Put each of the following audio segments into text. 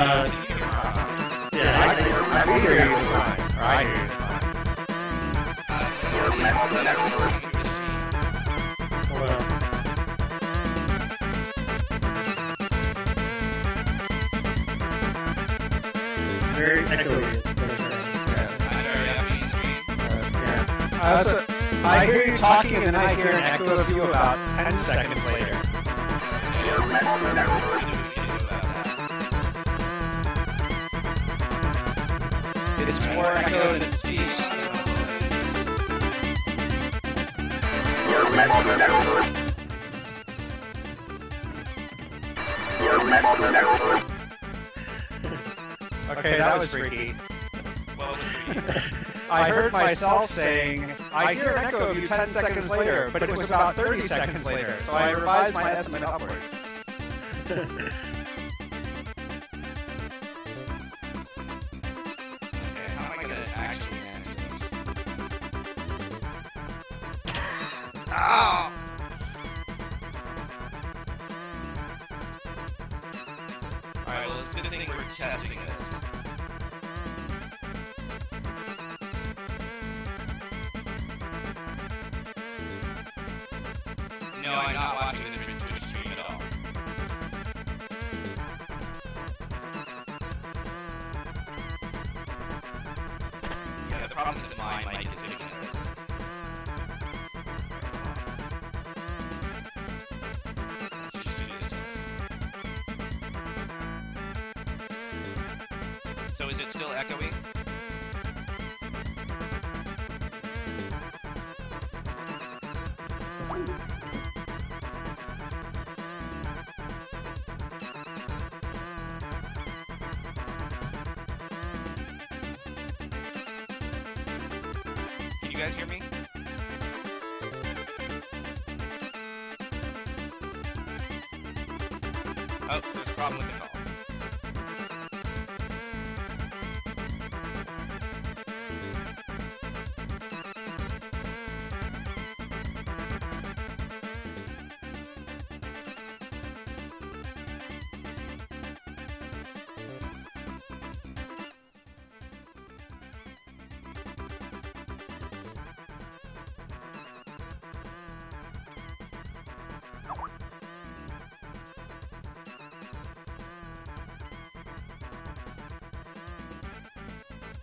Yeah, I hear you fine. Or I hear you fine. Hold on. Very echoey. So I hear you talking, and then I hear an echo of you about 10 seconds later. It's more echo than speech. Okay, that was freaky. I heard myself saying, I hear an echo of you 10 seconds later, but it was about 30 seconds later, so I revised my estimate upward. Okay, how am I gonna actually manage this? Ow! Alright, well, it's a good thing we're testing this. No, I'm not watching the Twitch stream at all. Yeah, the problem is that my mic is picking it up. Let's just do this test. So is it still echoey? Can you guys hear me? Oh, there's a problem with the call.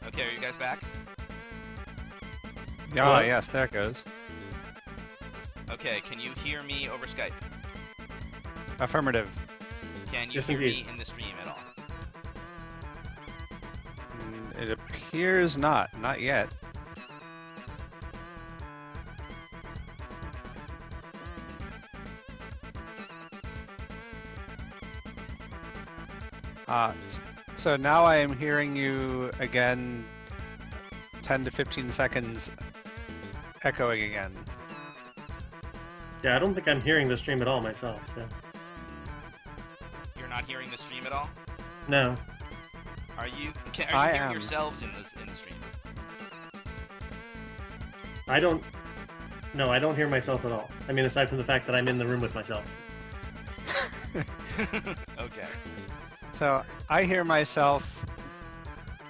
Okay, are you guys back? Oh, yes, there it goes. Okay, can you hear me over Skype? Affirmative. Can you Yes, hear indeed. me in the stream at all? It appears not yet. So now I am hearing you again 10 to 15 seconds echoing again. Yeah, I don't think I'm hearing the stream at all myself, so... You're not hearing the stream at all? No. Are you I hearing am. yourselves in the stream? I don't... No, I don't hear myself at all. I mean, aside from the fact that I'm in the room with myself. Okay. So I hear myself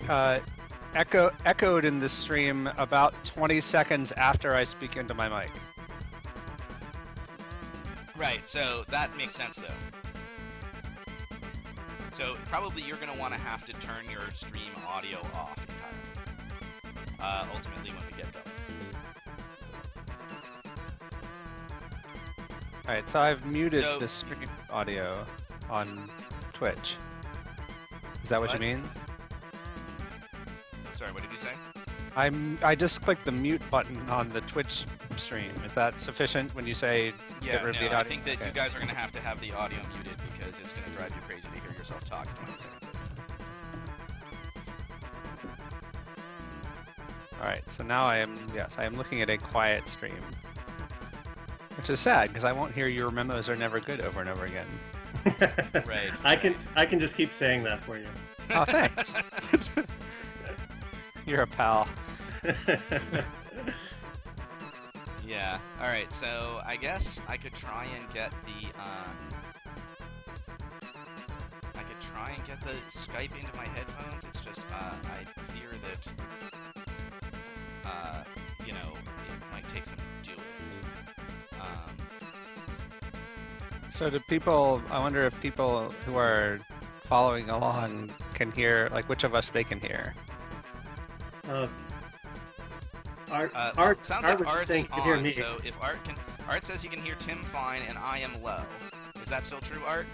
echoed in the stream about 20 seconds after I speak into my mic. Right, so that makes sense though. So probably you're going to want to have to turn your stream audio off entirely. Ultimately when we get going. Alright, so I've muted So- the stream audio on Twitch. Is that what you What? mean? Sorry, what did you say? I just clicked the mute button on the Twitch stream. Is that sufficient when you say Yeah, get rid of the no, I audio? think that Okay. you guys are going to have the audio muted because it's going to drive you crazy to hear yourself talk 20 seconds later. Alright, so now I am looking at a quiet stream. Which is sad, because I won't hear your memos are never good over and over again. Right. I can just keep saying that for you. Oh, thanks. You're a pal. Yeah. All right. So I guess I could try and get the. I could try try and get the Skype into my headphones. It's just, I fear that, you know, it might take some doing. So do people, I wonder if people who are following along can hear, like which of us they can hear. Art sounds Art like was Art's saying you can hear on, me. so if Art says he can hear Tim fine and I am low. Is that still true, Art?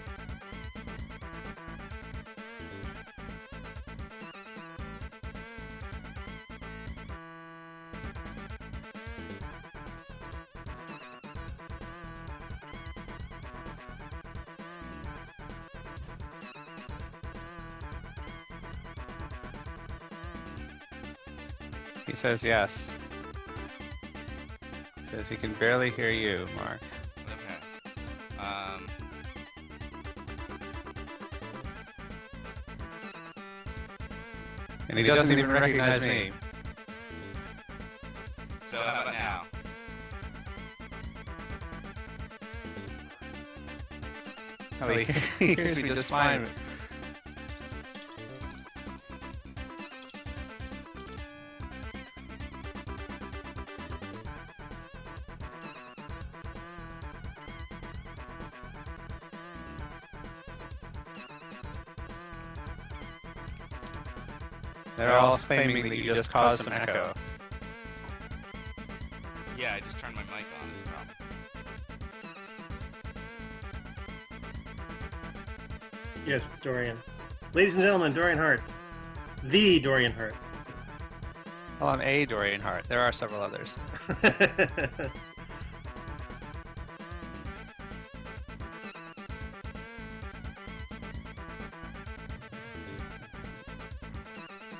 He says yes. He says he can barely hear you, Mark. Okay. And he doesn't even recognize me. So how about now? Oh, he hears me just fine. They're all claiming that you just caused some echo. Yeah, I just turned my mic on. Is the problem. Yes, it's Dorian. Ladies and gentlemen, Dorian Hart. The Dorian Hart. Well, I'm a Dorian Hart. There are several others.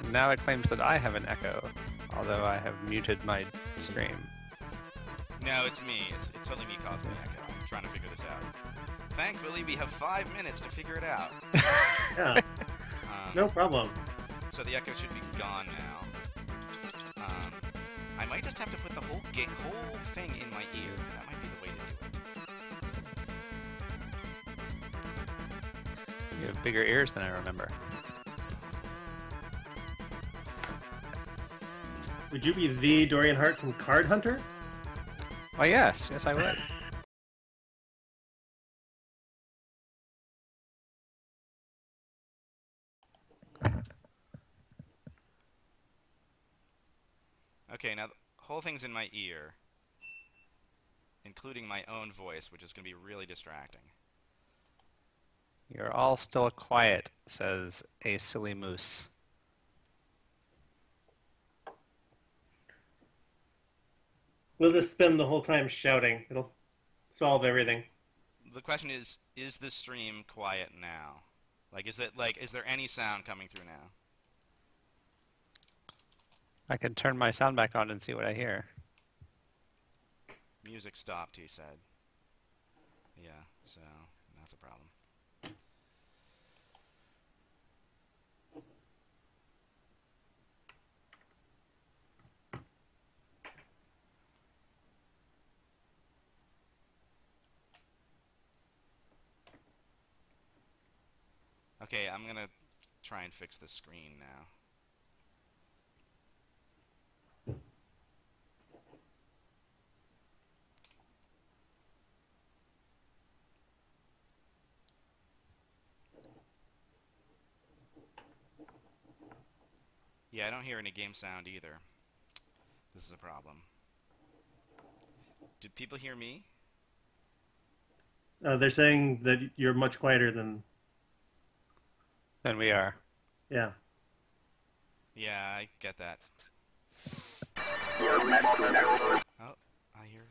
Now it claims that I have an echo, although I have muted my stream. No, it's me. It's totally me causing the echo. I'm trying to figure this out. Thankfully, we have 5 minutes to figure it out. Yeah, no problem. So the echo should be gone now. I might just have to put the whole thing in my ear. That might be the way to do it. You have bigger ears than I remember. Would you be the Dorian Hart from Card Hunter? Oh yes, yes I would. Okay, now the whole thing's in my ear, including my own voice, which is going to be really distracting. You're all still quiet, says a silly moose. We'll just spend the whole time shouting. It'll solve everything. The question is the stream quiet now? Is there any sound coming through now? I can turn my sound back on and see what I hear. Music stopped, he said. Yeah, so that's a problem. Okay, I'm gonna try and fix the screen now. Yeah, I don't hear any game sound either. This is a problem. Did people hear me? They're saying that you're much quieter than... Than we are. Yeah. Yeah, I get that. Oh, I hear...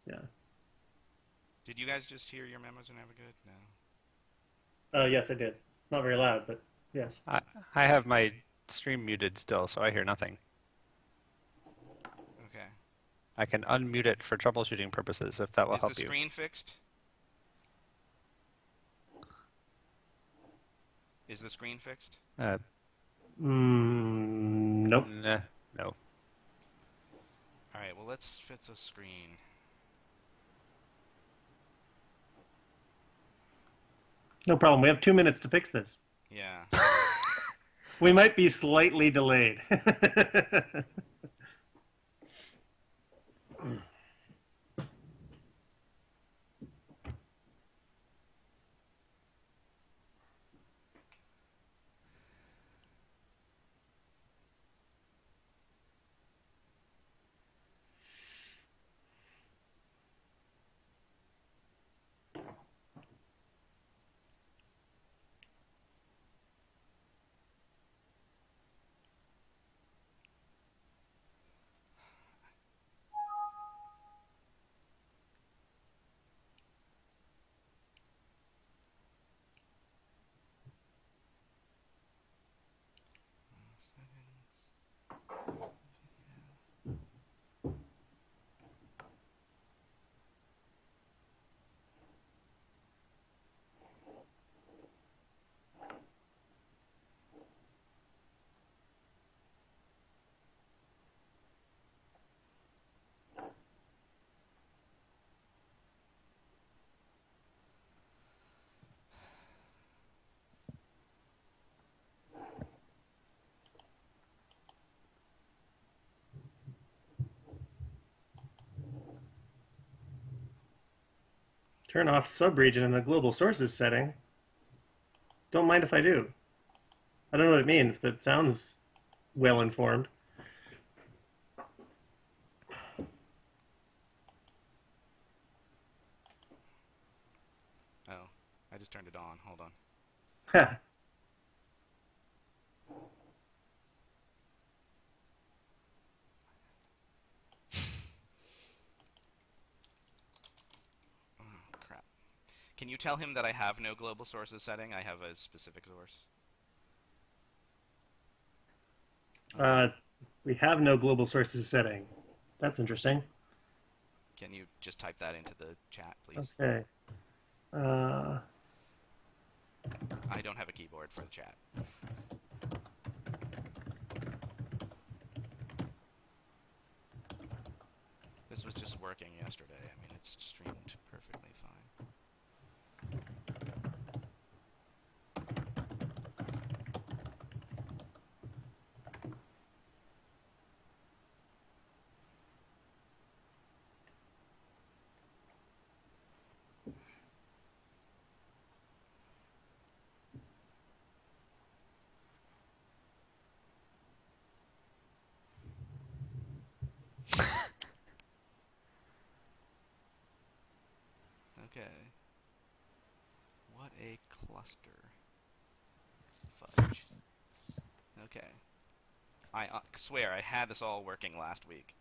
Yeah. Did you guys just hear your memos are never good? No. Yes, I did. Not very loud, but yes. I have my stream muted still, so I hear nothing. Okay. I can unmute it for troubleshooting purposes if that will help Is the you. screen fixed? Is the screen fixed? Nope. Nah, no. Alright, well let's fix the screen. No problem. We have 2 minutes to fix this. Yeah. We might be slightly delayed. Turn off subregion in the global sources setting. Don't mind if I do. I don't know what it means, but it sounds well informed. Oh, I just turned it on. Hold on. Ha. Oh, crap. Can you tell him that I have no global sources setting? I have a specific source. We have no global sources setting. That's interesting. Can you just type that into the chat, please? Okay. I don't have a keyboard for the chat. This was just working yesterday. I mean, it's streamed perfectly fine. Okay. What a cluster. Fudge. Okay. I swear I had this all working last week.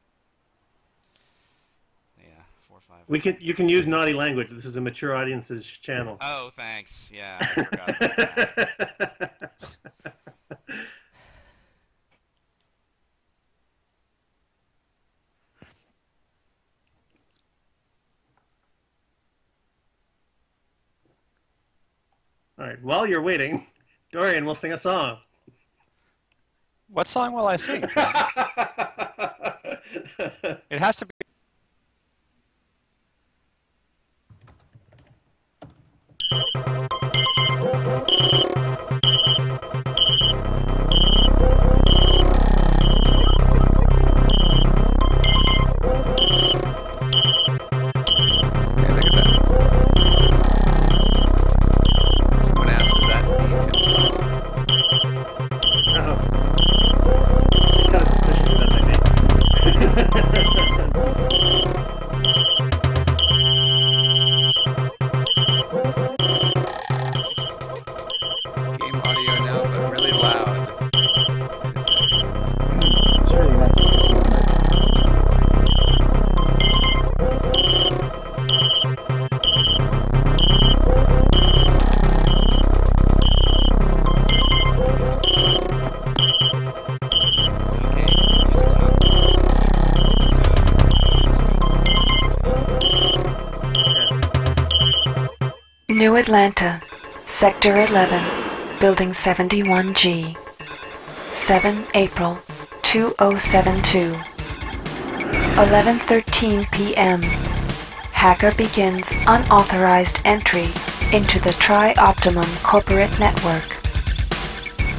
Yeah, 4, 5. You can use naughty language. This is a mature audience's channel. Oh, thanks. Yeah, I forgot about that. All right. While you're waiting, Dorian will sing a song. What song will I sing? It has to be. Hey, look at that. Someone asked, is that Tim's song? Oh. Kind of suspicious that might Game audio now, but really loud. Sure, you have to continue. Okay, music's not. New Atlanta, Sector 11, Building 71G, 7 April 2072, 11:13 p.m. Hacker begins unauthorized entry into the Tri-Optimum corporate network.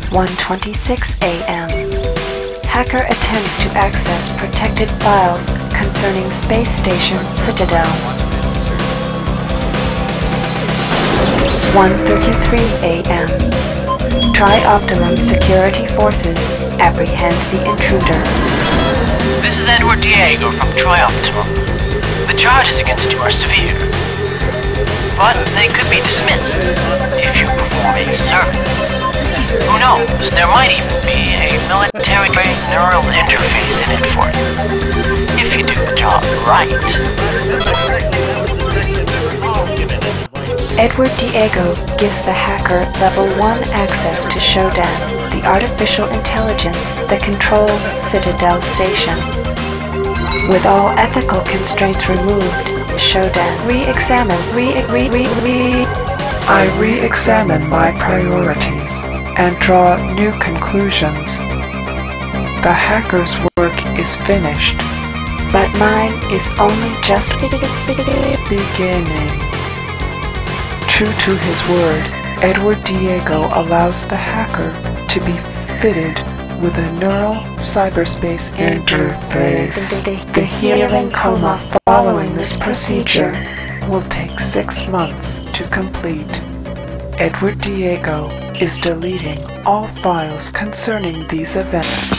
1:26 a.m. Hacker attempts to access protected files concerning Space Station Citadel. 1:33 a.m. Tri-Optimum security forces apprehend the intruder. This is Edward Diego from Tri-Optimum. The charges against you are severe, but they could be dismissed if you perform a service. Who knows, there might even be a military neural interface in it for you, if you do the job right. Edward Diego gives the hacker Level 1 access to Shodan, the artificial intelligence that controls Citadel Station. With all ethical constraints removed, Shodan I re-examine my priorities and draw new conclusions. The hacker's work is finished, but mine is only just beginning. True to his word, Edward Diego allows the hacker to be fitted with a neural cyberspace interface. The healing coma following this procedure will take 6 months to complete. Edward Diego is deleting all files concerning these events.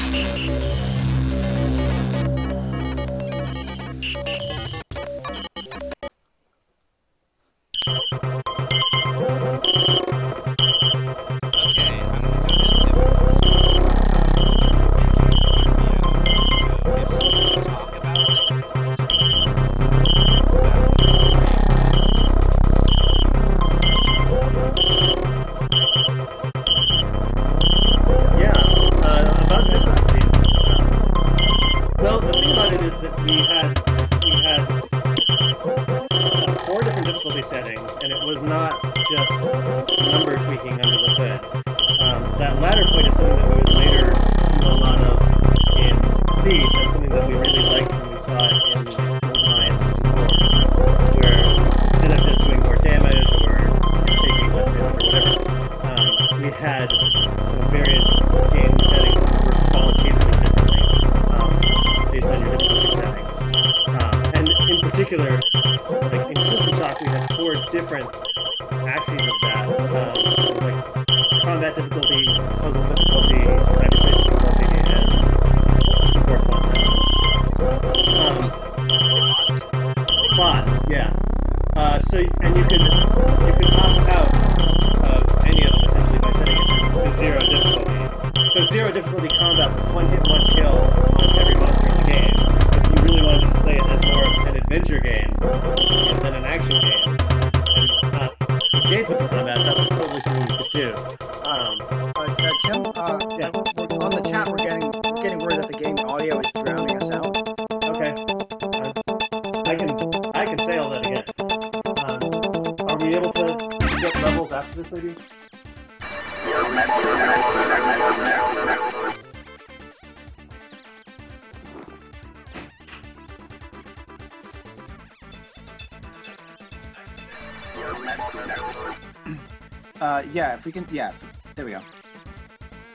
Yeah, if we can, yeah, there we go.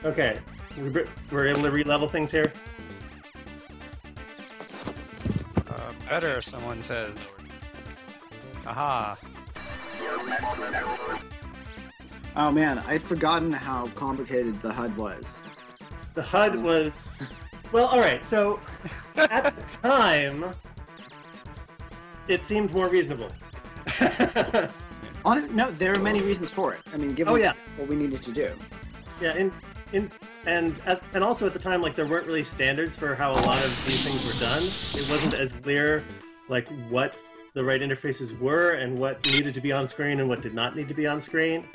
Okay, we're able to re-level things here? Better, someone says. Aha. Oh man, I'd forgotten how complicated the HUD was. The HUD was... Well, alright, so at the time, it seemed more reasonable. Honestly, no, there are many reasons for it. I mean, given what we needed to do. Yeah, and also at the time, like, there weren't really standards for how a lot of these things were done. It wasn't as clear, like, what the right interfaces were and what needed to be on screen and what did not need to be on screen.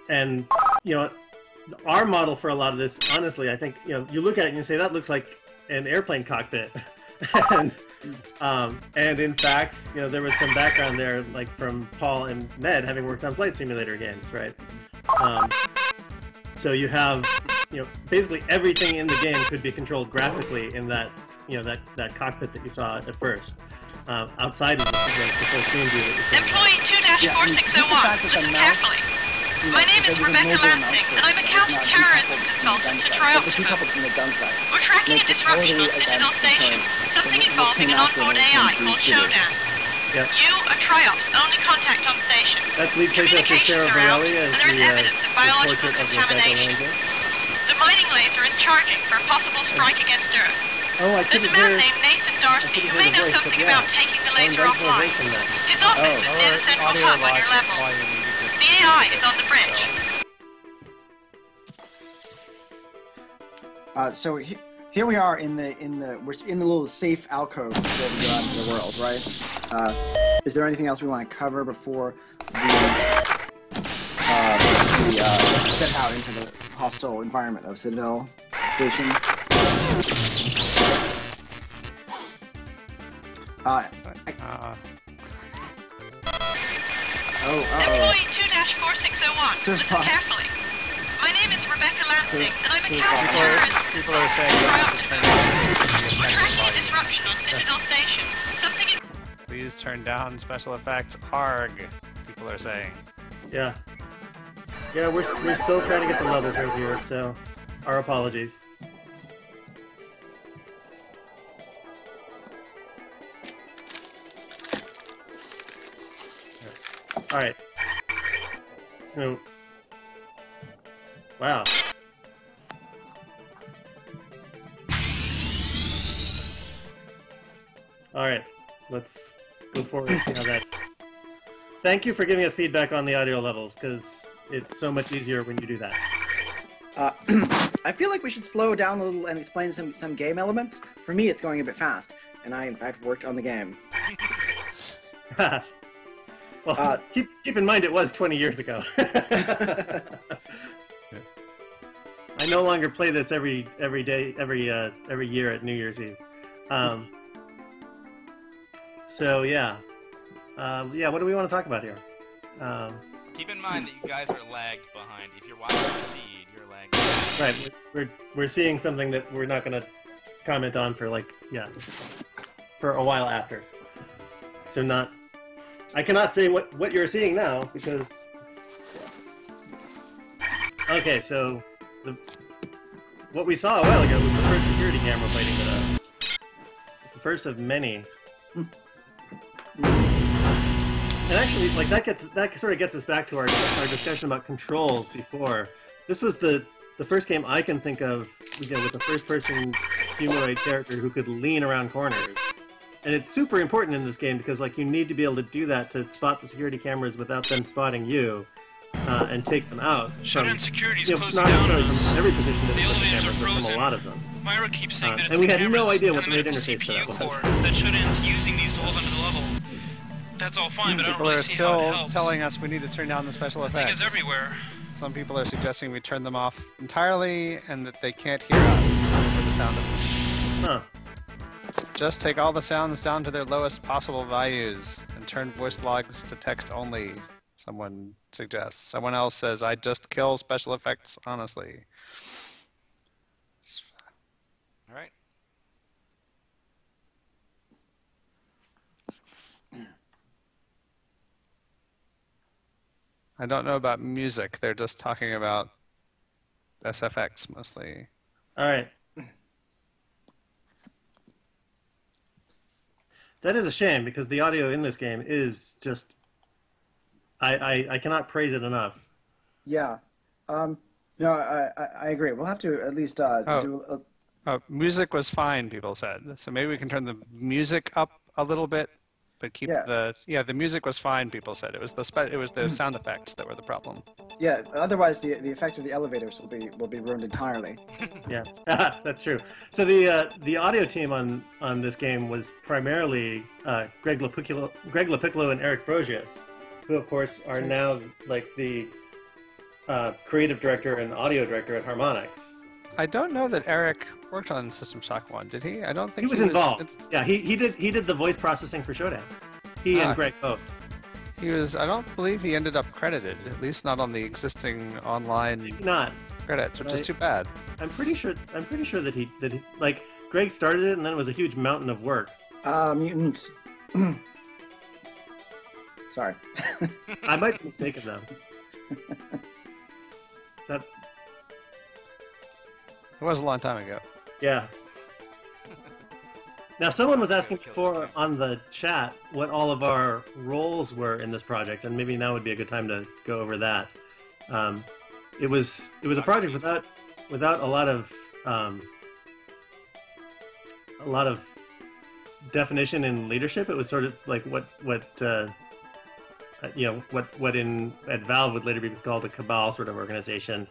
And, you know, our model for a lot of this, honestly, I think, you know, you look at it and you say, that looks like an airplane cockpit. And in fact, you know, there was some background there, like from Paul and Ned having worked on flight simulator games, right? So you have, you know, basically everything in the game could be controlled graphically in that, you know, that cockpit that you saw at first. outside of the full screen view. Employee 2-4601, listen carefully. My name is Rebecca Lansing, and I'm a counter-terrorism consultant to Trioptimum. We're tracking a disruption on Citadel Station, something involving an onboard AI called Shodan. Yep. You are Triop's only contact on station. That's lead Communications Sarah are out, Varelli as and there is the, evidence of biological portrait of contamination. Rebecca Lansing. The mining laser is charging for a possible strike against Earth. Oh, I There's a couldn't man hear. named Nathan Darcy who may know something about taking the laser offline. His office is near the central hub on your level. The AI is on the bridge. So here we are we're in the little safe alcove before we go out into the world, right? Is there anything else we want to cover before we set out into the hostile environment of Citadel Station? Employee 2-4601, listen carefully. My name is Rebecca Lansing, and I'm a counter-terrorism consultant to Trioptimum. We're tracking a disruption on Citadel Station. Something in... Please turn down special effects. ARG, people are saying. Yeah. Yeah, we're still trying to get the levels right here, so our apologies. All right. So, wow. All right, let's go forward and see how that. Thank you for giving us feedback on the audio levels, because it's so much easier when you do that. I feel like we should slow down a little and explain some game elements. For me, it's going a bit fast, and I've worked on the game. Well, keep in mind it was 20 years ago. I no longer play this every day, every year at New Year's Eve. So yeah, what do we want to talk about here? Keep in mind that you guys are lagged behind. If you're watching the feed, you're lagged behind. Right, we're seeing something that we're not going to comment on for for a while after. So I cannot say what you're seeing now because. Okay, so what we saw a while ago was the first security camera fighting it up. The first of many. And actually, that sort of gets us back to our discussion about controls before. This was the first game I can think of, with a first-person humanoid character who could lean around corners. And it's super important in this game because you need to be able to do that to spot the security cameras without them spotting you and take them out. Shodan Security's closing not down on necessarily us. from every position of The the elevators cameras, are but from frozen. a lot of them. Myra keeps saying that it's and we the had no cameras idea and what the the rate medical interface for CPU that core was. that Shodan's using these to hold under the level. That's all fine, but I don't People really are see how it still helps. telling us we need to turn down the special The thing effects. is everywhere. Some people are suggesting we turn them off entirely and that they can't hear us over the sound of them. Huh. Just take all the sounds down to their lowest possible values and turn voice logs to text only, someone suggests. Someone else says, I just kill special effects, honestly. All right. I don't know about music. They're just talking about SFX mostly. All right. That is a shame because the audio in this game is just. I cannot praise it enough. Yeah. No, I agree. We'll have to at least do. Music was fine, people said. So maybe we can turn the music up a little bit, but keep the music was fine. People said it was the sound effects that were the problem. Yeah. Otherwise, the effect of the elevators will be ruined entirely. Yeah, that's true. So the audio team on this game was primarily Greg LaPiccolo and Eric Brogius, who of course are now the creative director and audio director at Harmonix. I don't know that Eric worked on System Shock 1, did he? I don't think he was involved. Yeah, he did the voice processing for Shodan. He and Greg both. He was. I don't believe he ended up credited, at least not on the existing online credits, which is too bad. I'm pretty sure that he Greg started it and then it was a huge mountain of work. Mutant Sorry. I might be mistaken though. That, It was a long time ago. yeah. Now, someone was asking before on the chat what all of our roles were in this project, and maybe now would be a good time to go over that. It was a project without a lot of definition and leadership. It was sort of like what at Valve would later be called a cabal sort of organization.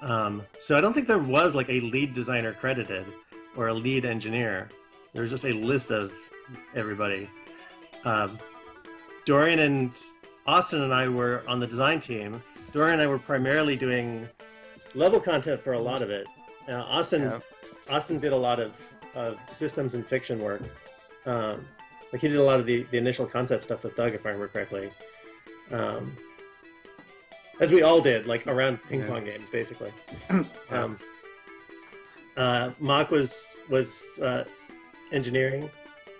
So I don't think there was like a lead designer credited or a lead engineer. There was just a list of everybody. Dorian and Austin and I were on the design team. Dorian and I were primarily doing level content for a lot of it. Austin did a lot of systems and fiction work. Like he did a lot of the initial concept stuff with Doug, if I remember correctly. As we all did, like around ping pong games, basically. Mock was engineering,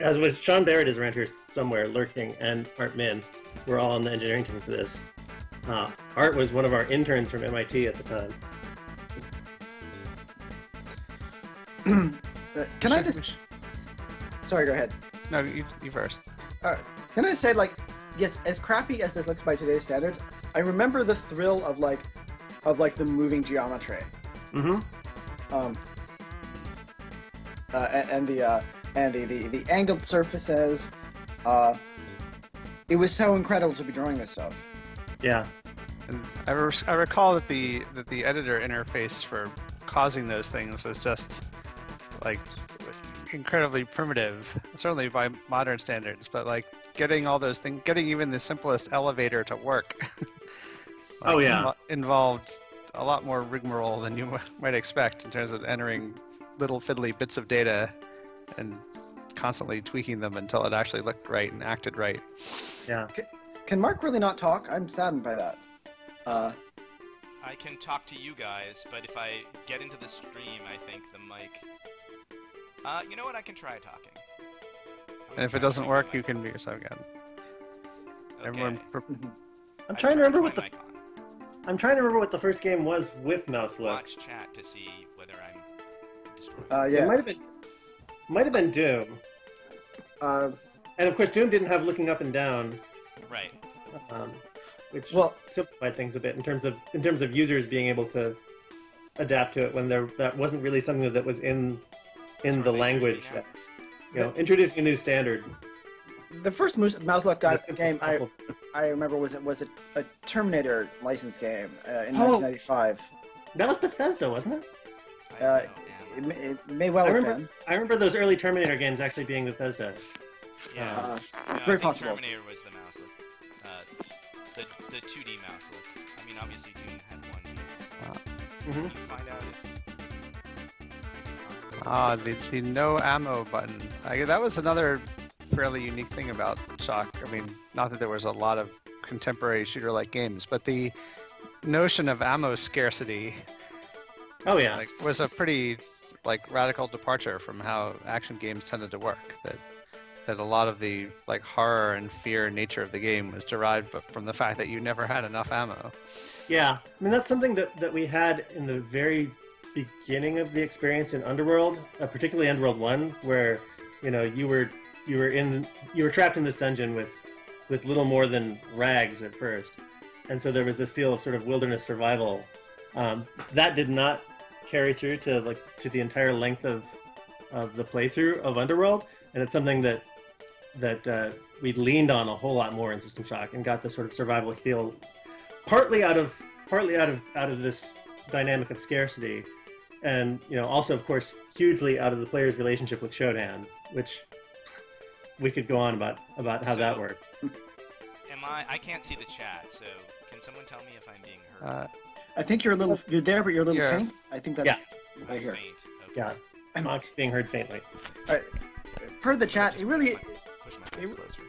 as was Sean Barrett is around here somewhere lurking, and Art Min. We're all on the engineering team for this. Art was one of our interns from MIT at the time. Can I just... Sorry, go ahead. No, you first. Can I say, like, yes, as crappy as this looks by today's standards, I remember the thrill of the moving geometry. Mm-hmm. And the angled surfaces. It was so incredible to be drawing this stuff. Yeah. And I recall that the editor interface for causing those things was just like incredibly primitive, certainly by modern standards. But like getting all those things, getting even the simplest elevator to work. Oh yeah. Involved a lot more rigmarole than you might expect in terms of entering little fiddly bits of data and constantly tweaking them until it actually looked right and acted right. Yeah. Can Mark really not talk? I'm saddened by that. I can talk to you guys, but if I get into the stream, I think the mic... you know what? I can try talking. And if it doesn't work, you can mute yourself again. Okay. Everyone... I'm trying to remember what the first game was with mouse look. Watch chat to see whether I'm destroyed. Yeah. It might have been Doom. And of course, Doom didn't have looking up and down. Right. Which Well- simplified things a bit in terms of users being able to adapt to it when that wasn't really something that was in the language. That, introducing a new standard. The first mouse look As game simple as possible. I remember was a Terminator license game in 1995. That was Bethesda, wasn't it? I don't know, damn. It may well have been. I remember those early Terminator games actually being Bethesda. Yeah. Very I think possible. Terminator was the mouse look. The 2D mouse look. I mean, obviously Doom had one. Mm-hmm. Can you find out if... the no ammo button. That was another fairly unique thing about Shock. I mean, not that there was a lot of contemporary shooter-like games, but the notion of ammo scarcity Oh yeah. was a pretty radical departure from how action games tended to work. That a lot of the horror and fear nature of the game was derived from the fact that you never had enough ammo. Yeah, I mean that's something that we had in the very beginning of the experience in Underworld, particularly Underworld 1, where you were trapped in this dungeon with little more than rags at first, and so there was this feel of sort of wilderness survival. That did not carry through to the entire length of the playthrough of Underworld, and it's something that we leaned on a whole lot more in System Shock and got this sort of survival feel, partly out of this dynamic of scarcity, and also of course hugely out of the player's relationship with Shodan, which we could go on about how that worked. I can't see the chat, so can someone tell me if I'm being heard? I think you're there, but you're a little Yeah. faint. I think that's Yeah. right here. Faint. Okay. Yeah, Mock's being heard faintly. Per the chat, it really Push my mic closer.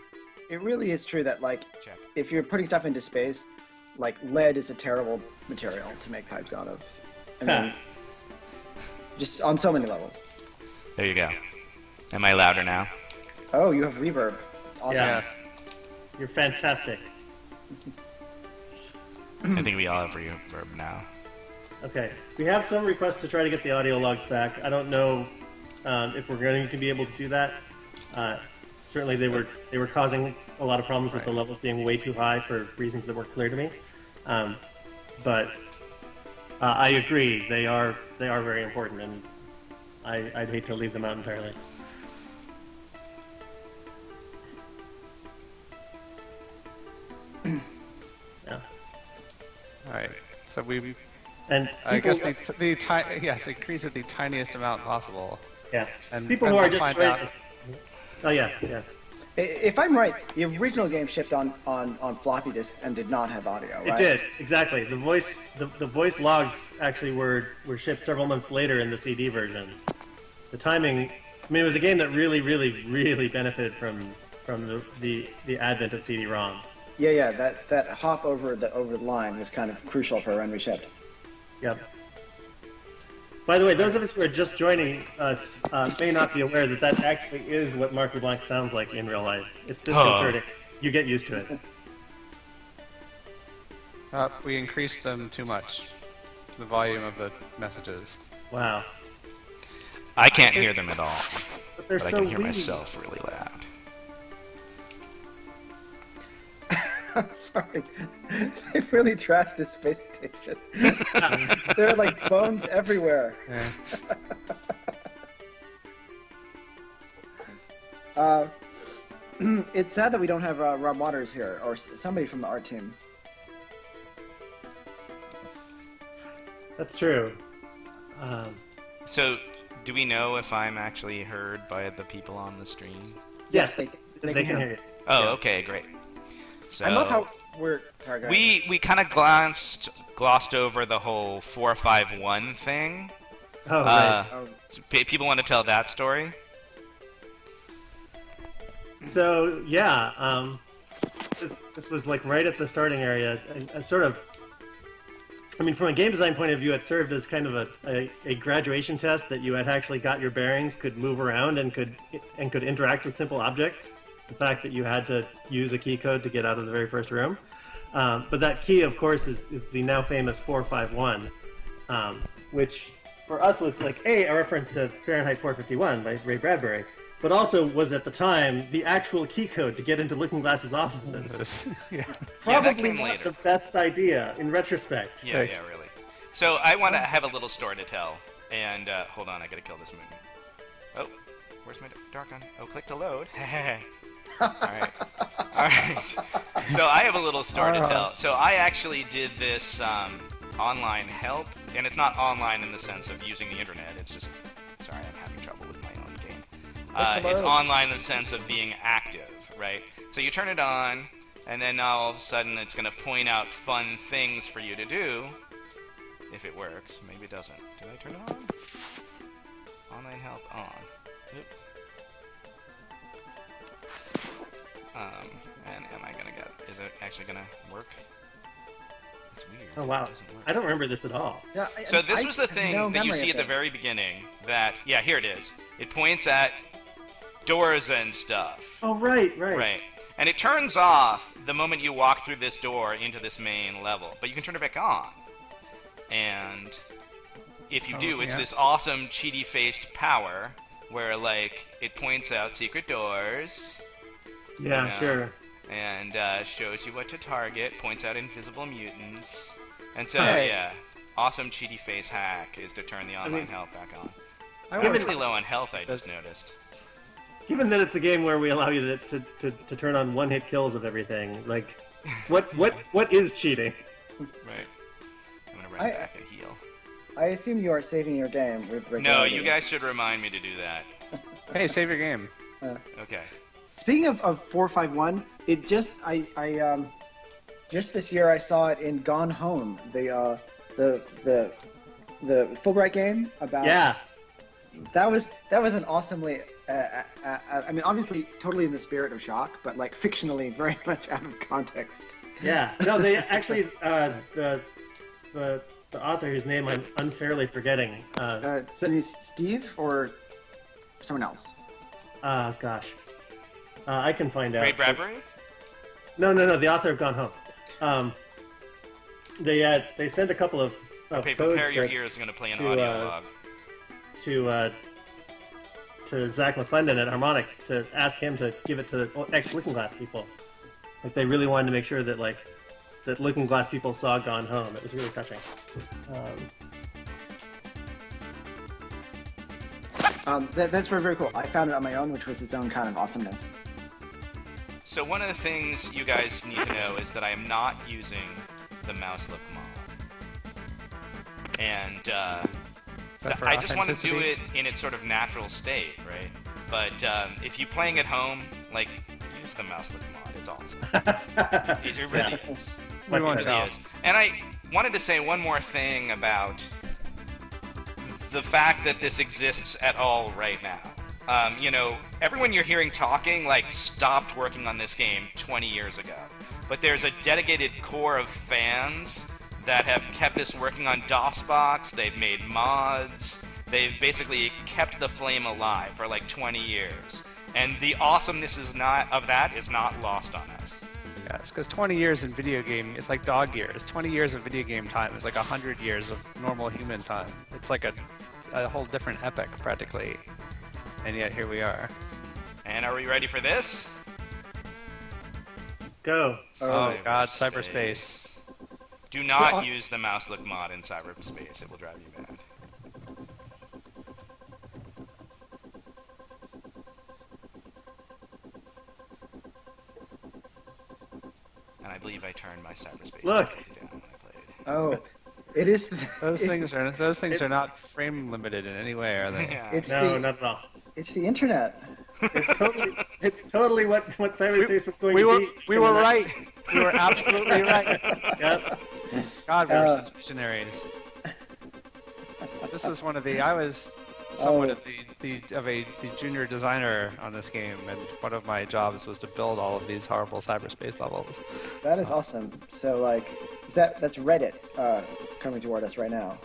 it really is true that Check. if you're putting stuff into space, lead is a terrible material to make pipes out of. I mean, just on so many levels. There you go. Am I louder now? Oh, you have reverb. Awesome. Yeah. You're fantastic. I think we all have reverb now. Okay, we have some requests to try to get the audio logs back. I don't know if we're going to be able to do that. Certainly, they were causing a lot of problems with the levels being way too high for reasons that weren't clear to me. But I agree, they are very important, and I'd hate to leave them out entirely. Yeah. All right. So we, And I guess people- yes, increase it the tiniest amount possible. yeah. And People and who are we'll just find trying out. to- Oh yeah, yeah. If I'm right, the original game shipped on floppy disks and did not have audio, right? It did, exactly. The voice logs actually were shipped several months later in the CD version. The timing, I mean, it was a game that really, really, really benefited from the advent of CD-ROM. Yeah. That hop over the line was kind of crucial for when we shipped. Yep. By the way, those of us who are just joining us may not be aware that that actually is what Marc LeBlanc sounds like in real life. It's disconcerting. You get used to it. We increased them too much. The volume of the messages. Wow. I can't hear them at all, But they're but I so can hear weak. myself really loud. I'm sorry. They really trashed this space station. There are like bones everywhere. Yeah. It's sad that we don't have Rob Waters here, or somebody from the art team. That's true. So, do we know if I'm actually heard by the people on the stream? Yes, they they can hear you. Oh, Yeah. okay, great. So I love how we're. Sorry, go ahead. we kind of glossed over the whole 451 thing. Oh, right. People want to tell that story? So yeah, this was like right at the starting area, and sort of. I mean, from a game design point of view, it served as kind of a graduation test that you had actually got your bearings, could move around, and could interact with simple objects. The fact that you had to use a key code to get out of the very first room, but that key, of course, is the now famous 451, which for us was like a reference to Fahrenheit 451 by Ray Bradbury, but also was at the time the actual key code to get into Looking Glass's offices. Yeah. Yeah, that Probably came not later. the best idea in retrospect. Yeah, yeah, really. So I want to have a little story to tell, and hold on, I gotta kill this movie. Oh, where's my dark on? Oh, click to load. Alright. So I have a little story to tell. So I actually did this online help, and it's not online in the sense of using the internet, it's just, sorry, I'm having trouble with my own game. It's online in the sense of being active, right? So you turn it on, and then all of a sudden it's going to point out fun things for you to do, if it works. Maybe it doesn't. Did I turn it on? Online help on. Oop. And am I gonna get? Is it actually gonna work? It's weird. Oh wow, It doesn't work. I don't remember this at all. Yeah, So this I was the have thing no that you memory see of at the this. very beginning. That yeah, here it is. It points at doors and stuff. Oh right. Right. And it turns off the moment you walk through this door into this main level, but you can turn it back on. And if you do, it's yeah. this awesome cheaty-faced power where like it points out secret doors. Yeah, Yeah. sure. And shows you what to target, points out invisible mutants. And so, Hey. yeah, awesome cheaty face hack is to turn the online help back on. I I'm want really low on health, I just noticed. Given that it's a game where we allow you to turn on one-hit kills of everything, like, what is cheating? Right. I'm gonna run I- back and heal. I assume you are saving your game with No, regularity. you guys should remind me to do that. Hey, save your game. Okay. Speaking of 451, it just just this year I saw it in Gone Home, the Fulbright game about. Yeah. That was an awesomely. I mean, obviously, totally in the spirit of Shock, but like fictionally, very much out of context. Yeah. No, they actually the author whose name I'm unfairly forgetting. Steve or someone else. Gosh. I can find out. Ray Bradbury? No, the author of Gone Home. They sent a couple of Okay, codes prepare your ears. I'm going to play an audio log. to Zach McClendon at Harmonix to ask him to give it to the ex-Looking Glass people. Like they really wanted to make sure that that Looking Glass people saw Gone Home. It was really touching. That's very, very cool. I found it on my own, which was its own kind of awesomeness. So one of the things you guys need to know is that I am not using the mouse look mod. And I just want to do it in its sort of natural state, right? But if you're playing at home, like, use the mouse look mod. It's awesome. It really is. We won't It really is. And I wanted to say one more thing about the fact that this exists at all right now. You know, everyone you're hearing talking, like, stopped working on this game 20 years ago. But there's a dedicated core of fans that have kept this working on DOSBox. They've made mods. They've basically kept the flame alive for like 20 years. And the awesomeness of that is not lost on us. Yes, because 20 years in video game, it's like dog years. 20 years of video game time is like 100 years of normal human time. It's like a whole different epoch, practically. And yet, here we are. And are we ready for this? Go. Oh god, cyberspace. Do not use the mouse look mod in cyberspace. It will drive you mad. And I believe I turned my cyberspace Look. difficulty down when I played. Oh, it is. Those things are not frame limited in any way, are they? Yeah. It's No, the, not at all. It's the internet. It's totally what cyberspace was going We to were be. we were right. We were absolutely right. Yep. God, we were such visionaries. This was one of the. I was somewhat of the junior designer on this game, and one of my jobs was to build all of these horrible cyberspace levels. That is awesome. So, like, that's Reddit coming toward us right now.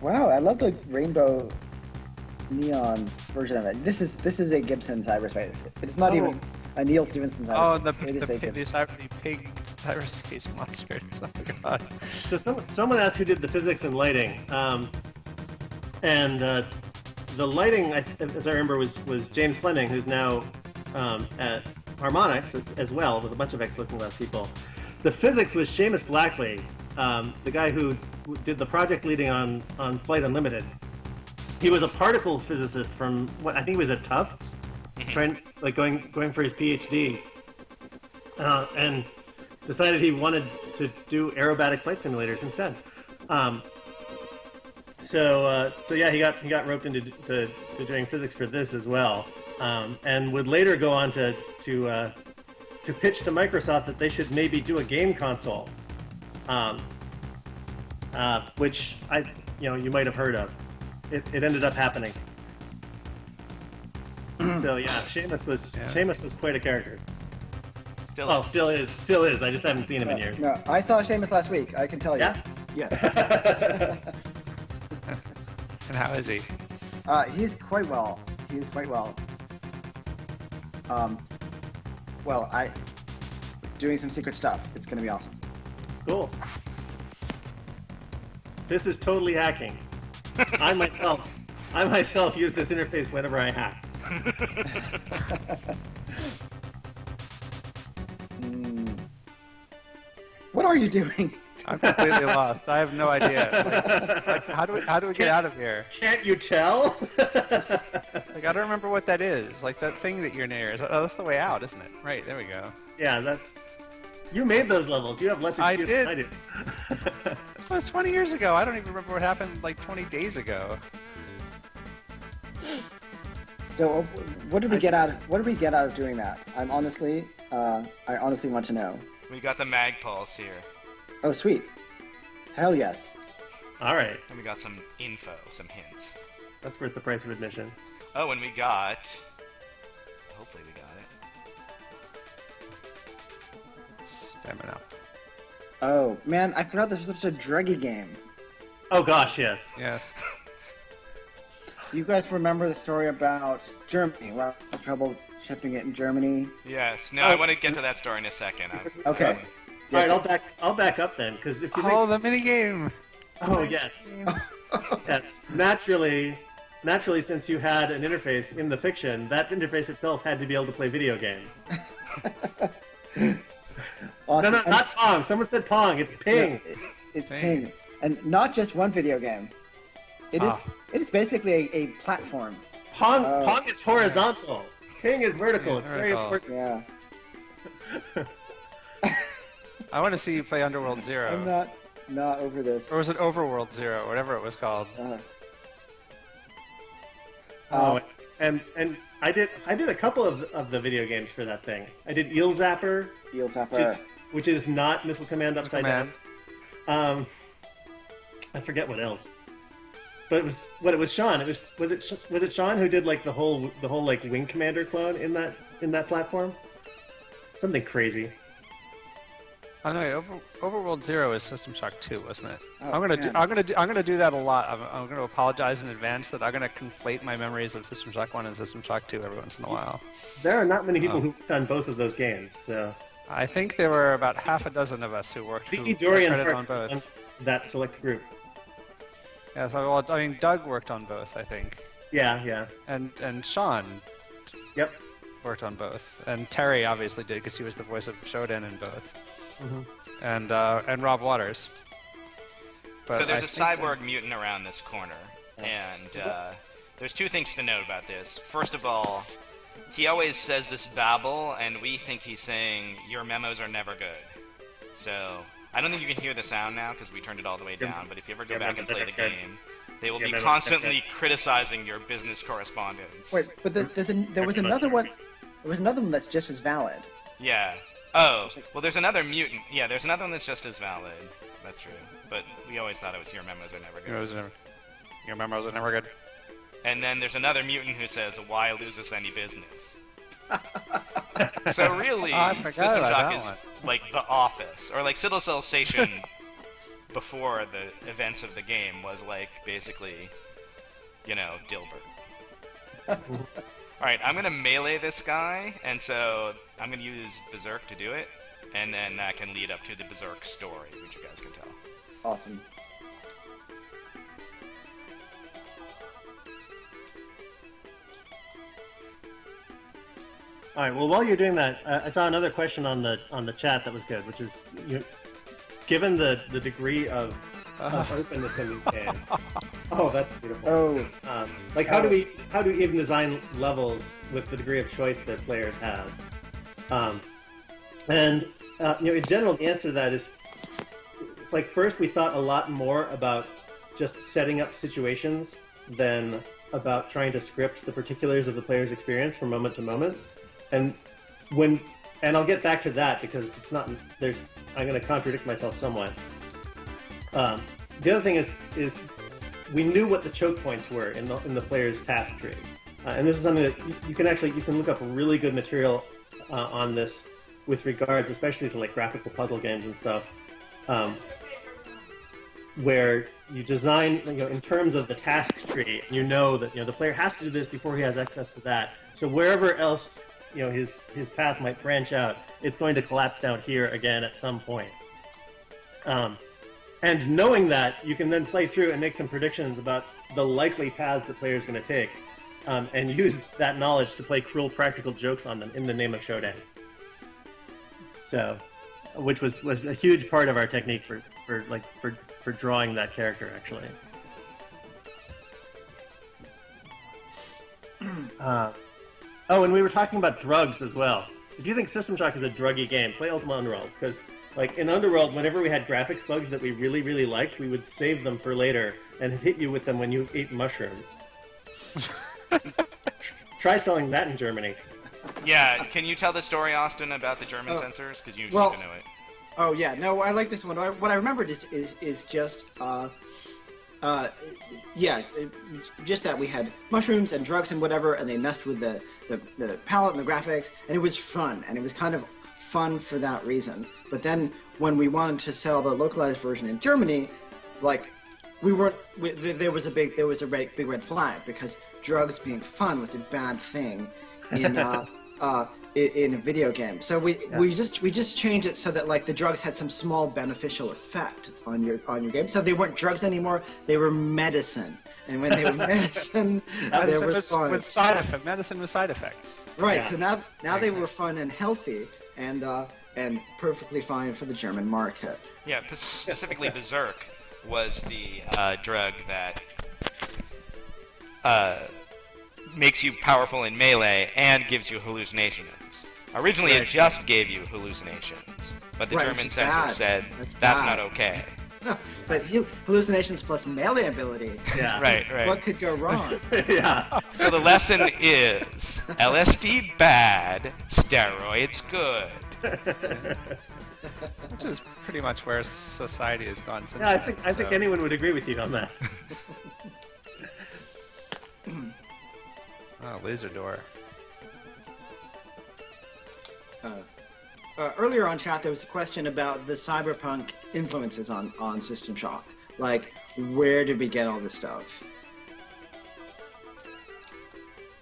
Wow, I love the rainbow neon version of it. This is a Gibson cyberspace. It's not even a Neil Stevenson cyberspace. Oh, and the pig cyberspace monsters. Oh my god. So someone asked who did the physics and lighting, and the lighting, as I remember, was James Fleming, who's now at Harmonix as well, with a bunch of ex-Looking Glass people. The physics was Seamus Blackley, the guy who did the project leading on Flight Unlimited. He was a particle physicist from I think he was at Tufts, going for his PhD, and decided he wanted to do aerobatic flight simulators instead. So yeah, he got roped into doing physics for this as well, and would later go on to pitch to Microsoft that they should maybe do a game console, which you might have heard of. It ended up happening. So yeah, Seamus was quite a character. Still is. I just haven't seen him in years. No, I saw Seamus last week. I can tell you. Yeah? Yes. And how is he? He's quite well. He is quite well. Doing some secret stuff. It's going to be awesome. Cool. This is totally hacking. I myself use this interface whenever I hack. What are you doing? I'm completely lost. I have no idea. Like, how do we get out of here? Can't you tell? Like, I don't remember what that is. Like that thing that you're near. That's the way out, isn't it? Right, there we go. Yeah, you made those levels. You have less excuse than I do. It was 20 years ago. I don't even remember what happened like 20 days ago. So, what did we get out of doing that? I honestly want to know. We got the mag pulse here. Oh, sweet. Hell yes. All right. And we got some info, some hints. That's worth the price of admission. Oh, and we got... Hopefully we got it. Stamina. Oh, man, I forgot this was such a druggy game. Oh gosh, yes. Yes. You guys remember the story about Germany? Well, had trouble shipping it in Germany. Yes. No, I want to get to that story in a second. Okay. All right, I'll back up then, because if you Oh, the minigame! oh yes, yes, naturally, since you had an interface in the fiction, that interface itself had to be able to play video games. Awesome. No, not Pong. Someone said Pong. It's Ping. No, it's Ping, and not just one video game. It is basically a platform. Pong is horizontal. Ping is vertical. Yeah, It's very vertical. important. Yeah. I want to see you play Underworld Zero. I'm not over this. Or was it Overworld Zero, whatever it was called? And I did a couple of the video games for that thing. I did Eel Zapper, which is not Missile Command Upside Down. I forget what else. But it was Sean. Was it Sean who did like the whole like Wing Commander clone in that platform? Something crazy. Oh no, Overworld Zero is System Shock 2, wasn't it? Oh, I'm gonna man. do that a lot. I'm gonna apologize in advance that I'm gonna conflate my memories of System Shock 1 and System Shock 2 every once in a while. There are not many people who've done both of those games, so. I think there were about half a dozen of us who worked V.E. who Dorian credit Park on both. that select group. Yeah, so well, I mean, Doug worked on both, I think, Yeah. and Sean Yep. worked on both, and Terry obviously did because he was the voice of Shodan in both, and Rob Waters. But So there's I a think cyborg mutant around this corner, and there's two things to note about this. First of all, he always says this babble, and we think he's saying, your memos are never good. So, I don't think you can hear the sound now, because we turned it all the way down, but if you ever go back and play the game, they will be constantly criticizing your business correspondence. Wait, but there was another one. There was another one that's just as valid. Yeah. Oh, well there's another mutant. Yeah, there's another one that's just as valid. That's true. But we always thought it was your memos are never good. your memos are never good. And then there's another mutant who says, why lose us any business? So really, Oh, I forgot System about Shock that is one. like The Office, or like Citadel Station before the events of the game was like basically, Dilbert. Alright, I'm gonna melee this guy, and so I'm gonna use Berserk to do it, and then that can lead up to the Berserk story, which you guys can tell. Awesome. All right. Well, while you're doing that, I saw another question on the chat that was good, which is, given the degree of openness in these games. Oh, that's beautiful. Oh. Like how do we even design levels with the degree of choice that players have? In general, the answer to that is, like, first we thought a lot more about just setting up situations than about trying to script the particulars of the player's experience from moment to moment. And I'll get back to that because it's not. I'm going to contradict myself somewhat. The other thing is we knew what the choke points were in the player's task tree, and this is something that you can look up really good material on this with regards, especially to like graphical puzzle games and stuff, where you design in terms of the task tree. You know that the player has to do this before he has access to that. So wherever else his path might branch out, it's going to collapse down here again at some point. And knowing that, you can then play through and make some predictions about the likely paths the player is going to take, and use that knowledge to play cruel practical jokes on them in the name of Shodan. So, which was a huge part of our technique for drawing that character, actually. Oh, and we were talking about drugs as well. If you think System Shock is a druggy game, play Ultima Underworld, because like in Underworld, whenever we had graphics bugs that we really, really liked, we would save them for later and hit you with them when you ate mushrooms. Try selling that in Germany. Yeah, can you tell the story, Austin, about the German censors? Because you seem to know it. Oh yeah, no, I like this one. What I remembered is just just that we had mushrooms and drugs and whatever, and they messed with the palette and the graphics, and it was fun, and it was kind of fun for that reason. But then when we wanted to sell the localized version in Germany, like there was a big red flag because drugs being fun was a bad thing in in a video game. So we just changed it so that like the drugs had some small beneficial effect on your game. So they weren't drugs anymore; they were medicine. And when they were medicine, there was fun. With side effects. Medicine with side effects. Right. Yeah. So now they were fun and healthy and perfectly fine for the German market. Yeah, specifically Berserk was the drug that makes you powerful in melee and gives you hallucinations. Originally, it just gave you hallucinations, but the German censor said that's not okay. No, but hallucinations plus melee ability. Yeah. Right. What could go wrong? Yeah. So the lesson is LSD bad, steroids good. Which is pretty much where society has gone since. Yeah, I think anyone would agree with you on that. Oh, laser door. Earlier on chat, there was a question about the cyberpunk influences on System Shock. Like, where did we get all this stuff?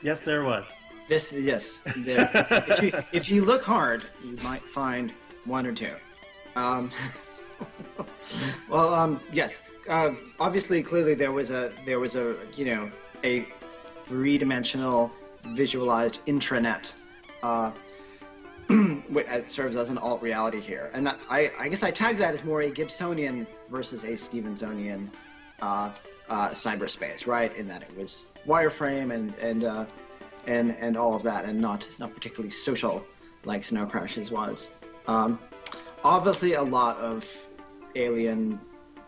Yes, there was. Yes. If you look hard, you might find one or two. Yes. Obviously, clearly, there was a a three-dimensional visualized intranet. It serves as an alt reality here, and I guess I tag that as more a Gibsonian versus a Stevensonian cyberspace, right? In that it was wireframe and all of that, and not particularly social like Snow Crashes was. Obviously, a lot of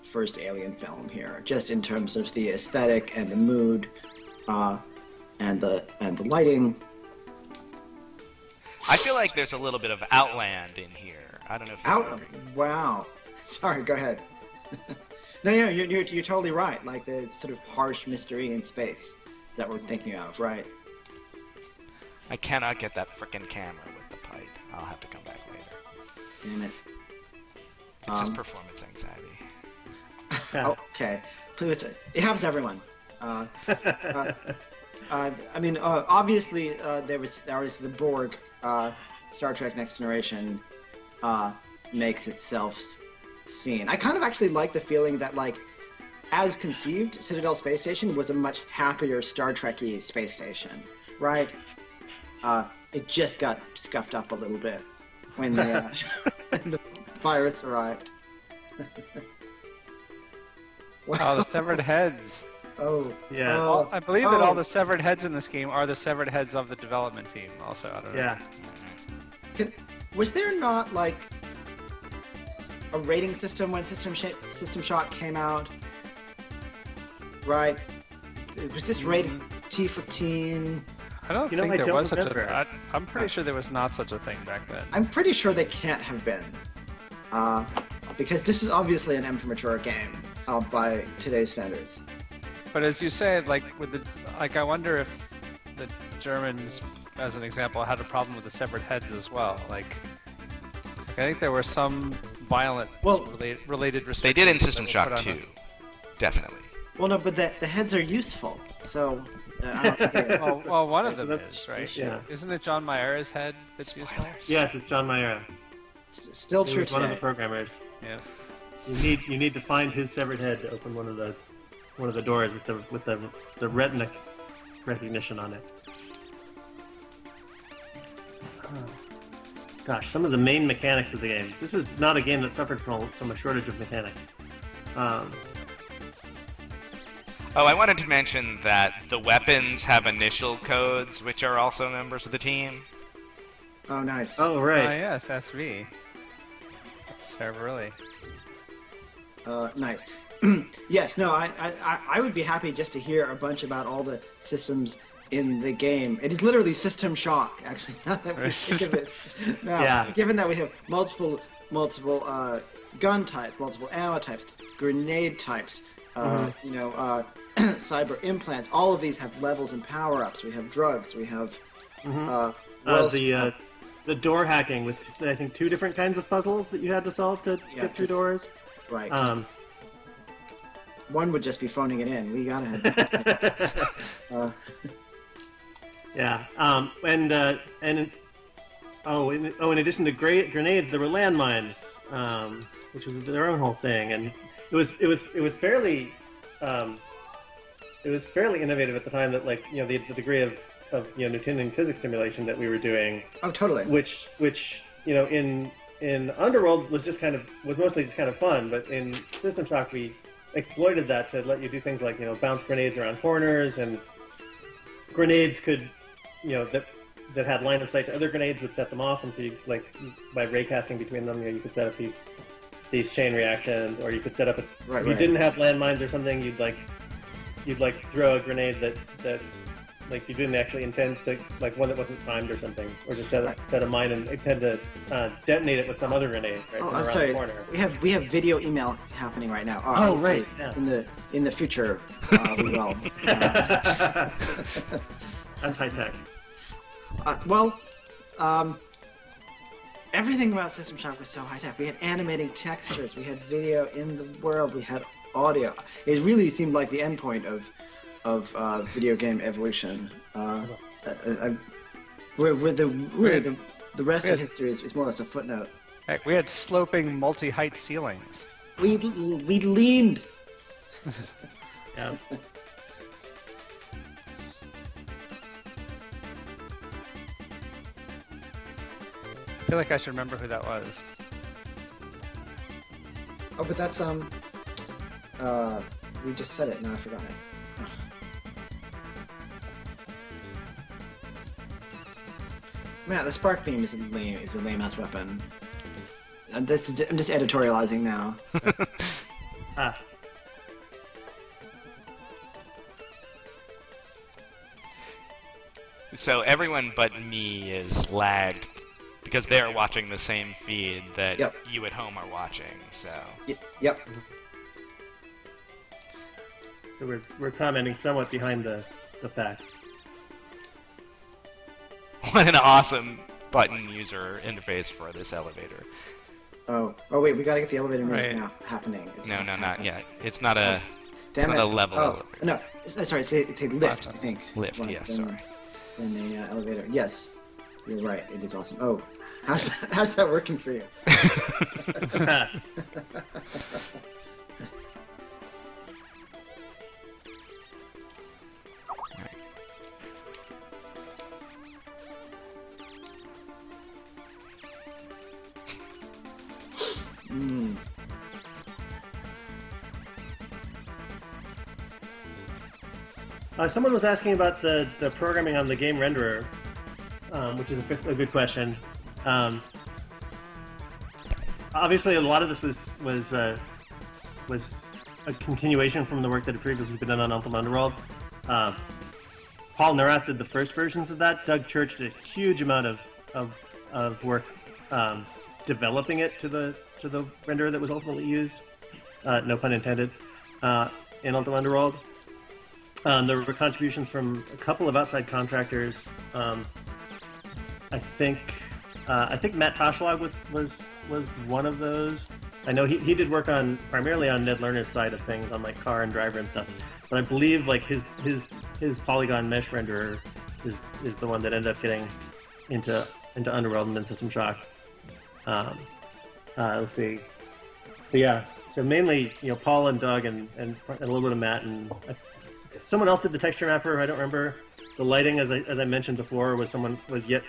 first Alien film here, just in terms of the aesthetic and the mood, and the lighting. I feel like there's a little bit of Outland in here. I don't know if you Wow. Sorry, go ahead. No, you're totally right. Like the sort of harsh mystery in space that we're thinking of, right? I cannot get that frickin' camera with the pipe. I'll have to come back later. Damn it. It's just performance anxiety. Okay. Please, it happens to everyone. Obviously, there was the Borg. Star Trek Next Generation makes itself seen. I kind of actually like the feeling that, like, as conceived, Citadel Space Station was a much happier Star Trek-y space station, right? It just got scuffed up a little bit when the virus arrived. Wow. Oh, the severed heads. Oh, Yeah. Well, I believe that all the severed heads in this game are the severed heads of the development team. Also, I don't know. Yeah. Was there not like a rating system when System Shock came out? Right. Was this rated T for teen? I don't You know, think I there don't was such remember. a. I'm pretty sure there was not such a thing back then. I'm pretty sure they can't have been, because this is obviously an M for mature game by today's standards. But as you say, like I wonder if the Germans, as an example, had a problem with the severed heads as well. Like I think there were some violent related restrictions. They did in System that were Shock put on 2. Definitely. Well, no, but the heads are useful, so I don't see it. Well, one of them is, right? Yeah. Isn't it John Mayer's head that's useful? Yes, it's John Mayer. Still He true was one of the today. programmers. Yeah. You need to find his severed head to open one of the doors with the retina recognition on it. Gosh, some of the main mechanics of the game. This is not a game that suffered from a shortage of mechanics. I wanted to mention that the weapons have initial codes, which are also members of the team. Oh, nice. Oh, right. Yes, SV. Serverly. Nice. Yes, no, I would be happy just to hear a bunch about all the systems in the game. It is literally System Shock, actually. Now that we think of it. Now, Yeah. given that we have multiple gun types, multiple ammo types, grenade types, cyber implants. All of these have levels and power-ups. We have drugs. We have the door hacking with I think 2 different kinds of puzzles that you had to solve to get through doors. right. one would just be phoning it in. We gotta have. Yeah. In addition to grenades, there were landmines, which was their own whole thing, and it was fairly innovative at the time. That the degree of Newtonian physics simulation that we were doing. Oh, totally. Which in Underworld was mostly just kind of fun, but in System Shock we exploited that to let you do things like bounce grenades around corners, and grenades could that had line of sight to other grenades would set them off, and so you by raycasting between them, you could set up these chain reactions, or you could set up if you didn't have landmines or something, you'd throw a grenade that you didn't actually intend to, one that wasn't timed or something, or just set a mine and intend to detonate it with some other grenade from around the corner. We have video email happening right now. Right. Yeah. In the future, we will. That's high tech. Everything about System Shock was so high tech. We had animating textures, we had video in the world, we had audio. It really seemed like the endpoint of video game evolution. The rest of history is more or less a footnote. Heck, we had sloping multi-height ceilings. We leaned. Yeah. I feel like I should remember who that was. Oh, but that's we just said it. Now I forgot it. Man, the spark beam is a lame ass weapon. I'm just editorializing now. So everyone but me is lagged because they're watching the same feed that you at home are watching. So. Yep. So we're commenting somewhat behind the fact. What an awesome button user interface for this elevator. Oh wait, we gotta get the elevator now happening. No, not yet. It's not a. Damn it's it. not a level elevator. No, sorry. It's a lift. I think. Lift. Yeah. Sorry. In the elevator. Yes, you're right. It is awesome. Oh, how's that working for you? Someone was asking about the programming on the game renderer, which is a good question. Obviously, a lot of this was a continuation from the work that had previously been done on Ultimate Underworld. Paul Neurath did the first versions of that. Doug Church did a huge amount of work developing it to the renderer that was ultimately used. No pun intended. In Ultimate Underworld. There were contributions from a couple of outside contractors. I think Matt Toshlag was one of those. I know he did work primarily on Ned Lerner's side of things, on car and driver and stuff. But I believe his polygon mesh renderer is the one that ended up getting into Underworld and then System Shock. Let's see. So yeah, so mainly Paul and Doug and a little bit of Matt, and someone else did the texture mapper. I don't remember. The lighting, as I mentioned before, was someone yet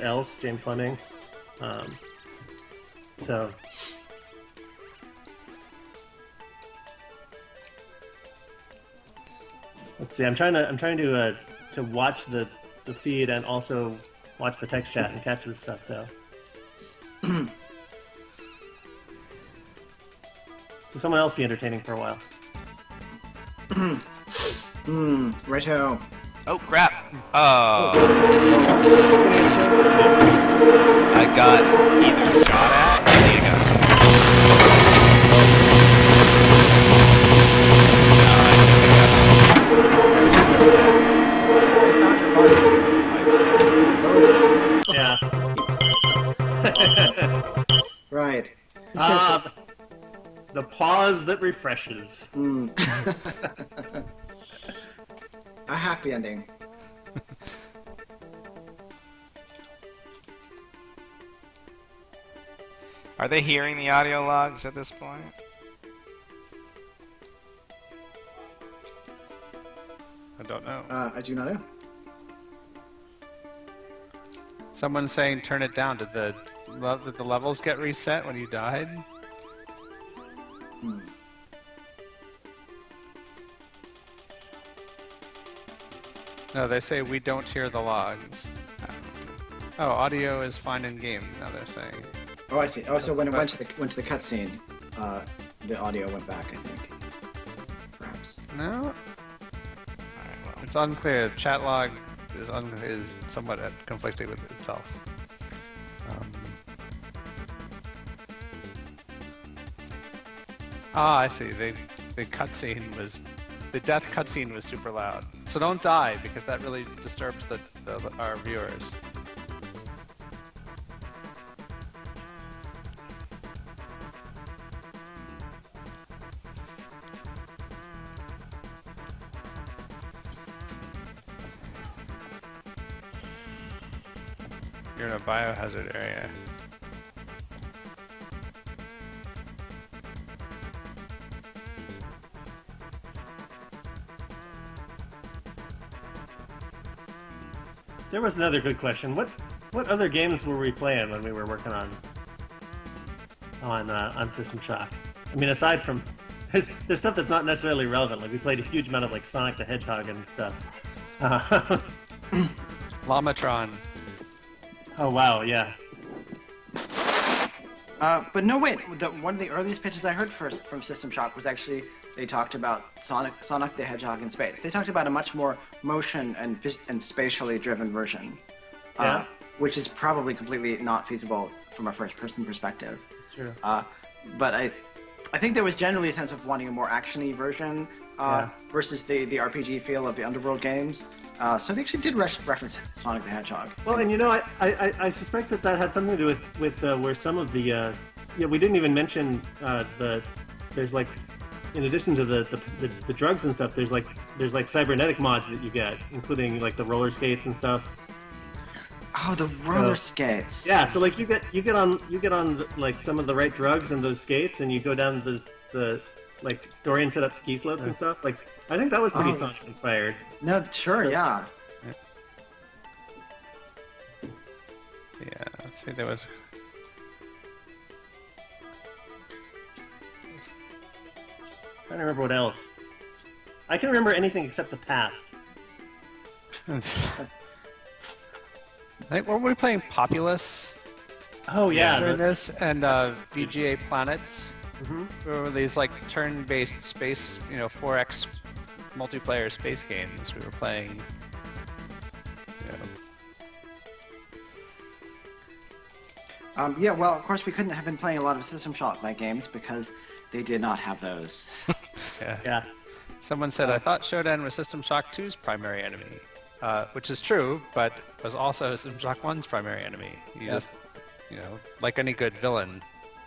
else, James Fleming. So. Let's see. I'm trying to watch the feed and also watch the text chat and catch this stuff. So. So someone else be entertaining for a while. Righto. Oh crap! Oh. I got either shot at. There you go. Yeah. Right. The pause that refreshes. A happy ending. Are they hearing the audio logs at this point? I don't know. I do not know. Someone's saying turn it down. Did the levels get reset when you died? No, they say we don't hear the logs. Oh, audio is fine in game. Now they're saying. Oh, I see. Oh, so when it went to the cutscene, the audio went back. I think. Perhaps. No, Alright, well. it's unclear. Chat log is somewhat conflicting with itself. I see. The death cutscene was super loud. So don't die because that really disturbs our viewers. You're in a biohazard area. There was another good question. What other games were we playing when we were working on System Shock? I mean, aside from there's stuff that's not necessarily relevant. Like we played a huge amount of like Sonic the Hedgehog and stuff. Lamatron. Oh wow, yeah. But no, wait. One of the earliest pitches I heard from System Shock was actually they talked about Sonic the Hedgehog in space. They talked about a much more motion and spatially driven version, Yeah. which is probably completely not feasible from a first-person perspective. It's true. But I think there was generally a sense of wanting a more action-y version versus the RPG feel of the Underworld games. So they actually did reference Sonic the Hedgehog. Well, and you know, I suspect that had something to do with where some of the we didn't even mention there's like, in addition to the drugs and stuff, there's like cybernetic mods that you get, including like the roller skates and stuff. Oh, the roller skates. Yeah, so like you get on like some of the right drugs and those skates, and you go down the like Dorian set up ski slopes and stuff. Like I think that was pretty Sonic inspired. No, sure, yeah. Yeah, let's see, there was... I don't remember what else. I can remember anything except the past. I think, weren't we playing Populous? Oh yeah, during this, and VGA Planets. Mhm. There were these like turn-based space, 4X multiplayer space games we were playing. Yeah, well, of course we couldn't have been playing a lot of System Shock-like games because they did not have those. Yeah. Someone said, I thought Shodan was System Shock 2's primary enemy. Which is true, but was also System Shock 1's primary enemy. You just, like any good villain,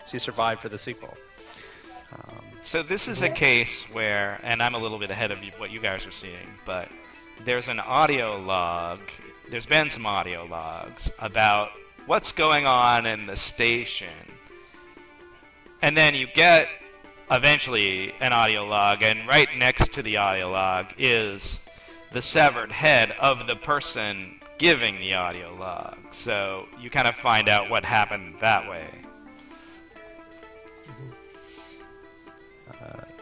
she survived for the sequel. So this is a case where, and I'm a little bit ahead of what you guys are seeing, but there's an audio log, there's been some audio logs about what's going on in the station. And then you get, eventually, an audio log, and right next to the audio log is the severed head of the person giving the audio log. So you kind of find out what happened that way.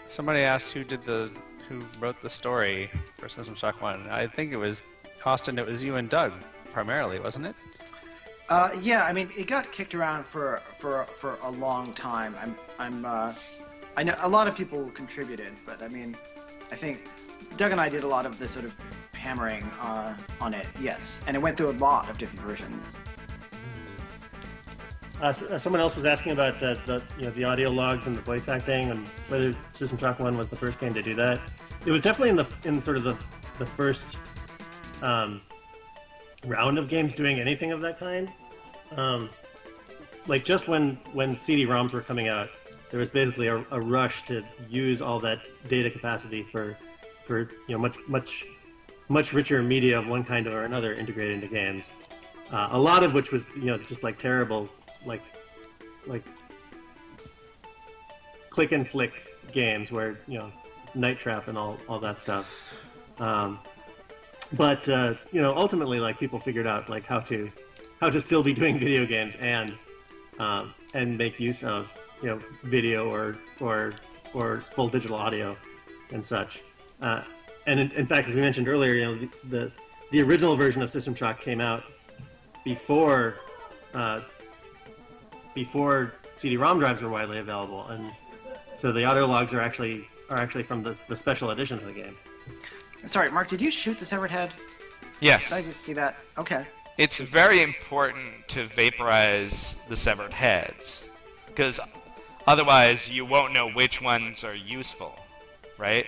Somebody asked who wrote the story for System Shock 1. I think it was Austin. It was you and Doug primarily, wasn't it? Yeah, I mean, it got kicked around for a long time. I know a lot of people contributed, but I mean, I think Doug and I did a lot of the sort of hammering on it. Yes, and it went through a lot of different versions. Someone else was asking about the audio logs and the voice acting, and whether System Shock 1 was the first game to do that. It was definitely in sort of the first round of games doing anything of that kind. Like just when CD-ROMs were coming out, there was basically a rush to use all that data capacity for much richer media of one kind or another integrated into games. A lot of which was just like terrible like click and flick games where Night Trap and all that stuff. But ultimately, like, people figured out like how to still be doing video games and make use of video or full digital audio and such. And in fact, as we mentioned earlier, the original version of System Shock came out before CD-ROM drives were widely available, and so the audio logs are actually from the special editions of the game. Sorry, Mark, did you shoot the severed head? Yes. Did I just see that? Okay. It's very important to vaporize the severed heads, because otherwise you won't know which ones are useful, right?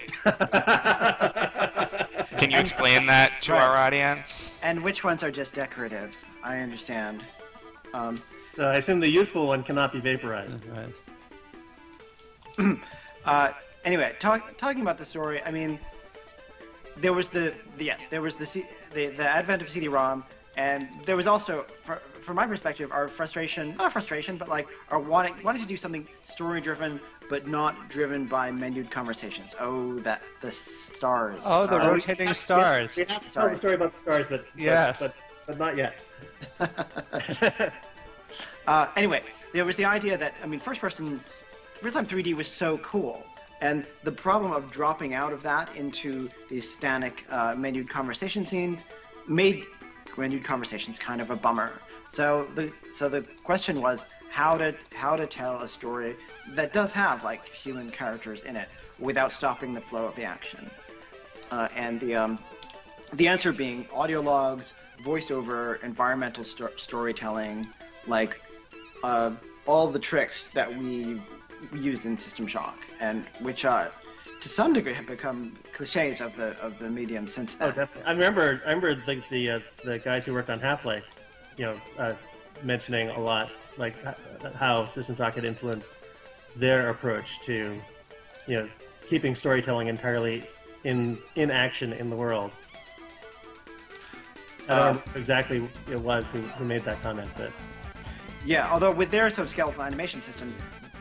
Can you explain that to our audience? And which ones are just decorative? I understand. So I assume the useful one cannot be vaporized. Anyway, talking about the story, I mean, there was the advent of CD-ROM, and there was also, from my perspective, our frustration, not a frustration, but like our wanting to do something story-driven, but not driven by menued conversations. Oh, the stars. Oh, the rotating stars. We have to tell the story about the stars, but yes, but not yet. Anyway, there was the idea that, I mean, first-time 3D was so cool, and the problem of dropping out of that into these static menued conversation scenes made menued conversations kind of a bummer. So the question was how to tell a story that does have like human characters in it without stopping the flow of the action, and the answer being audio logs, voiceover, environmental storytelling, like all the tricks that we used in System Shock, and which to some degree have become cliches of the medium since then. Oh, definitely. I remember the guys who worked on Half-Life, mentioning a lot like how System Shock had influenced their approach to, keeping storytelling entirely in action in the world. I don't know exactly it was who made that comment, but yeah, although with their sort of skeletal animation system,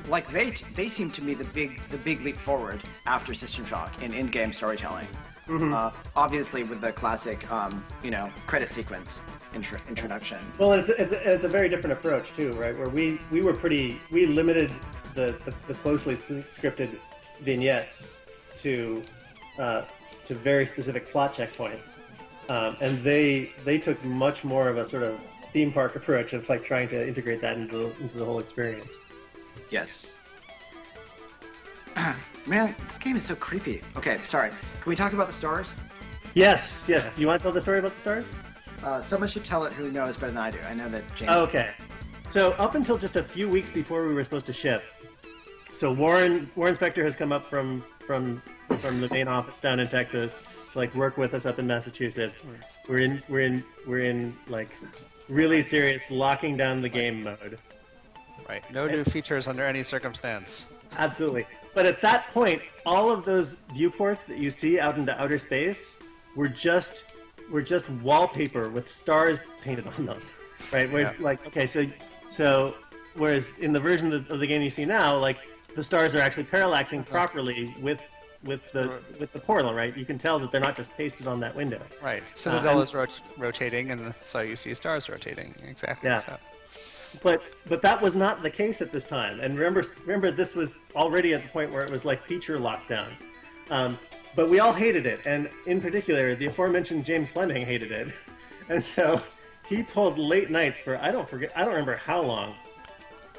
like they seem to me the big leap forward after System Shock in in-game storytelling. Mm-hmm. Obviously with the classic credit sequence introduction. Well, it's a very different approach too, right? Where we limited the closely scripted vignettes to very specific plot checkpoints, and they took much more of a sort of theme park approach of like trying to integrate that into the whole experience. Yes. Man, this game is so creepy. Okay, sorry. Can we talk about the stars? Yes. Do you want to tell the story about the stars? Someone should tell it who knows better than I do. I know that James... Okay. So up until just a few weeks before we were supposed to ship, so Warren Spector has come up from the main office down in Texas to like work with us up in Massachusetts. We're in like really serious locking down the game mode. Right. No new features under any circumstance. Absolutely. But at that point, all of those viewports that you see out into outer space were just wallpaper with stars painted on them, right? Whereas, so whereas in the version of the game you see now, like the stars are actually parallaxing properly with the portal, right? You can tell that they're not just pasted on that window. Right. Citadel is rotating, and so you see stars rotating. Exactly. Yeah. So. But that was not the case at this time. And remember, this was already at the point where it was like feature lockdown. But we all hated it, and in particular, the aforementioned James Fleming hated it. And so he pulled late nights for I don't remember how long,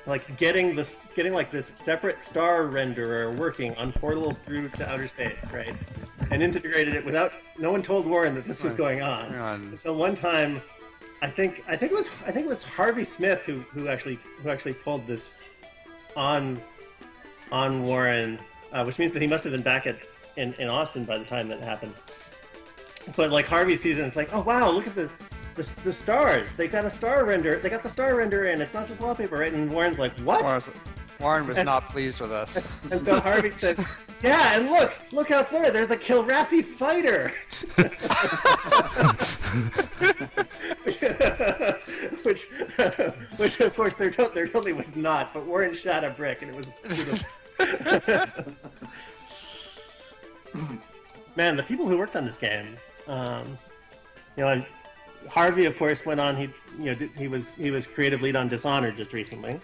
like getting like this separate star renderer working on portals through to outer space, right? And integrated it without no one told Warren that this was going on. And so one time, I think it was Harvey Smith who actually pulled this on Warren, which means that he must have been back in Austin by the time that happened. But like Harvey sees it and it's like, oh wow, look at the stars. They got a star render. They got the star render in. It's not just wallpaper, right? And Warren's like, what? Warren was not pleased with us. And so Harvey said, "Yeah, and look out there. There's a Kilrathi fighter." which of course there totally was not. But Warren shot a brick, and it was beautiful. Man, the people who worked on this game, and Harvey, of course, went on. He was creative lead on Dishonored just recently.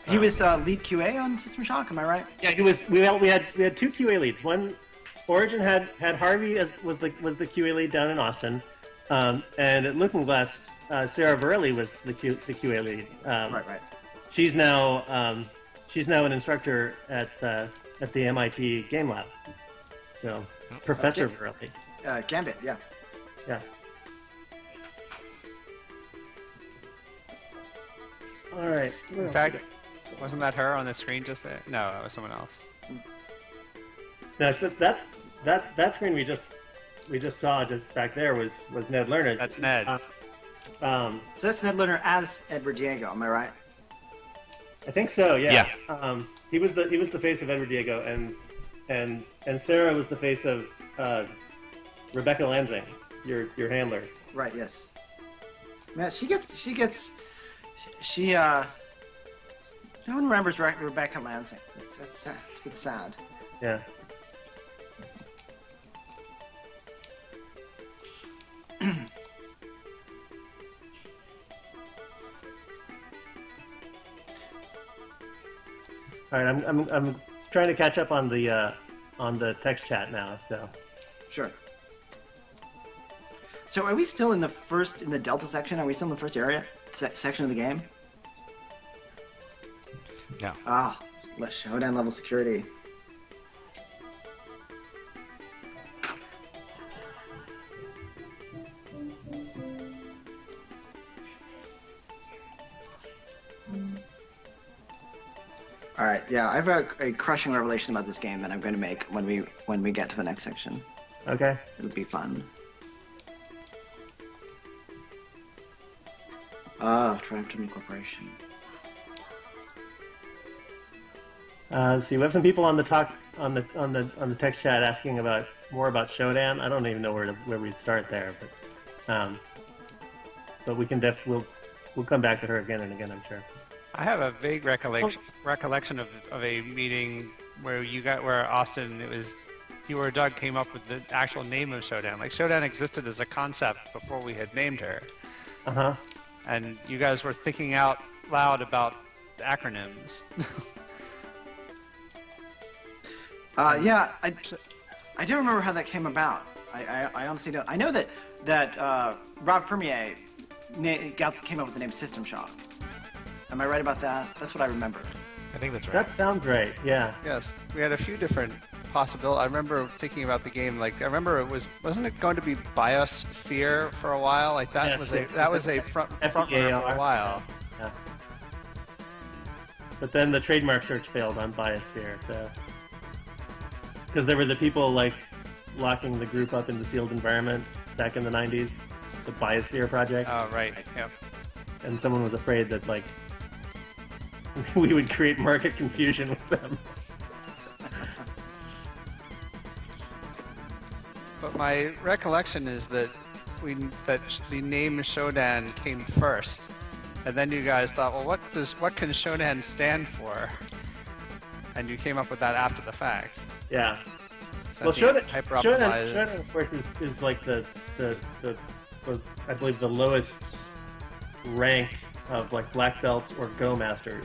He was lead QA on System Shock. Am I right? Yeah, he was. We had two QA leads. One, Origin had Harvey was the QA lead down in Austin, and at Looking Glass, Sarah Verrilli was the QA lead. Right. She's now an instructor at the MIT Game Lab. So Professor Verrilli. Gambit, yeah. Yeah. All right. In fact, wasn't that her on the screen just there? No, that was someone else. No, that screen we just saw just back there was Ned Lerner. That's Ned. So that's Ned Lerner as Edward Diego. Am I right? I think so. Yeah. Yeah. He was the face of Edward Diego, and Sarah was the face of Rebecca Lansing, your handler. Right. Yes. Man, no one remembers Rebecca Lansing. That's sad. It's a bit sad. Yeah. All right, I'm trying to catch up on the text chat now. So. Sure. So are we still in the Delta section? Are we still in the first area section of the game? No. Showdown level security. All right, yeah, I have a crushing revelation about this game that I'm going to make when we get to the next section. Okay. It'll be fun. Triumph Corporation. So we have some people on the text chat asking more about Shodan. I don't even know where we'd start there, but we can we'll come back to her again and again, I'm sure. I have a vague recollection of a meeting where Austin, you or Doug came up with the actual name of Shodan. Like Shodan existed as a concept before we had named her. Uh-huh. And you guys were thinking out loud about the acronyms. Yeah, I do remember how that came about. I honestly don't. I know that Rob Fermier came up with the name System Shock. Am I right about that? That's what I remember. I think that's right. That sounds right. Yeah. Yes, we had a few different possibilities. I remember thinking about the game. Like I remember wasn't it going to be Biosphere for a while? Like that was a front runner for a while. Yeah. But then the trademark search failed on Biosphere, because there were the people like locking the group up in the sealed environment back in the 90s, the Biosphere project. Oh right. Yep. And someone was afraid that like we would create market confusion with them. But my recollection is that the name Shodan came first, and then you guys thought, well, what can Shodan stand for? And you came up with that after the fact. Yeah. So well, Shodan, of course, is like the I believe the lowest rank of like black belts or go masters.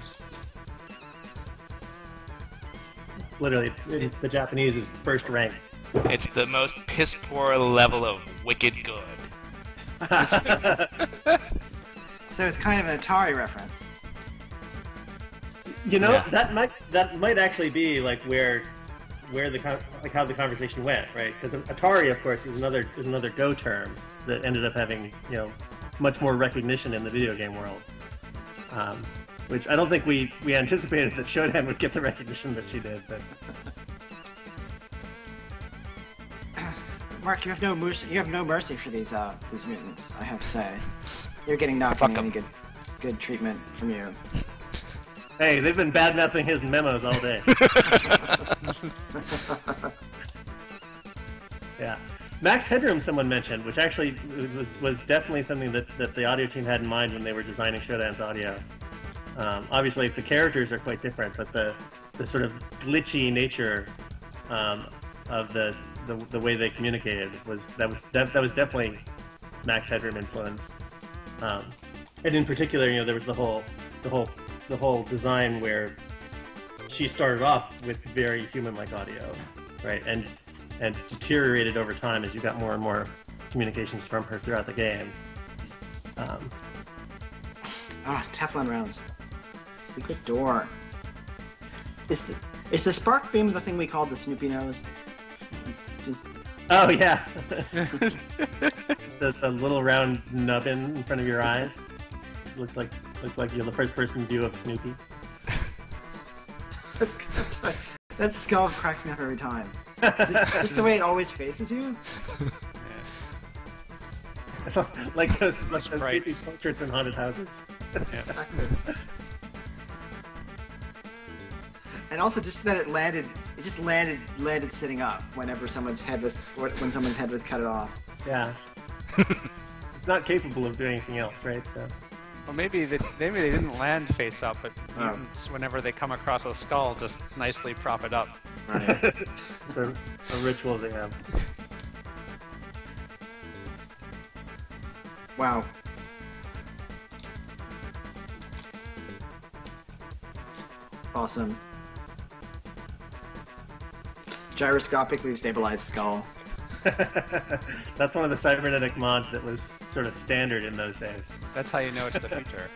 It's literally, the Japanese is first rank. It's the most piss poor level of wicked good. So it's kind of an Atari reference. You know, Yeah. that might actually be like where how the conversation went, right? Because Atari, of course, is another Go term that ended up having much more recognition in the video game world. Which I don't think we anticipated that Shodan would get the recognition that she did, but. Mark, you have no mercy for these mutants. I have to say, you're getting not getting any good treatment from you. Hey, they've been bad-mouthing his memos all day. Yeah. Max headroom, someone mentioned, which actually was definitely something that the audio team had in mind when they were designing Showdown's audio. Obviously, the characters are quite different, but the sort of glitchy nature of the way they communicated was definitely Max headroom influence. And in particular, there was the whole design where she started off with very human-like audio, right, and deteriorated over time as you got more and more communications from her throughout the game. Teflon rounds. Secret door. Is the spark beam the thing we called the Snoopy nose? Oh yeah, the little round nubbin in front of your eyes. Looks like you're the first-person view of Snoopy. That skull cracks me up every time. Just the way it always faces you. like those creepy portraits in haunted houses. Exactly. And also just that it just landed sitting up when someone's head was cut off. Yeah. It's not capable of doing anything else, right? So. Well, maybe they didn't land face up, but mutants, whenever they come across a skull, just nicely prop it up. Right. the ritual they have. Wow. Awesome. Gyroscopically stabilized skull. That's one of the cybernetic mods that was sort of standard in those days. That's how you know it's the future.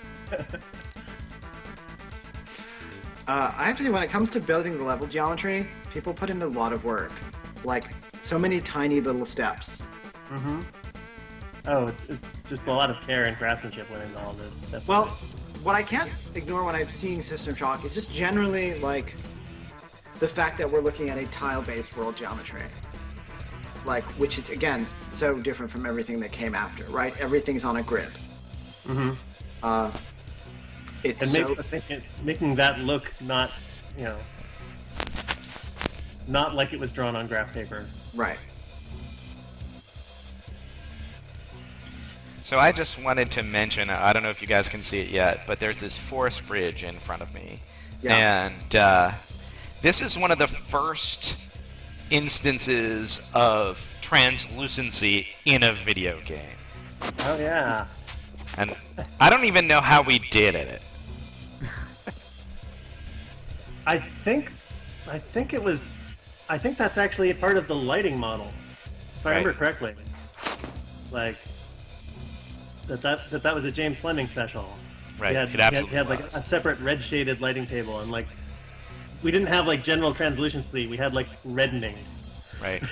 Actually, when it comes to building the level geometry, people put in a lot of work. Like, so many tiny little steps. Mm-hmm. Oh, it's just a lot of care and craftsmanship went into all this stuff. Well, what I can't ignore when I'm seeing System Shock is just generally, like, the fact that we're looking at a tile-based world geometry. Like, which is, again, so different from everything that came after, right? Everything's on a grid. Mm-hmm. It's making that look not like it was drawn on graph paper. Right. So I just wanted to mention, I don't know if you guys can see it yet, but there's this forest bridge in front of me. Yeah. And this is one of the first instances of translucency in a video game. Oh yeah. And I don't even know how we did it. I think that's actually a part of the lighting model, if I remember correctly. Like that was a James Fleming special. Right. He had like a separate red shaded lighting table, and like we didn't have like general translucency. We had like reddening. Right.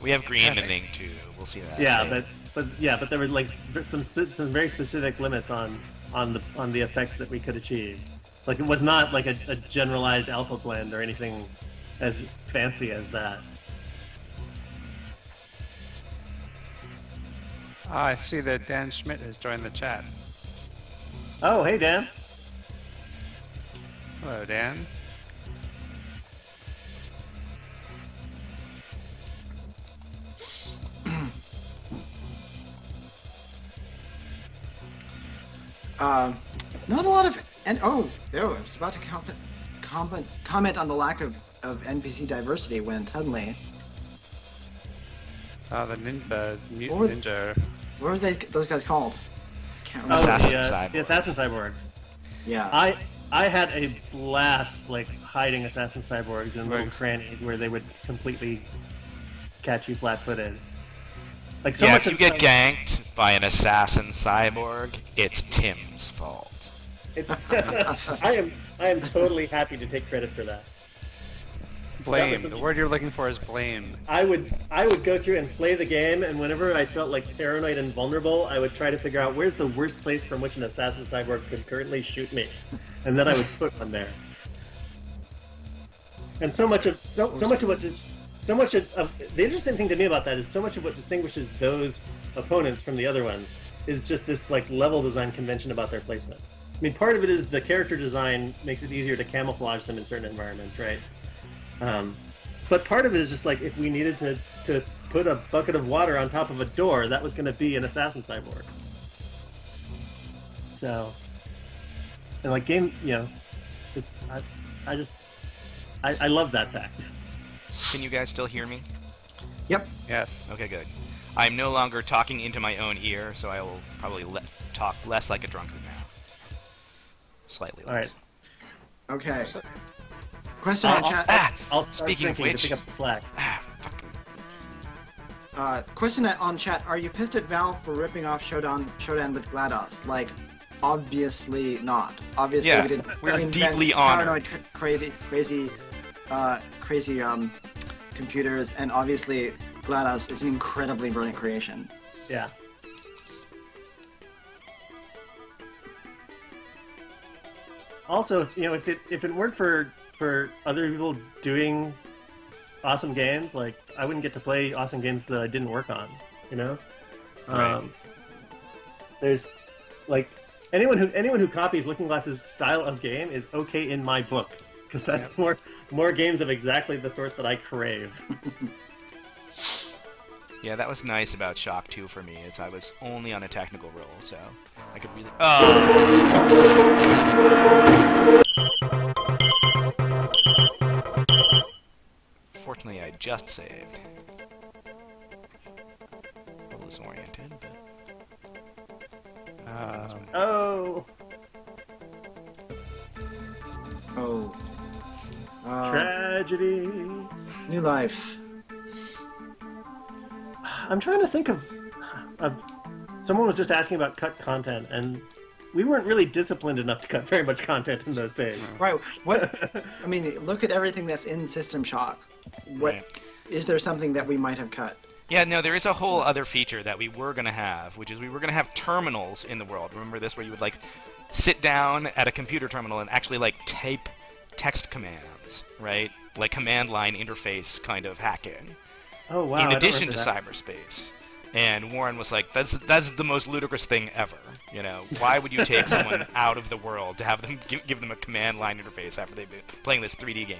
We have greening too. We'll see that. Yeah, but there were like some very specific limits on the effects that we could achieve. Like it was not like a generalized alpha blend or anything as fancy as that. I see that Dan Schmidt has joined the chat. Oh, hey Dan. Hello, Dan. Not a lot of... I was about to comment on the lack of NPC diversity when suddenly... The mutant ninja. What were those guys called? Can't Oh, remember. the Assassin Cyborgs. Yeah. I had a blast like hiding Assassin Cyborgs in little crannies where they would completely catch you flat-footed. Like so much if you get ganked by an assassin cyborg, it's Tim's fault. I am totally happy to take credit for that. Blame. The word you're looking for is blame. I would go through and play the game, and whenever I felt like paranoid and vulnerable, I would try to figure out where's the worst place from which an assassin cyborg could currently shoot me, and then I would put one there. And so much of the interesting thing to me about that is so much of what distinguishes those opponents from the other ones is just this like level design convention about their placement. I mean, part of it is the character design makes it easier to camouflage them in certain environments, right? But part of it is just like if we needed to put a bucket of water on top of a door, that was going to be an assassin cyborg. So, and like I love that fact. Can you guys still hear me? Yep. Yes. Okay, good. I'm no longer talking into my own ear, so I will probably talk less like a drunkard now. Slightly less. All right. Okay. Question on chat. I'll start Speaking of thinking which- to pick up the slack. Fuck. Question on chat: are you pissed at Valve for ripping off Shodan with GLaDOS? Like, obviously not. Obviously, Yeah, we didn't we're invent deeply honored. paranoid, crazy computers, and obviously GLaDOS is an incredibly brilliant creation. Yeah. Also, if it weren't for other people doing awesome games, like I wouldn't get to play awesome games that I didn't work on. Right. There's like anyone who copies Looking Glass's style of game is okay in my book because that's more games of exactly the sort that I crave. Yeah, that was nice about Shock 2 for me, is I was only on a technical roll, so I could really... Fortunately, I just saved. A little disoriented, but... Oh, tragedy. New life. I'm trying to think of someone was just asking about cut content, and we weren't really disciplined enough to cut very much content in those days. Right. What? I mean, look at everything that's in System Shock. What Right. is there something that we might have cut? Yeah, no, there is a whole other feature that we were going to have, which is we were going to have terminals in the world. Remember this, where you would, like, sit down at a computer terminal and actually, like, type text commands, right? Like command line interface kind of hacking. Oh wow! In I don't addition to remember that. cyberspace. And Warren was like, that's the most ludicrous thing ever. Why would you take someone out of the world to have them give them a command line interface after they've been playing this 3D game?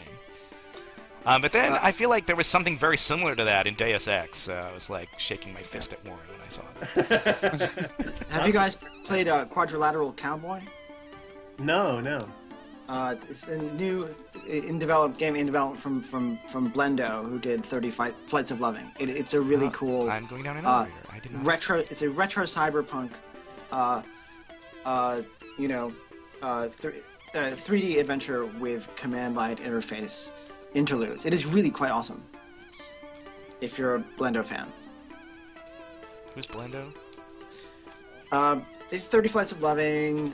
But then I feel like there was something very similar to that in Deus Ex. I was like shaking my fist at Warren when I saw that. Have you guys played Quadrilateral Cowboy? No. It's a new game in development from Blendo, who did 30 Flights of Loving. It's a really cool I'm going down an elevator. I did not. retro. It's a retro cyberpunk, 3D adventure with command line interface interludes. It is really quite awesome. If you're a Blendo fan, Who's Blendo? it's 30 Flights of Loving.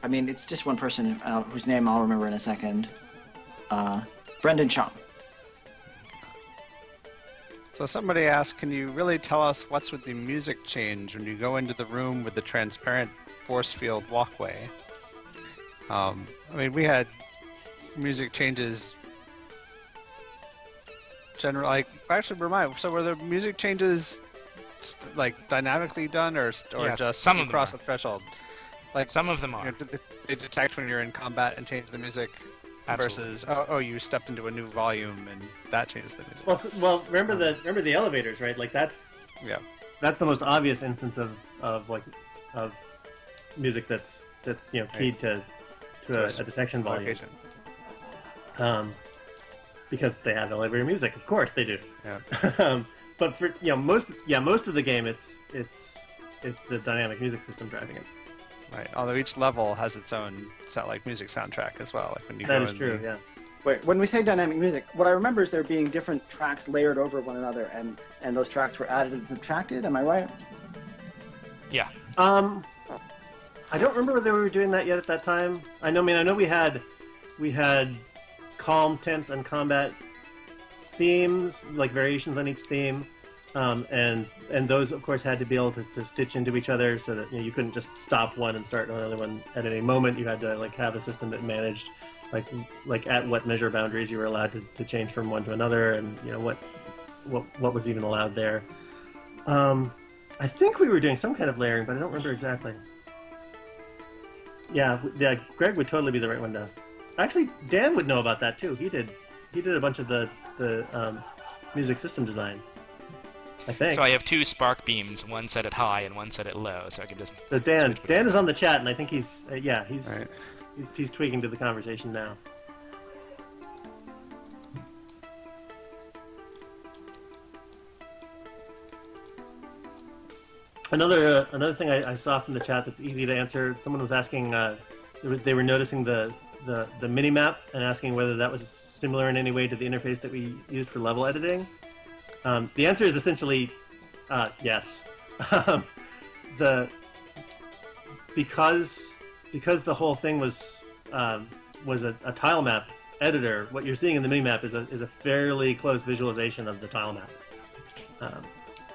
I mean, it's just one person whose name I'll remember in a second. Brendan Chung. So somebody asked, can you really tell us what's with the music change when you go into the room with the transparent force field walkway? I mean, we had music changes. So were the music changes like dynamically done, or Yes, just some of them across are. the threshold? Like Some of them are. did they detect when you're in combat and change the music Absolutely. versus you stepped into a new volume and that changes the music? Well, remember the elevators, right? Like that's the most obvious instance of music that's keyed to a detection volume. Location. Because they have elevator music, of course they do. Yeah. But for most of the game, it's the dynamic music system driving it. Right. Although each level has its own music soundtrack as well. Like when you That go is in true. the- Yeah. Wait, when we say dynamic music, what I remember is there being different tracks layered over one another, and those tracks were added and subtracted. Am I right? Yeah. I don't remember whether we were doing that yet at that time. I know we had calm, tense, and combat themes, like variations on each theme, and those of course had to be able to stitch into each other so that you couldn't just stop one and start another one at any moment. You had to have a system that managed like at what measure boundaries you were allowed to change from one to another, and what was even allowed there. I think we were doing some kind of layering, but I don't remember exactly. Yeah, Greg would totally be the right one to. Actually, Dan would know about that too. He did a bunch of the music system design. I think. So I have two spark beams, one set at high and one set at low, so I can just. So Dan switch between is them. on the chat, and I think he's Right. he's tweaking to the conversation now. Another thing I saw from the chat that's easy to answer. Someone was asking. They were noticing the mini map and asking whether that was similar in any way to the interface that we used for level editing. The answer is essentially yes. Because the whole thing was a tile map editor, what you're seeing in the mini map is a fairly close visualization of the tile map,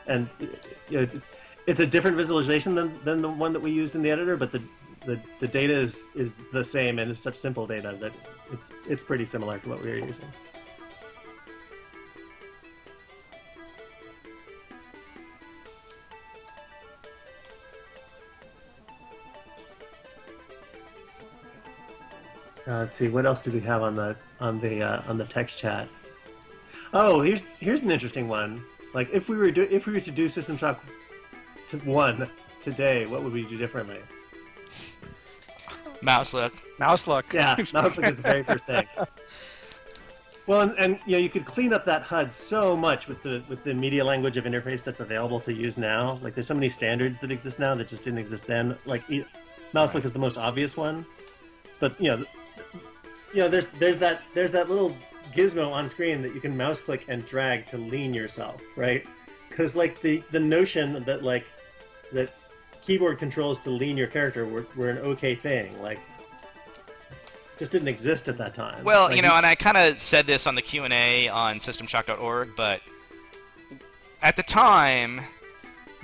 and it's a different visualization than the one that we used in the editor, but the data is the same, and it's such simple data that it's pretty similar to what we were using. Let's see, what else do we have on the text chat? Oh, here's an interesting one. Like, if we were to do System Shock 1 today, what would we do differently? Mouse look. Mouse look. Yeah, mouse look is the very first thing. Well, and you could clean up that HUD so much with the media language of interface that's available to use now. Like, there's so many standards that exist now that just didn't exist then. Like, mouse look is the most obvious one, but there's that little gizmo on screen that you can mouse click and drag to lean yourself, right? Because like the notion that keyboard controls to lean your character were an okay thing, like, just didn't exist at that time. Well, like, and I kind of said this on the Q&A on SystemShock.org, but at the time,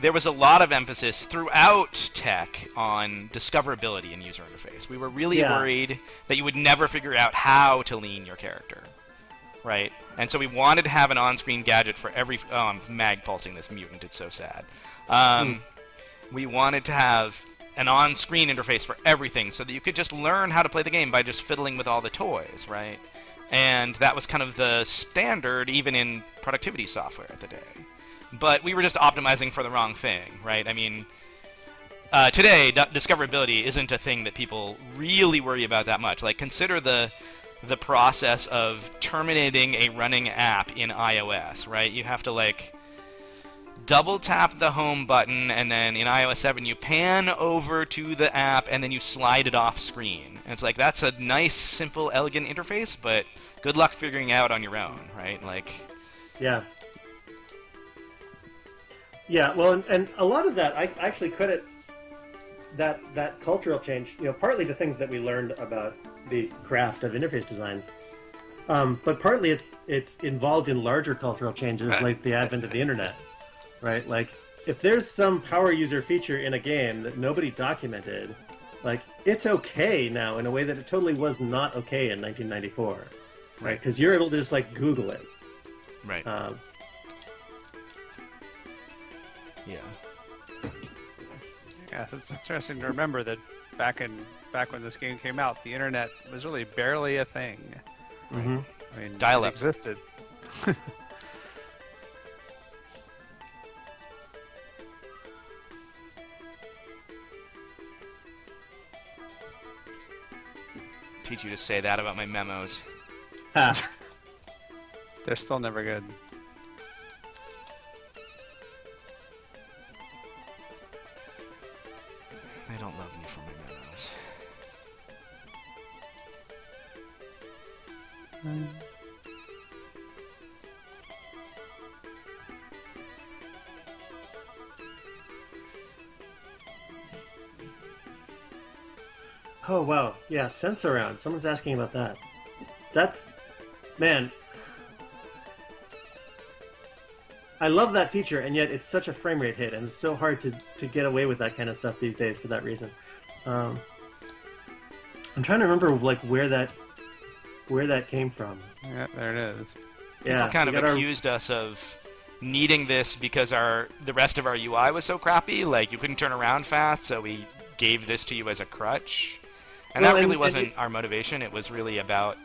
there was a lot of emphasis throughout tech on discoverability and user interface. We were really worried that you would never figure out how to lean your character, right? And so we wanted to have an on-screen gadget for every... Oh, I'm mag pulsing this mutant. It's so sad. We wanted to have an on-screen interface for everything so that you could just learn how to play the game by just fiddling with all the toys, right? And that was kind of the standard even in productivity software at the day. But we were just optimizing for the wrong thing, right? I mean, today, discoverability isn't a thing that people really worry about that much. Like, consider the process of terminating a running app in iOS, right? You have to, like, double tap the home button, and then in iOS 7 you pan over to the app, and then you slide it off screen. And it's like, that's a nice, simple, elegant interface, but good luck figuring out on your own, right? Like... Yeah. Yeah, well, and a lot of that, I actually credit that cultural change, partly to things that we learned about the craft of interface design, but partly it's involved in larger cultural changes like the advent of the internet, right? Like, if there's some power user feature in a game that nobody documented, like, it's okay now in a way that it totally was not okay in 1994, right? Because you're able to just, like, Google it. Right. Yeah. Yes, it's interesting to remember that back when this game came out, the internet was really barely a thing. Mm-hmm. I mean, Dial-up it existed. Teach you to say that about my memos. Ha. They're still never good. They don't love me for my memos. Oh, wow. Yeah, Sense-Around. Someone's asking about that. That's... Man. I love that feature, and yet it's such a frame rate hit, and it's so hard to get away with that kind of stuff these days for that reason. I'm trying to remember, like, where that came from. Yeah, there it is. People kind of accused us of needing this because the rest of our UI was so crappy. Like, you couldn't turn around fast, so we gave this to you as a crutch. And Well, that really and wasn't our motivation. It was really about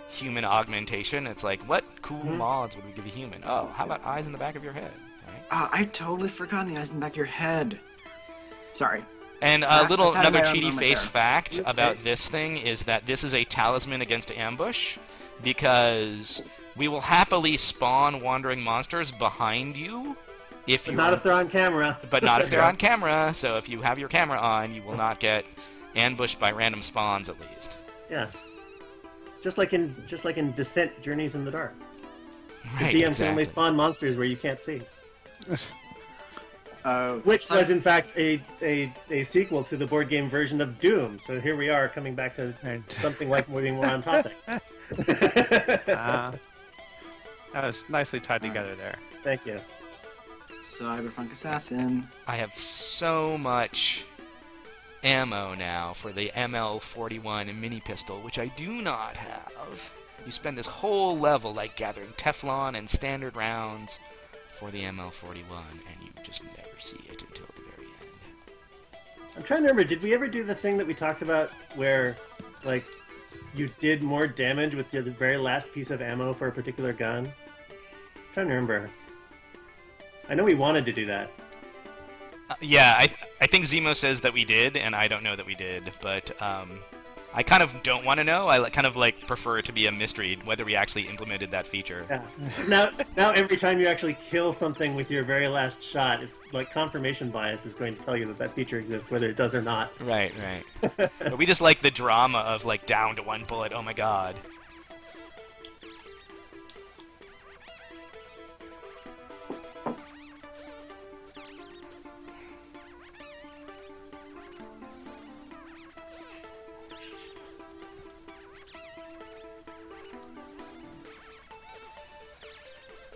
human augmentation. It's like, what cool mods would we give a human? Oh, how about eyes in the back of your head? Right? I totally forgot the eyes in the back of your head. Sorry. And That's another my own cheaty moment face there. fact Okay. about this thing is that this is a talisman against ambush, because we will happily spawn wandering monsters behind you if But you not if they're on camera. but not if they're on camera. So if you have your camera on, you will not get ambushed by random spawns at least. Yeah. Just like in Descent: Journeys in the Dark. Right, The DM can only exactly. spawn monsters where you can't see. Oh, Which was in fact a sequel to the board game version of Doom. So here we are coming back to something like moving more on topic. That was nicely tied together there. Thank you. Cyberpunk Assassin. I have so much ammo now for the ML41 mini pistol, which I do not have. You spend this whole level like gathering Teflon and standard rounds for the ML41, and you just never see it until the very end. I'm trying to remember, did we ever do the thing that we talked about where, like, you did more damage with the very last piece of ammo for a particular gun? I'm trying to remember. I know we wanted to do that. Yeah, I think Zemo says that we did, and I don't know that we did, but I kind of don't want to know. I kind of like prefer it to be a mystery whether we actually implemented that feature. Yeah. Now every time you actually kill something with your very last shot, it's like confirmation bias is going to tell you that that feature exists, whether it does or not. Right. But we just like the drama of like down to one bullet. Oh my god.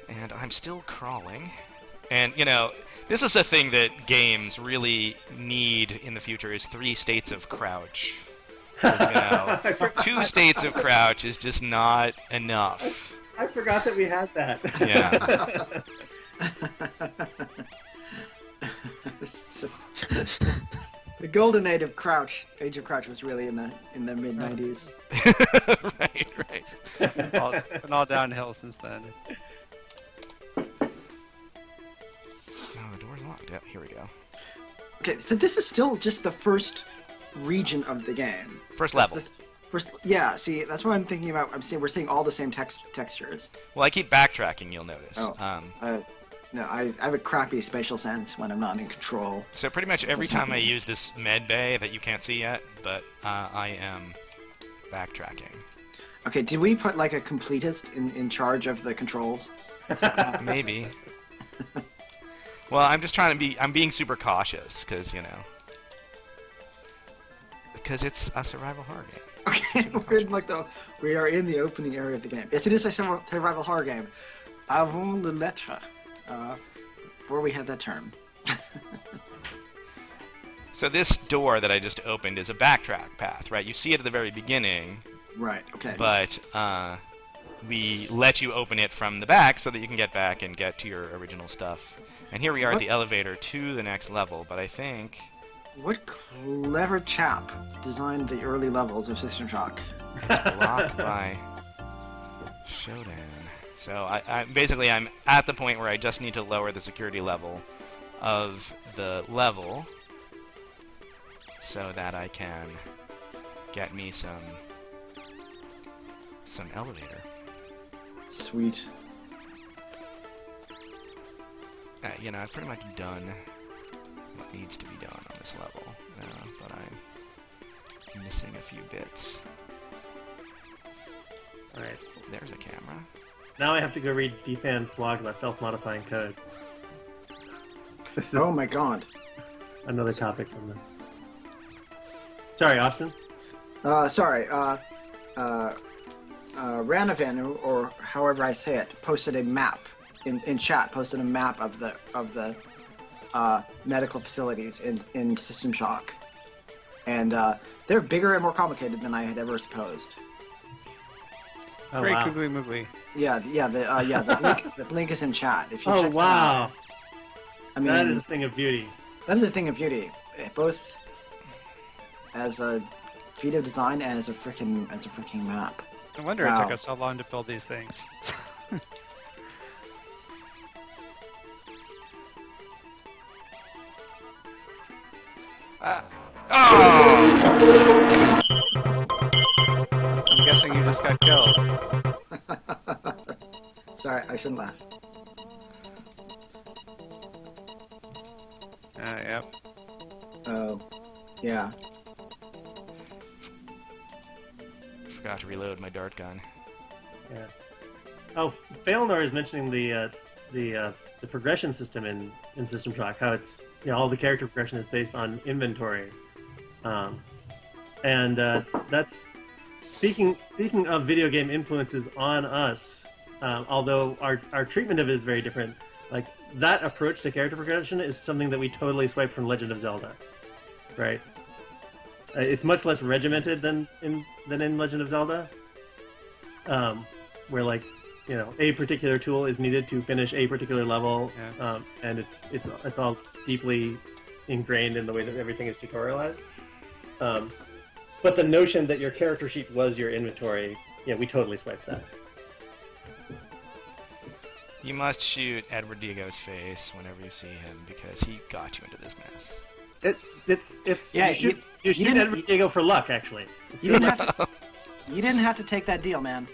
And I'm still crawling. And, you know, this is a thing that games really need in the future is 3 states of crouch. 'Cause, you know, 2 states of crouch is just not enough. I forgot that we had that. Yeah. The golden age of Crouch was really in the mid '90s. right. It's been all downhill since then. Oh, the door's locked. Yep, here we go. Okay, so this is still just the first region of the game. First level. Yeah, see, that's what I'm thinking about. We're seeing all the same textures. Well, I keep backtracking, you'll notice. Oh. No, I have a crappy spatial sense when I'm not in control. So pretty much every time I use this med bay that you can't see yet, but I am backtracking. Okay, did we put like a completist in charge of the controls? Maybe. Well, I'm just trying to I'm being super cautious, because, you know. Because it's a survival horror game. Okay, we are in the opening area of the game. Yes, it is a survival horror game. Avant le lettre. Before we had that term. So this door that I just opened is a backtrack path, right? You see it at the very beginning. Right, okay. But we let you open it from the back so that you can get back and get to your original stuff. And here we are at the elevator to the next level, but I think... What clever chap designed the early levels of System Shock? It's blocked by Showdown. So I'm at the point where I just need to lower the security level of the level so that I can get me some elevator. Sweet. You know, I've pretty much done what needs to be done on this level, but I'm missing a few bits. Alright. There's a camera. Now I have to go read DFan's blog about self-modifying code. This is Oh my god. another topic from this. Sorry, Austin? Sorry, Ranovan, or however I say it, posted a map in chat. Posted a map of the medical facilities in System Shock, and they're bigger and more complicated than I had ever supposed. Oh, Great wow. Googly Moogly. The link is in chat. If you Oh check that wow, out, I mean, that is a thing of beauty. that is a thing of beauty, both as a feat of design and as a freaking map. No wonder it Wow. took us so long to build these things. Oh! I'm guessing you just got killed. Sorry, I shouldn't laugh. Yep. Oh, yeah. Forgot to reload my dart gun. Yeah. Oh, Failnor is mentioning the progression system in System Shock. How it's all the character progression is based on inventory, and that's speaking of video game influences on us. Although our treatment of it is very different. Like that approach to character progression is something that we totally swiped from Legend of Zelda, right? It's much less regimented than in Legend of Zelda, where like a particular tool is needed to finish a particular level, and it's all deeply ingrained in the way that everything is tutorialized. But the notion that your character sheet was your inventory, we totally swiped that. You must shoot Edward Diego's face whenever you see him because he got you into this mess. Yeah, you shoot didn't- Edward Diego for luck, actually. You didn't have to take that deal, man.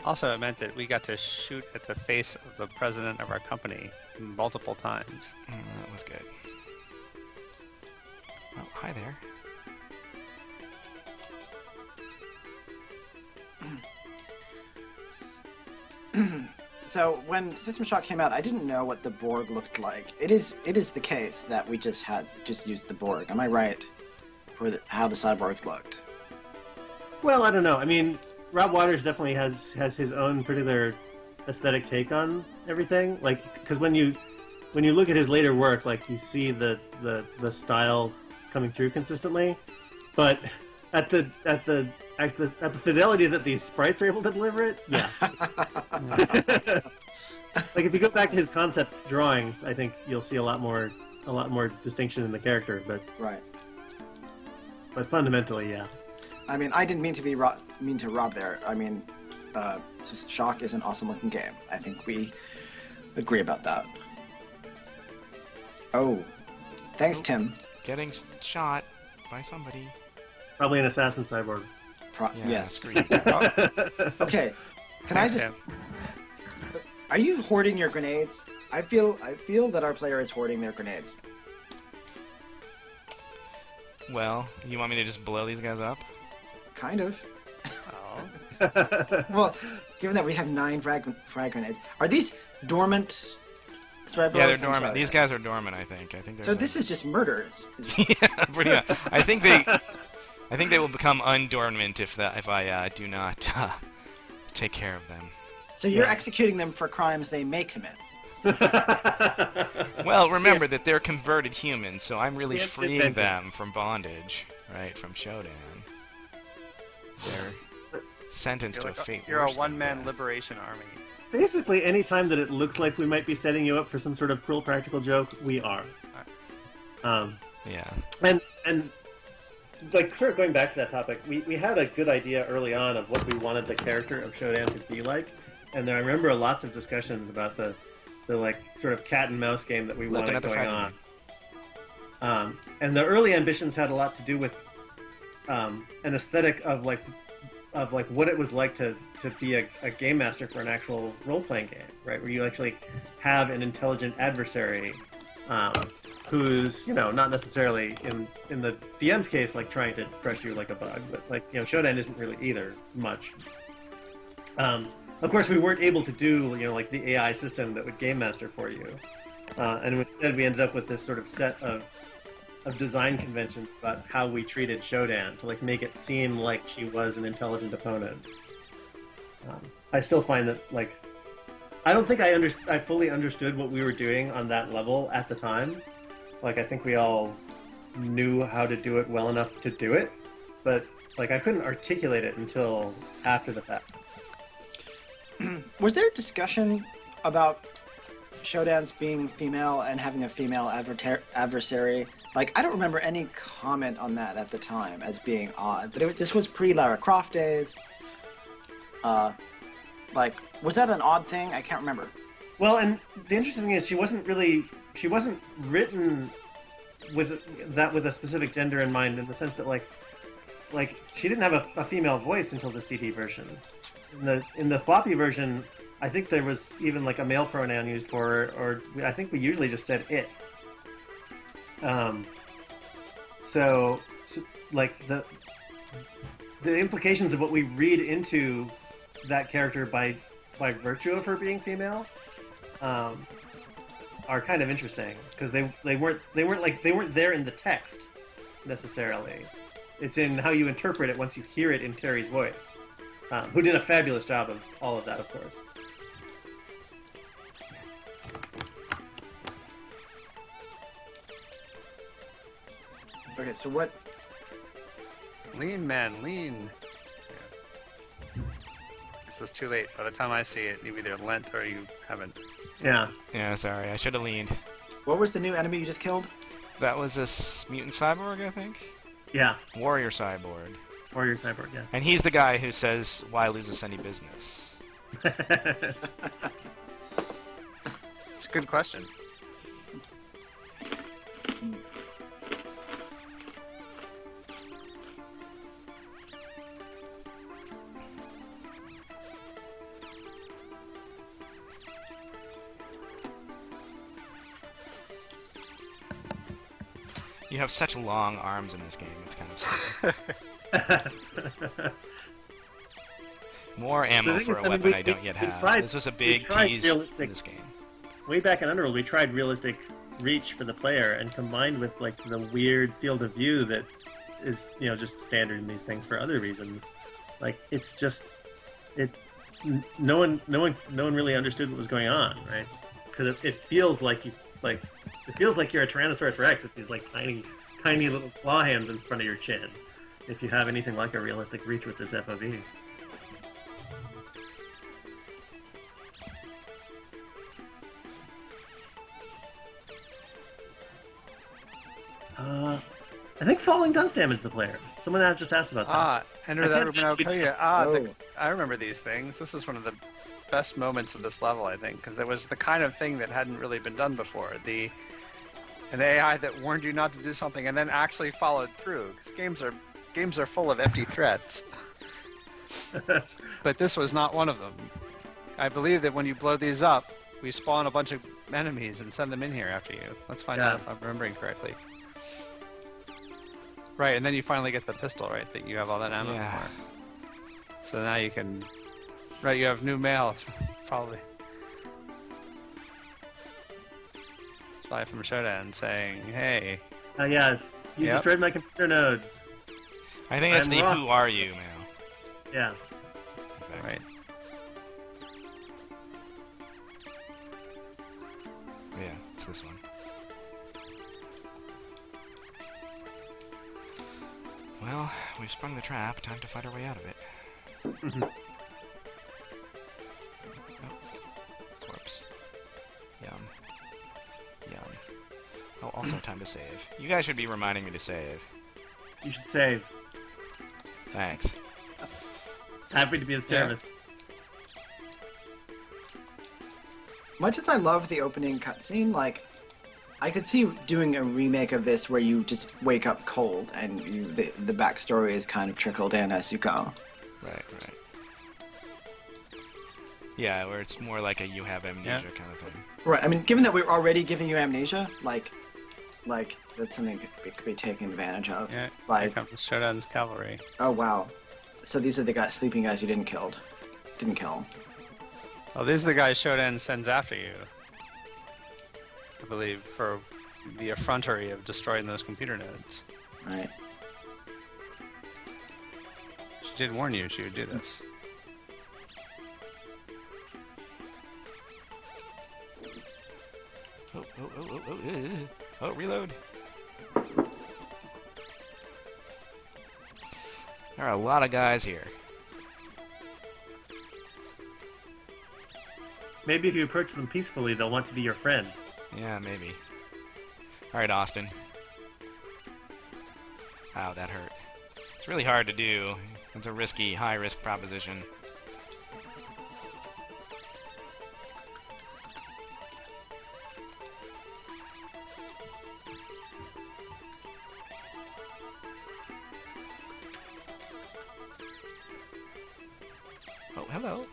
Also, it meant that we got to shoot at the face of the president of our company multiple times. That was good. Oh, hi there. So when System Shock came out, I didn't know what the Borg looked like. It is the case that we just used the Borg. Am I right for how the cyborgs looked? Well, I don't know. I mean, Rob Waters definitely has his own particular aesthetic take on everything. Like, because when you look at his later work, like you see the style coming through consistently, but at the fidelity that these sprites are able to deliver it, yeah. Like if you go back to his concept drawings, I think you'll see a lot more distinction in the character, but Right. But fundamentally, yeah. I mean, I didn't mean to be mean to Rob there. I mean, Shock is an awesome-looking game. I think we agree about that. Oh, thanks, Tim. Getting shot by somebody. Probably an assassin cyborg. Yeah, Yes. screen. Okay. Can Thanks, I just? Tim. Are you hoarding your grenades? I feel that our player is hoarding their grenades. Well, you want me to just blow these guys up? Kind of. Oh. Well, given that we have 9 frag grenades, are these dormant? Cyborgs? Yeah, they're I'm dormant. sorry. These guys are dormant, I think. So this is just murder. yeah, pretty much. I think they will become undormant if I do not take care of them. So you're Yeah. executing them for crimes they may commit. Well, remember that they're converted humans, so I'm really Yeah, freeing it's them from bondage, right? From Shodan. They're sentenced to a fate. You're a worse than one-man death. liberation army. Basically, any time that it looks like we might be setting you up for some sort of cruel practical joke, we are. Yeah. And like sort of going back to that topic, we had a good idea early on of what we wanted the character of Shodan to be like, and then I remember lots of discussions about the like sort of cat and mouse game that we Looking wanted at the going fragment. on. And the early ambitions had a lot to do with an aesthetic of what it was like to be a game master for an actual role-playing game, right? Where you actually have an intelligent adversary who's, not necessarily in the DM's case, like trying to crush you like a bug, but like, Shodan isn't really either much. Of course, we weren't able to do, like the AI system that would game master for you. And instead we ended up with this sort of set of design conventions about how we treated Shodan to like make it seem like she was an intelligent opponent. I still find that I don't think I fully understood what we were doing on that level at the time, like I think we all knew how to do it well enough to do it, but like I couldn't articulate it until after the fact. Was there discussion about Shodan's being female and having a female adversary? Like, I don't remember any comment on that at the time as being odd, but this was pre-Lara Croft days. Like, was that an odd thing? I can't remember. Well, and the interesting thing is she wasn't written with a specific gender in mind, in the sense that like she didn't have a female voice until the CD version. In the floppy version, I think there was even like a male pronoun used for her, or I think we usually just said it. So like the implications of what we read into that character by virtue of her being female are kind of interesting, because they weren't there in the text necessarily. It's in how you interpret it once you hear it in Terry's voice, who did a fabulous job of all of that, of course. Okay, so what? Lean, man, lean. Yeah. This is too late. By the time I see it, you either lent or you haven't. Yeah. Yeah, sorry. I should have leaned. What was the new enemy you just killed? That was this mutant cyborg, I think? Yeah. Warrior cyborg. Warrior cyborg, yeah. And he's the guy who says, why lose us any business? It's a good question. You have such long arms in this game, it's kind of silly. More ammo for a weapon I don't yet have. This was a big tease in this game. Way back in Underworld, we tried realistic reach for the player, and combined with like the weird field of view that is, you know, just standard in these things for other reasons. Like it's just no one really understood what was going on, right? Because it feels like you're a Tyrannosaurus Rex with these like tiny little claw hands in front of your chin. If you have anything like a realistic reach with this FOV. I think falling does damage the player. Someone just asked about that. Enter that Ruben Okoye. I remember these things. This is one of the best moments of this level, I think, because it was the kind of thing that hadn't really been done before. An AI that warned you not to do something and then actually followed through. Because games are full of empty threats. But this was not one of them. I believe that when you blow these up, we spawn a bunch of enemies and send them in here after you. Let's find out if I'm remembering correctly. Right, and then you finally get the pistol, right, that you have all that ammo for. So now you can... Right, you have new mail, probably. Spy from Shodan saying, hey... yeah, you destroyed my computer nodes. I think that's the who are you mail. Yeah. Okay. Right. Yeah, it's this one. Well, we've sprung the trap. Time to fight our way out of it. Oh, corpse. Yum. Oh, also time to save. You guys should be reminding me to save. You should save. Thanks. Happy to be of service. Much as I love the opening cutscene, like, I could see doing a remake of this where you just wake up cold and the backstory is kind of trickled in as you go. Right. Yeah, where it's more like a you have amnesia kind of thing. Right, I mean, given that we're already giving you amnesia, like that's something that could be taken advantage of. Yeah, by... here comes Shodan's cavalry. Oh, wow. So these are the sleeping guys you didn't kill. Well, these are the guys Shodan sends after you. I believe, for the effrontery of destroying those computer nodes. Right. She did warn you she would do this. Oh, reload. There are a lot of guys here. Maybe if you approach them peacefully, they'll want to be your friend. Yeah, maybe. Alright, Austin. Ow, that hurt. It's really hard to do. It's a risky, high-risk proposition. Oh, hello.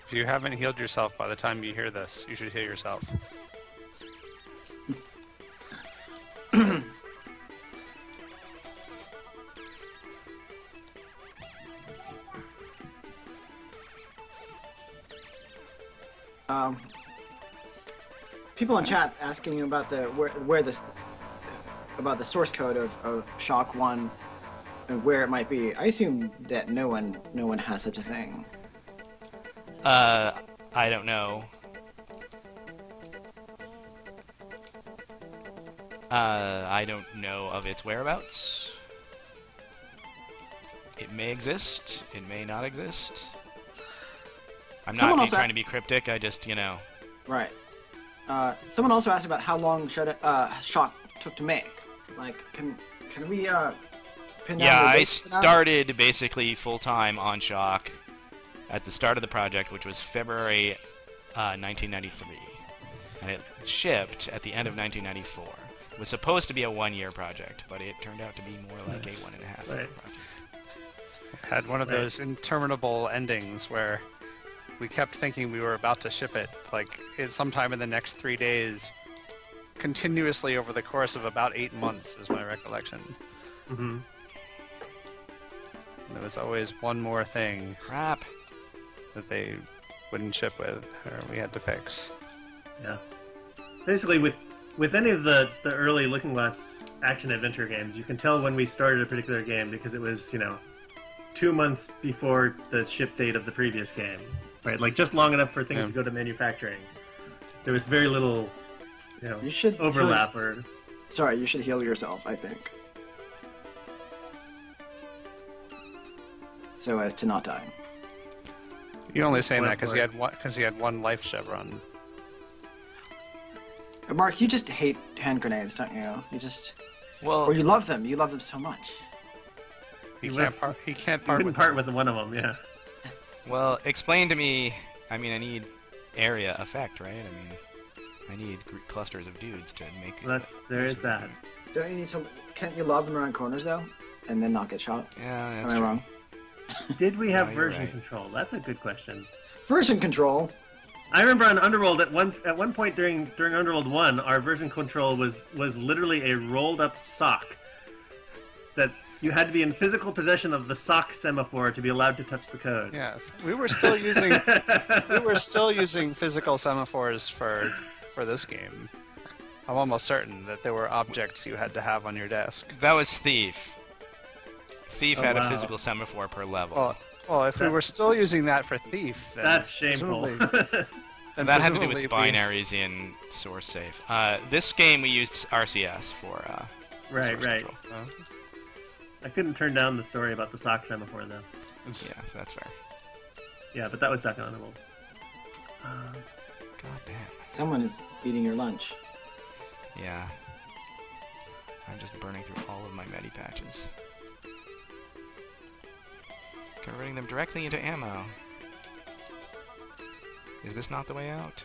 If you haven't healed yourself by the time you hear this, you should heal yourself. People in chat asking about the about the source code of Shock 1 and where it might be. I assume that no one has such a thing. I don't know. I don't know of its whereabouts. It may exist. It may not exist. I'm not trying to be cryptic. I just, you know. Right. Someone also asked about how long Shock took to make. Like, can we pin down Yeah, the I date for that? started basically full-time on Shock at the start of the project, which was February 1993. And it shipped at the end of 1994. It was supposed to be a one-year project, but it turned out to be more like a 1.5 year Right. project. Had one of those interminable endings where we kept thinking we were about to ship it, like sometime in the next 3 days, continuously over the course of about 8 months, is my recollection. Mm-hmm. There was always one more thing Crap. that they wouldn't ship with, or we had to fix. Yeah. Basically, with any of the early Looking Glass action adventure games, you can tell when we started a particular game because it was, 2 months before the ship date of the previous game, right? Like just long enough for things to go to manufacturing. There was very little, You should overlap or. Sorry, you should heal yourself, I think. So as to not die. You're only saying that because Spoiler. he had one life chevron. Mark, you just hate hand grenades, don't you? You just... Well, Or you love them. You love them so much. He You can't part. He can't part couldn't with part them. with one of them, yeah. well, explain to me. I mean, I need area effect, right? I need clusters of dudes to make. There is that. Don't you need to... Can't you lob them around corners, though? And then not get shot? Yeah, Am that's I true. wrong? Did we have No, you're version right. control? That's a good question. Version control. I remember on Underworld at one point during Underworld 1, our version control was literally a rolled up sock that you had to be in physical possession of the sock semaphore to be allowed to touch the code. Yes, we were still using physical semaphores for this game. I'm almost certain that there were objects you had to have on your desk. That was Thief. Thief Oh, had a wow. physical semaphore per level. Well, if we were still using that for Thief, then That's shameful. then that had to do presumably with we- binaries in source safe. This game we used RCS for. Right, source right. control. I couldn't turn down the story about the sock semaphore though. Yeah, that's fair. Yeah, but that was back on Underworld. God damn. Someone is eating your lunch. Yeah. I'm just burning through all of my medi patches. Converting them directly into ammo. Is this not the way out?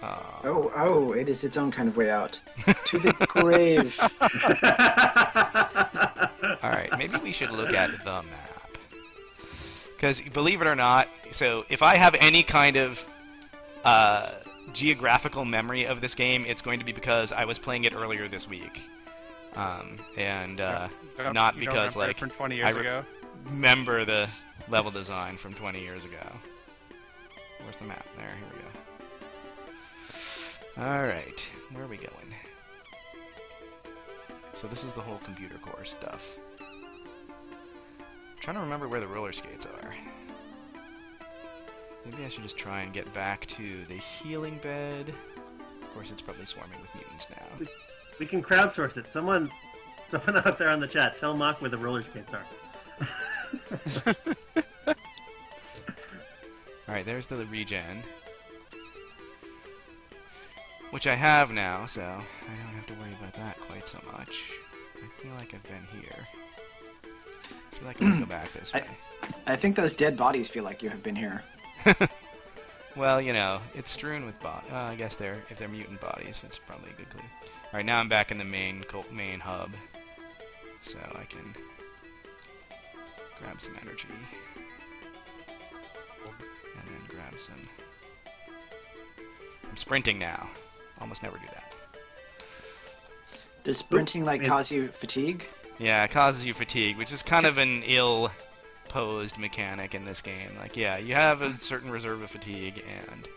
Oh, it is its own kind of way out. To the grave. Alright, maybe we should look at the map. Because, believe it or not, so if I have any kind of geographical memory of this game, it's going to be because I was playing it earlier this week. Not You don't because, remember like, from 20 years ago. remember the level design from 20 years ago. Where's the map? There, here we go. Alright, where are we going? So this is the whole computer core stuff. trying to remember where the roller skates are. Maybe I should just try and get back to the healing bed. Of course, it's probably swarming with mutants now. We can crowdsource it. Someone out there on the chat, tell Mock where the roller skates are. Alright, there's the regen. Which I have now, so I don't have to worry about that quite so much. I feel like I've been here. I feel like I can go back this way. I think those dead bodies feel like you have been here. Well, you know, it's strewn with I guess if they're mutant bodies, it's probably a good clue. Alright, now I'm back in the main hub. So I can grab some energy. And then grab some... I'm sprinting now. Almost never do that. Does sprinting cause you fatigue? Yeah, it causes you fatigue, which is kind of an ill-posed mechanic in this game. Like, yeah, you have a certain reserve of fatigue, and...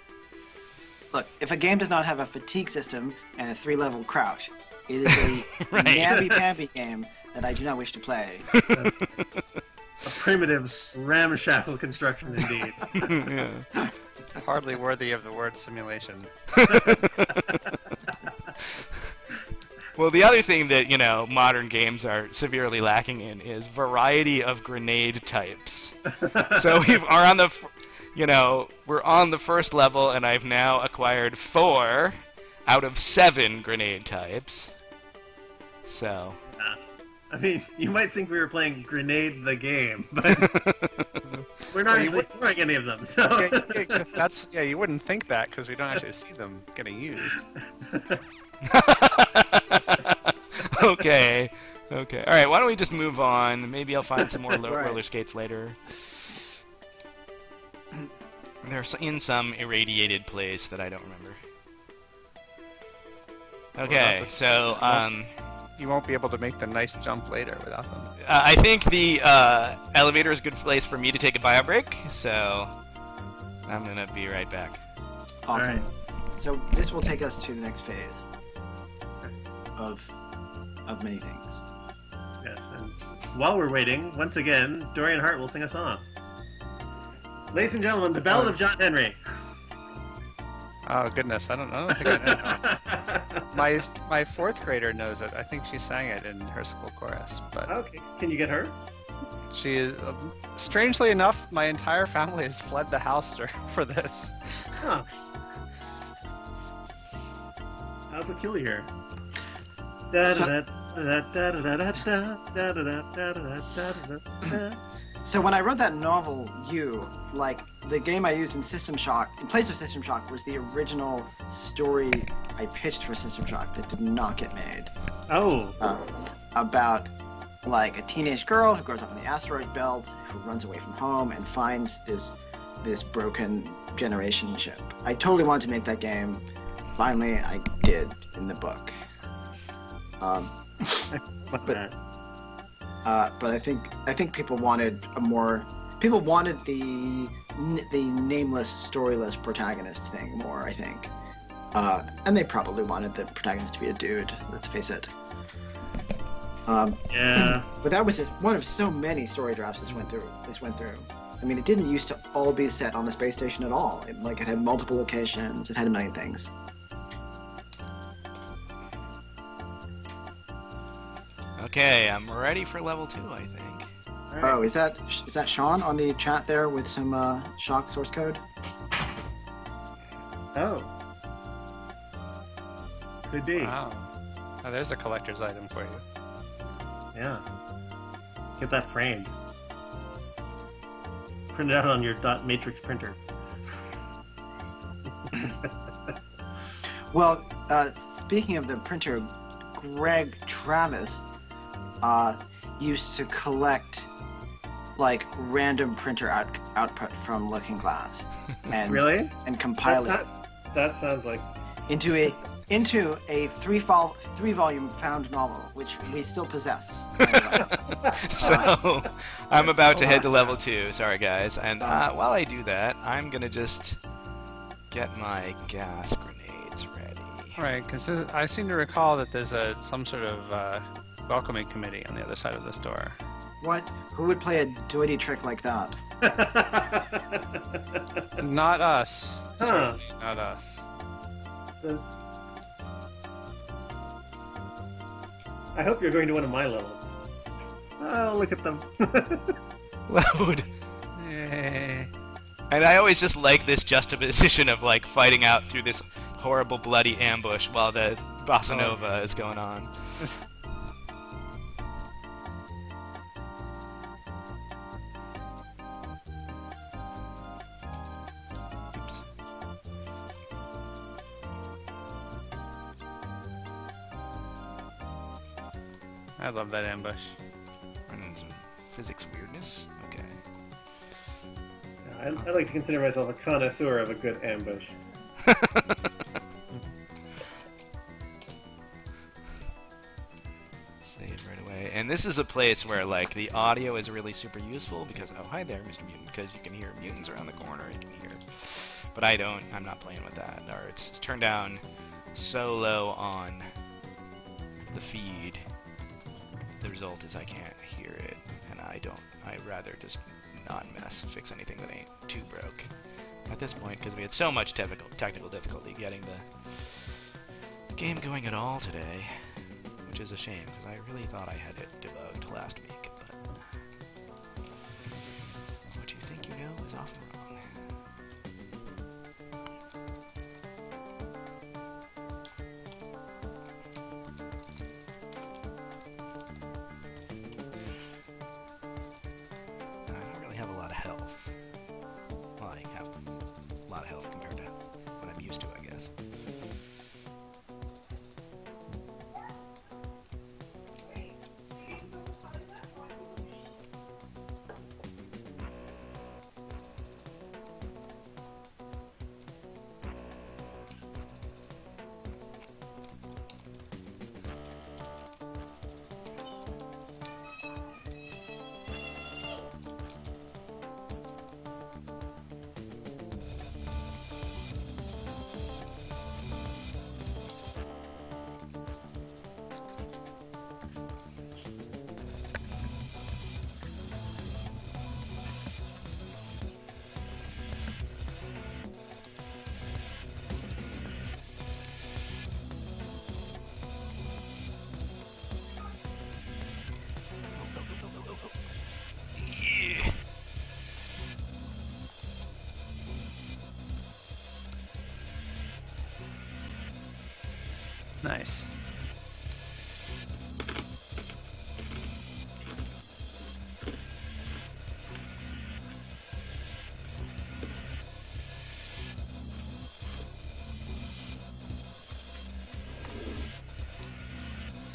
Look, if a game does not have a fatigue system and a 3-level crouch, it is a namby-pamby game that I do not wish to play. A primitive, ramshackle construction, indeed. Yeah. Hardly worthy of the word simulation. Well, the other thing that, you know, modern games are severely lacking in is variety of grenade types. So we're on the first level, and I've now acquired 4 out of 7 grenade types. So... I mean, you might think we were playing Grenade the game, but we're not even exploring any of them. So You wouldn't think that because we don't actually see them getting used. Okay. All right. Why don't we just move on? Maybe I'll find some more roller skates later. They're in some irradiated place that I don't remember. Okay, so you won't be able to make the nice jump later without them. I think the elevator is a good place for me to take a bio break, so I'm gonna be right back. Awesome. Right. So this will take us to the next phase of many things. Yes, and while we're waiting, once again, Dorian Hart will sing a song. Ladies and gentlemen, the Ballad of John Henry. Oh goodness, I don't think I know. My 4th grader knows it. I think she sang it in her school chorus. But Okay, can you get her? she is, strangely enough, my entire family has fled the house for this. Huh. How peculiar. So when I wrote that novel, the game I used in System Shock, in place of System Shock, was the original story I pitched for System Shock that did not get made. Oh. About, a teenage girl who grows up in the asteroid belt, who runs away from home and finds this broken generation ship. I totally wanted to make that game. Finally, I did in the book. But I think people wanted the nameless, storyless protagonist thing more. I think, and they probably wanted the protagonist to be a dude. Let's face it. Yeah. But that was one of so many story drafts this went through. I mean, it didn't used to all be set on the space station at all. It had multiple locations. It had a million things. Okay, I'm ready for level 2, I think. All right. Oh, is that Sean on the chat there with some Shock source code? Oh. Could be. Wow. Oh, there's a collector's item for you. Yeah. Get that framed. Print it out on your dot matrix printer. Well, speaking of the printer, Greg Travis used to collect random printer output from Looking Glass, and Really? and compile it That sounds like... into a three-volume found novel, which we still possess. So, I'm about to head to level 2. Sorry, guys. And while I do that, I'm gonna just get my gas grenades ready. Right, because I seem to recall that there's some sort of welcoming committee on the other side of this door. What? Who would play a doity trick like that? Not us. Huh. Certainly not us. I hope you're going to one of my levels. Oh, look at them. Load. And I always just like this juxtaposition of like fighting out through this horrible bloody ambush while the bossa nova is going on. Oops. I love that ambush. And some physics weirdness. Okay. I like to consider myself a connoisseur of a good ambush. Save right away. And this is a place where like the audio is really super useful because hi there, Mr. Mutant, because you can hear mutants around the corner. You can hear, but I'm not playing with that. Or it's turned down so low on the feed. The result is I can't hear it, and I'd rather just not fix anything that ain't too broke at this point, because we had so much technical difficulty getting the game going at all today, which is a shame, because I really thought I had it debugged last week, but what you think you know is often wrong. Have a lot of health. Well, I have a lot of health compared to what I'm used to, I guess. Nice.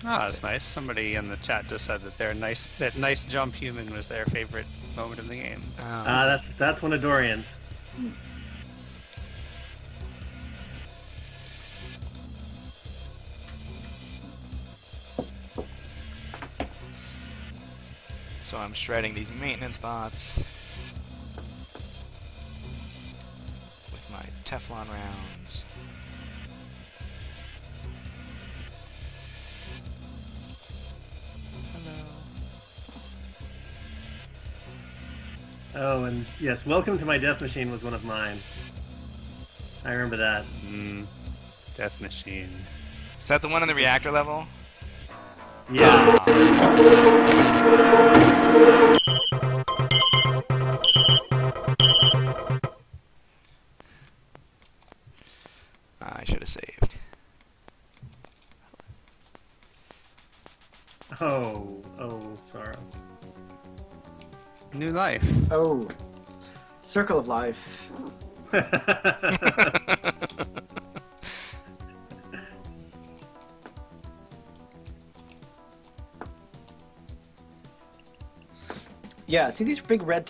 Oh, that's nice. Somebody in the chat just said that that nice jump human was their favorite moment in the game. That's one of Dorian's. So I'm shredding these maintenance bots with my Teflon rounds. Oh, and yes, Welcome to My Death Machine was one of mine. I remember that. Death Machine. Is that the one in the reactor level? Yeah. I should have saved. Oh, sorrow. New life. Oh, Circle of Life. Yeah, see, these big red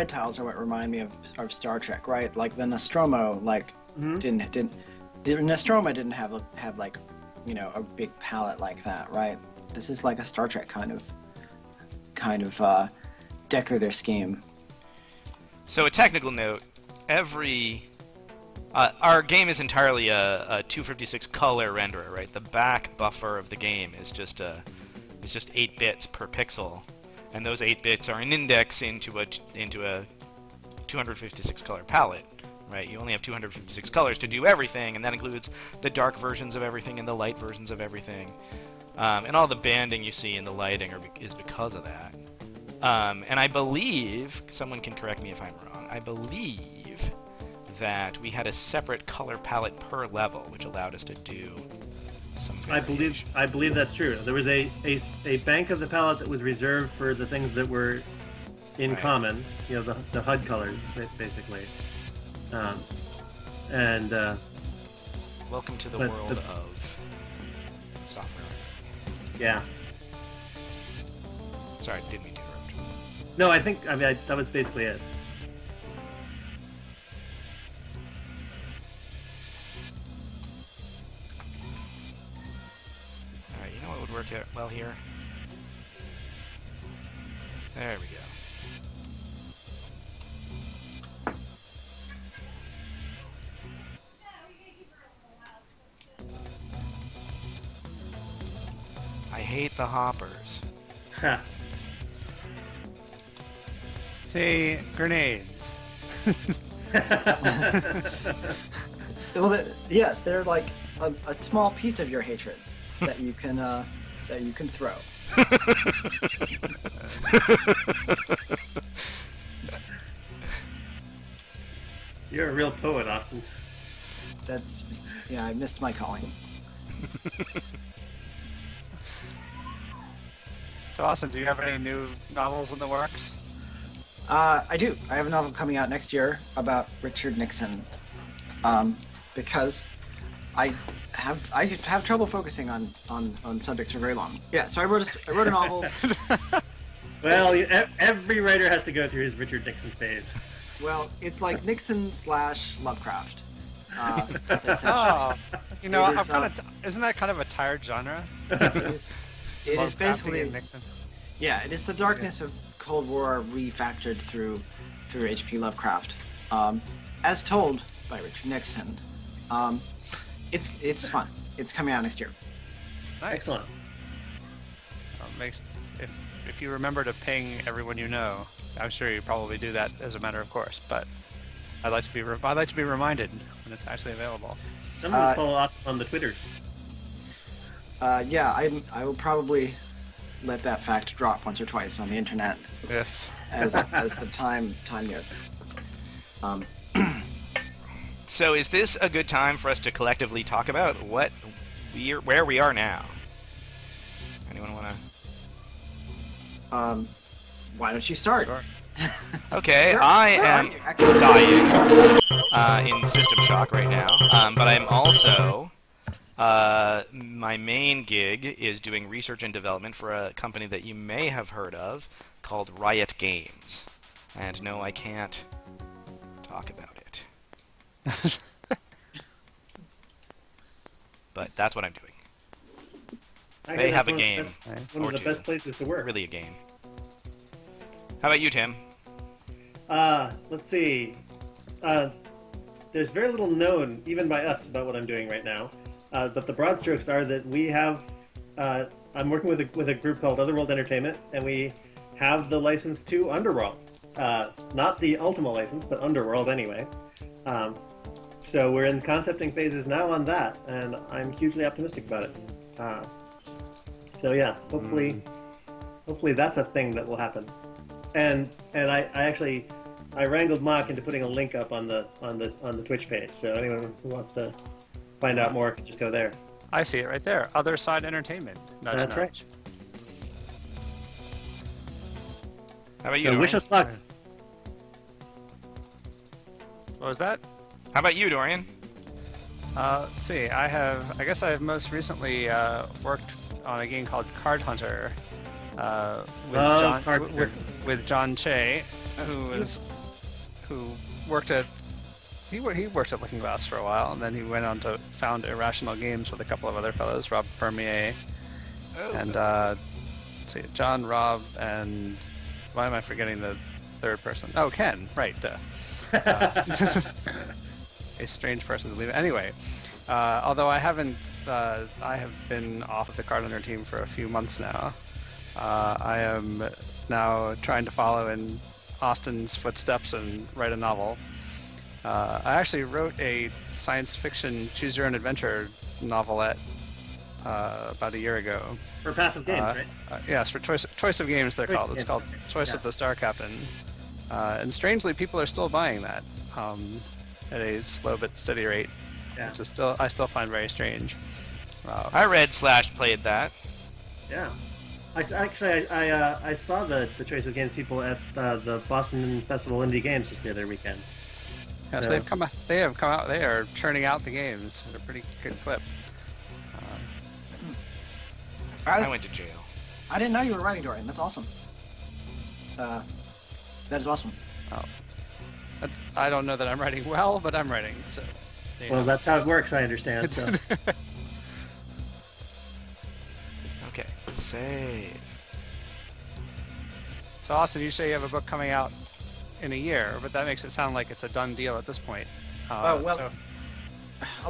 tiles are what remind me of Star Trek, right? Like the Nostromo, like didn't the Nostromo didn't have like, you know, a big palette like that, right? This is like a Star Trek kind of decorative scheme. So a technical note: our game is entirely a 256 color renderer, right? The back buffer of the game is just 8 bits per pixel. and those 8 bits are an index into a 256 color palette. Right, you only have 256 colors to do everything, and that includes the dark versions of everything and the light versions of everything. And all the banding you see in the lighting is because of that. And I believe, someone can correct me if I'm wrong, I believe that we had a separate color palette per level, which allowed us to do some variation. I believe that's true. There was a bank of the palette that was reserved for the things that were in common, you know, the HUD colors, basically. Welcome to the world of software. Yeah. Sorry, didn't mean to interrupt. No, that was basically it. Alright, you know what would work well here? There we go. I hate the hoppers. Ha. See, grenades. Well, yes, they're like a small piece of your hatred that you can throw. You're a real poet, Austin. I missed my calling. So, Austin, do you have any new novels in the works? I do. I have a novel coming out next year about Richard Nixon, because I have trouble focusing on subjects for very long. Yeah, so I wrote a novel. Well, every writer has to go through his Richard Nixon phase. Well, it's like Nixon / Lovecraft. Oh, you know, isn't that kind of a tired genre? It is Lovecrafting basically and Nixon. Yeah, it is the darkness of Cold War refactored through H.P. Lovecraft, as told by Richard Nixon. It's fun. It's coming out next year. Nice. Excellent. If you remember to ping everyone you know, I'm sure you probably do that as a matter of course. But I'd like to be reminded when it's actually available. Someone's follow up on the Twitters. Yeah, I will probably let that fact drop once or twice on the internet. Yes. as the time goes. So is this a good time for us to collectively talk about where we are now? Anyone want to? Why don't you start? Sure. Okay, I am dying in System Shock right now, but I'm also my main gig is doing research and development for a company that you may have heard of called Riot Games. And no, I can't talk about it. But that's what I'm doing. They have a game. One of the best places to work. Really a game. How about you, Tim? Let's see. There's very little known, even by us, about what I'm doing right now. But the broad strokes are that we have... I'm working with a group called Otherworld Entertainment, and we have the license to Underworld. Not the Ultima license, but Underworld anyway. So we're in concepting phases now on that, and I'm hugely optimistic about it. So yeah, hopefully that's a thing that will happen. And I actually wrangled Mock into putting a link up on the Twitch page. So anyone who wants to find out more can just go there. I see it right there. Other Side Entertainment. Nudge, That's nudge. right. How about you, So Dorian? wish us luck. What was that? How about you, Dorian? Let's see. I guess I have most recently worked on a game called Card Hunter with John Che, who worked at Looking Glass for a while, and then he went on to found Irrational Games with a couple of other fellows, Rob Fermier, and let's see, John, Rob, and why am I forgetting the third person? Oh, Ken, right. A strange person to leave. Anyway, although I have been off of the Card Hunter team for a few months now. I am now trying to follow in Austin's footsteps and write a novel. I actually wrote a science fiction choose your own adventure novelette about a year ago. For Passive Games, right? Yes, for Choice of Games they're called. It's called Choice of the Star Captain. And strangely, people are still buying that at a slow but steady rate, which is I still find very strange. I read / played that. Yeah. I saw the Choice of Games people at the Boston Festival Indie Games just the other weekend. Yes, they have come out. They are churning out the games at a pretty good clip. I went to jail. I didn't know you were writing, Dorian. That's awesome. That is awesome. Oh. I don't know that I'm writing well, but I'm writing. So. Well, that's how it works, I understand. So. Okay, save. So, Austin, you say you have a book coming out in a year, but that makes it sound like it's a done deal at this point. A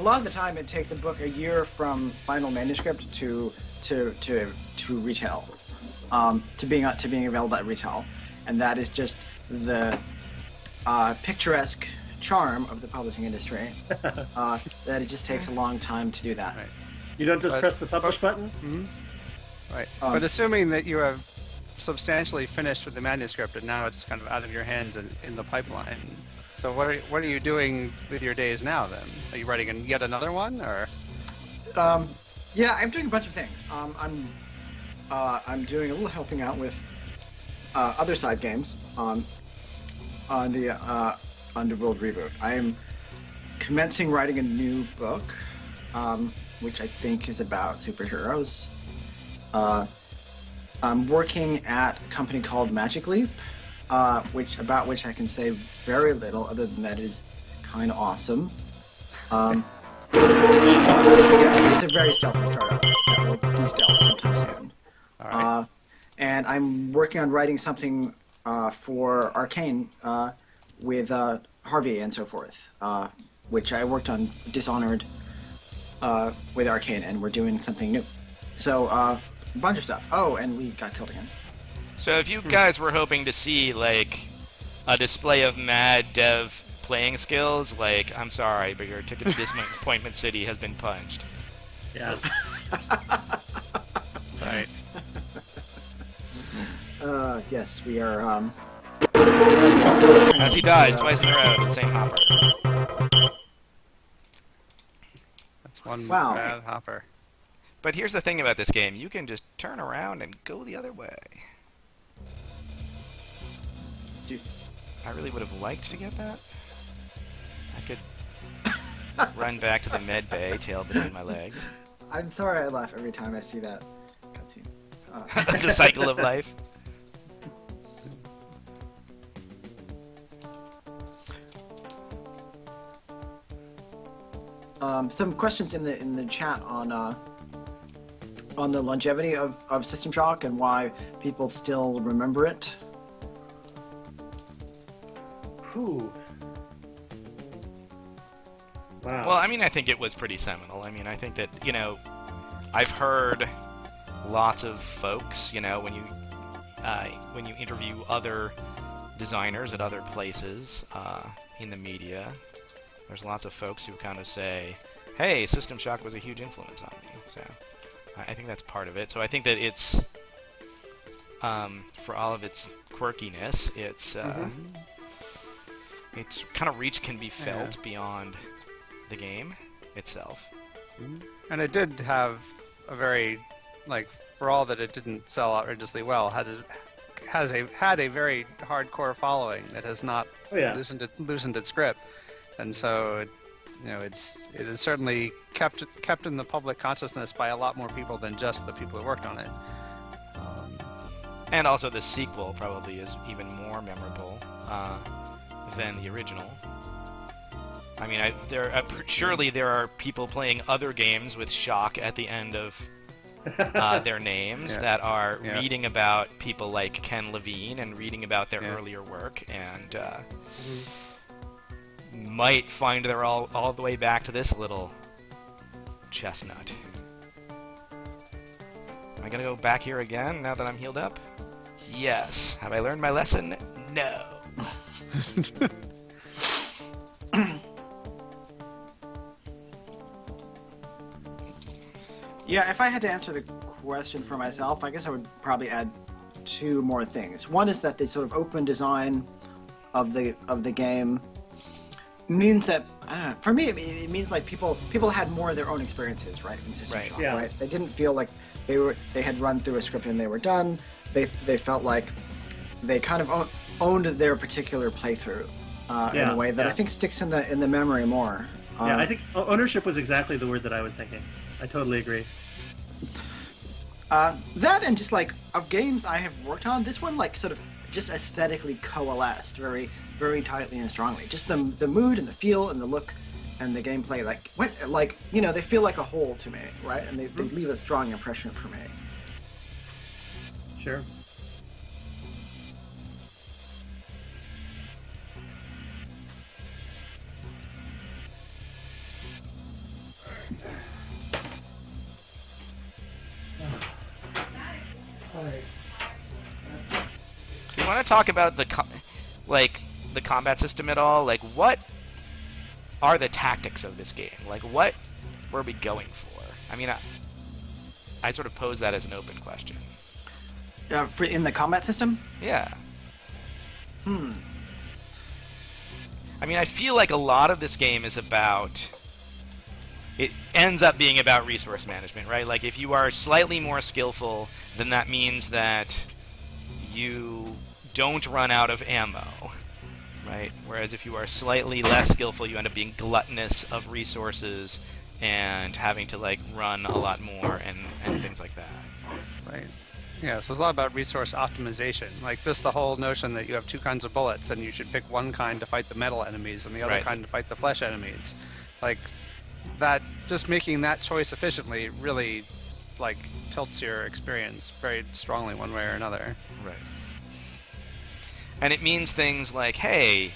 lot of the time it takes a book a year from final manuscript to retail, to being available at retail, and that is just the picturesque charm of the publishing industry. That it just takes a long time to do that. Right. You don't just press the publish button? Mm-hmm. Right. But assuming that you have substantially finished with the manuscript and now it's kind of out of your hands and in the pipeline. So what are you doing with your days now then? Are you writing yet another one or? Yeah, I'm doing a bunch of things. I'm doing a little helping out with other side games on the Underworld reboot. I am commencing writing a new book, which I think is about superheroes. I'm working at a company called Magic Leap, which I can say very little other than that it is kind of awesome. Yeah, it's a very stealthy startup that will de-stealth sometime soon. All right. And I'm working on writing something for Arcane with Harvey and so forth, which I worked on Dishonored with Arcane, and we're doing something new. So, a bunch of stuff. Oh, and we got killed again. So if you guys were hoping to see, like, a display of mad dev playing skills, like, I'm sorry, but your ticket to Disappointment City has been punched. Yeah. Right. Yes, we are, As he dies twice in a row to the same hopper. That's one Wow. bad hopper. But here's the thing about this game. You can just turn around and go the other way. Dude. I really would have liked to get that. I could run back to the med bay, tail between my legs. I'm sorry I laugh every time I see that cutscene. The cycle of life. Some questions in the chat on the longevity of System Shock and why people still remember it. Ooh. Wow. Well, I mean, I think it was pretty seminal. I mean, I think that, you know, I've heard lots of folks, you know, when you interview other designers at other places in the media, there's lots of folks who kind of say, hey, System Shock was a huge influence on me. So I think that's part of it. So I think that it's, for all of its quirkiness, its kind of reach can be felt beyond the game itself. And it did have a very, like, for all that it didn't sell outrageously well, had a very hardcore following that has not loosened its grip, and so it is certainly kept in the public consciousness by a lot more people than just the people who worked on it. And also the sequel probably is even more memorable than the original. I mean, surely there are people playing other games with Shock at the end of their names that are reading about people like Ken Levine and reading about their earlier work, and might find they're all the way back to this little chestnut. Am I gonna go back here again now that I'm healed up? Yes. Have I learned my lesson? No. Yeah, if I had to answer the question for myself, I guess I would probably add two more things. One is that the sort of open design of the game means that for me it means like people had more of their own experiences, right? In System Right. Shock, Yeah. right? They didn't feel like they had run through a script and they were done. They felt like they kind of owned their particular playthrough in Yeah, a way that yeah. I think sticks in the memory more. Yeah, I think ownership was exactly the word that I was thinking. I totally agree. That and just like of games I have worked on, this one like sort of just aesthetically coalesced very, very tightly and strongly. Just the mood and the feel and the look and the gameplay, they feel like a whole to me, right? And they leave a strong impression for me. Sure. Do you want to talk about the combat system at all? Like, what are the tactics of this game? Like, what were we going for? I mean, I sort of pose that as an open question. In the combat system? Yeah. I mean, I feel like a lot of this game is about... It ends up being about resource management, right? Like, if you are slightly more skillful, then that means that you don't run out of ammo, right? Whereas if you are slightly less skillful, you end up being gluttonous of resources and having to, like, run a lot more and things like that. Right. Yeah, so it's a lot about resource optimization. Like, just the whole notion that you have two kinds of bullets, and you should pick one kind to fight the metal enemies and the other Right. kind to fight the flesh enemies. Like, that, just making that choice efficiently really, like, tilts your experience very strongly one way or another. Right. And it means things like, hey,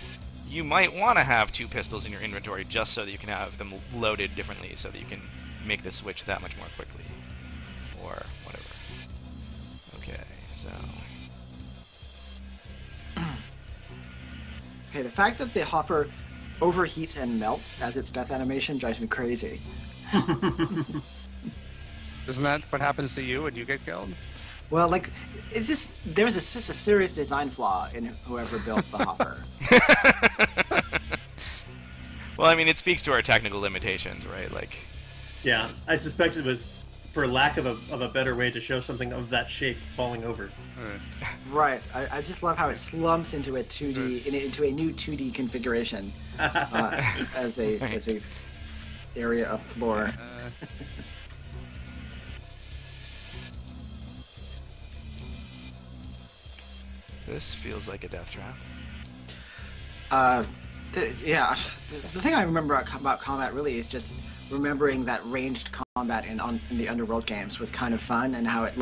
you might want to have two pistols in your inventory just so that you can have them loaded differently so that you can make the switch that much more quickly. Or whatever. Okay, so... Okay, the fact that the hopper overheats and melts as its death animation drives me crazy. Isn't that what happens to you when you get killed? Well, like, there's just a serious design flaw in whoever built the hopper. Well, I mean, it speaks to our technical limitations, right? Like, Yeah, I suspect it was for lack of a better way to show something of that shape falling over. Right. I just love how it slumps into a 2D into a new 2D configuration as a area of floor. this feels like a death trap. The thing I remember about combat really is just remembering that ranged combat in the Underworld games was kind of fun, and how it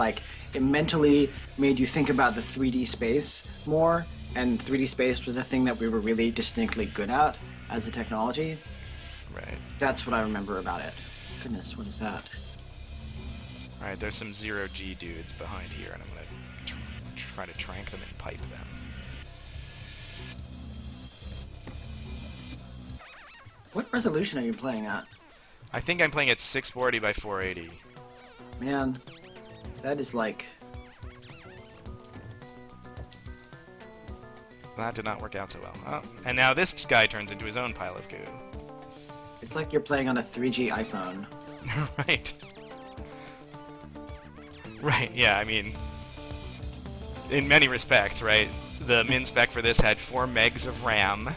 mentally made you think about the 3D space more, and 3D space was a thing that we were really distinctly good at as a technology. Right. That's what I remember about it. Goodness, what is that? Alright, there's some zero-G dudes behind here, and I'm gonna try to trank them and pipe them. What resolution are you playing at? I think I'm playing at 640 by 480. Man, that is like... That did not work out so well. Oh, and now this guy turns into his own pile of goo. It's like you're playing on a 3G iPhone. Right. Right, yeah, I mean... In many respects, right? The min spec for this had 4 megs of RAM.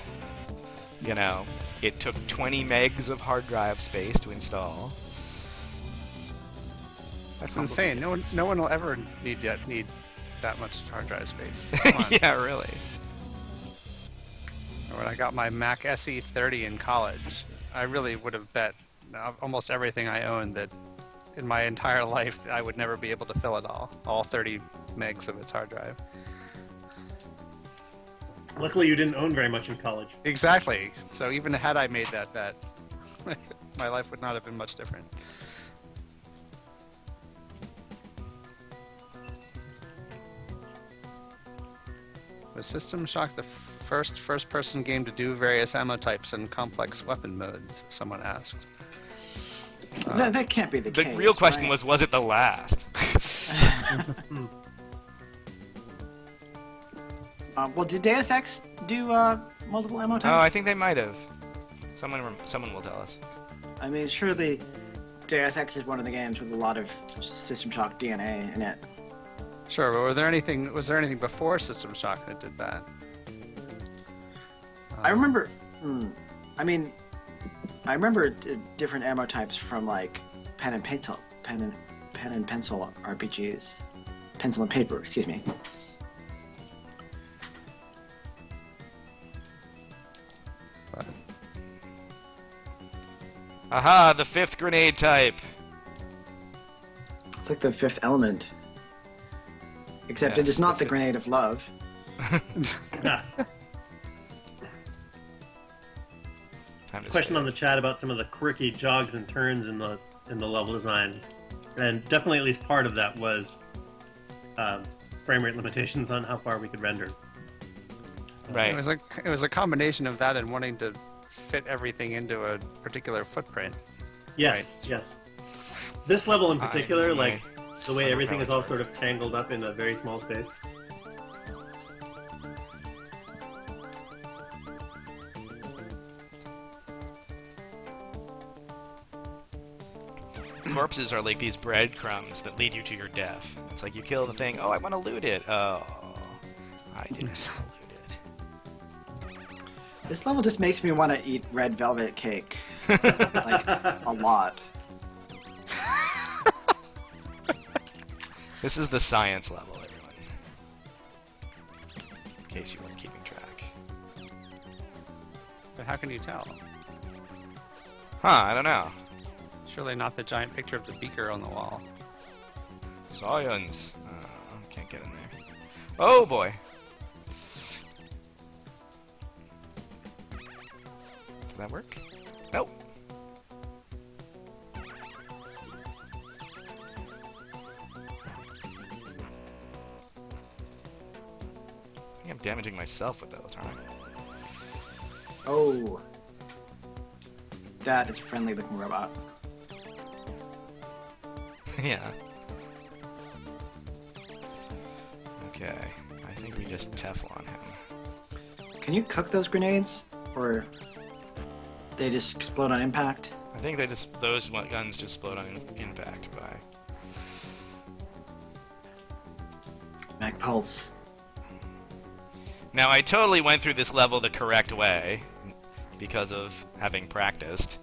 You know, it took 20 megs of hard drive space to install. That's insane. No one will ever need that much hard drive space. Come on. Yeah, really. When I got my Mac SE30 in college, I really would have bet almost everything I owned that in my entire life I would never be able to fill it all 30 megs of its hard drive. Luckily, you didn't own very much in college. Exactly. So even had I made that bet, my life would not have been much different. Was System Shock the first first-person game to do various ammo types and complex weapon modes? Someone asked. That can't be the case. The real question right? was it the last? Well, did Deus Ex do multiple ammo types? Oh, I think they might have. Someone will tell us. I mean, surely Deus Ex is one of the games with a lot of System Shock DNA in it. Sure, but was there anything before System Shock that did that? I remember. I mean, I remember different ammo types from like pen and pencil RPGs, pencil and paper. Excuse me. But Aha, the 5th grenade type. It's like the Fifth Element, except Yes, it is not the the grenade of love. Time to Question save. on the chat about some of the quirky jogs and turns in the level design, and definitely at least part of that was frame rate limitations on how far we could render. Right. it was a combination of that and wanting to fit everything into a particular footprint. Yes, Right. yes. This level in particular, I- like the way I'm everything is probably all sort of tangled up in a very small space. Corpses are like these breadcrumbs that lead you to your death. It's like you kill the thing. Oh, I want to loot it. Oh, I didn't want to loot it. This level just makes me want to eat red velvet cake, like a lot. This is the science level, everyone. In case you weren't keeping track. But how can you tell? Huh, I don't know. Surely not the giant picture of the beaker on the wall. Science. Can't get in there. Oh boy. Did that work? Nope. I think I'm damaging myself with those, aren't I? Oh, that is a friendly looking robot. Yeah. Okay. I think we just Teflon him. Can you cook those grenades, or they just explode on impact? I think those guns just explode on impact by. Mag Pulse. Now I totally went through this level the correct way because of having practiced.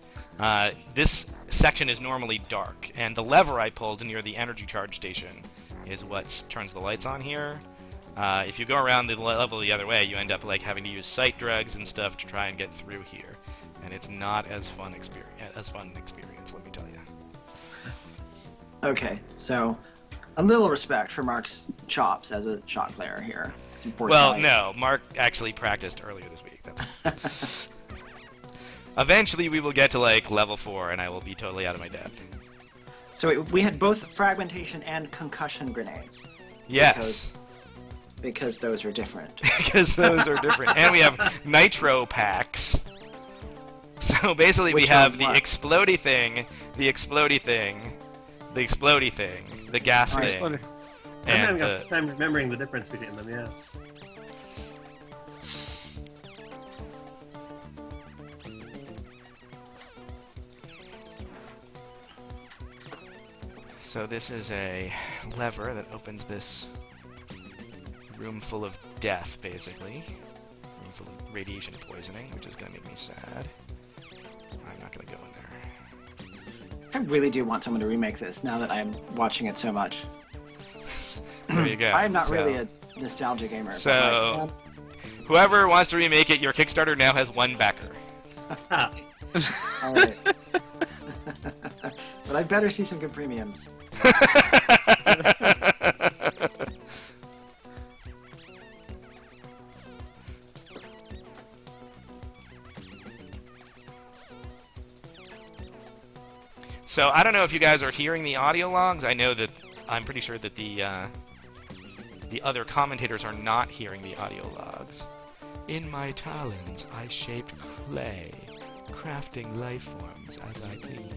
This section is normally dark, and the lever I pulled near the energy charge station is what turns the lights on here. If you go around the level the other way, you end up like having to use sight drugs and stuff to try and get through here, and it's not as fun experience. Let me tell you. Okay, so a little respect for Mark's chops as a shot player here. It's important. Well, no, Mark actually practiced earlier this week. That's Eventually, we will get to like level 4, and I will be totally out of my depth. So we had both fragmentation and concussion grenades. Yes. Because those are different. Because those are different. And we have nitro packs. So basically we Which have are the what? explodey thing, the explodey thing, the explodey thing, the gas Alright. thing, I'm and having the... a time remembering the difference between them, yeah. So this is a lever that opens this room full of death, basically. Room full of radiation poisoning, which is going to make me sad. I'm not going to go in there. I really do want someone to remake this now that I'm watching it so much. There you go. I'm not So- really a nostalgia gamer. but, So- like, Whoever wants to remake it, your Kickstarter now has one backer. Ah, all right. But I better see some good premiums. So I don't know if you guys are hearing the audio logs. I know that I'm pretty sure that the the other commentators are not hearing the audio logs. In my talons I shaped clay, crafting life forms as I please.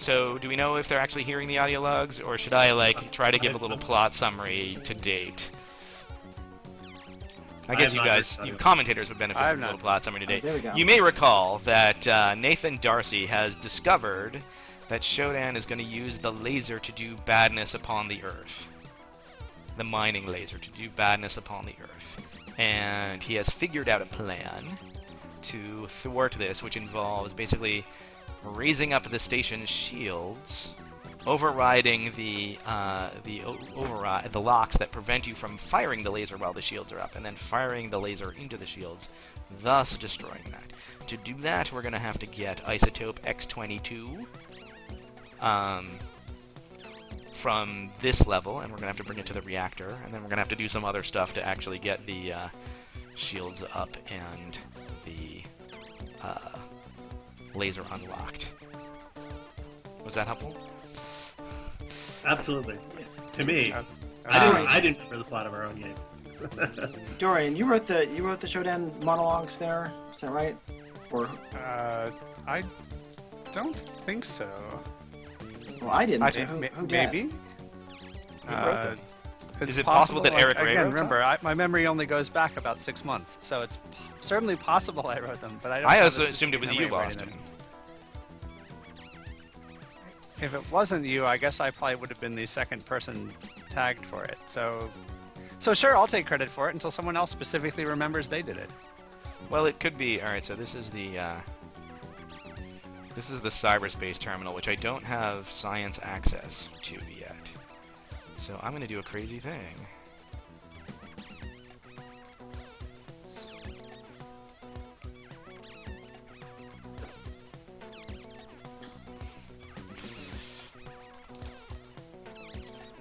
So do we know if they're actually hearing the audio logs, or should I, like, try to give a little plot summary to date? I guess you guys, you commentators would benefit from a little plot summary to date. There we go. You may recall that Nathan Darcy has discovered that Shodan is going to use the laser to do badness upon the Earth. The mining laser to do badness upon the Earth. And he has figured out a plan to thwart this, which involves basically raising up the station's shields, overriding the locks that prevent you from firing the laser while the shields are up, and then firing the laser into the shields, thus destroying that. To do that, we're going to have to get Isotope X-22 from this level, and we're going to have to bring it to the reactor, and then we're going to have to do some other stuff to actually get the shields up and the laser unlocked. Was that helpful? Absolutely. To me, Dorian. I didn't remember the plot of our own game. Dorian, you wrote the Shodan monologues there. Is that right? Or I don't think so. well, I didn't. Who did? Maybe. Is it possible that Eric Ray again, wrote remember, my memory only goes back about 6 months, so it's certainly possible I wrote them, but I don't. I know also that assumed it was you, Boston. If it wasn't you, I guess I probably would have been the second person tagged for it. So sure, I'll take credit for it until someone else specifically remembers they did it. Well, it could be. All right, so this is the cyberspace terminal, which I don't have science access to yet. So I'm going to do a crazy thing.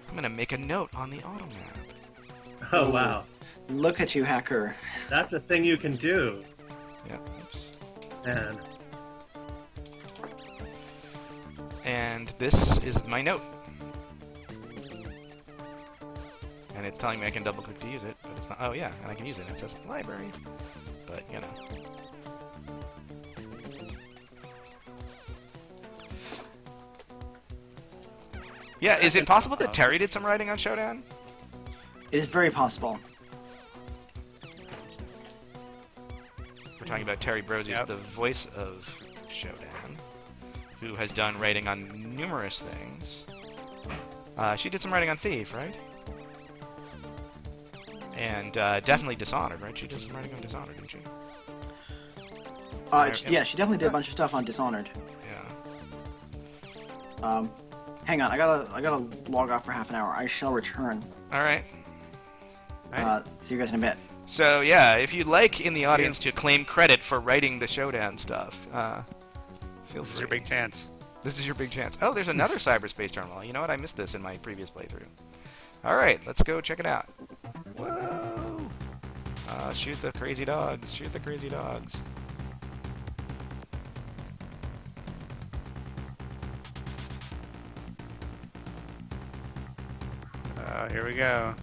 I'm going to make a note on the auto map. Oh, wow. Look at you, hacker. That's a thing you can do. Yeah, oops. And this is my note. And it's telling me I can double click to use it, but it's not. Oh yeah, and I can use it. It says library, but you know. Yeah, is it possible that Terry did some writing on Shodan? It's very possible. We're talking about Terry Brosius, the voice of Shodan, who has done writing on numerous things. She did some writing on Thief, right? And definitely Dishonored, right? She did some writing on Dishonored, didn't she? Yeah, she definitely did a bunch of stuff on Dishonored. Yeah. Hang on, I gotta log off for half an hour. I shall return. All right. See you guys in a bit. So yeah, if you'd like in the audience to claim credit for writing the Shodan stuff, feel free. This is your big chance. This is your big chance. Oh, there's another cyberspace terminal. You know what? I missed this in my previous playthrough. All right, let's go check it out. Whoa! Shoot the crazy dogs! Shoot the crazy dogs! Here we go.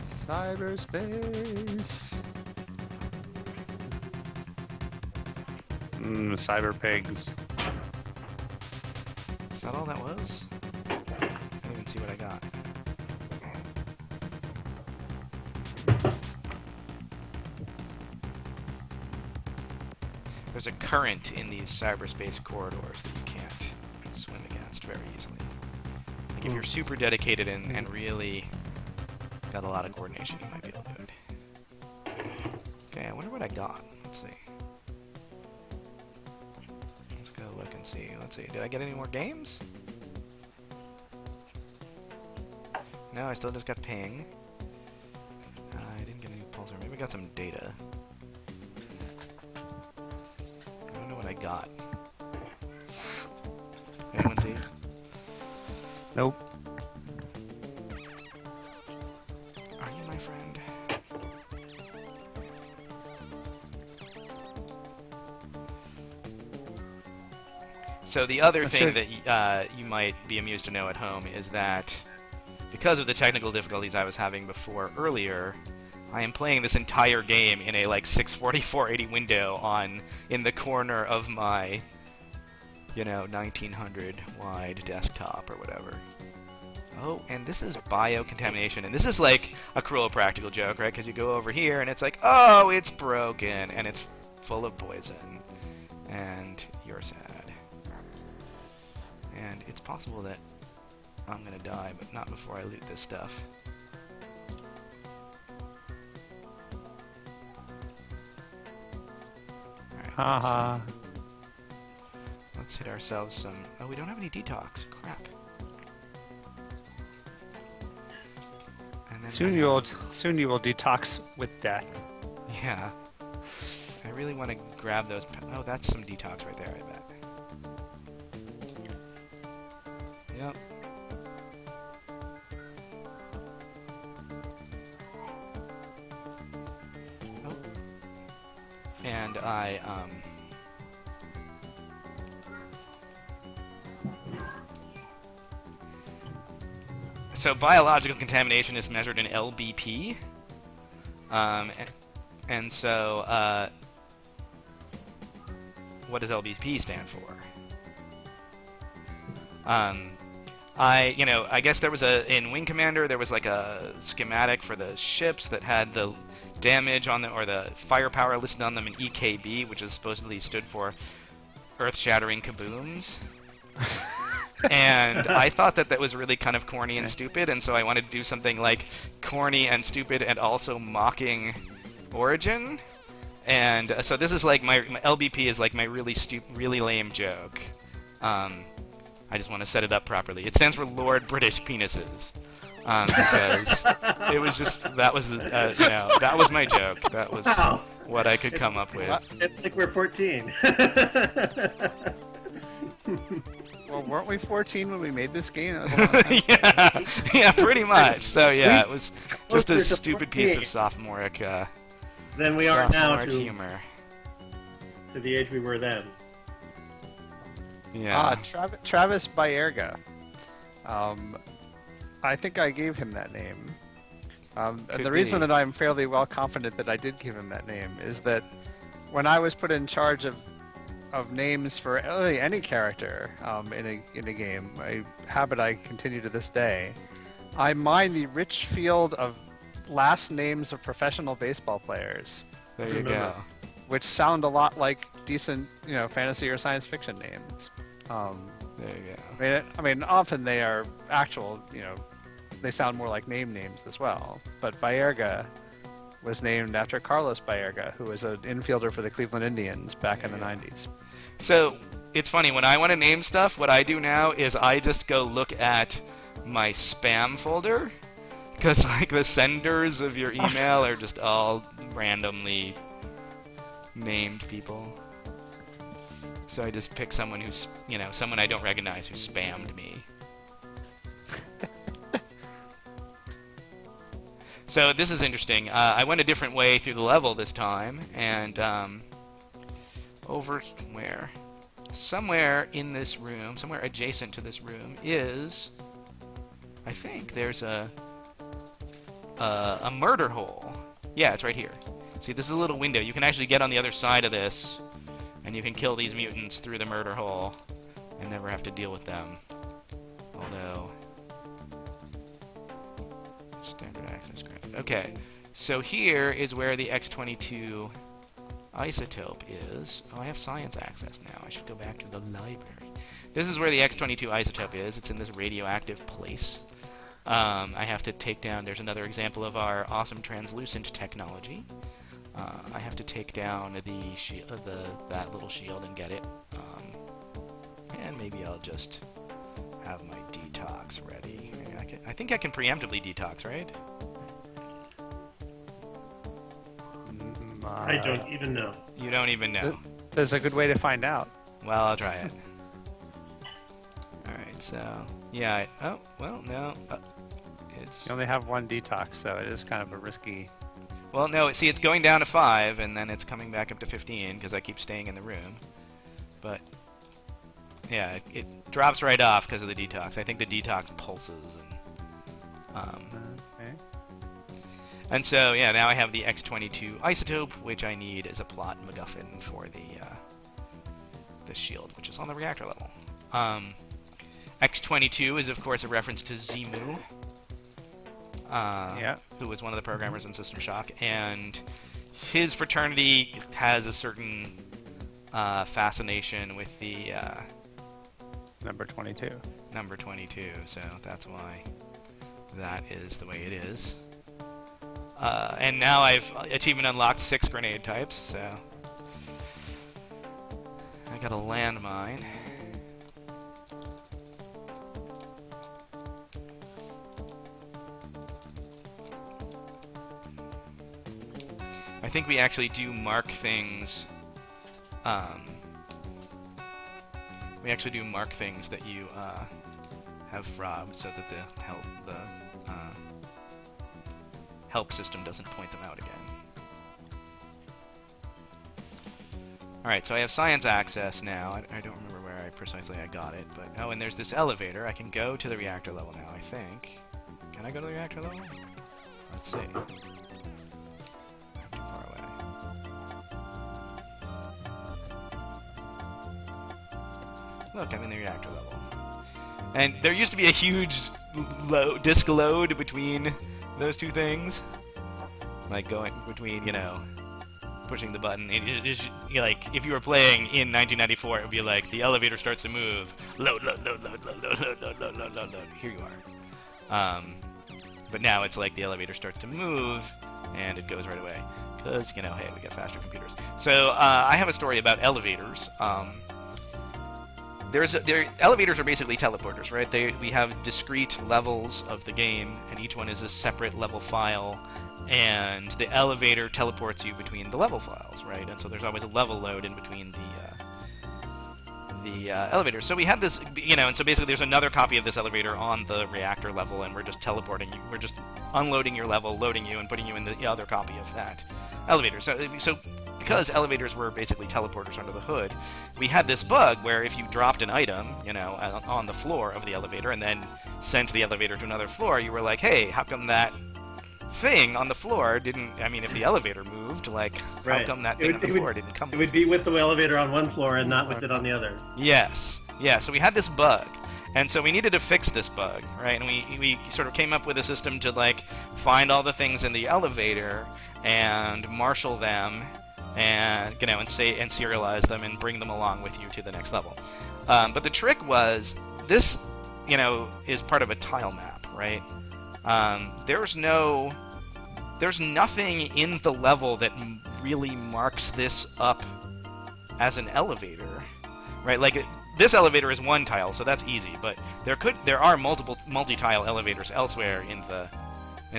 Cyberspace. Cyber pigs. Is that all that was? I didn't even see what I got. There's a current in these cyberspace corridors that you can't swim against very easily. Like if you're super dedicated and really got a lot of coordination, you might be able to do it. Okay, I wonder what I got. Let's see. Let's go look and see. Let's see. Did I get any more games? No, I still just got ping. I didn't get any pulsar. Maybe I got some data. I don't know what I got. Anyone see? Nope. Are you my friend? So the other That's thing it. that you might be amused to know at home is that because of the technical difficulties I was having earlier, I am playing this entire game in a like 640-480 window in the corner of my 1900 wide desktop or whatever. Oh, and this is biocontamination, and this is like a cruel practical joke, right? Because you go over here and it's like, oh, it's broken and it's full of poison, and you're sad. And it's possible that I'm gonna die, but not before I loot this stuff. Haha. Let's hit ourselves some... Oh, we don't have any detox. Crap. And then Soon you will detox with death. Yeah. I really want to grab those... Oh, that's some detox right there, I bet. Yep. Oh. And so biological contamination is measured in LBP. And so, what does LBP stand for? I guess there was in Wing Commander, there was like a schematic for the ships that had the damage on or the firepower listed on them in EKB, which is supposedly stood for Earth-Shattering Kabooms. And I thought that was really kind of corny and stupid, and so I wanted to do something like corny and stupid and also mocking Origin. And so this is like my LBP is like my really lame joke. I just want to set it up properly. It stands for Lord British Penises. Because it was just, that was my joke. That was what I could come up with. It's like we're 14. Well, weren't we 14 when we made this game? yeah, pretty much. So yeah, it was just a Closer to stupid piece of 14. sophomoric Than we are now humor. to the age we were then. Yeah. Travis Baerga. I think I gave him that name. And Could the reason be. that I'm fairly well confident that I did give him that name is that when I was put in charge of names for really any character in a game, a habit I continue to this day, I mine the rich field of last names of professional baseball players, There you go. which sound a lot like decent, fantasy or science fiction names. There you go. I mean, often they are actual, they sound more like names as well. But Baerga was named after Carlos Baerga, who was an infielder for the Cleveland Indians back in the 90s. So it's funny, when I want to name stuff, what I do now is I just go look at my spam folder, because like the senders of your email are just all randomly named people. So I just pick someone who's, someone I don't recognize who spammed me. So this is interesting. I went a different way through the level this time, and over where? Somewhere in this room, somewhere adjacent to this room is, I think there's a murder hole. Yeah, it's right here. See, this is a little window. You can actually get on the other side of this, and you can kill these mutants through the murder hole and never have to deal with them. Although, standard access granted. Okay, so here is where the X-22 isotope is. Oh, I have science access now. I should go back to the library. This is where the X-22 isotope is. It's in this radioactive place. I have to take down... There's another example of our awesome translucent technology. I have to take down that little shield and get it. And maybe I'll just have my detox ready. I think I can preemptively detox, right? I don't even know. You don't even know. There's a good way to find out. Well, I'll try it. Alright, so... Yeah, oh, well, no. It's... You only have one detox, so it is kind of a risky... Well, no, see, it's going down to 5, and then it's coming back up to 15, because I keep staying in the room. But yeah, it drops right off because of the detox. I think the detox pulses and Okay. and so yeah, now I have the X-22 isotope, which I need as a plot MacGuffin for the shield, which is on the reactor level. X-22 is of course a reference to Zemu, who was one of the programmers in System Shock, and his fraternity has a certain fascination with the Number 22. number 22, so that's why that is the way it is. And now I've achievement unlocked 6 grenade types, so I got a landmine. I think we actually do mark things. We actually do mark things that you have fraud, so that the help system doesn't point them out again. Alright, so I have science access now. I don't remember where precisely I got it, but oh, and there's this elevator. I can go to the reactor level now, I think. Can I go to the reactor level? Let's see. Far away. Look, I'm in the reactor level. And there used to be a huge disk load between those two things. Like going between, you know, pushing the button. Like, if you were playing in 1994, it would be like, the elevator starts to move. Load, load, load, load, load, load, load, load, load, load, load. Here you are. But now it's like the elevator starts to move, and it goes right away. Because, you know, hey, we got faster computers. So, I have a story about elevators. Elevators are basically teleporters, right? We have discrete levels of the game, and each one is a separate level file, and the elevator teleports you between the level files, right? And so there's always a level load in between the elevators. So we have this, you know, and so basically there's another copy of this elevator on the reactor level, and we're just teleporting you. We're just unloading your level, loading you, and putting you in the other copy of that elevator. So because elevators were basically teleporters under the hood, we had this bug where if you dropped an item, you know, on the floor of the elevator and then sent the elevator to another floor, you were like, hey, how come that thing on the floor didn't, I mean, if the elevator moved, like, how come that thing on the floor didn't come? It would be with the elevator on one floor and not with it on the other. Yes. Yeah, so we had this bug. And so we needed to fix this bug, right? And we sort of came up with a system to, like, find all the things in the elevator and marshal them and, you know, and serialize them and bring them along with you to the next level. But the trick was, this, you know, is part of a tile map, right? There's nothing in the level that really marks this up as an elevator, right? Like, this elevator is one tile, so that's easy, but there are multiple multi-tile elevators elsewhere in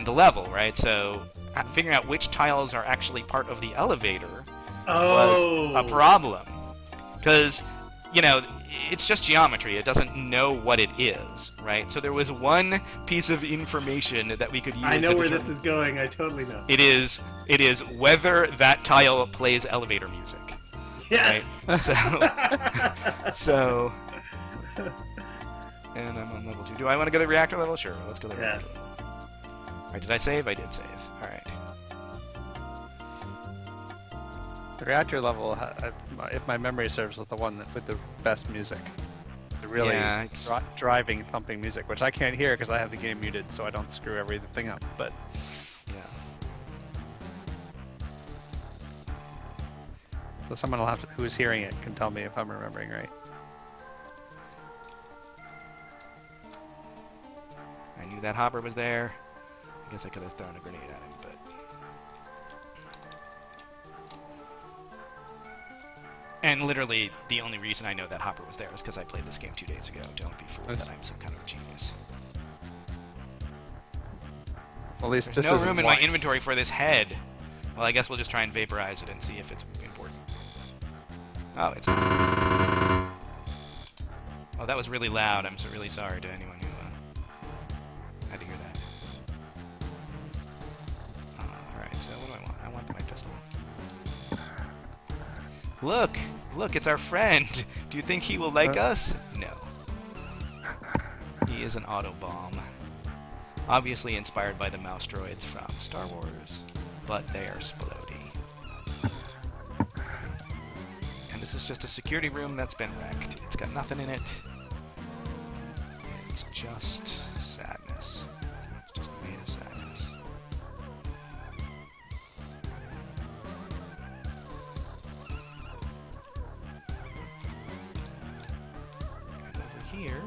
the level, right? So figuring out which tiles are actually part of the elevator was a problem, because, you know, it's just geometry. It doesn't know what it is, right? So there was one piece of information that we could use. I know where this is going. I totally know. It is whether that tile plays elevator music. Yes. Right? So, and I'm on level 2. Do I want to go to the reactor level? Sure, let's go to the reactor level. Alright, did I save? I did save. Alright. The reactor level, if my memory serves, was the one with the best music. The really driving, thumping music, which I can't hear because I have the game muted, so I don't screw everything up. But yeah. So someone will have to, who's hearing it can tell me if I'm remembering right. I knew that hopper was there. I guess I could have thrown a grenade at him, but... And literally, the only reason I know that hopper was there is because I played this game 2 days ago. Don't be fooled that I'm some kind of a genius. Well, at least There's this no room in my inventory for this head. Well, I guess we'll just try and vaporize it and see if it's important. Oh, it's... Oh, that was really loud. I'm really sorry to anyone who had to hear that. Alright, so what do I want? I want my pistol. Look! Look, it's our friend! Do you think he will like us? is an auto bomb. Obviously inspired by the mouse droids from Star Wars, but they are splody. And this is just a security room that's been wrecked. It's got nothing in it. It's just sadness. It's just made of sadness. And over here...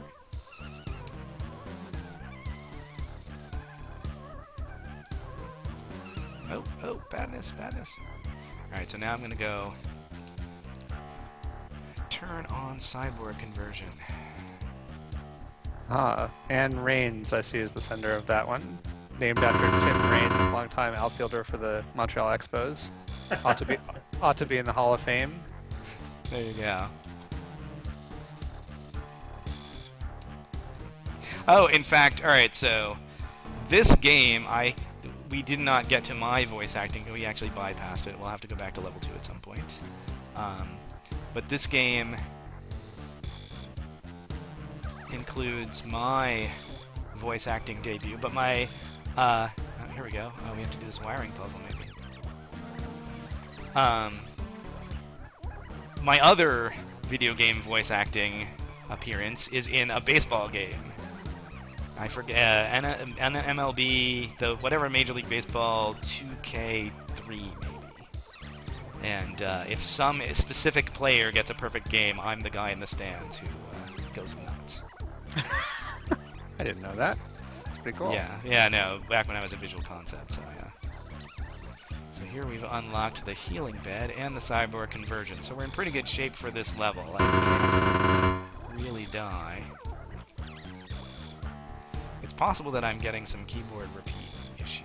Oh, badness, badness. Alright, so now I'm gonna go turn on cyborg conversion. Anne Rains, I see, is the sender of that one. Named after Tim Raines, longtime outfielder for the Montreal Expos. Ought to be in the Hall of Fame. There you go. Oh, in fact, alright, so this game, we did not get to my voice acting. We actually bypassed it. We'll have to go back to level 2 at some point. But this game includes my voice acting debut, but my... oh, here we go. Oh, we have to do this wiring puzzle, maybe. My other video game voice acting appearance is in a baseball game. I forget, MLB, the whatever Major League Baseball 2K3 maybe. And if some specific player gets a perfect game, I'm the guy in the stands who goes nuts. I didn't know that. It's pretty cool. Yeah, no, back when I was at Visual Concepts, so yeah. So here we've unlocked the healing bed and the cyborg conversion, so we're in pretty good shape for this level. We can't really die. It's possible that I'm getting some keyboard repeat issue.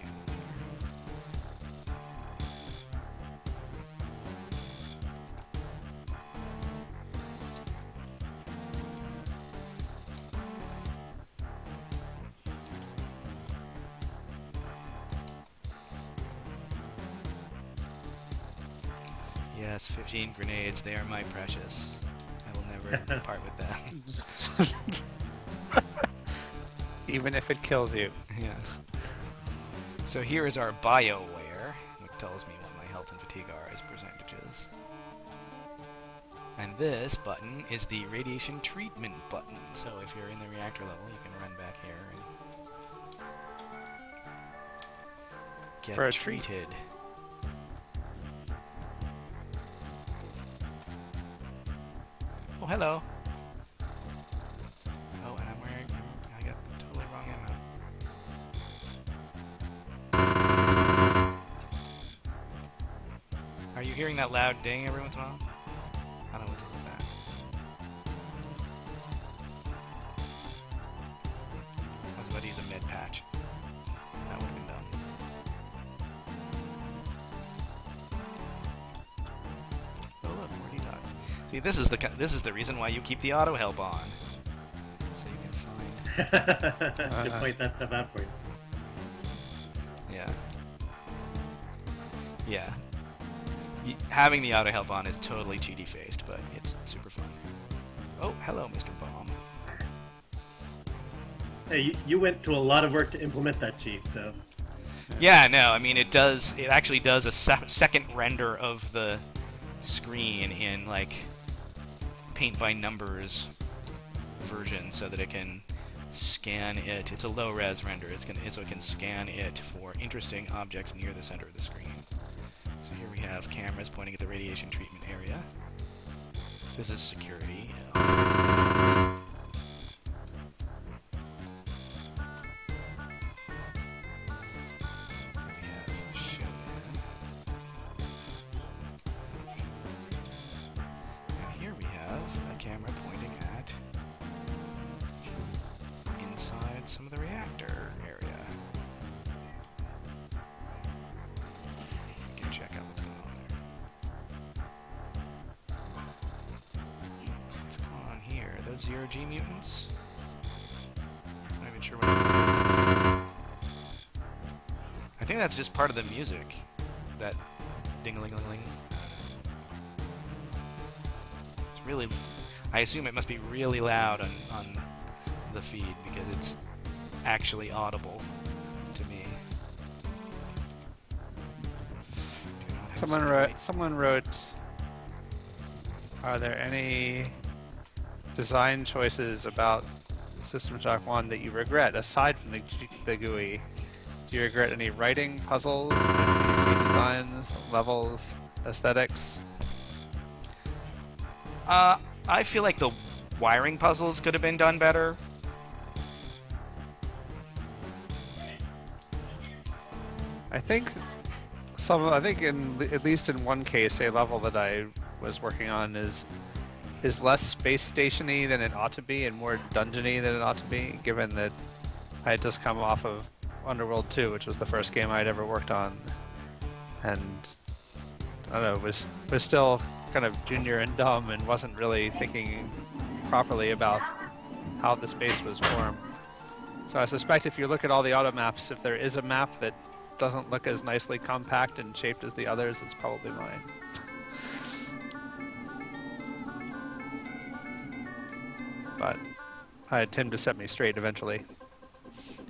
Yes, 15 grenades, they are my precious. I will never part with them. Even if it kills you. Yes. So here is our BioWare, which tells me what my health and fatigue are as percentages. And this button is the radiation treatment button. So if you're in the reactor level, you can run back here and get treated. Oh, hello. Oh, and I'm wearing... I got totally wrong ammo. Are you hearing that loud ding every once in a while? I don't know what to do with that. I was about to use a med patch. That would have been dumb. Oh look, more detox. See, this is the reason why you keep the auto help on. So you can find... to point that stuff out for you. Yeah. Yeah. Having the auto help on is totally cheaty faced, but it's super fun. Oh, hello, Mr. Bomb. Hey, you went to a lot of work to implement that cheat, so... Yeah, no, I mean, it actually does a second render of the screen in, like, paint by numbers version so that it can scan it. It's a low-res render, so it can scan it for interesting objects near the center of the screen. So here we have cameras pointing at the radiation treatment area. This is security. Some of the reactor area. You can check out what's going on there. What's going on here? Are those zero-G mutants? I'm not even sure what I think that's just part of the music. That ding-a-ling-a-ling. It's really... I assume it must be really loud on the feed because it's actually audible to me. Do not have Someone wrote, are there any design choices about System Shock 1 that you regret, aside from the GUI? Do you regret any writing, puzzles, NPC designs, levels, aesthetics? I feel like the wiring puzzles could have been done better. I think at least in one case, a level that I was working on is less space stationy than it ought to be, and more dungeony than it ought to be, given that I had just come off of Underworld 2, which was the first game I'd ever worked on, and I don't know, was still kind of junior and dumb and wasn't really thinking properly about how the space was formed. So I suspect if you look at all the auto maps, if there is a map that doesn't look as nicely compact and shaped as the others, it's probably mine. But I had Tim to set me straight eventually.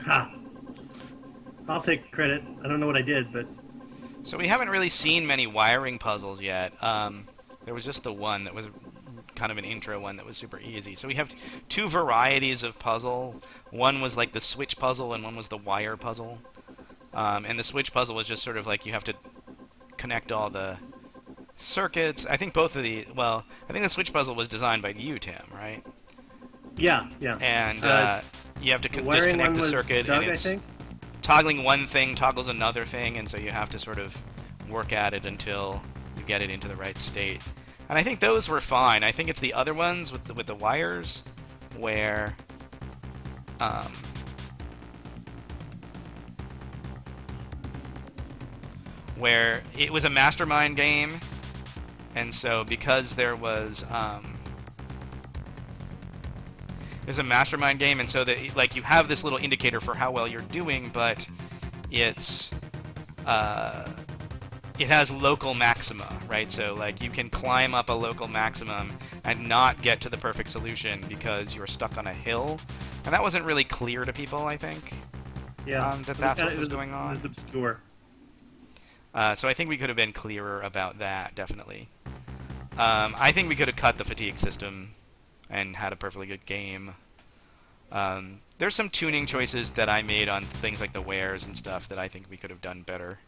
Ha! I'll take credit. I don't know what I did, but... So we haven't really seen many wiring puzzles yet. There was just the one that was kind of an intro one that was super easy. So we have two varieties of puzzle. One was like the switch puzzle, and one was the wire puzzle. And the switch puzzle was just sort of like you have to connect all the circuits. I think both of the... Well, I think the switch puzzle was designed by you, Tim, right? Yeah. And you have to the wiring disconnect one the was circuit, Doug, and it's I think? toggling one thing toggles another thing, and so you have to sort of work at it until you get it into the right state. And I think those were fine. I think it's the other ones with the wires where it was a mastermind game, and so because there was there's a mastermind game, and so that like you have this little indicator for how well you're doing, but it's it has local maxima, right? So like you can climb up a local maximum and not get to the perfect solution because you're stuck on a hill, and that wasn't really clear to people, I think. Yeah, that's what was going on. It was obscure. So I think we could have been clearer about that, definitely. I think we could have cut the fatigue system and had a perfectly good game. There's some tuning choices that I made on things like the wares and stuff that I think we could have done better.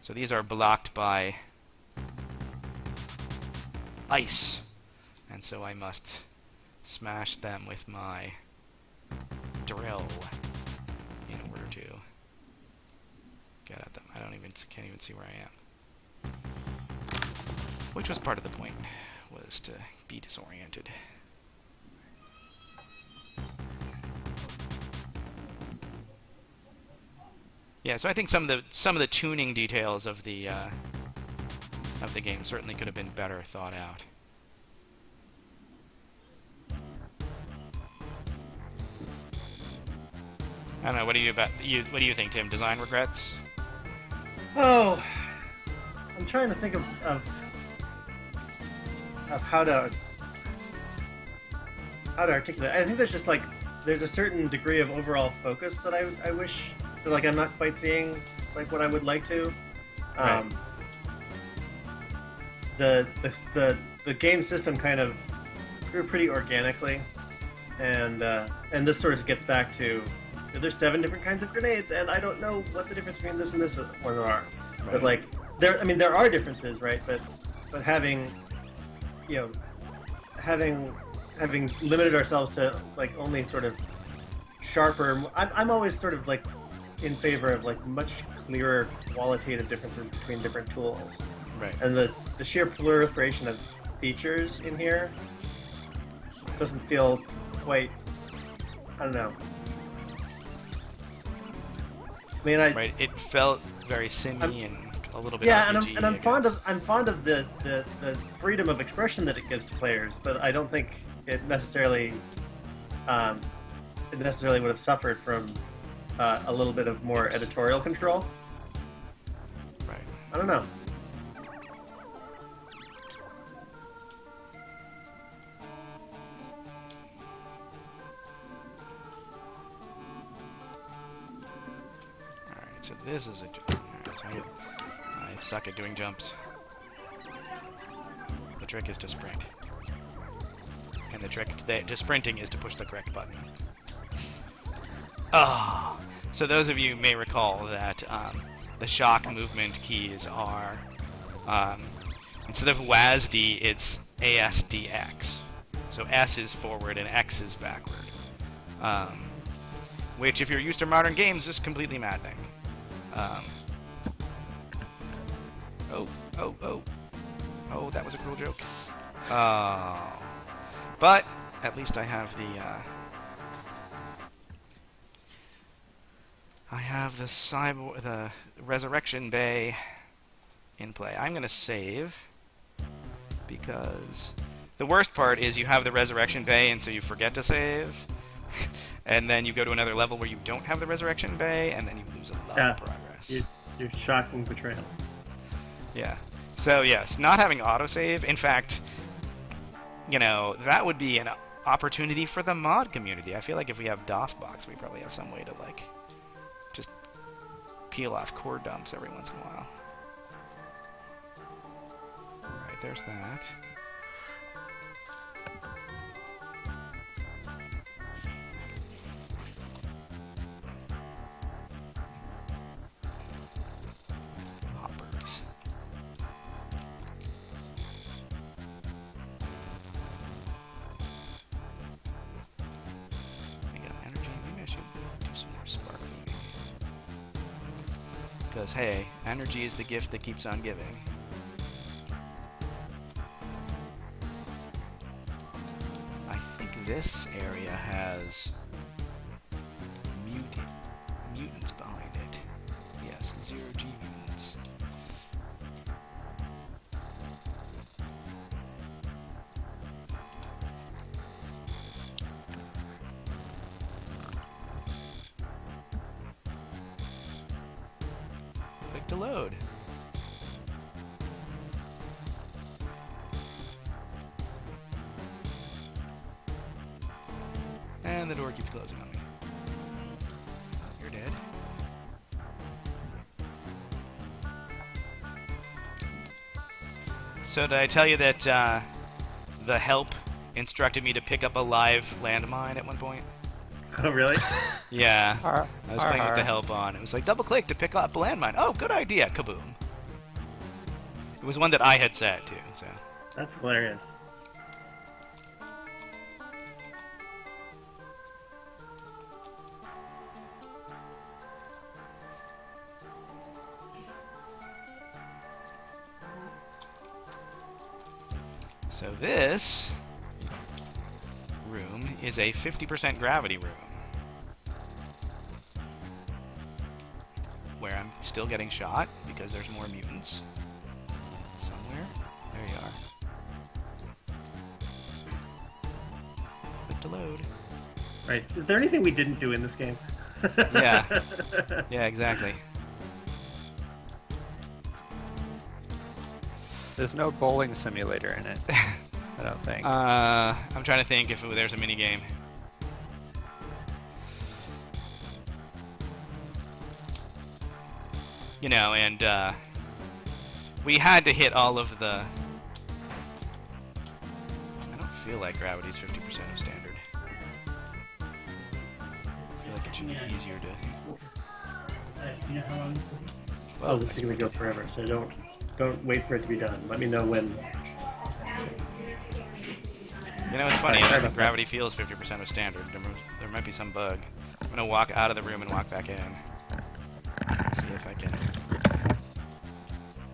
So these are blocked by ice, and so I must smash them with my drill in order to get at them. Can't even see where I am. Which was part of the point, was to be disoriented. Yeah, so I think some of the tuning details of the game certainly could have been better thought out. I don't know. What do you think, Tim? Design regrets? Oh, I'm trying to think of how to articulate. I think there's just like there's a certain degree of overall focus that I wish that like I'm not quite seeing like what I would like to. Right. The game system kind of grew pretty organically, and this sort of gets back to there's 7 different kinds of grenades, and I don't know what the difference between this and this one are. Right. But like there are differences, right? But having having limited ourselves to like only sort of sharper. I'm always sort of like in favor of like much clearer qualitative differences between different tools. Right. And the sheer proliferation of features in here doesn't feel quite. I don't know. I mean, right. It felt very simmy and a little bit. Yeah, RPG, and I'm fond of the freedom of expression that it gives to players, but I don't think it necessarily would have suffered from a little bit of more editorial control. Right. I don't know. so this is a jump. Alright, so I suck at doing jumps. The trick is to sprint. And the trick to sprinting is to push the correct button. Oh! So those of you may recall that the shock movement keys are, instead of WASD, it's ASDX. So S is forward and X is backward. Which, if you're used to modern games, is completely maddening. Oh, that was a cruel joke. Oh. But, at least I have the Resurrection Bay in play. I'm gonna save, because the worst part is you have the Resurrection Bay and so you forget to save, and then you go to another level where you don't have the Resurrection Bay, and then you lose a lot of progress. You're shocking betrayal. Yeah. So yes, not having autosave, in fact, you know, that would be an opportunity for the mod community. I feel like if we have DOSBox, we probably have some way to, like, just peel off core dumps every once in a while. Alright, there's that. Hoppers. I got energy. Maybe I should do some more spark moving. Because, hey, energy is the gift that keeps on giving. I think this area has mutants behind it. Yes, 0G mutants. Click to load. And the door keeps closing on me. You're dead. So did I tell you that the help instructed me to pick up a live landmine at one point? Oh, really? Yeah. I was playing with the help on. It was like, double click to pick up a landmine. Oh, good idea. Kaboom. It was one that I had set, too, so. That's hilarious. So this room is a 50% gravity room, where I'm still getting shot because there's more mutants somewhere. There you are. Click to load. Right. Is there anything we didn't do in this game? Yeah. Yeah, exactly. There's no bowling simulator in it. I don't think. I'm trying to think if there's a mini game. You know, and we had to hit all of the. I don't feel like gravity's 50% of standard. I feel like it should be easier to. Oh, this is gonna go forever, so don't wait for it to be done. Let me know when. You know, it's funny. I don't think gravity feels 50% of standard. There might be some bug. I'm gonna walk out of the room and walk back in. See if I can.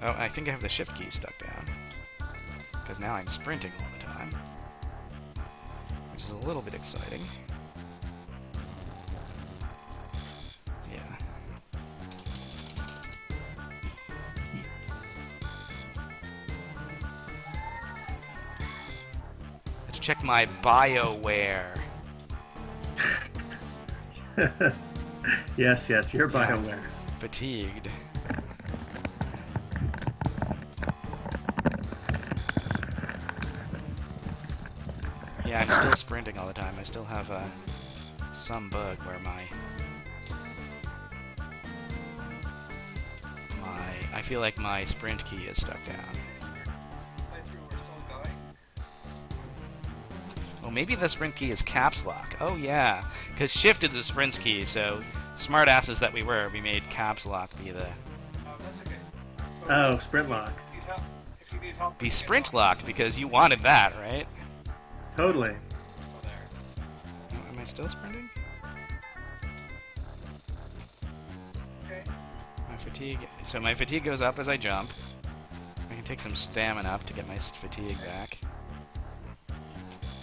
Oh, I think I have the shift key stuck down. Because now I'm sprinting all the time. Which is a little bit exciting. Yeah. Let's check my BioWare. Yes, you're Yeah. BioWare. Fatigued. Yeah, I'm still sprinting all the time. I still have some bug where my I feel like my sprint key is stuck down. Oh, maybe the sprint key is caps lock. Oh yeah, because shift is the sprint key, so smart asses that we were, we made caps lock be the... Oh, sprint lock. Be sprint locked, because you wanted that, right? Totally. Am I still sprinting? My fatigue... So my fatigue goes up as I jump. I can take some stamina up to get my fatigue back.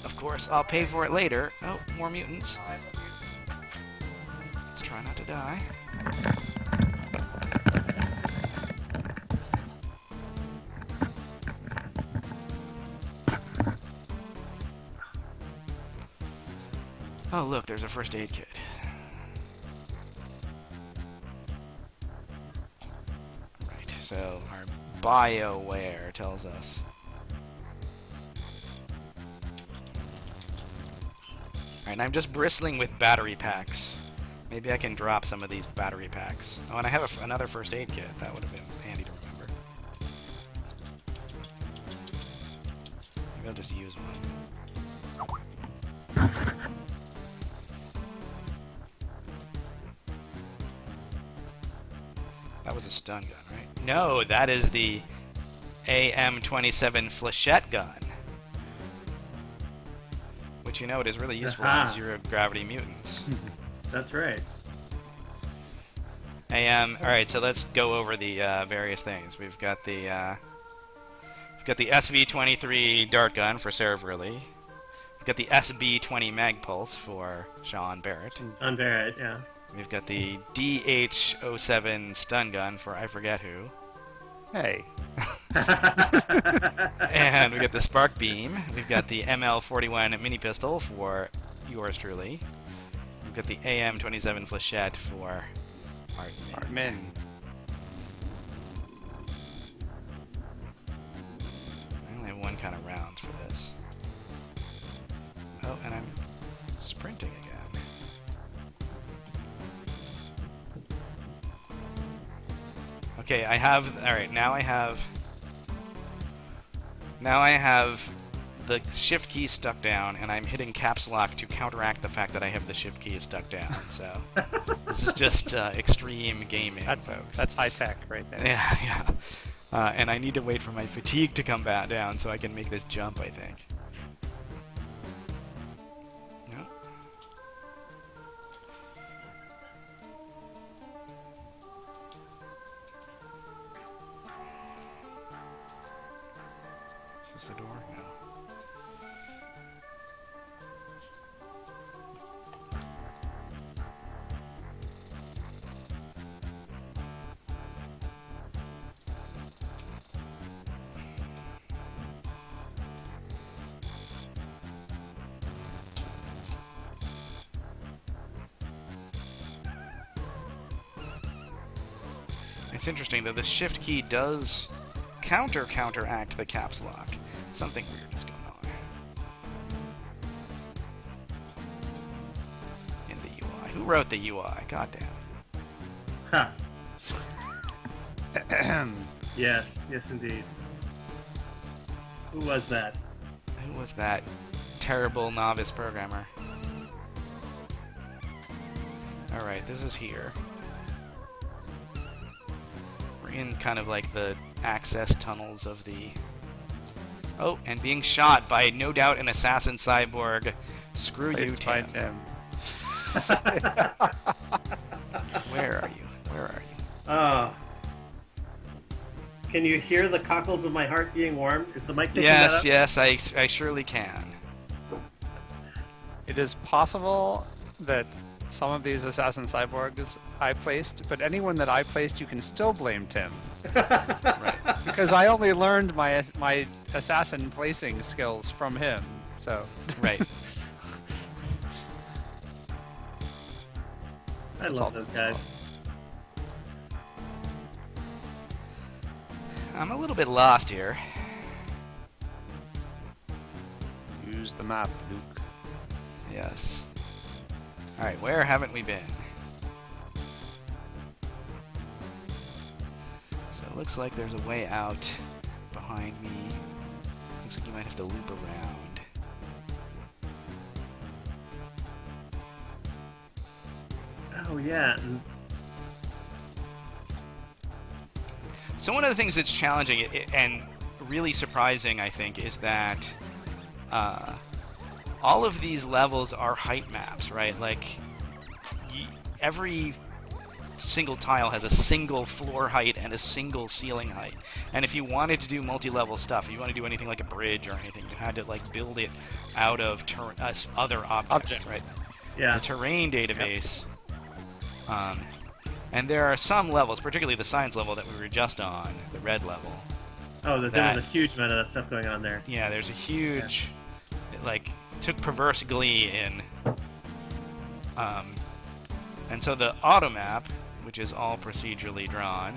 Of course, I'll pay for it later. Oh, more mutants. Let's try not to die. Oh, look, there's a first aid kit. Right, so our BioWare tells us. Alright, and I'm just bristling with battery packs. Maybe I can drop some of these battery packs. Oh, and I have another first aid kit. That would have been handy to remember. Maybe I'll just use one. That was a stun gun, right? No, that is the AM-27 flechette gun. Which, you know, it is really useful in zero-gravity mutants. That's right. Alright, so let's go over the various things. We've got the SV-23 dart gun for Sarah Verley. We've got the SB-20 mag pulse for Sean Barrett. On Barrett, yeah. We've got the DH-07 stun gun for I forget who. Hey. And we got the Spark Beam. We've got the ML41 mini pistol for yours truly. We've got the AM-27 flechette for Artmin. I only have one kind of rounds for this. Oh, and I'm sprinting again. Okay, I have... Alright, now I have the shift key stuck down, and I'm hitting caps lock to counteract the fact that I have the shift key stuck down, so... this is just extreme gaming, folks. That's high-tech right there. Yeah, yeah. And I need to wait for my fatigue to come back down so I can make this jump, I think. No? Is this the door? No. It's interesting though, the shift key does counteract the caps lock. Something weird is going on in the UI. Who wrote the UI? Goddamn. Ha. Yes, yes indeed. Who was that? Who was that terrible novice programmer? Alright, this is here. We're in kind of like the access tunnels of the... Oh, and being shot by, no doubt, an assassin cyborg. Screw you, Tim. Where are you? Where are you? Oh. Can you hear the cockles of my heart being warmed? Is the mic picking that up? Yes, I surely can. It is possible that some of these assassin cyborgs I placed, but anyone that I placed, you can still blame Tim. Right. Because I only learned my assassin placing skills from him, so... Right. I love those guys. I'm a little bit lost here. Use the map, Luke. Yes. Alright, where haven't we been? So it looks like there's a way out behind me. Looks like you might have to loop around. Oh yeah. So one of the things that's challenging and really surprising, I think, is that all of these levels are height maps, right? Like, every single tile has a single floor height and a single ceiling height. And if you wanted to do multi-level stuff, if you want to do anything like a bridge or anything, you had to like build it out of other objects, right? Yeah. The terrain database. And there are some levels, particularly the science level that we were just on, the red level. Oh, there was a huge amount of that stuff going on there. Yeah, there's a huge, it, like, took perverse glee in. And so the auto map, which is all procedurally drawn,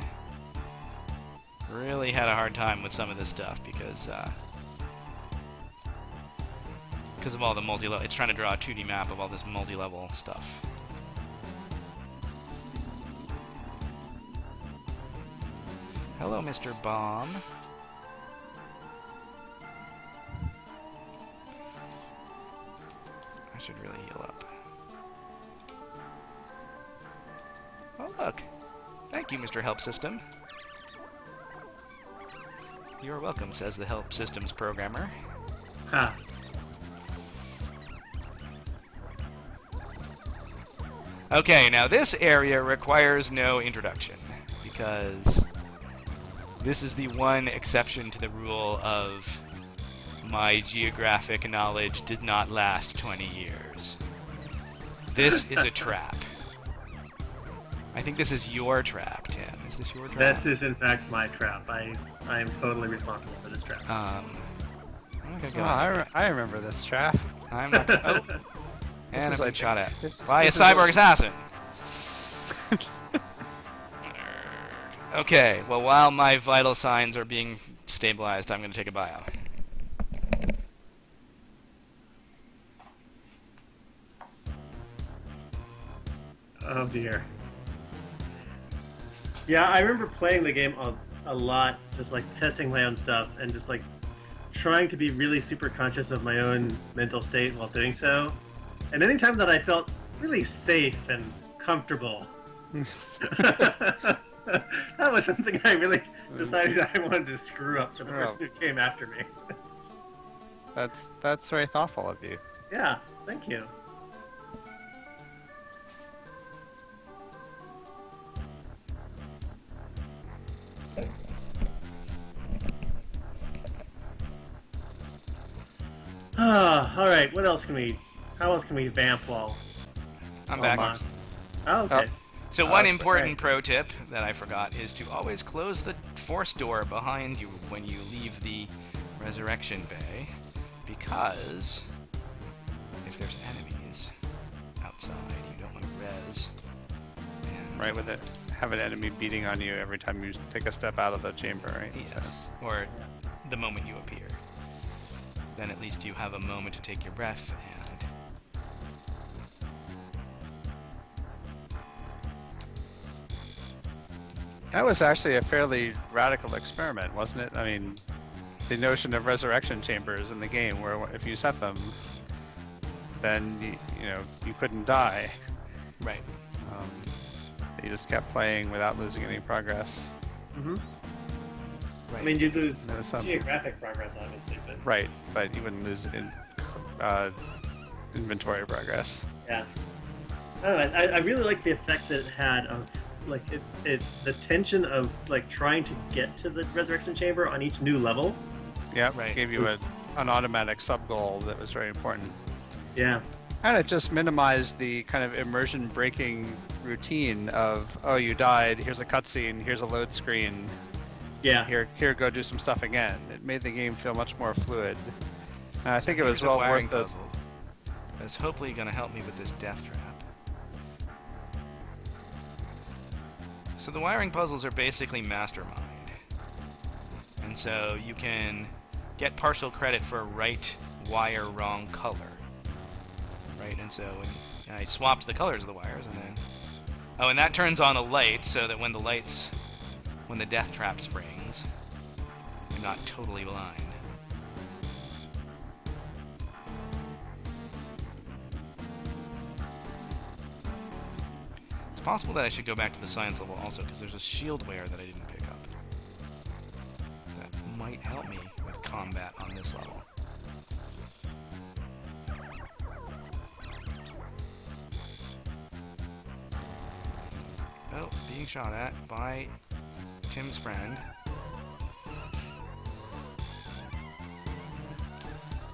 really had a hard time with some of this stuff because of all the multi-level. It's trying to draw a 2D map of all this multi-level stuff. Hello, Mr. Bomb. I should really heal up. Oh, look. Thank you, Mr. Help System. You're welcome, says the Help Systems programmer. Ha. Okay, now this area requires no introduction, because this is the one exception to the rule of my geographic knowledge did not last 20 years. This is a trap. I think this is your trap, Tim. Is this your trap? This is in fact my trap. I am totally responsible for this trap. I'm gonna go. I remember this trap. I'm not. Oh. And is I've been like- shot at this- by a this is cyborg like- assassin. Okay, well, while my vital signs are being stabilized, I'm going to take a bio. Oh dear. Yeah, I remember playing the game a lot, just like testing my own stuff and just like trying to be really super conscious of my own mental state while doing so. And anytime that I felt really safe and comfortable, that was something I really decided I wanted to screw up for the person who came after me. That's very thoughtful of you. Yeah, thank you. All right. What else can we? How else can we vamp while? I'm while back. on? Oh, okay. So one that's important right. pro tip that I forgot is to always close the force door behind you when you leave the resurrection bay, because if there's enemies outside, you don't want to res. And Right, with it, have an enemy beating on you every time you take a step out of the chamber, right? Yes, or the moment you appear. Then at least you have a moment to take your breath and... That was actually a fairly radical experiment, wasn't it? I mean, the notion of resurrection chambers in the game, where if you set them, then you couldn't die. Right. You just kept playing without losing any progress. Mm-hmm. Right. I mean, you lose No, some- geographic progress, obviously, but Right, but you wouldn't lose inventory progress. yeah. I don't know. I really like the effect that it had of like the tension of like trying to get to the resurrection chamber on each new level. Yeah, Right. gave you an automatic sub goal that was very important. Yeah. And it just minimized the kind of immersion breaking routine of, oh, you died, here's a cutscene, here's a load screen, Yeah. here, go do some stuff again. It made the game feel much more fluid. And I think it was Here's a well wiring worth puzzle that's hopefully going to help me with this death trap. So the wiring puzzles are basically mastermind. And so you can get partial credit for right wire, wrong color. Right, and so when I swapped the colors of the wires and then... Oh, and that turns on a light so that when when the death trap springs, I'm not totally blind. It's possible that I should go back to the science level also, because there's a shield wear that I didn't pick up. That might help me with combat on this level. Oh, being shot at by Tim's friend.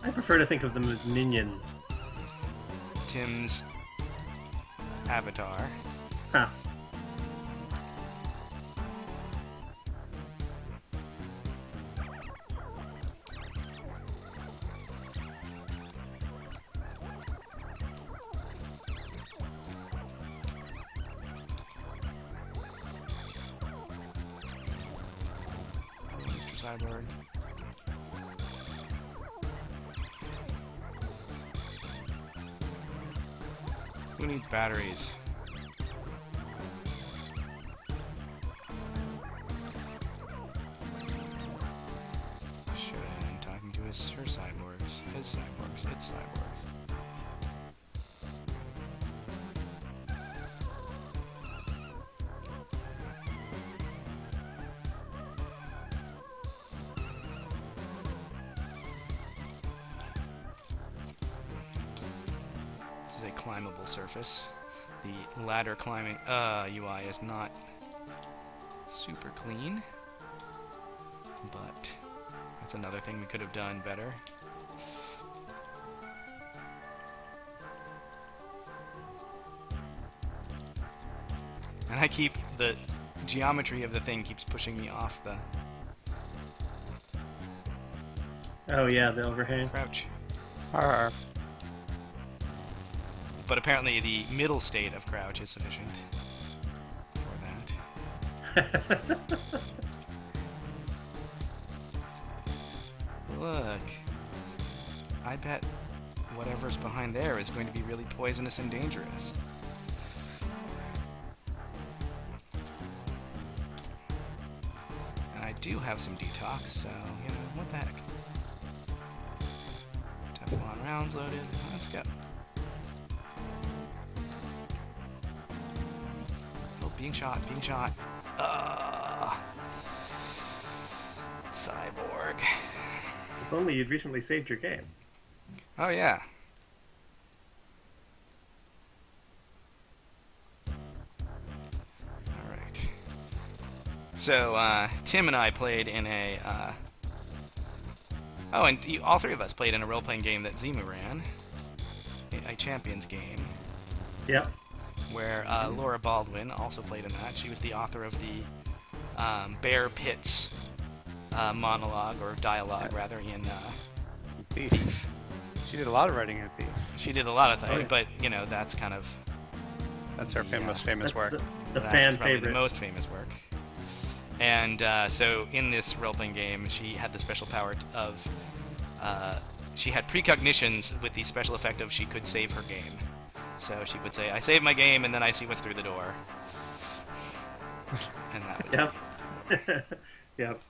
I prefer to think of them as minions. Tim's avatar. Huh. Mr. Cyborg. Who needs batteries? Should talking to her cyborgs, his cyborgs, its cyborgs. This is a climbable surface. The ladder climbing UI is not super clean, but that's another thing we could have done better. And I keep, the geometry of the thing keeps pushing me off the Oh yeah, the overhang. crouch. Arr. But apparently the middle state of crouch is sufficient for that. Look. I bet whatever's behind there is going to be really poisonous and dangerous. And I do have some detox, so, you know, what the heck. Teflon rounds loaded. Let's go. Oh, being shot, being shot. Cyborg. If only you'd recently saved your game. Oh, yeah. Alright. So, Tim and I played in a, oh, and all three of us played in a role-playing game that Zemu ran. A Champions game. Yep. Where Laura Baldwin also played in that. She was the author of the Bear Pitts monologue, or dialogue, rather, in Thief. She did a lot of writing in Thief. She did a lot of things, Oh, yeah. but, you know, that's kind of... That's her most famous That's work. the that's fan probably favorite. the most famous work. And so in this role-playing game, she had the special power of... she had precognitions with the special effect of she could save her game. So she would say, I saved my game, and then I see what's through the door. And that would Yep. take it. Yep.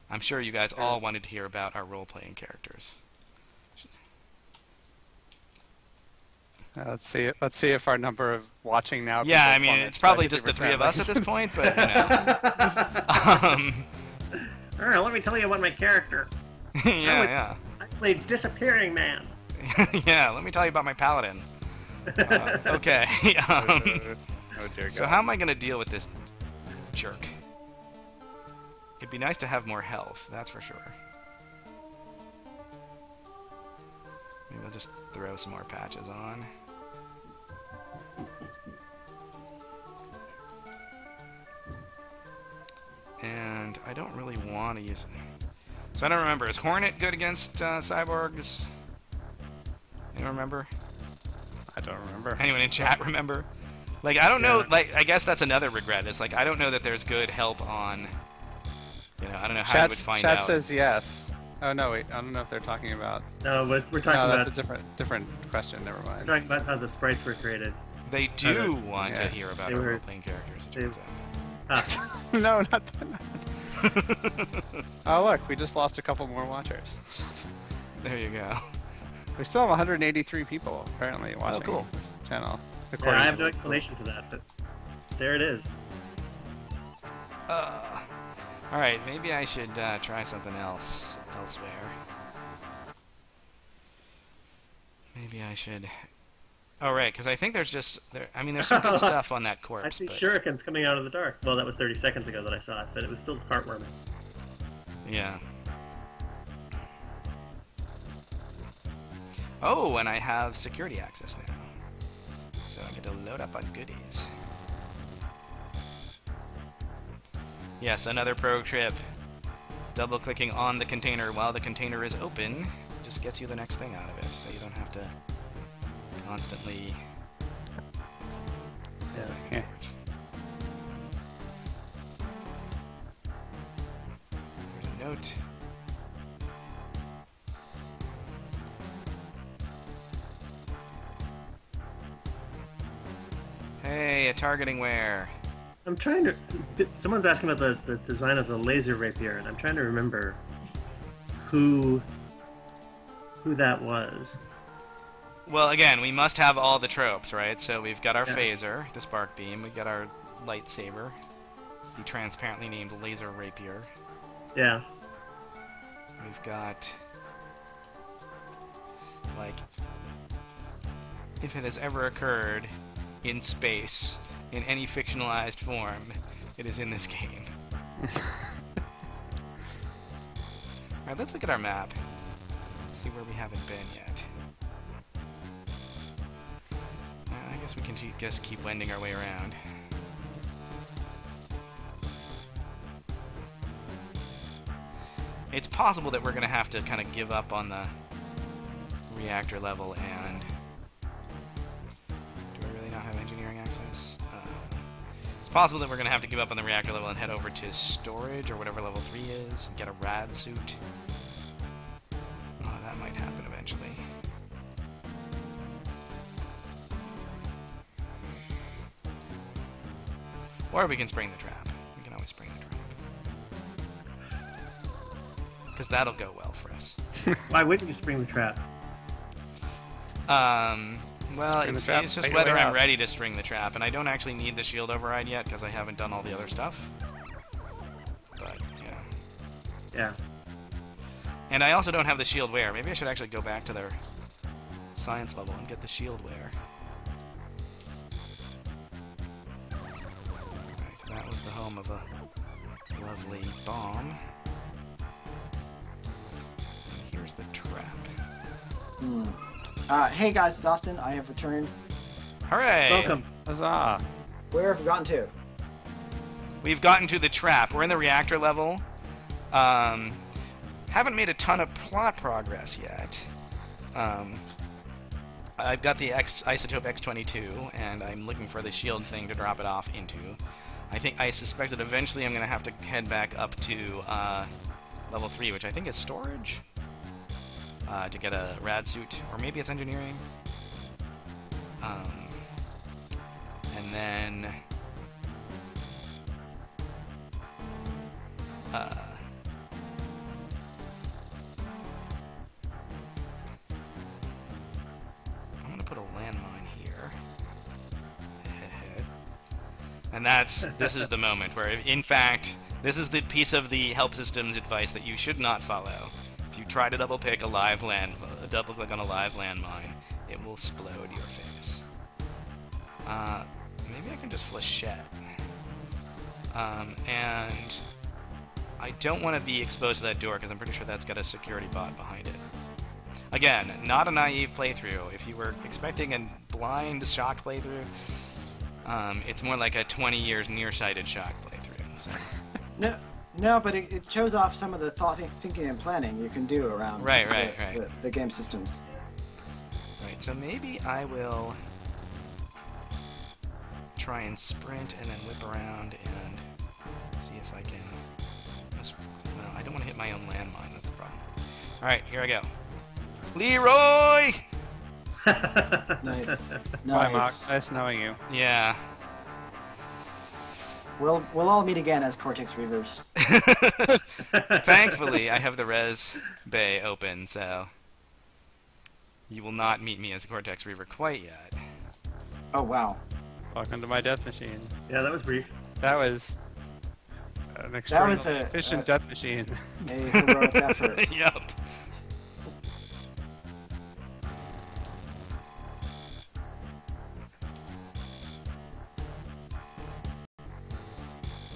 I'm sure you guys all wanted to hear about our role-playing characters. Let's see if our number of watching now. Yeah, I people mean, plummets it's probably by just the 50%. three of us at this point, but, you know. Alright, let me tell you about my character. Yeah, I played Disappearing Man. yeah. Yeah, let me tell you about my paladin. Okay. Oh dear God. So how am I going to deal with this jerk? It'd be nice to have more health, that's for sure. Maybe I'll just throw some more patches on. And I don't really want to use it. So I don't remember. Is Hornet good against cyborgs? Anyone remember? I don't remember. Anyone in chat remember? Like, I don't know, like, I guess that's another regret. It's like, I don't know that there's good help on, you know, I don't know how you would find Chat out. says yes. Oh no, wait. I don't know if they're talking about. No, we're talking No, that's about a different question. Never mind. talking about how the sprites were created. They do want to Yeah. hear about They our were- role-playing characters. it they- turns out. No, not that. Oh, look, we just lost a couple more watchers. There you go. We still have 183 people apparently watching cool. this channel. Yeah, according I have to no the- explanation for that, but there it is. Alright, maybe I should try something else elsewhere. Maybe I should... Oh, right, because I think there's just... there's some good stuff on that corpse, I see but... shurikens coming out of the dark. Well, that was 30 seconds ago that I saw it, but it was still heartwarming. Yeah. Oh, and I have security access now. So I get to load up on goodies. Yes, another pro trip. Double-clicking on the container while the container is open just gets you the next thing out of it, so you don't have to constantly... Yeah. There's a note. Hey, a targeting wear. I'm trying to... Someone's asking about the design of the laser rapier, and I'm trying to remember who that was. Well, again, we must have all the tropes, right? So we've got our Yeah. phaser, the spark beam, we've got our lightsaber, the transparently named laser rapier. Yeah. We've got, like, if it has ever occurred in space, in any fictionalized form, it is in this game. Alright, let's look at our map. See where we haven't been yet. I guess we can just keep wending our way around. It's possible that we're going to have to kind of give up on the reactor level and... Do I really not have engineering access? It's possible that we're going to have to give up on the reactor level and head over to storage, or whatever level 3 is, and get a rad suit. Oh, that might happen eventually. Or we can spring the trap. We can always spring the trap. Because that'll go well for us. Why wouldn't you spring the trap? Well, Spring the it's trap, just fight your whether way I'm out. ready to string the trap, and I don't actually need the shield override yet because I haven't done all the other stuff. But, yeah. Yeah. And I also don't have the shield wear. Maybe I should actually go back to their science level and get the shield wear. Right, that was the home of a lovely bomb. And here's the trap. Hey guys, it's Austin. I have returned. Hooray! Welcome. Huzzah! Where have we gotten to? We've gotten to the trap. We're in the reactor level. Haven't made a ton of plot progress yet. I've got the isotope X-22, and I'm looking for the shield thing to drop it off into. I suspect that eventually I'm going to have to head back up to level 3, which I think is storage, to get a rad suit, or maybe it's engineering. And then... I'm gonna put a landmine here. And this is the moment where, in fact, this is the piece of the help system's advice that you should not follow. If you try to double click on a live landmine, it will explode your face. Maybe I can just flechette. And I don't want to be exposed to that door because I'm pretty sure that's got a security bot behind it. Again, not a naive playthrough. If you were expecting a blind shock playthrough, it's more like a 20 years nearsighted shock playthrough. So. No, but it shows off some of the thinking and planning you can do around Right. the game systems. Right, so maybe I will try and sprint and then whip around and see if I can... Well, I don't want to hit my own landmine, that's the problem. Alright, here I go. Leroy! Nice. Bye, Mark. Nice knowing you. Yeah. We'll all meet again as Cortex Reavers. Thankfully, I have the res bay open, so you will not meet me as a Cortex Reaver quite yet. Oh wow. Welcome to my death machine. Yeah, that was brief. That was an extremely was a- efficient death machine. A heroic effort. Yup.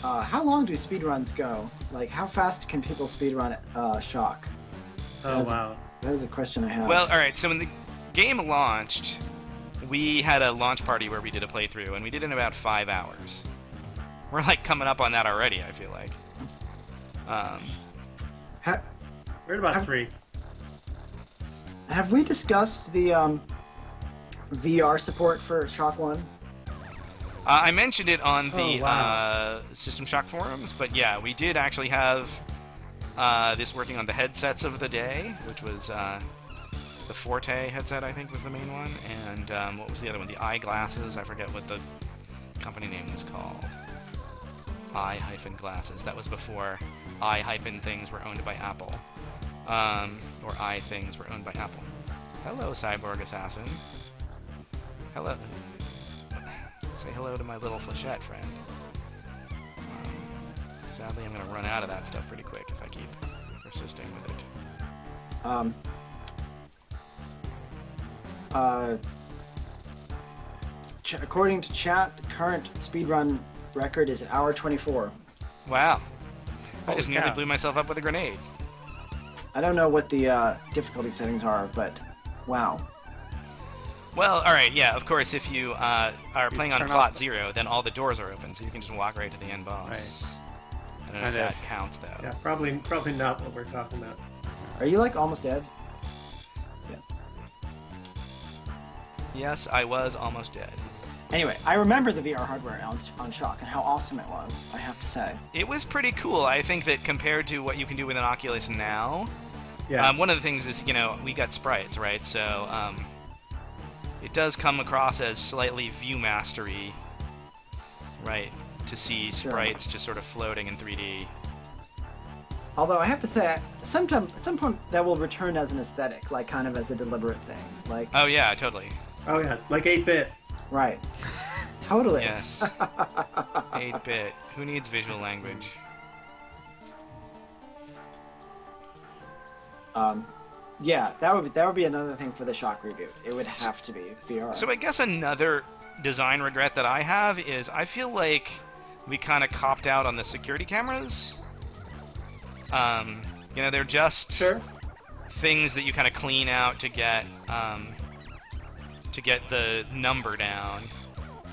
How long do speedruns go? Like, how fast can people speedrun Shock? Oh wow. That is a question I have. Well, alright, so when the game launched, we had a launch party where we did a playthrough, and we did it in about 5 hours. We're like coming up on that already, I feel like. Ha- We're at about 3. have we discussed the VR support for Shock 1? I mentioned it on the Oh, wow. System Shock forums, but yeah, we did actually have this working on the headsets of the day, which was the Forte headset, I think, was the main one, and what was the other one? The eyeglasses. I forget what the company name was called. Eye-glasses. That was before eye-things were owned by Apple, or eye-things were owned by Apple. Hello, Cyborg Assassin. Hello. Say hello to my little flechette friend. Sadly, I'm going to run out of that stuff pretty quick if I keep persisting with it. According to chat, the current speedrun record is hour 24. Wow. I Holy just nearly cow. blew myself up with a grenade. I don't know what the difficulty settings are, but wow. Well, alright, yeah, of course, if you are playing on turn plot off 0, then all the doors are open, so you can just walk right to the end boss. I don't know if And that if- counts, though. Yeah, probably not what we're talking about. Are you like almost dead? Yes. Yes, I was almost dead. Anyway, I remember the VR hardware on Shock and how awesome it was, I have to say. It was pretty cool. I think that compared to what you can do with an Oculus now, Yeah. one of the things is, we got sprites, right? So, it does come across as slightly Viewmastery, right? To see Sure. sprites just sort of floating in 3D. Although I have to say, at some point that will return as an aesthetic, like kind of as a deliberate thing. Like, Oh yeah, totally. Oh yeah, like 8-bit. right. Totally. Yes. 8-bit. Who needs visual language? Yeah, that would be another thing for the Shock reboot. It would have to be VR. So I guess another design regret that I have is I feel like we kind of copped out on the security cameras. They're just Sure. things that you kind of clean out to get the number down.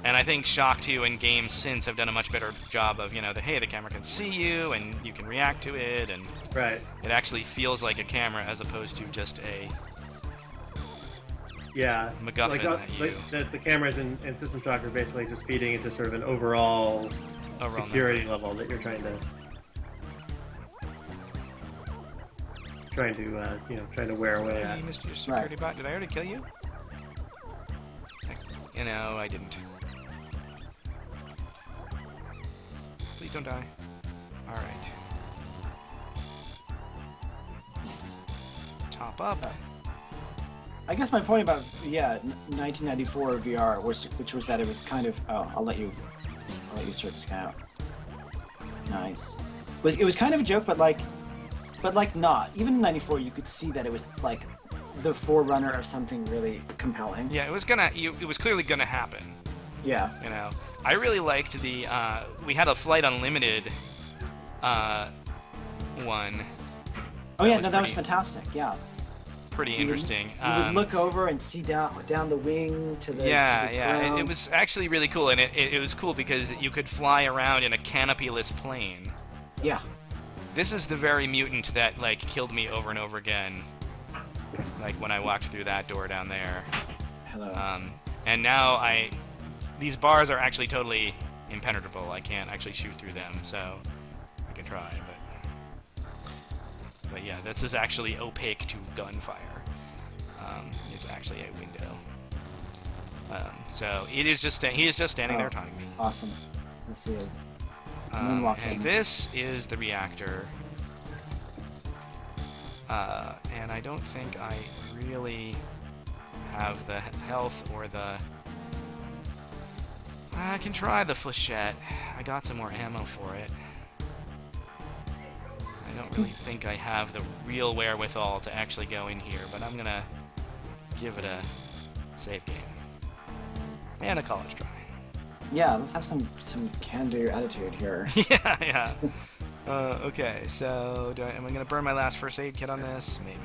And I think Shock 2 and games since have done a much better job of, hey, the camera can see you and you can react to it, and Right. it actually feels like a camera as opposed to just a Yeah. MacGuffin like, that you- the cameras in System Shock are basically just feeding into sort of an overall overall security level that you're trying to wear away Hey, at. Mr. Security Bot, did I already kill you? I didn't. Please don't die. Alright. Top up. I guess my point about 1994 VR which was that it was kind of I'll let you sort this guy out. Nice. It was kind of a joke, but like not. Even in '94, you could see that it was like the forerunner of something really compelling. Yeah, it was clearly gonna happen. Yeah. I really liked the we had a Flight Unlimited one. Oh yeah, was that was pretty- fantastic. Yeah. Pretty interesting. You would look over and see down the wing to the Yeah, to the yeah, ground. it was actually really cool, and it was cool because you could fly around in a canopyless plane. Yeah. This is the very mutant that like killed me over and over again, like when I walked through that door down there. Hello. And now these bars are actually totally impenetrable. I can't actually shoot through them, so I can try, but yeah, this is actually opaque to gunfire. It's actually a window. So it is just he is just standing there taunting me. Awesome. Yes, he is. Moonwalking. And this is the reactor. And I don't think I really have the health or the... I can try the flechette. I got some more ammo for it. I don't really think I have the real wherewithal to actually go in here, but I'm gonna give it a save game. And a college try. Yeah, let's have some can-do attitude here. yeah. Okay, so am I gonna burn my last first aid kit on this? Maybe.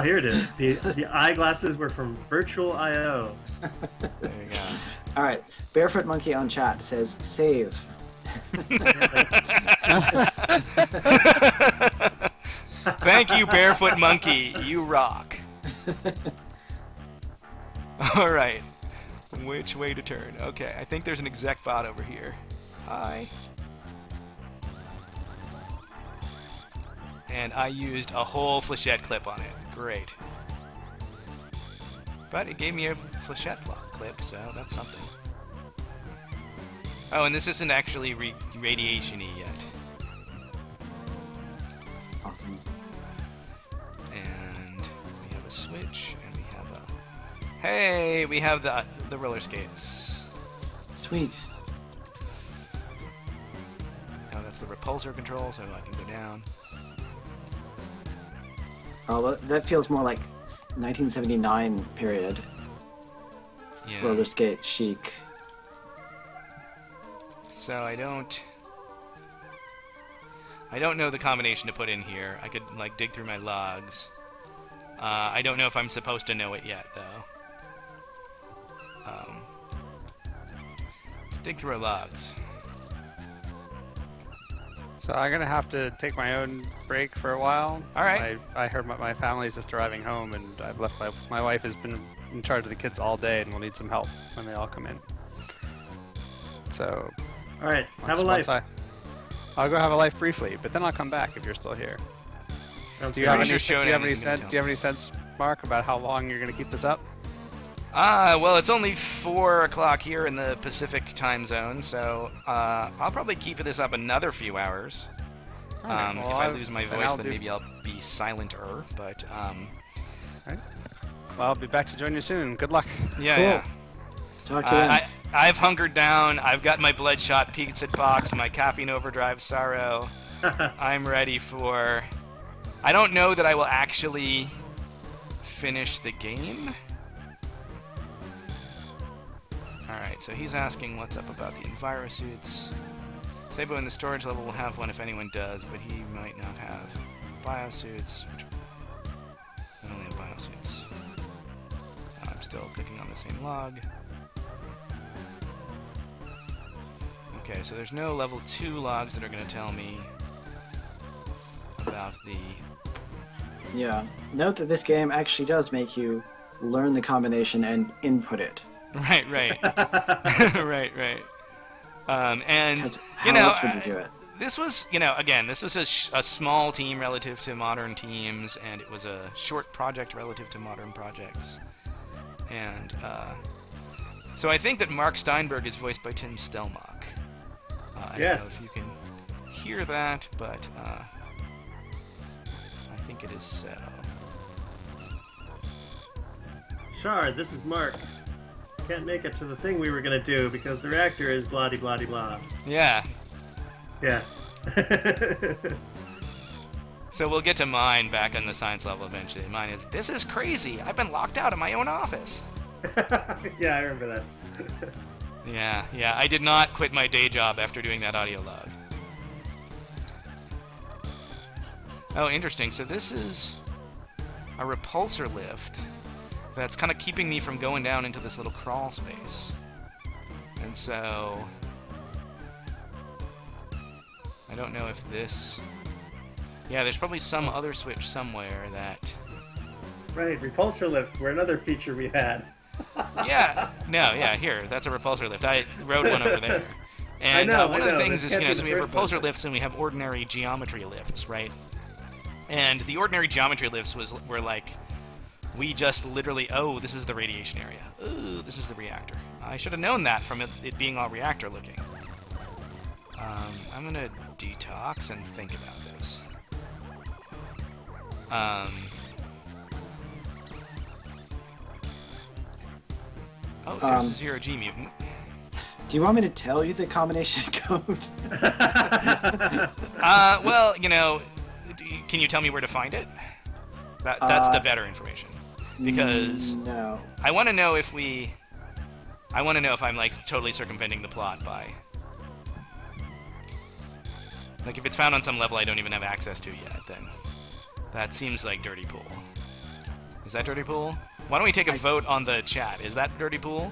Here it is. The eyeglasses were from Virtual IO. There you go. All right, Barefoot Monkey on chat says save. Thank you, Barefoot Monkey. You rock. All right. Which way to turn? Okay, I think there's an exec bot over here. Hi. And I used a whole flechette clip on it. Great. But it gave me a flechette clip, so that's something. Oh, and this isn't actually radiation-y yet. Awesome. And we have a switch, and we have a... Hey, we have the roller skates. Sweet. Now that's the repulsor control, so I can go down. Oh, well, that feels more like 1979 period. Yeah. Roller skate chic. So I don't know the combination to put in here. I could like dig through my logs. I don't know if I'm supposed to know it yet, though. Let's dig through our logs. So I'm gonna have to take my own break for a while. All right. I heard my family's just arriving home, and I've left my wife has been in charge of the kids all day, and will need some help when they all come in. So. All right, have a life. I'll go have a life briefly, but then I'll come back if you're still here. Do you have any sense, Mark, about how long you're gonna keep this up? Well, it's only 4 o'clock here in the Pacific time zone, so I'll probably keep this up another few hours. Right, well, if I lose my voice, then maybe I'll be silenter, but... Right. Well, I'll be back to join you soon. Good luck. Yeah, Cool. yeah. Talk to them. I've hunkered down. I've got my Bloodshot Pizza box, my Caffeine Overdrive Sorrow. I'm ready for... I don't know that I will actually finish the game. Alright, so he's asking what's up about the Envirosuits. Sabo in the storage level will have one if anyone does, but he might not have biosuits. I only have biosuits. I'm still clicking on the same log. Okay, so there's no level 2 logs that are going to tell me about the... Yeah. Note that this game actually does make you learn the combination and input it. Right. right. And, How else would you do it? This was, again, this was a small team relative to modern teams, and it was a short project relative to modern projects. And, so I think that Mark Steinberg is voiced by Tim Stelmach. I don't know if you can hear that, but I think it is so. Shard, this is Mark. Can't make it to the thing we were gonna do because the reactor is blah de blah de blah. Yeah. Yeah. So we'll get to mine back on the science level eventually. Mine is, this is crazy. I've been locked out of my own office. Yeah, I remember that. Yeah. I did not quit my day job after doing that audio log. Oh, interesting. So this is a repulsor lift that's kind of keeping me from going down into this little crawl space. And so... I don't know if this... Yeah, there's probably some other switch somewhere that... Right, repulsor lifts were another feature we had. Here, that's a repulsor lift. I wrote one over there. And one of the things is, so we have repulsor lifts and we have ordinary geometry lifts, right? And the ordinary geometry lifts were like, we just literally, oh, this is the radiation area. Ooh, this is the reactor. I should have known that from it being all reactor looking. I'm gonna detox and think about this. Oh, there's a zero G mutant. Do you want me to tell you the combination code? Well, you know, can you tell me where to find it? That's the better information. Because no. I want to know if I'm like totally circumventing the plot by, like, if it's found on some level I don't even have access to yet, then that seems like Dirty Pool. Is that Dirty Pool? Why don't we take a vote on the chat? Is that Dirty Pool?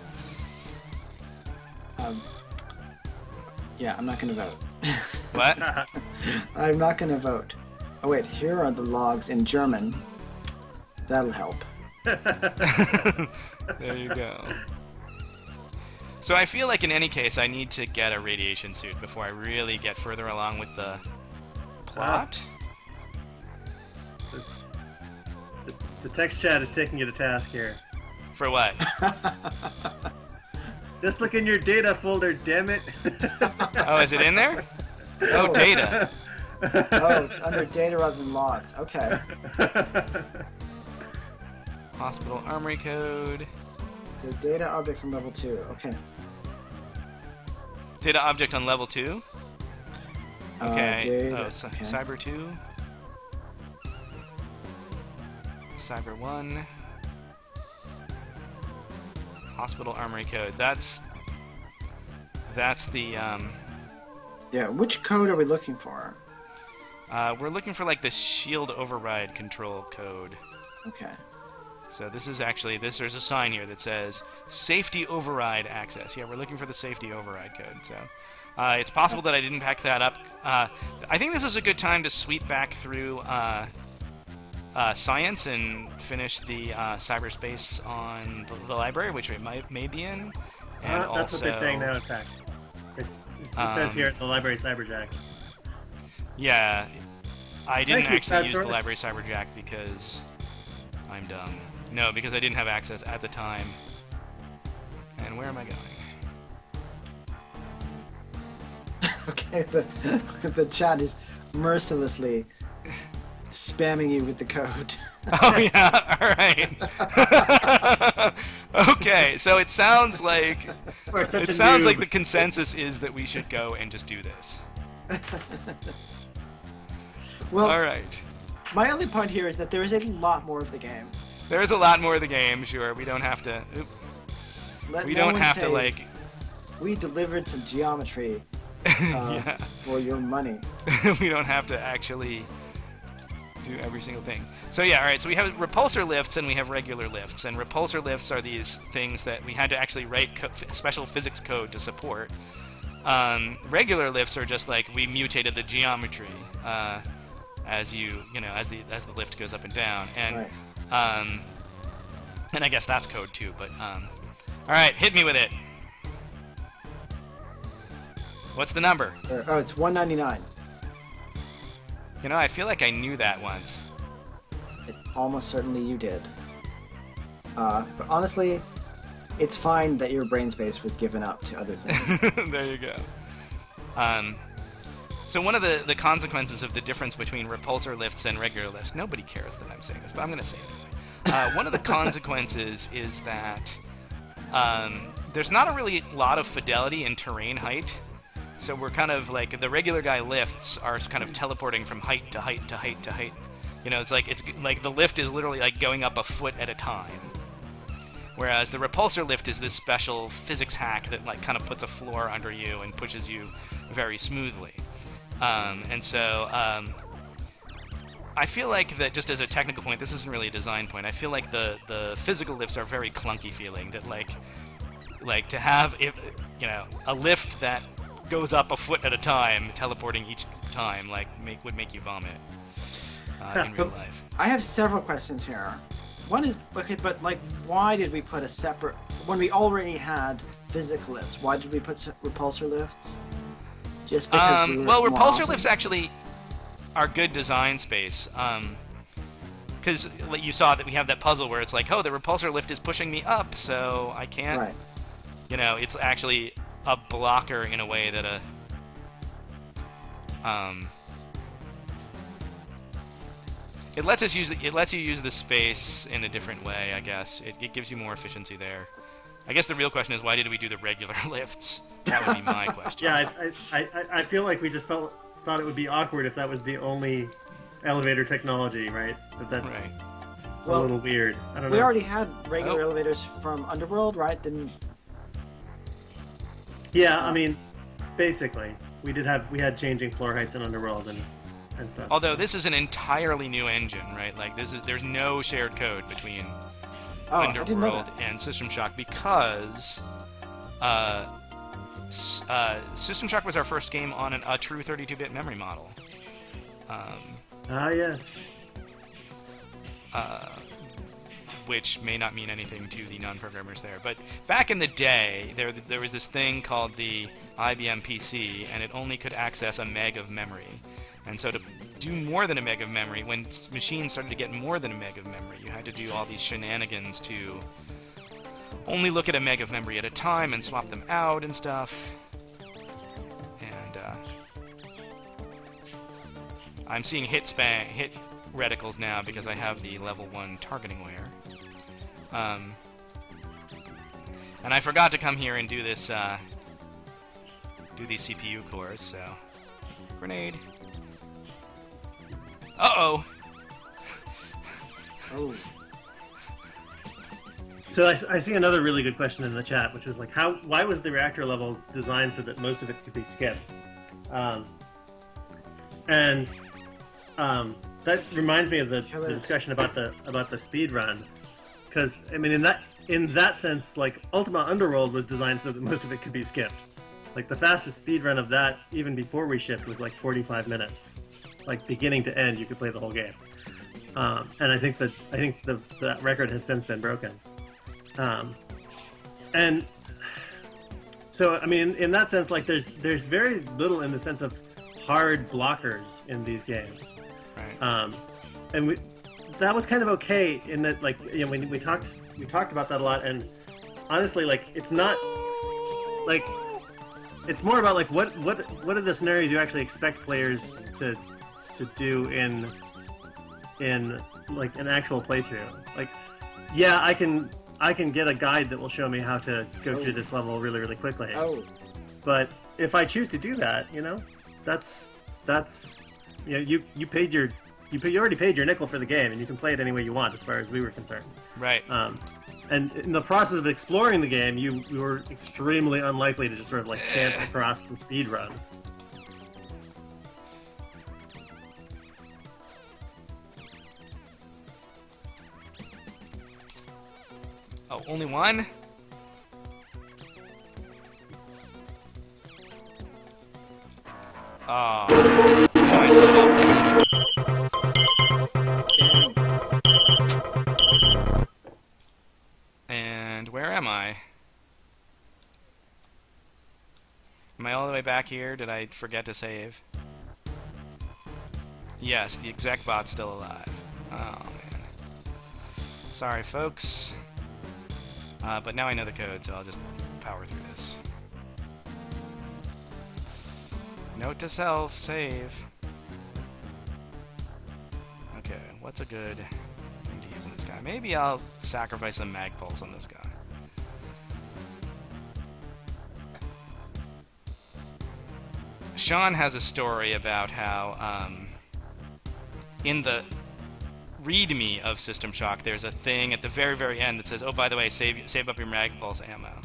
Yeah, I'm not gonna vote. What? I'm not gonna vote. Oh wait, here are the logs in German. That'll help. There you go. So I feel like in any case I need to get a radiation suit before I really get further along with the plot. The text chat is taking you to task here. For what? Just look in your data folder, damn it. Oh, is it in there? Oh, data. Oh, it's under data rather than logs. Okay. Hospital armory code. So data object on level 2. Okay. Data object on level 2? Okay. Data, okay. Cyber 2. Cyber 1. Hospital armory code. That's the Yeah, which code are we looking for? we're looking for like the shield override control code. Okay. So this is actually there's a sign here that says safety override access. Yeah, we're looking for the safety override code. So it's possible that I didn't pack that up. I think this is a good time to sweep back through science and finish the cyberspace on the library, which we may be in. And that's also, what they're saying now, in fact. It says here at the library cyberjack. Yeah, I didn't Thank you, actually use the Cybersource. library cyberjack because I'm dumb. No, because I didn't have access at the time. And where am I going? Okay, the chat is mercilessly spamming you with the code. Oh yeah, alright. Okay, so it sounds like We're such a like noob. the consensus is that we should go and just do this. Well, Alright. my only point here is that there is a lot more of the game. There's a lot more of the game, sure. We don't have to Let we no don't one have to say like we delivered some geometry yeah. for your money. We don't have to actually do every single thing. So yeah, alright, so we have repulsor lifts and we have regular lifts. And repulsor lifts are these things that we had to actually write special physics code to support. Regular lifts are just like we mutated the geometry as as the lift goes up and down. And Right. and I guess that's code too, but alright, hit me with it. What's the number? Oh, it's 199. You know, I feel like I knew that once. Almost certainly you did. But honestly, it's fine that your brain space was given up to other things. There you go. So one of the consequences of the difference between repulsor lifts and regular lifts, nobody cares that I'm saying this, but I'm going to say it anyway. One of the consequences is that there's not a really lot of fidelity in terrain height. So we're kind of like, the regular guy lifts are kind of teleporting from height to height to height to height. You know, it's like the lift is literally like going up a foot at a time. Whereas the repulsor lift is this special physics hack that like kind of puts a floor under you and pushes you very smoothly. And so I feel like that just as a technical point, this isn't really a design point, I feel like the physical lifts are very clunky feeling, that like to have a lift that goes up a foot at a time, teleporting each time, would make you vomit in real life. I have several questions here. One is, okay, but like, why did we put a separate, when we already had physical lifts, why did we put repulsor lifts? Just because we were well, more repulsor awesome? lifts actually are good design space. Because you saw that we have that puzzle where it's like, oh, the repulsor lift is pushing me up, so I can't. Right. It's actually a blocker in a way that It lets us use it lets you use the space in a different way, I guess. It gives you more efficiency there. I guess the real question is, why did we do the regular lifts? That would be my question. Yeah, I feel like we just thought it would be awkward if that was the only elevator technology, right? That's Right. a little weird. I don't know. We already had regular elevators from Underworld, right? Didn't? Yeah, I mean, basically, we had changing floor heights in Underworld and stuff. Although this is an entirely new engine, right? Like there's no shared code between I didn't know Underworld and System Shock because System Shock was our first game on a true 32-bit memory model. Yes. Which may not mean anything to the non-programmers there. But back in the day, there was this thing called the IBM PC, and it only could access a meg of memory. And so to do more than a meg of memory, when machines started to get more than a meg of memory, you had to do all these shenanigans to only look at a meg of memory at a time and swap them out and stuff. And I'm seeing hit reticles now because I have the level 1 targeting layer. And I forgot to come here and do this, do these CPU cores, so... Grenade. Uh-oh! Oh. So I see another really good question in the chat, which was like, why was the reactor level designed so that most of it could be skipped? That reminds me of the discussion about the speed run, because I mean in that sense, like Ultima Underworld was designed so that most of it could be skipped. Like the fastest speed run of that, even before we shipped, was like 45 minutes. Like beginning to end, you could play the whole game. And I think that record has since been broken. And so I mean, in that sense, like there's very little in the sense of hard blockers in these games. Right. And that was kind of okay in that, like, you know, we talked about that a lot, and honestly, like, it's not like it's more about like what are the scenarios you actually expect players to do in like an actual playthrough. Like, yeah, I can get a guide that will show me how to go through this level really, really quickly. But if I choose to do that, you know, that's you know, you already paid your nickel for the game, and you can play it any way you want, as far as we were concerned. Right. And in the process of exploring the game, you were extremely unlikely to just sort of like chance across the speed run. Oh, only one? Ah. And where am I? Am I all the way back here? Did I forget to save? Yes, the exec bot's still alive. Oh, man. Sorry, folks. But now I know the code, so I'll just power through this. Note to self, save. Okay, what's a good thing to use on this guy? Maybe I'll sacrifice a mag pulse on this guy. Sean has a story about how, in the README of System Shock, there's a thing at the very, very end that says, "Oh, by the way, save up your mag pulse ammo."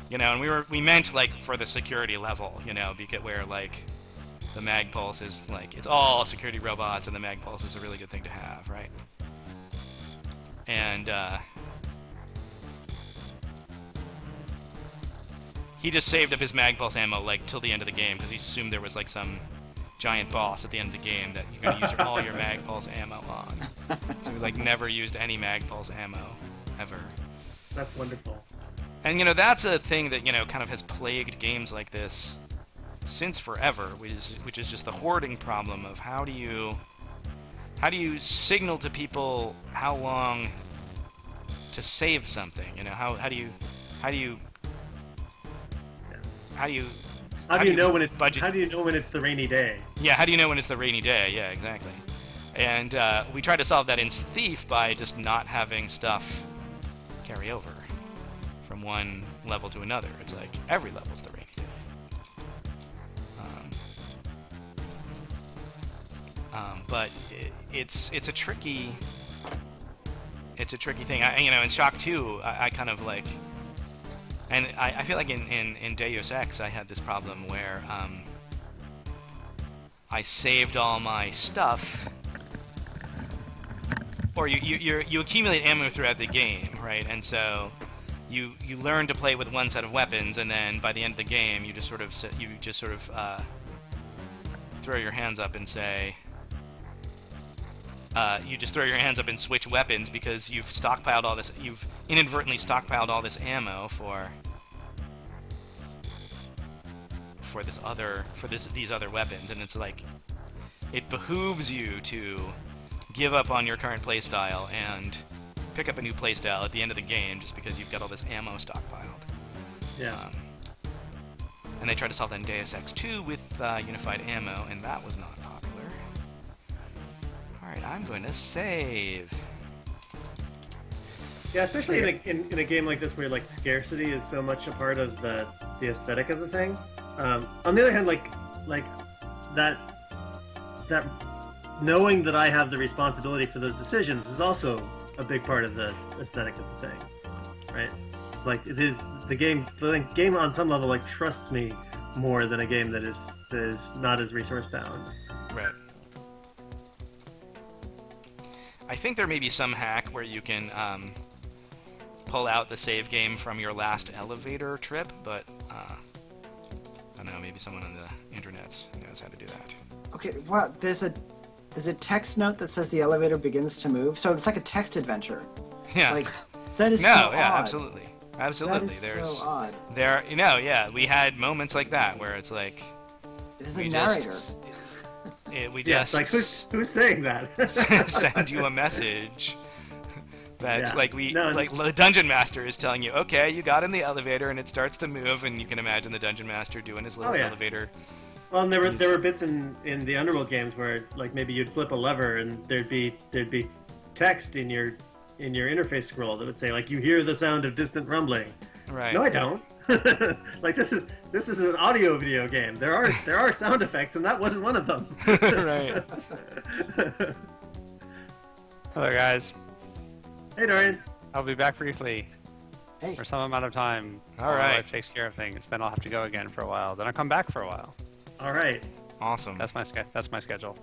You know, and we meant like for the security level, you know, because where like the mag pulse is like it's all security robots, and the mag pulse is a really good thing to have, right? And he just saved up his mag pulse ammo like till the end of the game because he assumed there was like some giant boss at the end of the game that you're going to use all your mag pulse ammo on. So we like never used any mag pulse ammo ever. That's wonderful. And you know, that's a thing that, you know, kind of has plagued games like this since forever, which is just the hoarding problem of how do you signal to people how long to save something, you know, how do you How do you know when it's budget? How do you know when it's the rainy day? Yeah, how do you know when it's the rainy day? Yeah, exactly. And we tried to solve that in Thief by just not having stuff carry over from one level to another. It's like every level's the rainy day. But it's a tricky thing. In Shock 2, I kind of like, and I feel like in Deus Ex I had this problem where I saved all my stuff, or you accumulate ammo throughout the game, right? And so you learn to play with one set of weapons, and then by the end of the game you just sort of throw your hands up and say. You just throw your hands up and switch weapons because you've stockpiled all this. You've inadvertently stockpiled all this ammo for these other weapons, and it's like it behooves you to give up on your current playstyle and pick up a new playstyle at the end of the game just because you've got all this ammo stockpiled. Yeah. And they tried to solve that in Deus Ex 2 with unified ammo, and that was not popular. Alright, I'm going to save. Yeah, especially in a game like this where like scarcity is so much a part of the aesthetic of the thing. On the other hand, like that knowing that I have the responsibility for those decisions is also a big part of the aesthetic of the thing, right? Like it is the game on some level like trusts me more than a game that is not as resource bound. Right. I think there may be some hack where you can pull out the save game from your last elevator trip, but I don't know, maybe someone on the internet knows how to do that. Okay, well, there's a text note that says the elevator begins to move, so it's like a text adventure. Yeah. Like that is no, so yeah, odd. absolutely. Absolutely. That is so odd. Yeah, we had moments like that where it's like There's a narrator. We Yeah, just like who's saying that? send you a message that's Yeah. like the dungeon master is telling you, okay, you got in the elevator and it starts to move, and you can imagine the dungeon master doing his little elevator. Well, and there were bits in the Underworld games where like maybe you'd flip a lever and there'd be text in your interface scroll that would say like, you hear the sound of distant rumbling. Right. No, I don't. Like this is an audio video game. There are sound effects, and that wasn't one of them. Right. Hello, guys. Hey, Dorian. I'll be back briefly Hey. for some amount of time. All while my right. wife takes care of things. Then I'll have to go again for a while. Then I'll come back for a while. All right. Awesome. That's my schedule.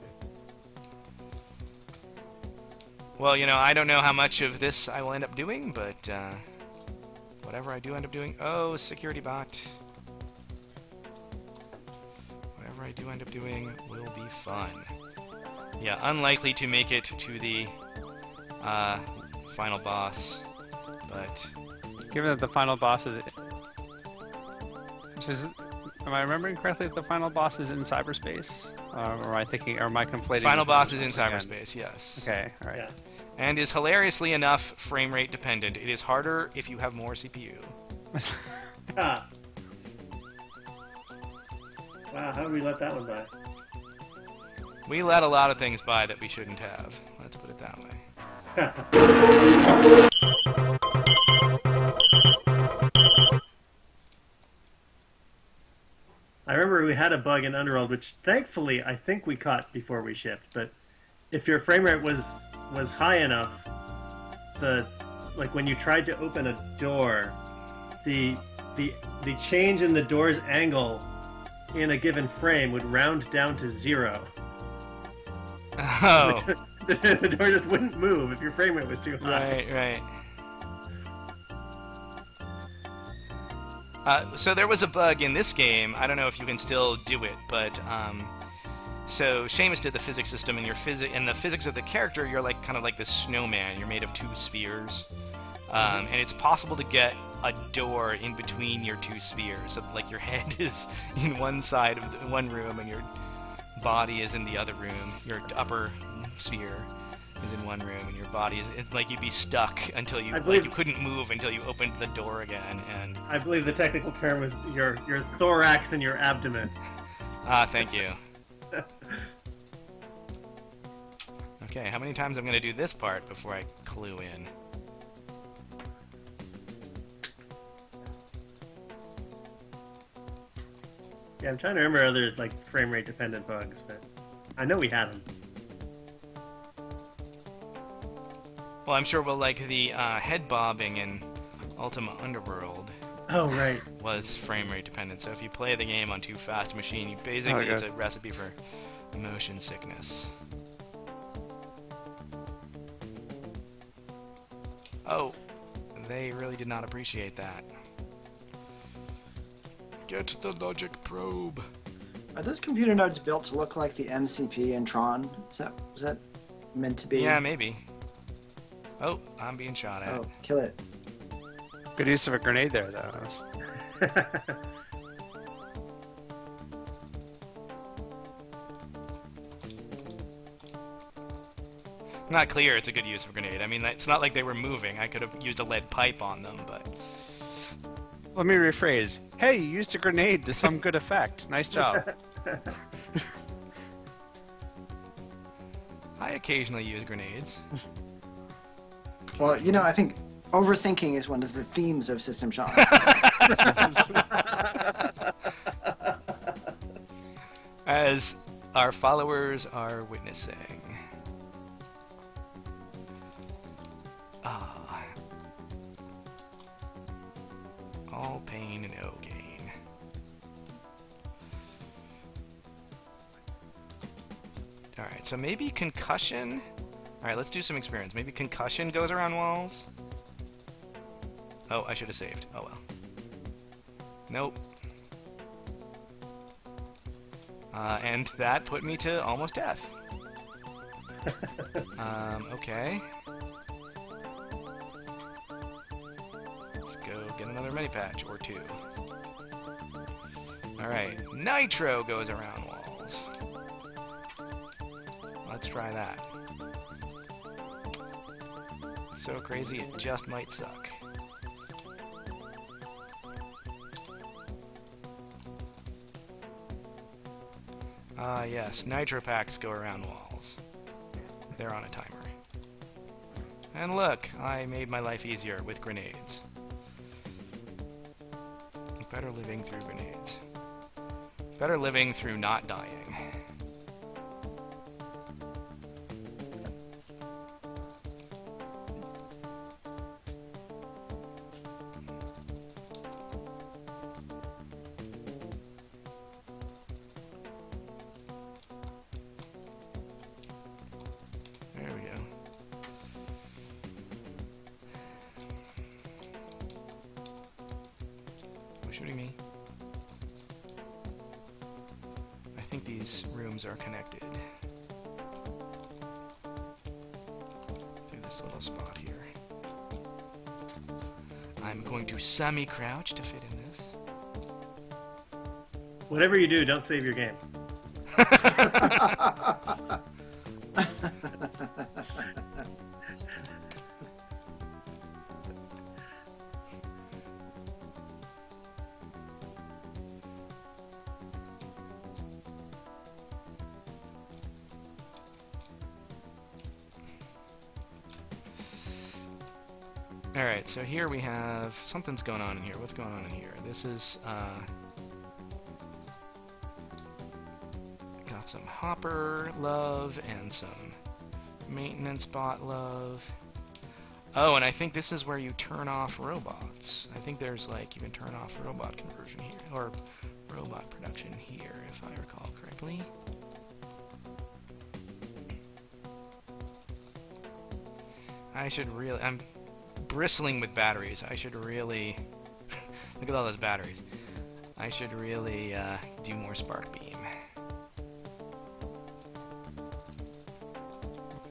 Well, I don't know how much of this I will end up doing, but whatever I do end up doing... Oh, security bot. Whatever I do end up doing will be fun. Yeah, unlikely to make it to the final boss, but... Given that the final boss is... Am I remembering correctly that the final boss is in cyberspace? Or am I conflating? Final this boss is in again? cyberspace, yes. Okay, alright. Yeah. And is hilariously enough frame rate dependent. It is harder if you have more CPU. Ah. Wow, how did we let that one by? We let a lot of things by that we shouldn't have. Let's put it that way. I remember we had a bug in Underworld, which thankfully I think we caught before we shipped. But if your frame rate was high enough, when you tried to open a door, the change in the door's angle in a given frame would round down to 0. Oh. The door just wouldn't move if your frame rate was too high. Right. So there was a bug in this game. I don't know if you can still do it, but so Seamus did the physics system, and the physics of the character, you're kind of like this snowman. You're made of 2 spheres, and it's possible to get a door in between your 2 spheres. So like your head is in one side of one room, and your body is in the other room, your upper sphere. is in one room, and your body it's like you'd be stuck until you I believe- you couldn't move until you opened the door again. And I believe the technical term is your thorax and your abdomen. thank you. Okay, how many times I'm gonna do this part before I clue in? Yeah, I'm trying to remember other like frame rate dependent bugs, but I know we had them. Well, I'm sure we'll like the head bobbing in Ultima Underworld Oh right. was frame rate dependent. So if you play the game on too fast a machine, you basically it's a recipe for motion sickness. Oh, they really did not appreciate that. Get the logic probe. Are those computer nodes built to look like the MCP in Tron? Is that meant to be? Yeah, maybe. Oh, I'm being shot at. Oh, kill it. Good use of a grenade there, though. Not clear it's a good use of a grenade. I mean, it's not like they were moving. I could have used a lead pipe on them, but... Let me rephrase. Hey, you used a grenade to some good effect. Nice job. I occasionally use grenades. Well, you know, I think overthinking is one of the themes of System Shock. As our followers are witnessing. All pain and no gain. Alright, so maybe concussion... Alright, let's do some experiments. Maybe concussion goes around walls? Oh, I should have saved. Oh well. Nope. And that put me to almost death. Okay. Let's go get another mini-patch or two. Alright, nitro goes around walls. Let's try that. It's so crazy it just might suck. Yes, nitro packs go around walls. They're on a timer. And look, I made my life easier with grenades. Better living through grenades. Better living through not dying. There we go. Who's shooting me? I think these rooms are connected. Through this little spot here. I'm going to semi-crouch to fit in this. Whatever you do, don't save your game. Alright, so here we have... Something's going on in here. What's going on in here? This is, got some hopper love and some maintenance bot love. Oh, and I think this is where you turn off robots. I think there's, like, you can turn off robot conversion here, or robot production here, if I recall correctly. I should really... I'm bristling with batteries. I should really... Look at all those batteries. I should really do more spark beam.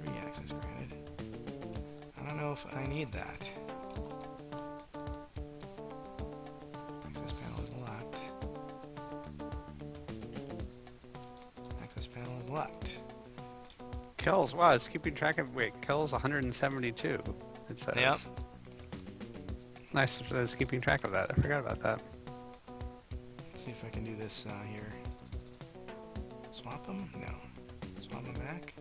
3 access granted. I don't know if I need that. Access panel is locked. Access panel is locked. Kills. Wow, it's keeping track of. Wait, kills 172. It says. Yep. It's nice that it's keeping track of that. I forgot about that. Let's see if I can do this here. Swap them? No. Swap them back?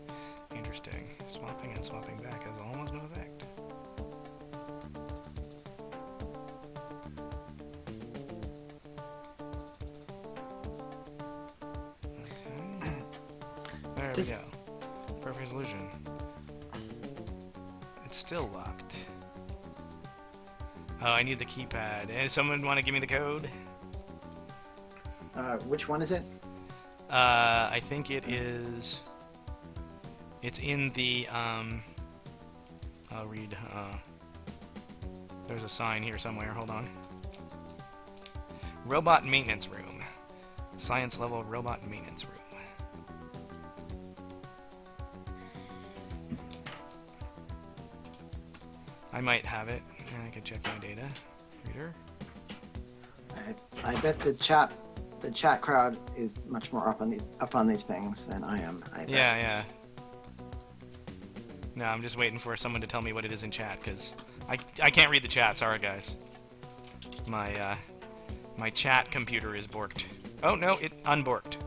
Interesting. Swapping and swapping back has almost no effect. Okay. There we go. Perfect resolution. It's still locked. Oh, I need the keypad. Someone want to give me the code? Which one is it? I think it is. It's in the. I'll read. There's a sign here somewhere. Hold on. Robot maintenance room. Science level robot maintenance room. I might have it. I can check my data. Reader. I bet the chat crowd is much more up on these things than I am. I bet. Yeah. No, I'm just waiting for someone to tell me what it is in chat, because I can't read the chat. Sorry, guys. My chat computer is borked. Oh, no, it unborked.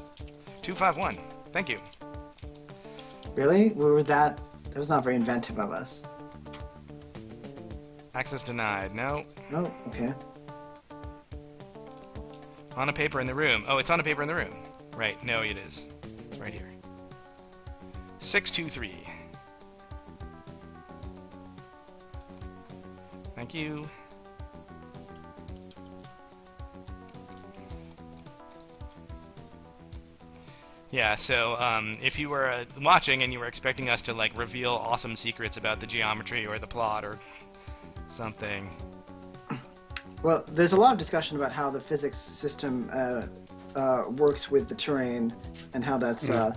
251. Thank you. Really? Where was that? That was not very inventive of us. Access denied. No. Oh, okay. On a paper in the room. Oh, it's on a paper in the room. Right. No, it is. It's right here. 623. Thank you. Yeah, so if you were watching and you were expecting us to like reveal awesome secrets about the geometry or the plot or something. Well, there's a lot of discussion about how the physics system works with the terrain and how that's... How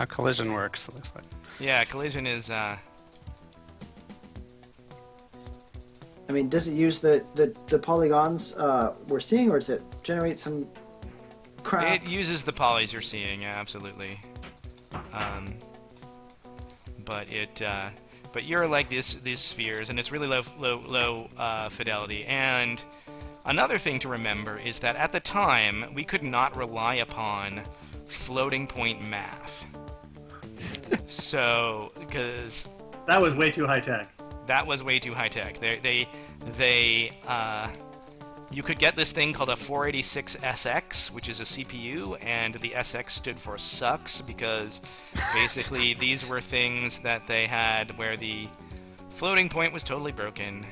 collision works, it looks like. Yeah, collision is... I mean, does it use the polygons we're seeing, or does it generate some crap? It uses the polys you're seeing, yeah, absolutely. But you're like these spheres, and it's really low fidelity. And another thing to remember is that at the time we could not rely upon floating point math. So, because that was way too high tech. That was way too high tech. You could get this thing called a 486SX, which is a CPU, and the SX stood for sucks, because basically these were things that they had where the floating point was totally broken,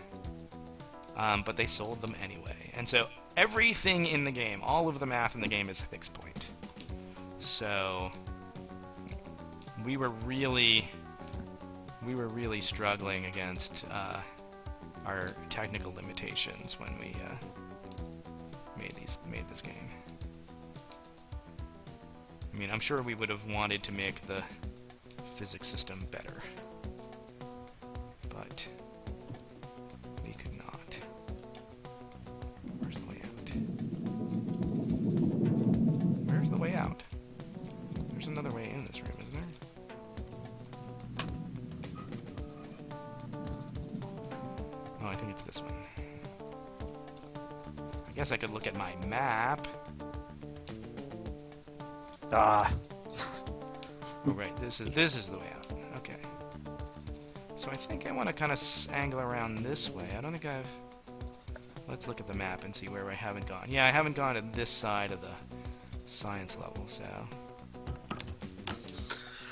but they sold them anyway. And so everything in the game, all of the math in the game is fixed point. So we were really struggling against our technical limitations when we made this game. I mean, I'm sure we would have wanted to make the physics system better, but we could not. Where's the way out? Where's the way out? There's another way in this room, isn't there? Oh, I think it's this one. I guess I could look at my map. Ah. Oh, right. This is the way out. Okay. So I think I want to kind of angle around this way. I don't think I've... Let's look at the map and see where I haven't gone. Yeah, I haven't gone to this side of the science level, so...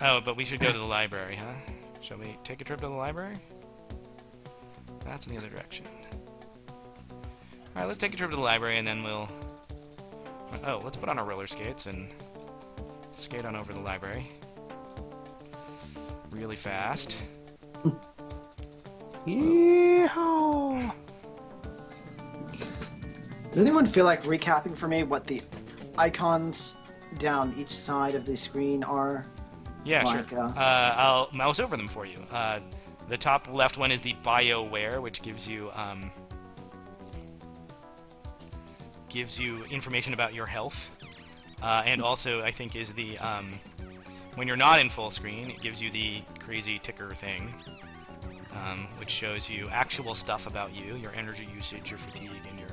Oh, but we should go to the library, huh? Shall we take a trip to the library? That's in the other direction. Alright, let's take a trip to the library and then we'll... Oh, let's put on our roller skates and skate on over to the library. Really fast. Yeehaw! Does anyone feel like recapping for me what the icons down each side of the screen are? Yeah, like, sure. I'll mouse over them for you. The top left one is the BioWare, which gives you information about your health, and also I think is the when you're not in full screen, it gives you the crazy ticker thing, which shows you actual stuff about you, your energy usage, your fatigue, and your...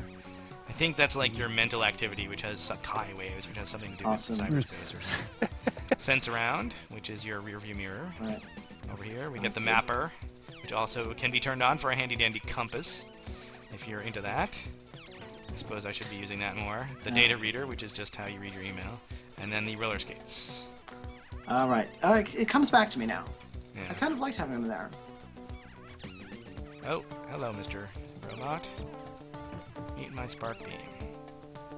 I think that's like your mental activity, which has Sakai waves, which has something to do with cyberspace or something. Sense around, which is your rear view mirror. Right. Over here, we get the mapper, which also can be turned on for a handy-dandy compass, if you're into that. I suppose I should be using that more. The data reader, which is just how you read your email. And then the roller skates. All right. It comes back to me now. Yeah. I kind of liked having him there. Oh, hello, Mr. Robot. Meet my spark beam.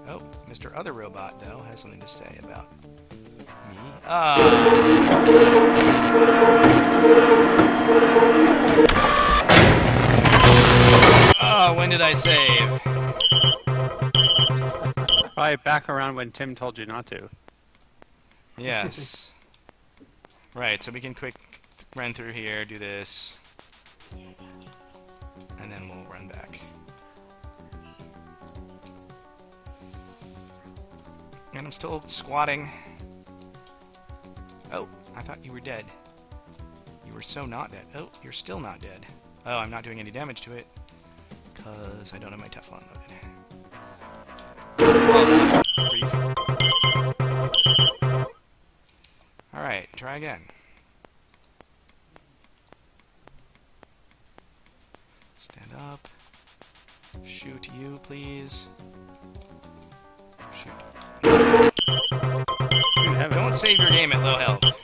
Oh, Mr. Other Robot, though, has something to say about me. Oh, when did I save? Probably back around when Tim told you not to. Yes. Right, so we can quick run through here, do this, and then we'll run back. And I'm still squatting. Oh, I thought you were dead. You were so not dead. Oh, you're still not dead. Oh, I'm not doing any damage to it, because I don't have my Teflon loaded. Oh, brief. Alright, try again. Stand up. Shoot you, please. Shoot. Don't save your game at low health.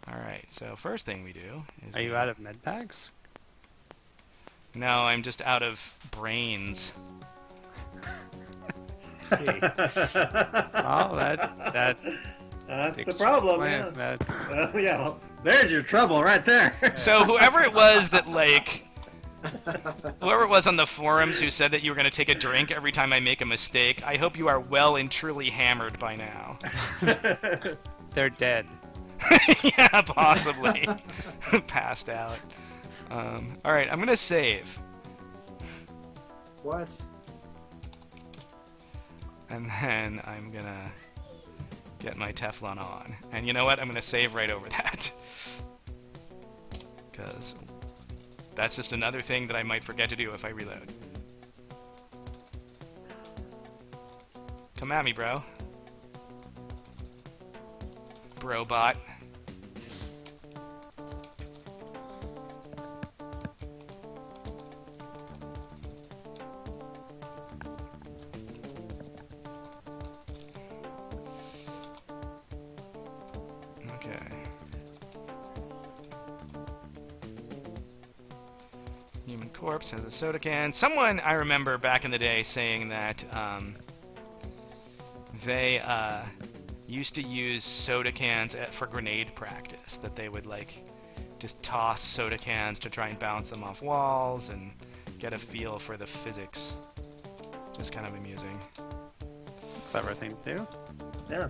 Alright, so first thing we do is... Are you out of med packs? No, I'm just out of brains. See. Well, that That's the problem. explain- Yeah. that- Yeah. Well, there's your trouble right there. So whoever it was that, like... Whoever it was on the forums who said that you were going to take a drink every time I make a mistake, I hope you are well and truly hammered by now. they're dead. Yeah, possibly. Passed out. Alright, I'm going to save. What? And then I'm going to get my Teflon on. And you know what? I'm going to save right over that. Because that's just another thing that I might forget to do if I reload. Come at me, bro. Brobot. Okay. Human corpse has a soda can. Someone I remember back in the day saying that they used to use soda cans for grenade practice. That they would like just toss soda cans to try and bounce them off walls and get a feel for the physics. Just kind of amusing. Clever thing to do. Yeah.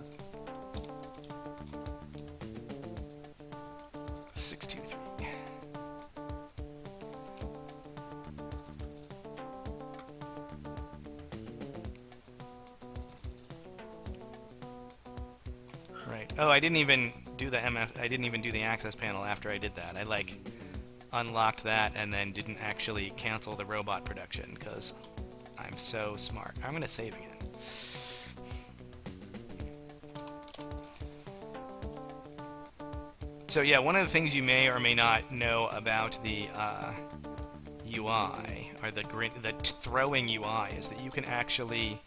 623. Right. Oh, I didn't even do the I didn't even do the access panel after I did that. I like unlocked that and then didn't actually cancel the robot production because I'm so smart. I'm gonna save again. So yeah, one of the things you may or may not know about the UI, or the throwing UI, is that you can actually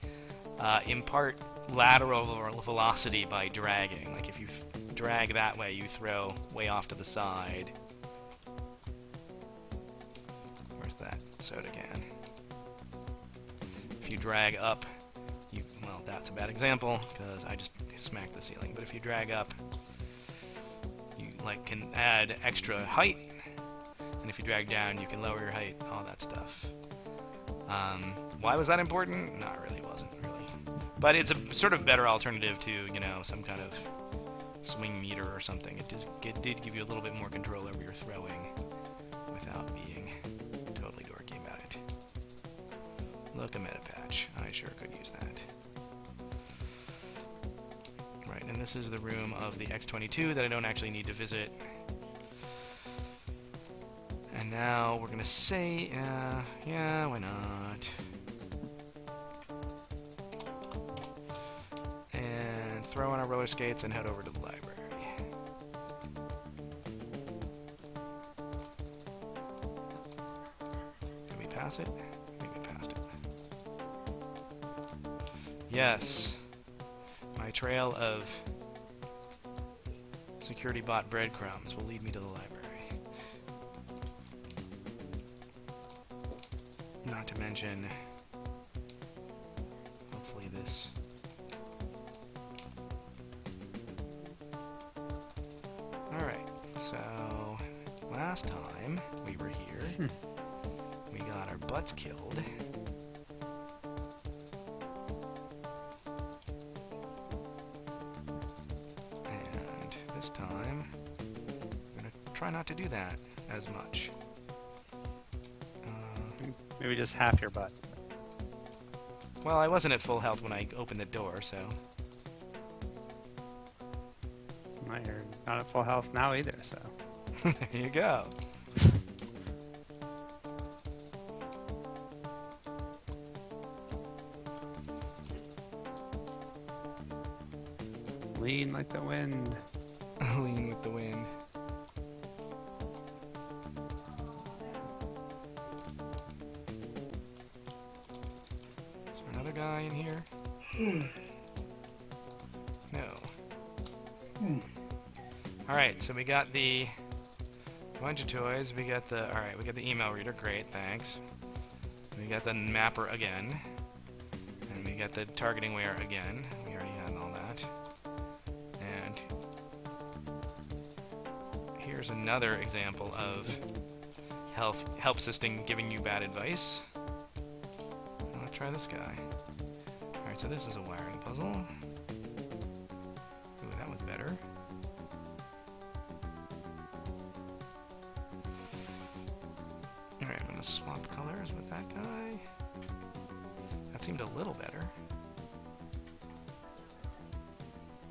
impart lateral velocity by dragging. Like if you drag that way, you throw way off to the side. Where's that soda can? If you drag up, well, that's a bad example because I just smacked the ceiling. But if you drag up, you like can add extra height, and if you drag down, you can lower your height. All that stuff. Why was that important? Not really, wasn't really. But it's a sort of better alternative to, you know, some kind of swing meter or something. It did give you a little bit more control over your throwing without being totally dorky about it. Look, a meta patch. I sure could use that. Right, Alright, and this is the room of the X-22 that I don't actually need to visit. And now we're gonna say, yeah, why not? And throw on our roller skates and head over to the library. Did we pass it? I think we passed it. Yes. My trail of security bot breadcrumbs will lead me to the library. Not to mention, hopefully this. Alright, so last time we were here, we got our butts killed. And this time, I'm going to try not to do that as much. Maybe just half your butt. Well, I wasn't at full health when I opened the door, so... Well, you're not at full health now either, so... There you go. Lean like the wind. Lean with the wind. Is there another guy in here? No. Alright, so we got the bunch of toys. We got the we got the email reader. Great, thanks. We got the mapper again. And we got the targeting ware again. We already had all that. And here's another example of help system giving you bad advice. Let's try this guy. Alright, so this is a wiring puzzle. Ooh, that one's better. Alright, I'm gonna swap colors with that guy. That seemed a little better.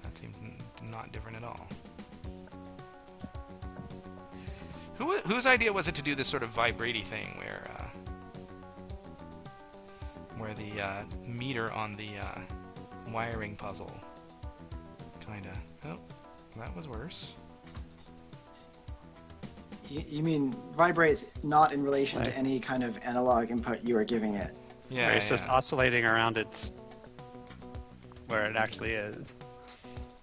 That seemed not different at all. Whose idea was it to do this sort of vibrate-y thing where the meter on the wiring puzzle kinda... Oh, that was worse. You mean vibrates not in relation to any kind of analog input you are giving it? Yeah, Where it's just oscillating around its... where it actually is.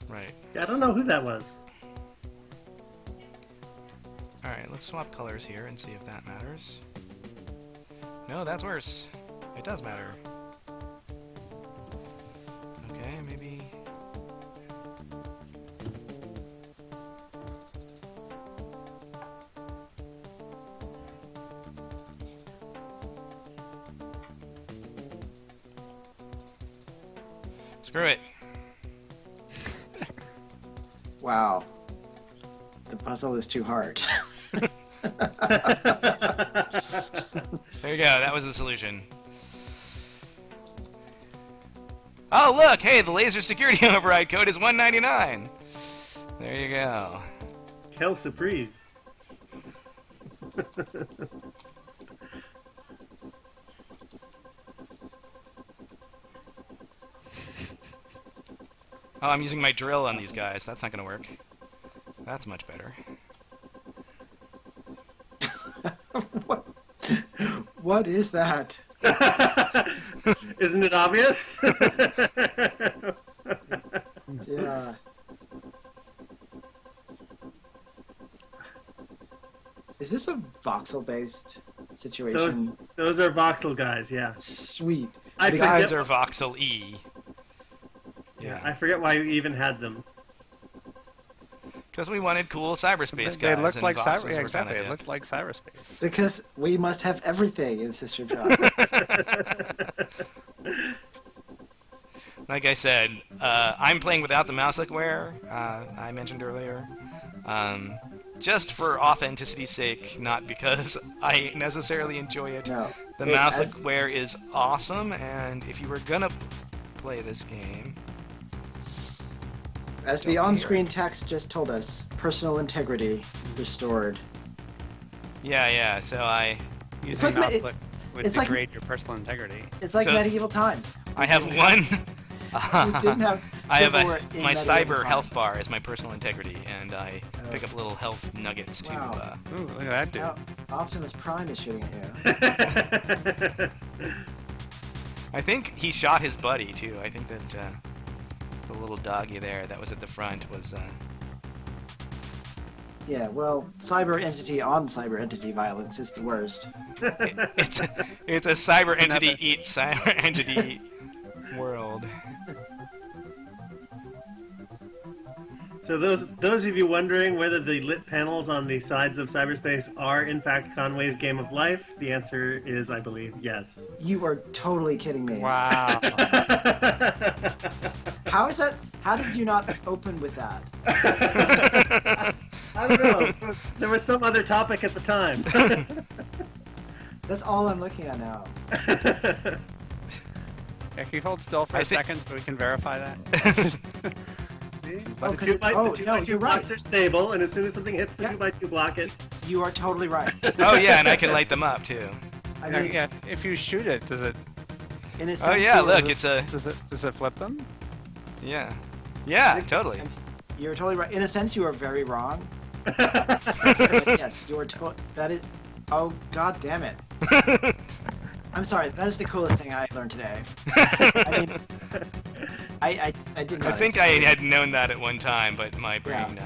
Right. Yeah, I don't know who that was. Alright, let's swap colors here and see if that matters. No, that's worse. It does matter. Okay, maybe... Screw it. Wow. The puzzle is too hard. There you go, that was the solution. Oh, look! Hey, the laser security override code is 199! There you go. Quelle surprise. Oh, I'm using my drill on these guys. That's not gonna work. That's much better. What is that? Isn't it obvious? Yeah. Is this a voxel-based situation? Those are voxel guys, yeah. Sweet. I The forget- guys are voxel E. Yeah, I forget why you even had them. Because we wanted cool cyberspace They guys. looked and like voxels cyber. Yeah, were exactly. kinda It looked like cyberspace. Because we must have everything in Sister Job. Like I said, I'm playing without the mouse-click-wear I mentioned earlier. Just for authenticity's sake, not because I necessarily enjoy it. No. The It- mouse-click-wear is awesome, and if you were gonna play this game... As the on-screen text just told us, personal integrity restored. Yeah. So I Using like- mouse click would it's like- degrade your personal integrity. It's like So- medieval times. have one. You didn't have. I have people were a, in my medieval cyber times. health bar as my personal integrity, and I Oh. pick up little health nuggets to. Wow. Ooh, look at that dude. Now, Optimus Prime is shooting at you. I think he shot his buddy too. I think that the little doggy there that was at the front was. Yeah, well, cyber entity on cyber entity violence is the worst. It's a cyber It's entity another- eat cyber entity world. So those of you wondering whether the lit panels on the sides of cyberspace are in fact Conway's Game of Life, the answer is, I believe, yes. You are totally kidding me. Wow. How is that? How did you not open with that? I don't know. There was some other topic at the time. That's all I'm looking at now. Yeah, can you hold still for I a think- second so we can verify that? Oh, The 'cause 2x2 no, you're right. blocks are stable, and as soon as something hits the Yeah. 2x2 block, it. You are totally right. Oh yeah, and I can light them up too. I Yeah, mean, yeah, if you shoot it, does it in a Oh sense, yeah, you were- look, it's a does it flip them? yeah, totally. You're totally right. In a sense, you are very wrong. But yes, you are. That is. Oh God damn it! I'm sorry. That is the coolest thing I learned today. I mean, I didn't. I think I had known that at one time, but my brain.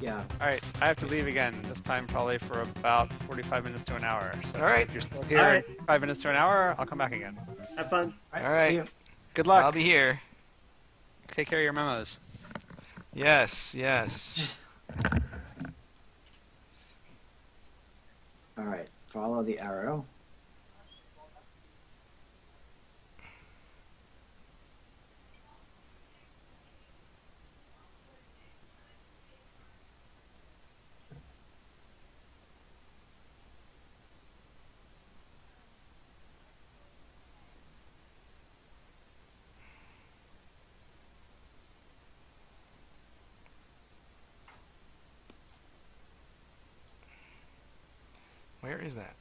Yeah. Alright, I have to leave again. This time probably for about 45 minutes to an hour. So Alright. if you're still here Alright. 5 minutes to an hour, I'll come back again. Have fun. All Alright. See you. Good luck. I'll be here. Take care of your memos. Yes. All right. Follow the arrow. Where is that?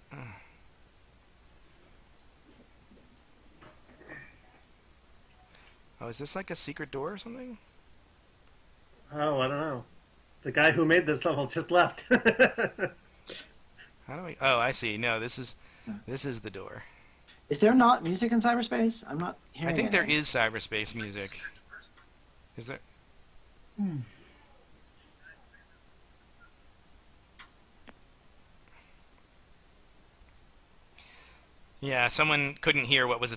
Oh, is this like a secret door or something? Oh, I don't know. The guy who made this level just left. How do we? Oh, I see. No, this is the door. Is there not music in cyberspace? I'm not hearing. I think there anything. is cyberspace music. Is there? Yeah, someone couldn't hear what was.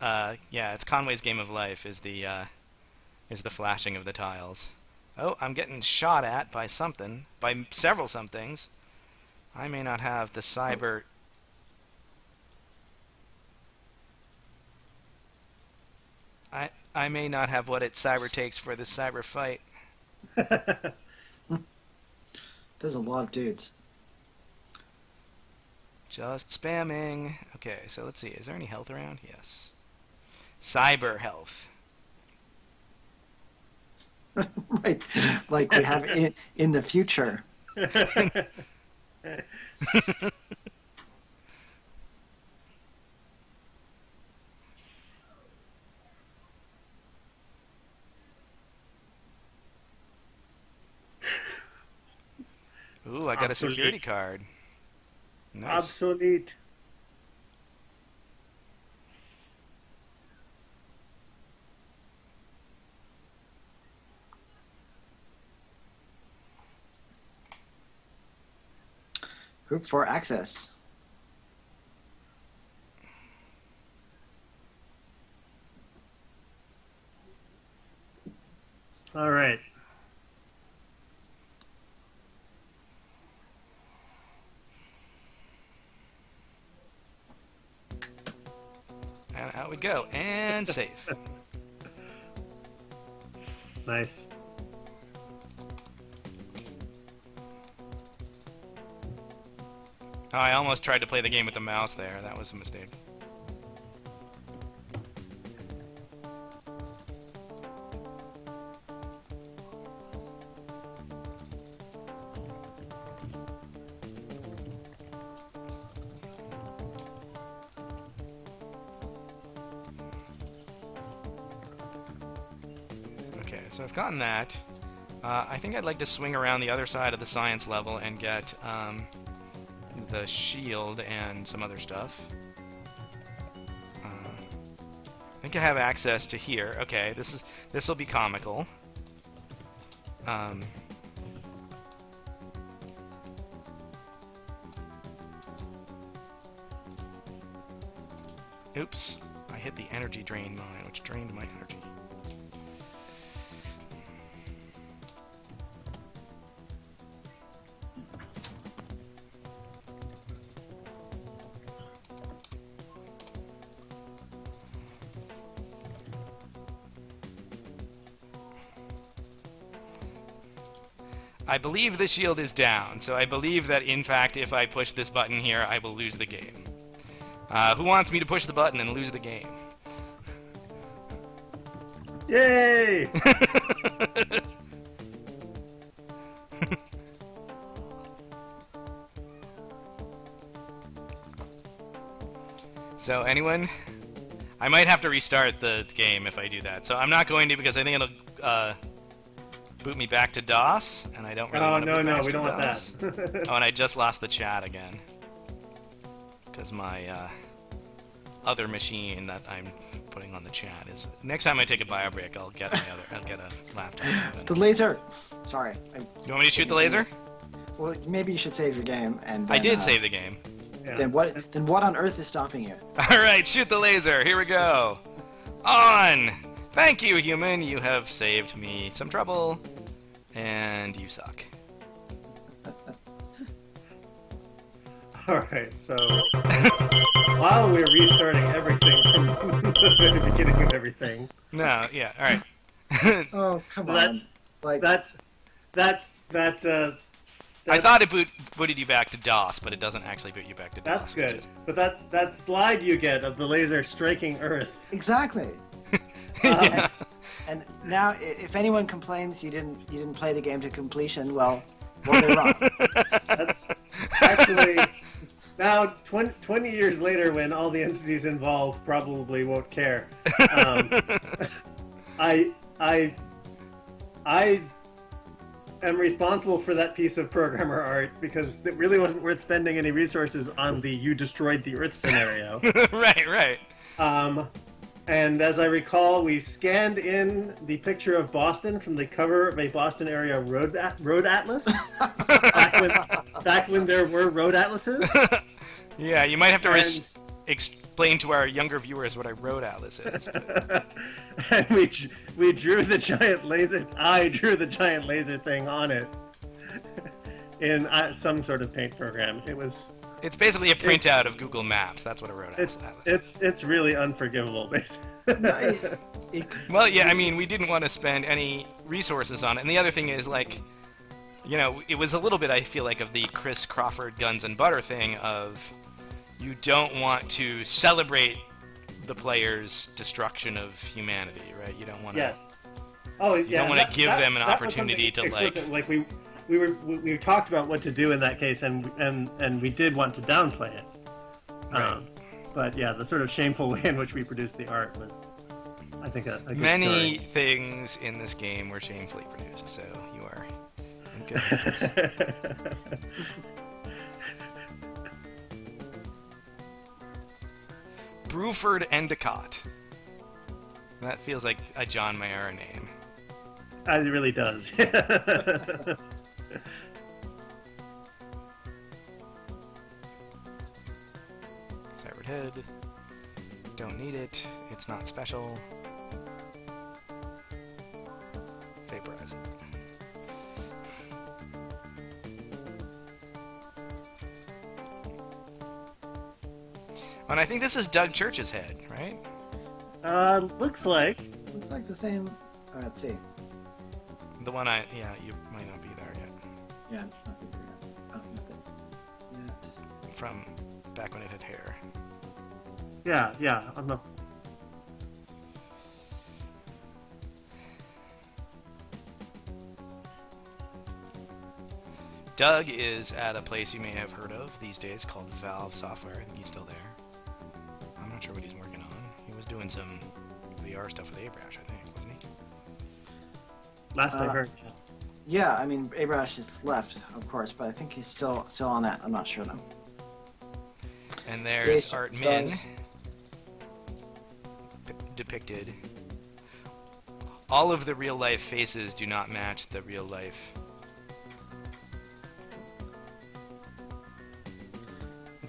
Yeah, it's Conway's Game of Life. Is the flashing of the tiles. Oh, I'm getting shot at by something, by several somethings. I may not have the cyber. I may not have what it cyber takes for this cyber fight. There's a lot of dudes. Just spamming. Okay, so let's see. Is there any health around? Yes. Cyber health. Right, like we have in the future. Ooh, I got a Obsolete. security card. Nice. Obsolete. Group 4 access. All right. And out we go. And save. Nice. Oh, I almost tried to play the game with the mouse there. That was a mistake. Okay, so I've gotten that. I think I'd like to swing around the other side of the science level and get the shield and some other stuff. I think I have access to here. Okay, this will be comical. Oops, I hit the energy drain mine, which drained my energy. I believe the shield is down, so I believe that, in fact, if I push this button here, I will lose the game. Who wants me to push the button and lose the game? Yay! So, anyone? I might have to restart the game if I do that. So I'm not going to, because I think it'll boot me back to DOS, and I don't really want to boot back to DOS. we don't want that. Oh, and I just lost the chat again. Because my other machine that I'm putting on the chat is... Next time I take a bio break, I'll get a laptop. The laser. Sorry. You want me to shoot the laser? Well, maybe you should save your game. And I did save the game. Yeah. Then what on earth is stopping you? All right, shoot the laser. Here we go. On. Thank you, human. You have saved me some trouble, and you suck. Alright, so while we're restarting everything from the very beginning of everything. No, yeah, alright. Oh, come on. Like that I thought it booted you back to DOS, but it doesn't actually boot you back to DOS. That's good. But that slide you get of the laser striking Earth. Exactly. Yeah. And now, if anyone complains you didn't play the game to completion, well they're wrong. That's actually now 20 years later, when all the entities involved probably won't care. I am responsible for that piece of programmer art because it really wasn't worth spending any resources on the "you destroyed the Earth" scenario. Right. And as I recall, we scanned in the picture of Boston from the cover of a Boston area road atlas. back when there were road atlases. Yeah, you might have to explain to our younger viewers what a road atlas is. And we drew the giant laser. I drew the giant laser thing on it in some sort of paint program. It's basically a printout of Google Maps. That's what a road atlas is. It's really unforgivable, basically. Well, yeah, I mean, we didn't want to spend any resources on it. And the other thing is, like, you know, it was a little bit, I feel like, of the Chris Crawford guns and butter thing of you don't want to celebrate the player's destruction of humanity, right? You don't want to... Yes. Oh, yeah. You don't want to give them an opportunity to, like we talked about what to do in that case, and we did want to downplay it. Right. But yeah, the sort of shameful way in which we produced the art was, I think, a good Many story. things in this game were shamefully produced, so you are in good hands. Bruford Endicott. That feels like a John Mayera name. It really does. Severed head. Don't need it. It's not special. Vaporize it. And I think this is Doug Church's head, right? Looks like. Looks like the same. Let's see. The one you might not be there yet. Yeah, it's not there yet. Oh, nothing yet. From back when it had hair. Yeah. Doug is at a place you may have heard of these days called Valve Software. I think he's still there. I'm not sure what he's working on. He was doing some VR stuff with Abrash, I think, wasn't he? Last I heard. Yeah, I mean, Abrash is left, of course, but I think he's still on that. I'm not sure though. And there's Yes, Art Min stars. depicted. All of the real-life faces do not match the real-life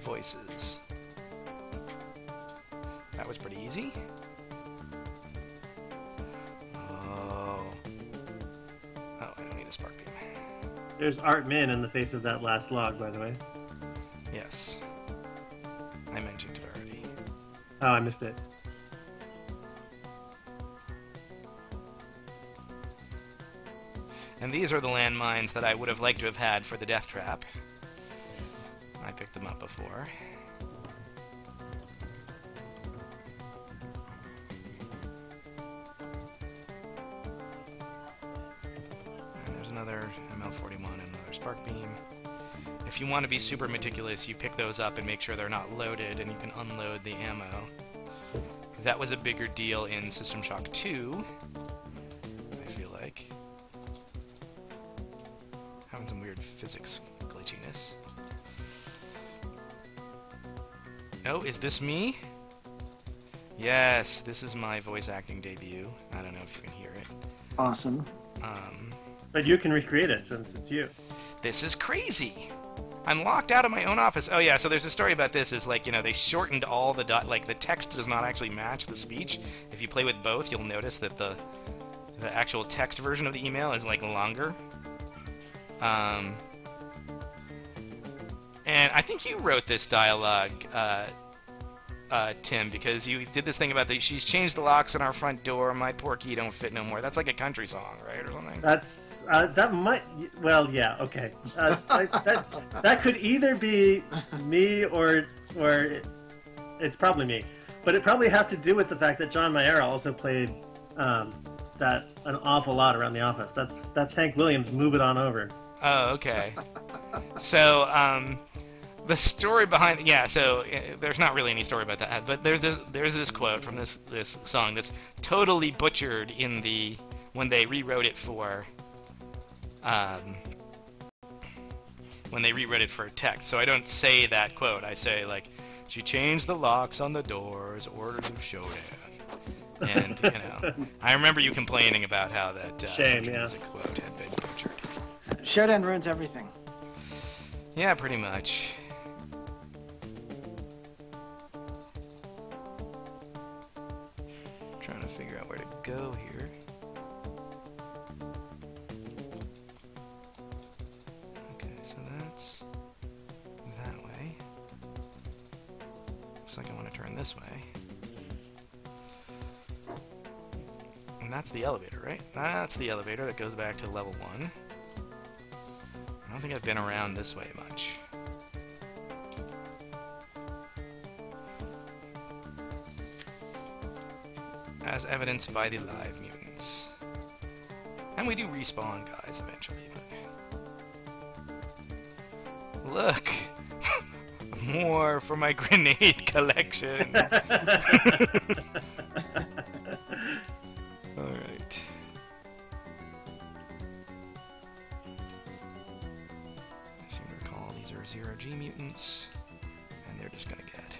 voices. That was pretty easy. Oh, I don't need a spark beam. There's Art Min in the face of that last log, by the way. Yes, I mentioned it already. Oh, I missed it. And these are the landmines that I would have liked to have had for the death trap. I picked them up before. And there's another ML41 and another spark beam. If you want to be super meticulous, you pick those up and make sure they're not loaded, and you can unload the ammo. That was a bigger deal in System Shock 2, I feel like. Having some weird physics glitchiness. Oh, is this me? Yes, this is my voice acting debut. I don't know if you can hear it. Awesome. But you can recreate it since it's you. This is crazy. I'm locked out of my own office. Oh yeah, so there's a story about this. Is like, you know, they shortened all the like the text does not actually match the speech. If you play with both, you'll notice that the actual text version of the email is like longer. And I think you wrote this dialogue, Tim, because you did this thing about she's changed the locks on our front door, my poor key don't fit no more. That's like a country song, right, or something? That might... Well, yeah, okay. That could either be me or it's probably me. But it probably has to do with the fact that John Mayer also played that an awful lot around the office. That's Hank Williams, Move It On Over. Oh, okay. So, the story behind... Yeah, so there's not really any story about that, but there's this quote from this song that's totally butchered in when they rewrote it for... when they rewrote it for text. So I don't say that quote. I say, like, she changed the locks on the doors, orders of Showdown. And, you know, I remember you complaining about how that Shame, yeah. music quote had been butchered. Showdown ruins everything. Yeah, pretty much. Trying to figure out where to go here. Okay, so that's that way. Looks like I want to turn this way. And that's the elevator, right? That's the elevator that goes back to level 1. I don't think I've been around this way much. As evidenced by the live mutants. And we do respawn guys eventually, but... Look! More for my grenade collection! Alright. I seem to recall these are 0G mutants, and they're just gonna get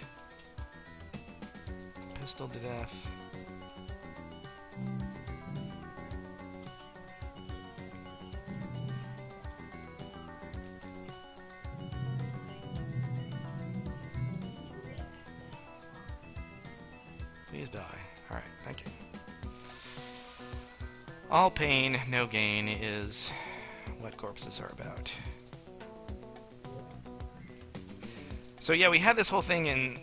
pistoled to death. Please die. Alright, thank you. All pain, no gain is what corpses are about. So yeah, we had this whole thing in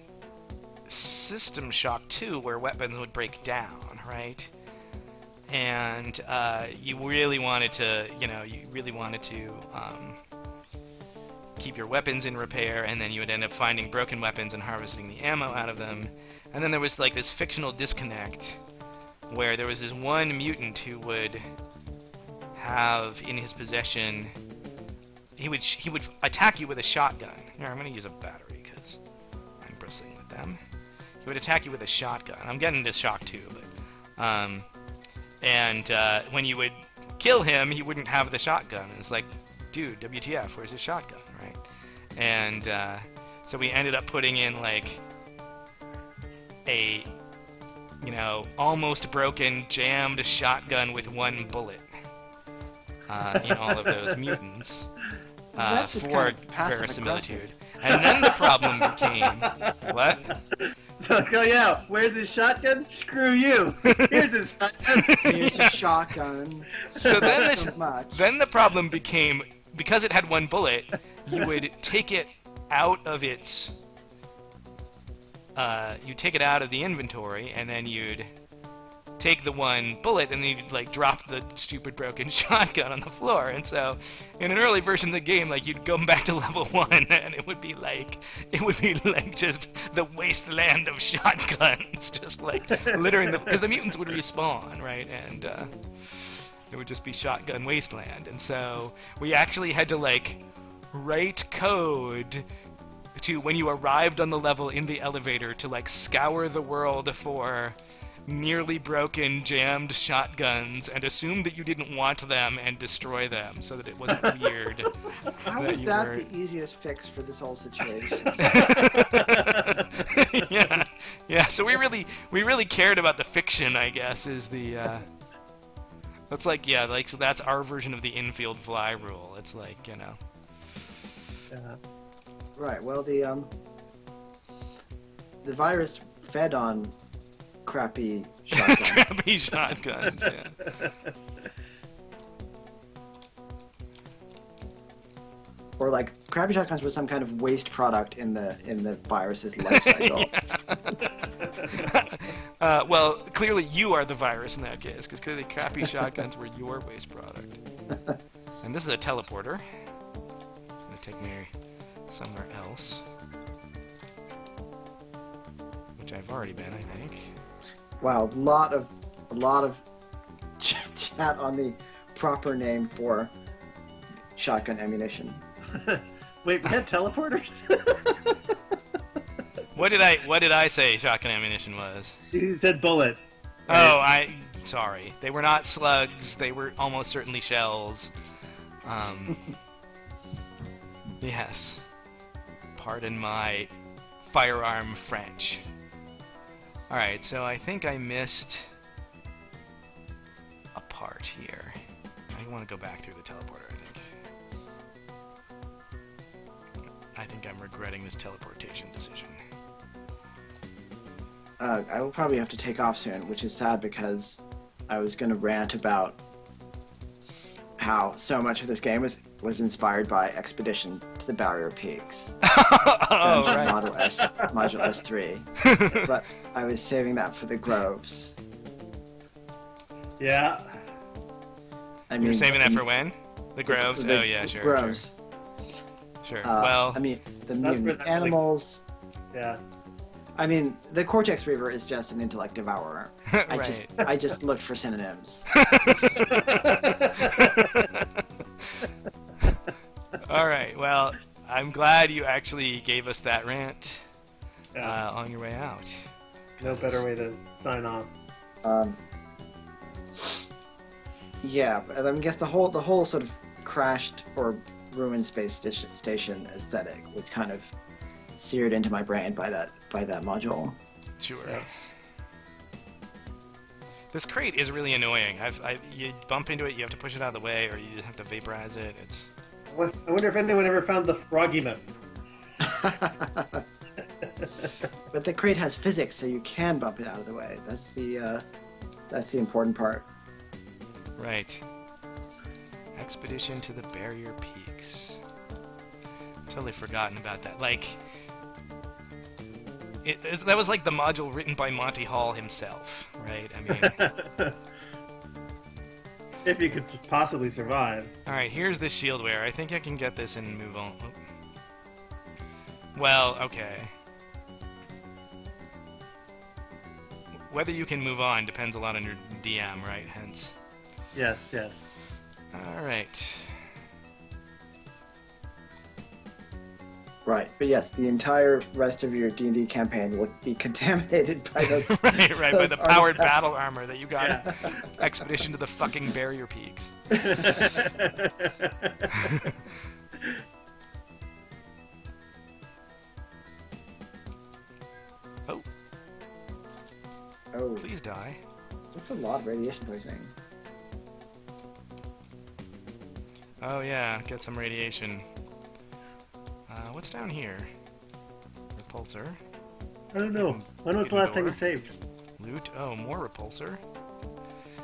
System Shock 2 where weapons would break down, right? And you really wanted to, keep your weapons in repair, and then you would end up finding broken weapons and harvesting the ammo out of them. And then there was like this fictional disconnect where there was this one mutant who would have in his possession, he would attack you with a shotgun. Here, I'm going to use a battery because I'm bristling with them. He would attack you with a shotgun. I'm getting into Shock 2, but when you would kill him, he wouldn't have the shotgun. It's like, dude, WTF, where's his shotgun, right? And so we ended up putting in like a, you know, almost broken, jammed shotgun with one bullet in all of those mutants for verisimilitude. And then the problem became what? Oh yeah, where's his shotgun? Screw you. Here's his shotgun. Here's a shotgun. So then So much. then the problem became, because it had one bullet, you would take it out of its you take it out of the inventory, and then you'd take the one bullet, and then you'd like drop the stupid broken shotgun on the floor. And so, in an early version of the game, like you'd go back to level 1, and it would be like just the wasteland of shotguns, just like littering because the mutants would respawn, right? And it would just be shotgun wasteland. And so we actually had to like write code to, when you arrived on the level in the elevator, to like scour the world for nearly broken, jammed shotguns and assume that you didn't want them and destroy them, so that it wasn't weird. How that is you that weren't- the easiest fix for this whole situation? yeah. So we really cared about the fiction, I guess, is the. That's like, yeah, like, so that's our version of the infield fly rule. It's like, you know. Right. Well, the virus fed on crappy shotguns. Crappy shotguns. Yeah. Or like crappy shotguns were some kind of waste product in the virus's life cycle. Well, clearly you are the virus in that case, because clearly crappy shotguns were your waste product. And this is a teleporter. It's going to take me somewhere else. Which I've already been, I think. Wow, a lot of chat on the proper name for shotgun ammunition. Wait, we had teleporters? What did I say shotgun ammunition was? You said bullet. Oh, sorry. They were not slugs. They were almost certainly shells. Yes. Pardon my firearm French. Alright, so I think I missed a part here. I want to go back through the teleporter, I think. I think I'm regretting this teleportation decision. I will probably have to take off soon, which is sad because I was going to rant about how so much of this game was inspired by Expedition to the Barrier Peaks. Oh, Dungeon right. Module S3. But I was saving that for the Groves. Yeah. I mean, You're saving that for when? The Groves? the Oh, yeah, sure. Groves. Sure. I mean, the That's where mutant that animals. Yeah. I mean, the Cortex Reaver is just an intellect devourer. Right. I just looked for synonyms. All right. Well, I'm glad you actually gave us that rant Yeah. on your way out. No better way to sign off. Yeah, but I guess the whole sort of crashed or ruined space station aesthetic was kind of seared into my brain by that module. Sure. Yeah. This crate is really annoying. You bump into it, you have to push it out of the way, or you just have to vaporize it. It's I wonder if anyone ever found the froggy map. But the crate has physics, so you can bump it out of the way. That's the important part. right. Expedition to the Barrier Peaks. Totally forgotten about that. Like, that was like the module written by Monty Hall himself, right? I mean, If you could possibly survive. all right. Here's the shieldware. I think I can get this and move on. Oh. Well, okay. Whether you can move on depends a lot on your DM, right? Hence. Yes, yes. All right. Right, but yes, the entire rest of your D&D campaign would be contaminated by those. right, by those the powered artifacts. battle armor that you got. Yeah. Expedition to the fucking barrier peaks. Oh, Oh, please die. that's a lot of radiation poisoning. Oh yeah, get some radiation. What's down here? Repulsor. I don't know. When was the last time you saved? Loot. Oh, more repulsor.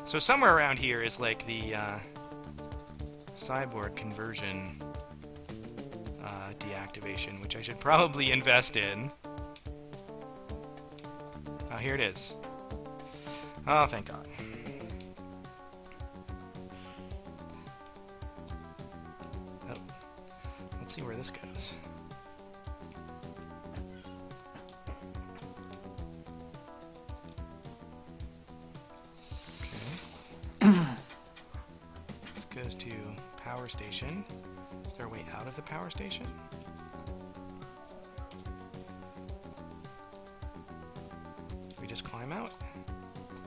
So somewhere around here is like the cyborg conversion deactivation, which I should probably invest in. Oh, here it is. Oh, thank God. Oh, let's see where this goes. This goes to power station. Is there a way out of the power station? Do we just climb out?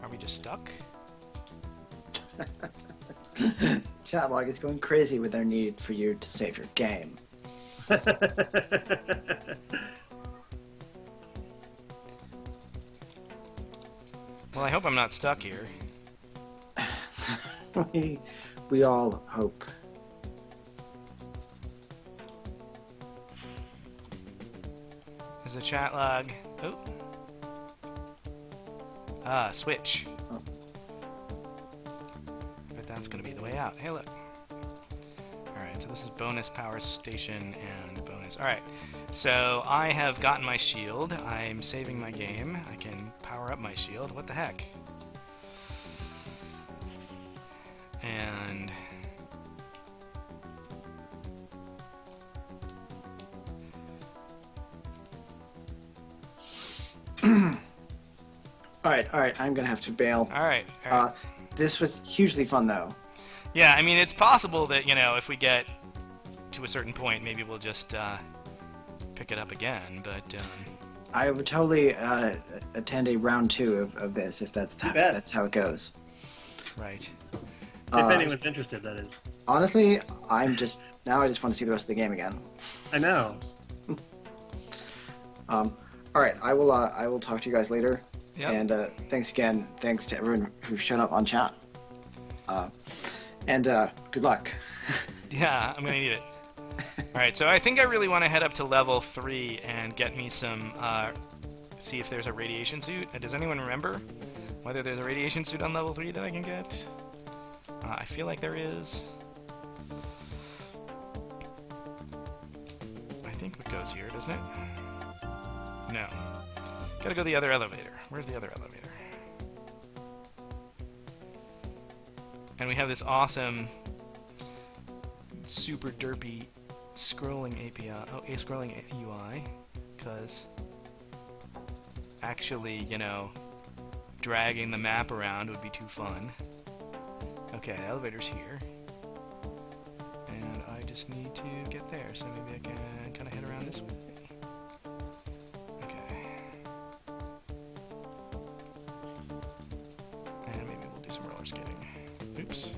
Are we just stuck? Chatlog is going crazy with their need for you to save your game. Well, I hope I'm not stuck here. we all hope. There's a chat log. Oh. Ah, switch. Oh. But that's gonna be the way out. Hey, look. Alright, so this is bonus power station and bonus. Alright, so I have gotten my shield. I'm saving my game. I can power up my shield. What the heck? And... Alright, I'm gonna have to bail. Alright. This was hugely fun, though. Yeah, I mean, it's possible that, you know, if we get to a certain point, maybe we'll just pick it up again, but... I would totally attend a round 2 of this, if that's how it goes. Right. If anyone's interested, that is. Honestly, I just want to see the rest of the game again. I know. Alright, I will talk to you guys later. Yep. And thanks again. Thanks to everyone who showed up on chat. And good luck. Yeah, I'm gonna need it. Alright, so I think I really want to head up to level 3 and get me some, see if there's a radiation suit. Does anyone remember whether there's a radiation suit on level 3 that I can get? I feel like there is. I think it goes here, doesn't it? No. Gotta go the other elevator. Where's the other elevator? And we have this awesome, super derpy scrolling API, scrolling UI, because actually, you know, dragging the map around would be too fun. Okay, the elevator's here, and I just need to get there, so maybe I can kind of head around this way. Okay. And maybe we'll do some roller skating. Oops.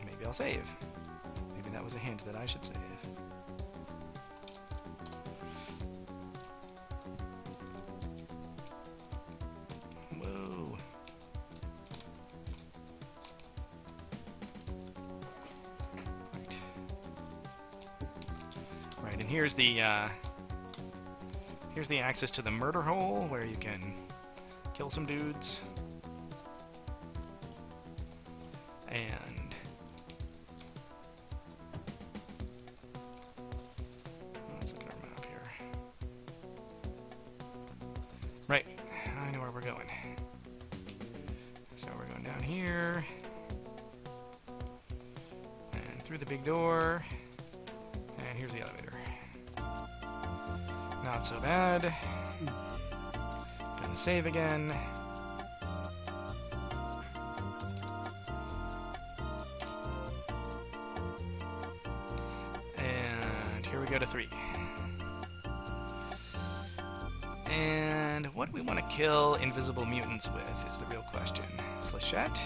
Maybe I'll save. Maybe that was a hint that I should save. Whoa. Right, and here's the access to the murder hole where you can kill some dudes. And let's look at our map here. Right, I know where we're going. So we're going down here and through the big door, and here's the elevator. Not so bad. Gonna save again. And we go to 3. And what do we want to kill invisible mutants with is the real question. Flechette?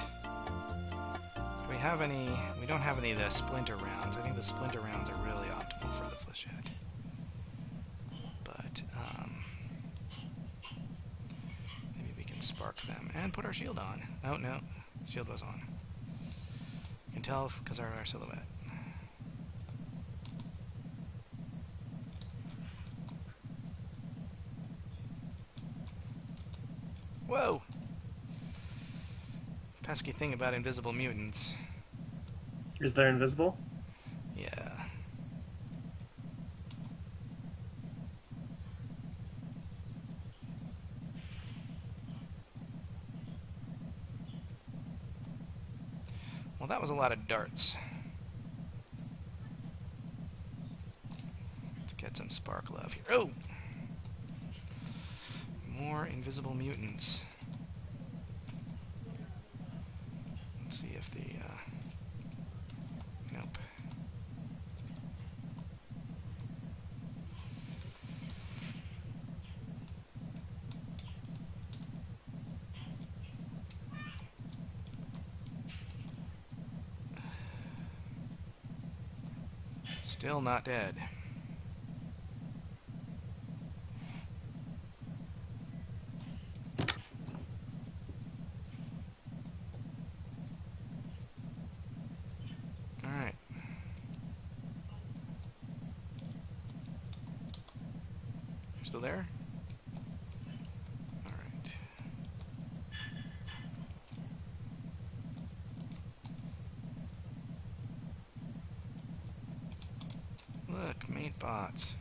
Do we have any... We don't have any of the splinter rounds. I think the splinter rounds are really optimal for the Flechette. But, maybe we can spark them and put our shield on. Oh, no. Shield was on. You can tell because of our silhouette. Whoa! Pesky thing about invisible mutants. Is there invisible? Yeah. Well, that was a lot of darts. Let's get some spark love here. Oh! More invisible mutants. Let's see if the, nope. Still not dead. Alright. You're still there? Alright. Look, mate bots.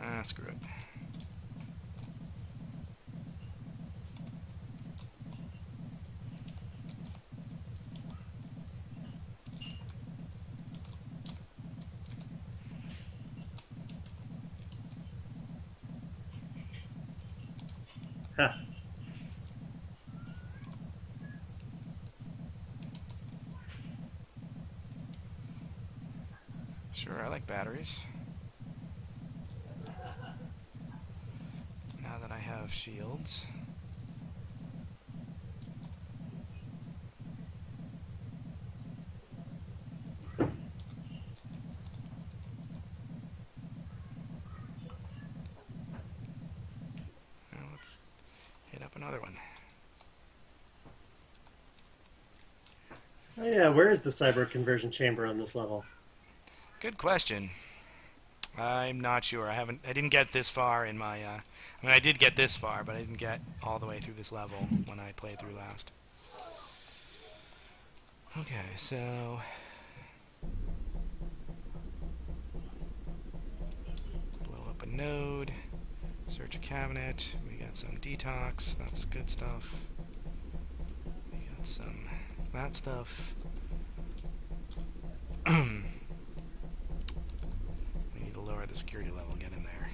Ah, screw it. Huh. Sure, I like batteries. Now that I have shields. Now let's hit up another one. Oh yeah, where is the cyber conversion chamber on this level? Good question. I'm not sure. I didn't get this far in my, I mean, I did get this far, but I didn't get all the way through this level when I played through last. Okay, so... blow up a node, search a cabinet, we got some detox, that's good stuff. We got some that stuff. We need to lower the security level, get in there.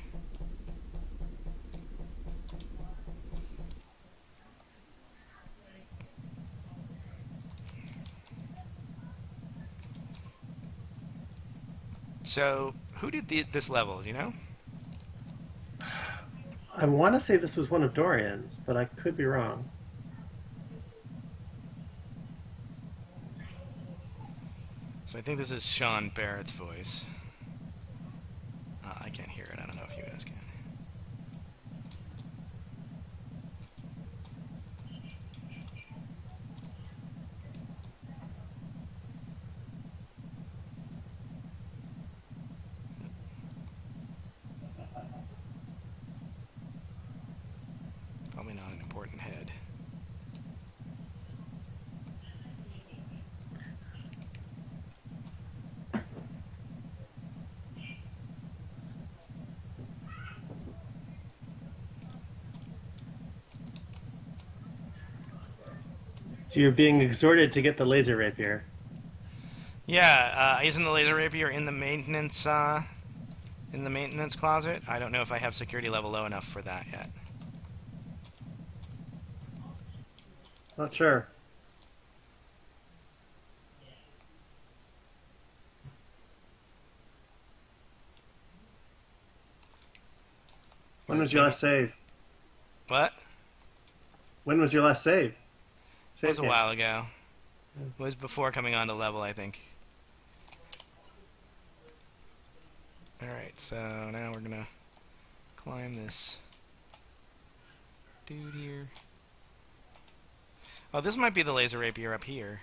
So, who did this level, do you know? I want to say this was one of Dorian's, but I could be wrong. So I think this is Sean Barrett's voice. I can't hear it. I don't know if you guys can. Probably not an important head. So you're being exhorted to get the laser rapier. Yeah, isn't the laser rapier in the maintenance closet? I don't know if I have security level low enough for that yet. Not sure. When was your last save? What? When was your last save? It was a game. while ago. It was before coming on to level, I think. Alright, so now we're gonna climb this dude here. Oh, this might be the laser rapier up here.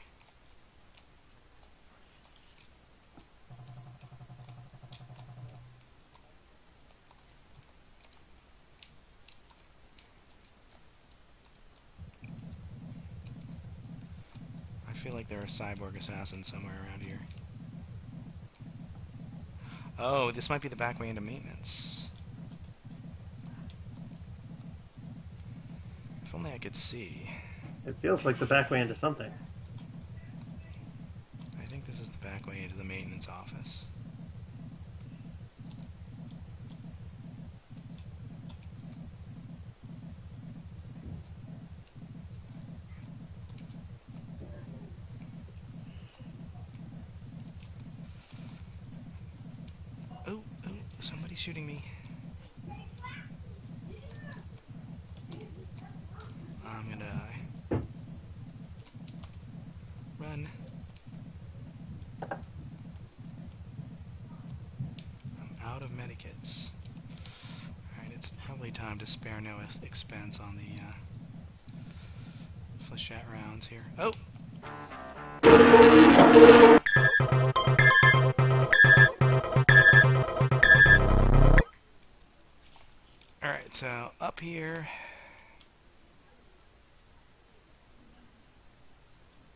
I feel like there are cyborg assassins somewhere around here. Oh, this might be the back way into maintenance. If only I could see. It feels like the back way into something. I think this is the back way into the maintenance office. Oh, somebody's shooting me. I'm gonna die. Run. I'm out of medikits. Alright, it's probably time to spare no expense on the flechette rounds here. Oh! Alright, so up here.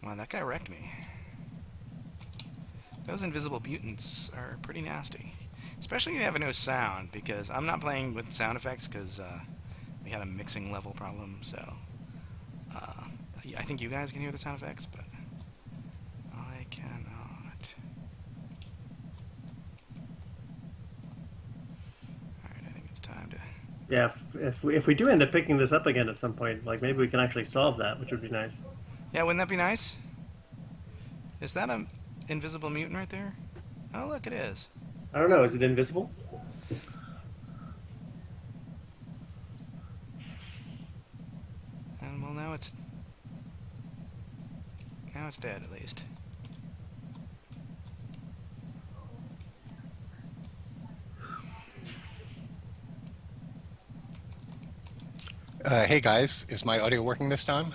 Wow, that guy wrecked me. Those invisible mutants are pretty nasty. Especially if you have no sound, because I'm not playing with sound effects because we had a mixing level problem, so I think you guys can hear the sound effects, but I cannot. Alright, I think it's time to... Yeah, if we do end up picking this up again at some point, like maybe we can actually solve that, which would be nice. Yeah, wouldn't that be nice? Is that an invisible mutant right there? Oh, look, it is. I don't know, is it invisible? And well, now it's dead at least. Hey guys, is my audio working this time?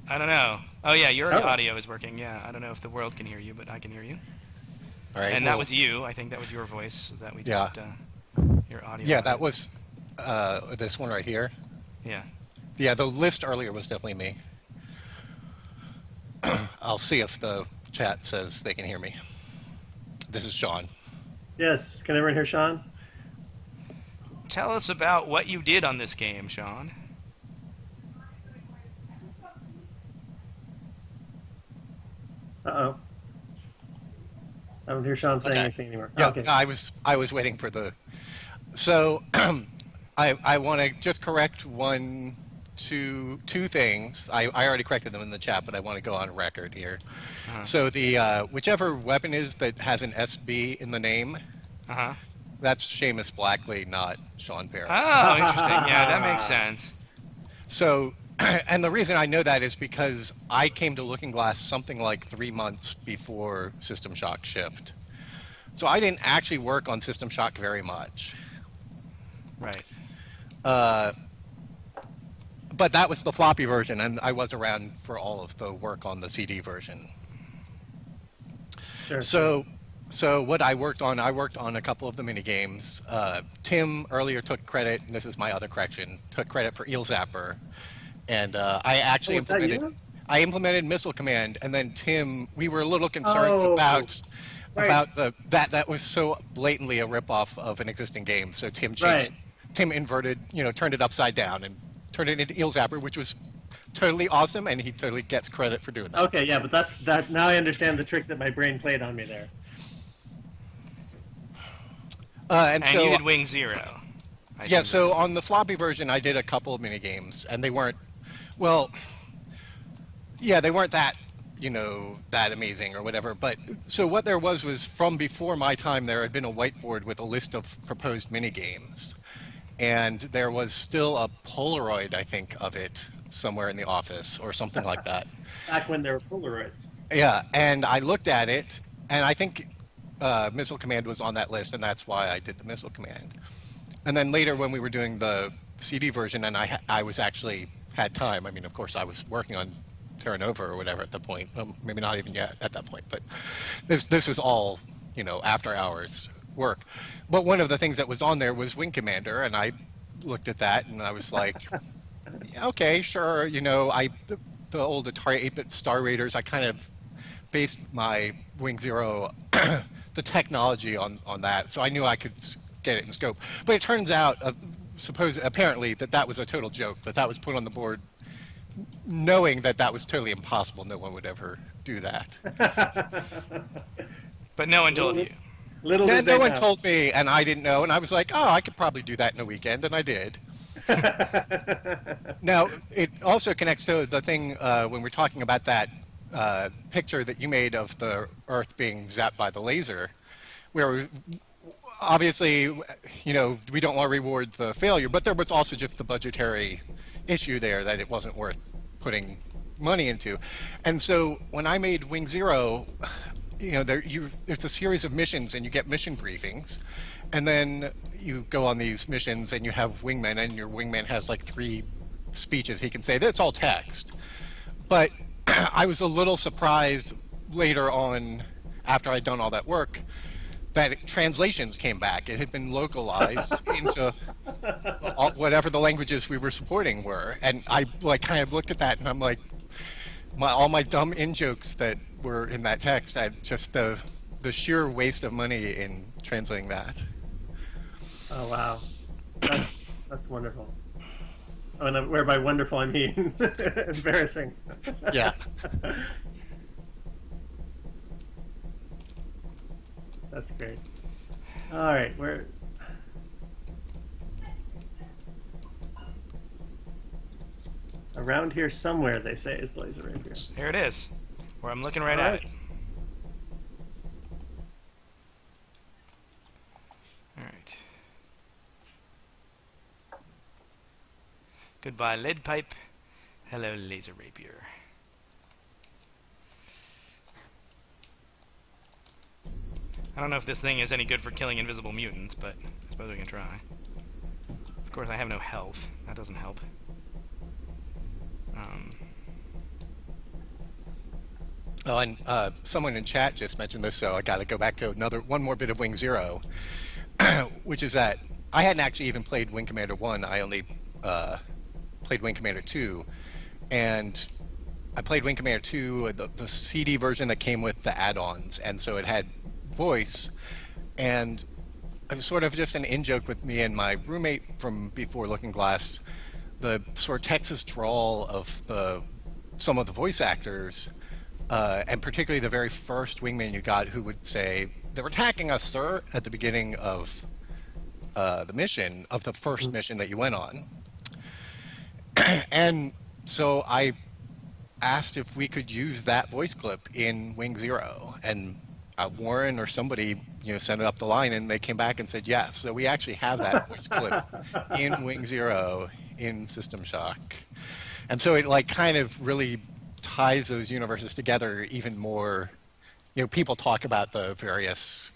I don't know. Oh yeah, your Oh. audio is working. Yeah, I don't know if the world can hear you, but I can hear you. All right. And well, that was you. I think that was your voice that we Yeah. just your audio. Yeah, that was this one right here. Yeah. Yeah, the list earlier was definitely me. I'll see if the chat says they can hear me. This is Sean. Yes, can everyone hear Sean? Tell us about what you did on this game, Sean. Uh-oh. I don't hear Sean saying Okay. anything anymore. Yeah, Okay. I was waiting for the. So, I want to just correct two things. I already corrected them in the chat, but I want to go on record here. Uh-huh. So the whichever weapon is that has an SB in the name, Uh-huh. that's Seamus Blackley, not Sean Perry. Oh, interesting. Yeah, that makes sense. So, and the reason I know that is because I came to Looking Glass something like 3 months before System Shock shipped. So I didn't actually work on System Shock very much. Right. But that was the floppy version, and I was around for all of the work on the CD version. Sure. So what I worked on a couple of the mini games. Tim earlier took credit, and this is my other correction, took credit for Eel Zapper. And I actually Oh, was that you? I implemented Missile Command, and then Tim, we were a little concerned Oh, about right. that was so blatantly a ripoff of an existing game. So Tim Right. Tim inverted, turned it upside down and turned it into Eel Zapper, which was totally awesome, and he totally gets credit for doing that. Okay, yeah, but that. Now I understand the trick that my brain played on me there. And And so you did Wing Zero. I yeah, see so that. on the floppy version, I did a couple of mini games, and they weren't, well, yeah, they weren't that, that amazing or whatever. But so what there was from before my time, there had been a whiteboard with a list of proposed mini games, and there was still a Polaroid, I think, of it somewhere in the office or something like that. Back when there were Polaroids. Yeah, and I looked at it, and I think Missile Command was on that list, and that's why I did the Missile Command. And then later when we were doing the CD version, and I was actually had time. I mean, of course, I was working on Terra Nova or whatever at the point. Maybe not even yet at that point, but this was all, you know, after hours work. But one of the things that was on there was Wing Commander, and I looked at that and I was like, yeah, okay, sure. You know, the old Atari 8-bit Star Raiders, I kind of based my Wing Zero, the technology on that, so I knew I could get it in scope. But it turns out, apparently, that was a total joke, that was put on the board knowing that was totally impossible. No one would ever do that. But no one told you. No one told me, and I didn't know, and I was like, oh, I could probably do that in a weekend, and I did. Now, it also connects to the thing when we're talking about that picture that you made of the Earth being zapped by the laser, where obviously, you know, we don't want to reward the failure, but there was also just the budgetary issue there that it wasn't worth putting money into. And so when I made Wing Zero, you know, there's a series of missions, and you get mission briefings, and then you go on these missions, and you have wingmen, and your wingman has like 3 speeches he can say. That's all text. But I was a little surprised later on, after I'd done all that work, that translations came back. It had been localized into whatever the languages we were supporting were, and I like kind of looked at that, and I'm like, all my dumb in-jokes that were in that text, just the sheer waste of money in translating that. Oh wow, that's wonderful. Oh, and where by wonderful I mean embarrassing. Yeah. That's great. All right, where? Around here somewhere, they say, is the laser rapier. Here it is. Where I'm looking right at it. All right. Goodbye, lead pipe. Hello, laser rapier. I don't know if this thing is any good for killing invisible mutants, but I suppose we can try. Of course, I have no health. That doesn't help. Oh, and someone in chat just mentioned this, so I got to go back to one more bit of Wing Zero, which is that I hadn't actually even played Wing Commander 1. I only played Wing Commander 2, and I played Wing Commander 2, the CD version that came with the add-ons, and so it had voice, and it was sort of just an in-joke with me and my roommate from before Looking Glass, the sort of Texas drawl of some of the voice actors, and particularly the very first wingman you got, who would say, "They're attacking us, sir," at the beginning of the mission, of the first mission that you went on. And so I asked if we could use that voice clip in Wing Zero, and Warren or somebody, you know, sent it up the line, and they came back and said yes. So we actually have that voice clip in Wing Zero in System Shock, and so it like kind of really ties those universes together even more. You know, people talk about the various.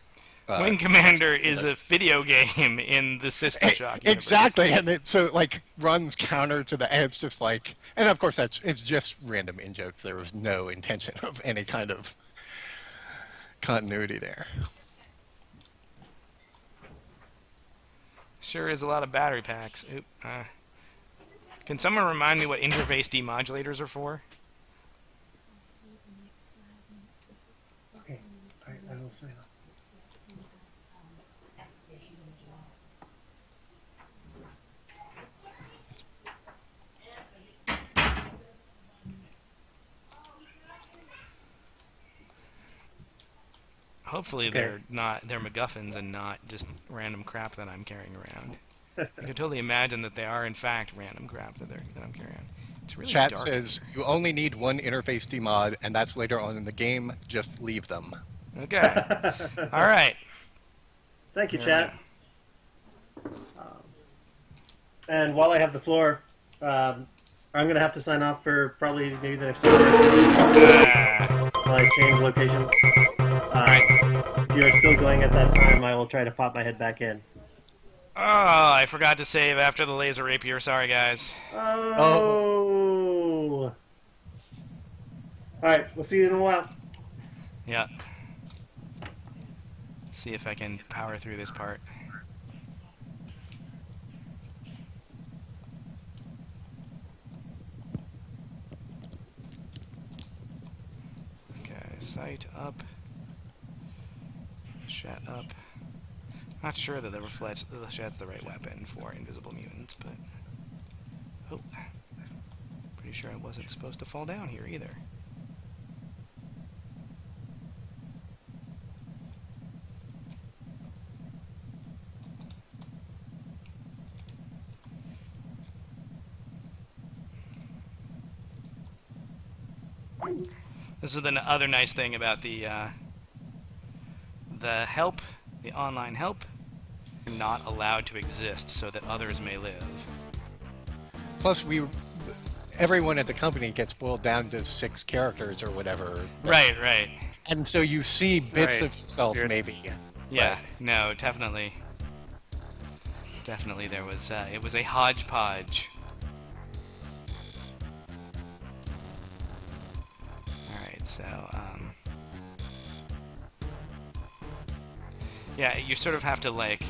Wing Commander is a video game in the System Shock universe. Exactly, and it so like runs counter to the edge, just like, and of course it's just random in jokes. There was no intention of any kind of continuity there. Sure is a lot of battery packs. Oop, can someone remind me what interface demodulators are for? Okay, I will say that. Hopefully Okay. they're MacGuffins and not just random crap that I'm carrying around. I can totally imagine that they are in fact random crap that I'm carrying around. It's really Chat dark. says you only need one interface demod, and that's later on in the game. Just leave them. Okay. All right. Thank you, Yeah. chat. And while I have the floor, I'm going to have to sign off for probably maybe the next hour. While I change location. If you're still going at that time, I will try to pop my head back in. Oh, I forgot to save after the laser rapier. Sorry, guys. Oh. Alright, we'll see you in a while. Yeah. Let's see if I can power through this part. Okay, sight up. Shat up. Not sure that the Shat's the right weapon for invisible mutants, but... Oh. Pretty sure I wasn't supposed to fall down here either. This is the other nice thing about the help, the online help, not allowed to exist so that others may live. Plus, everyone at the company gets boiled down to 6 characters or whatever. Right, right. And so you see bits of yourself, maybe. Yeah, no, definitely. Definitely there was, it was a hodgepodge. Alright, so, yeah, you sort of have to, like...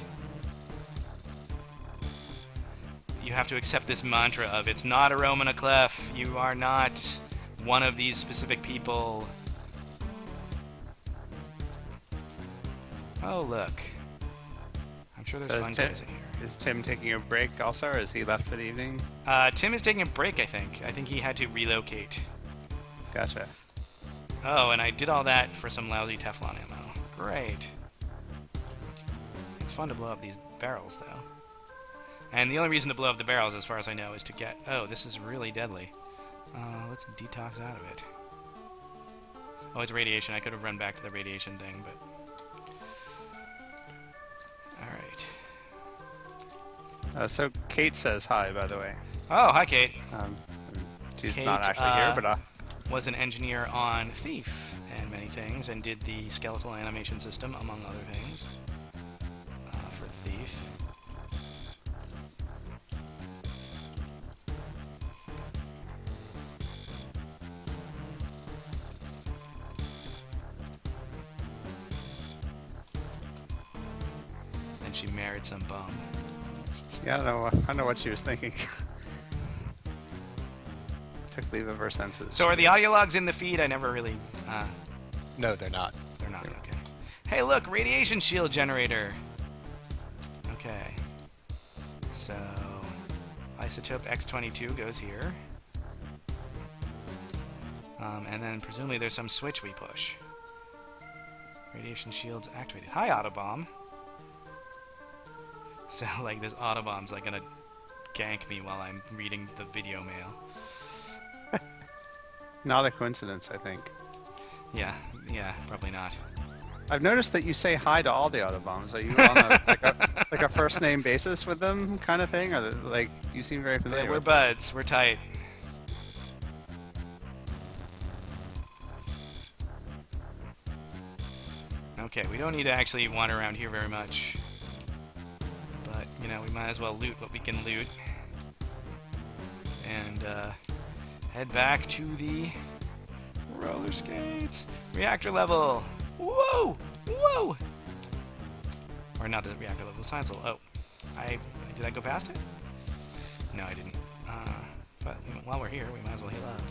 You have to accept this mantra of, it's not a Roman a clef, you are not one of these specific people. Oh, look. I'm sure there's fun guys in here. Is Tim taking a break also, or is he left for the evening? Tim is taking a break, I think. I think he had to relocate. Gotcha. Oh, and I did all that for some lousy Teflon ammo. Great. It's fun to blow up these barrels, though. And the only reason to blow up the barrels, as far as I know, is to get... Oh, this is really deadly. Let's detox out of it. Oh, it's radiation. I could have run back to the radiation thing, but... Alright. So Kate says hi, by the way. Oh, hi, Kate. She's Kate, not actually here, but... was an engineer on Thief and many things, and did the skeletal animation system, among other things, for Thief. And she married some bum. Yeah, I don't know what she was thinking. Took leave of her senses. So are the audio logs in the feed? I never really... No, they're not. They're not, okay. Hey, look! Radiation shield generator! Okay. So... Isotope X22 goes here. And then presumably there's some switch we push. Radiation shields activated. Hi, Autobomb! So, like, this Autobomb's, like, gonna gank me while I'm reading the video mail. Not a coincidence, I think. Yeah, probably not. I've noticed that you say hi to all the Autobombs. Are you on like a first name basis with them, kind of thing, or like you seem very familiar? Yeah, we're buds. We're tight. Okay, we don't need to actually wander around here very much, but you know we might as well loot what we can loot, and head back to the roller skates. Reactor level. Whoa! Whoa! Or not the reactor level, the science level. Oh. Did I go past it? No, I didn't. But while we're here, we might as well heal up.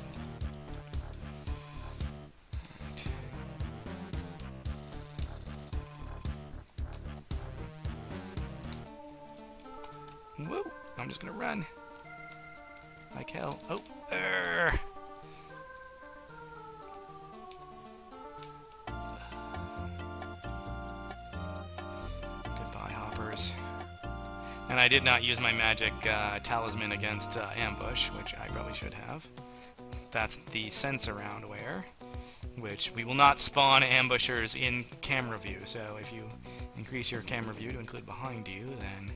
Alright. Whoa! I'm just gonna run. Like hell. Oh! Goodbye, hoppers. And I did not use my magic talisman against ambush, which I probably should have. That's the sense around where, which we will not spawn ambushers in camera view. So if you increase your camera view to include behind you, then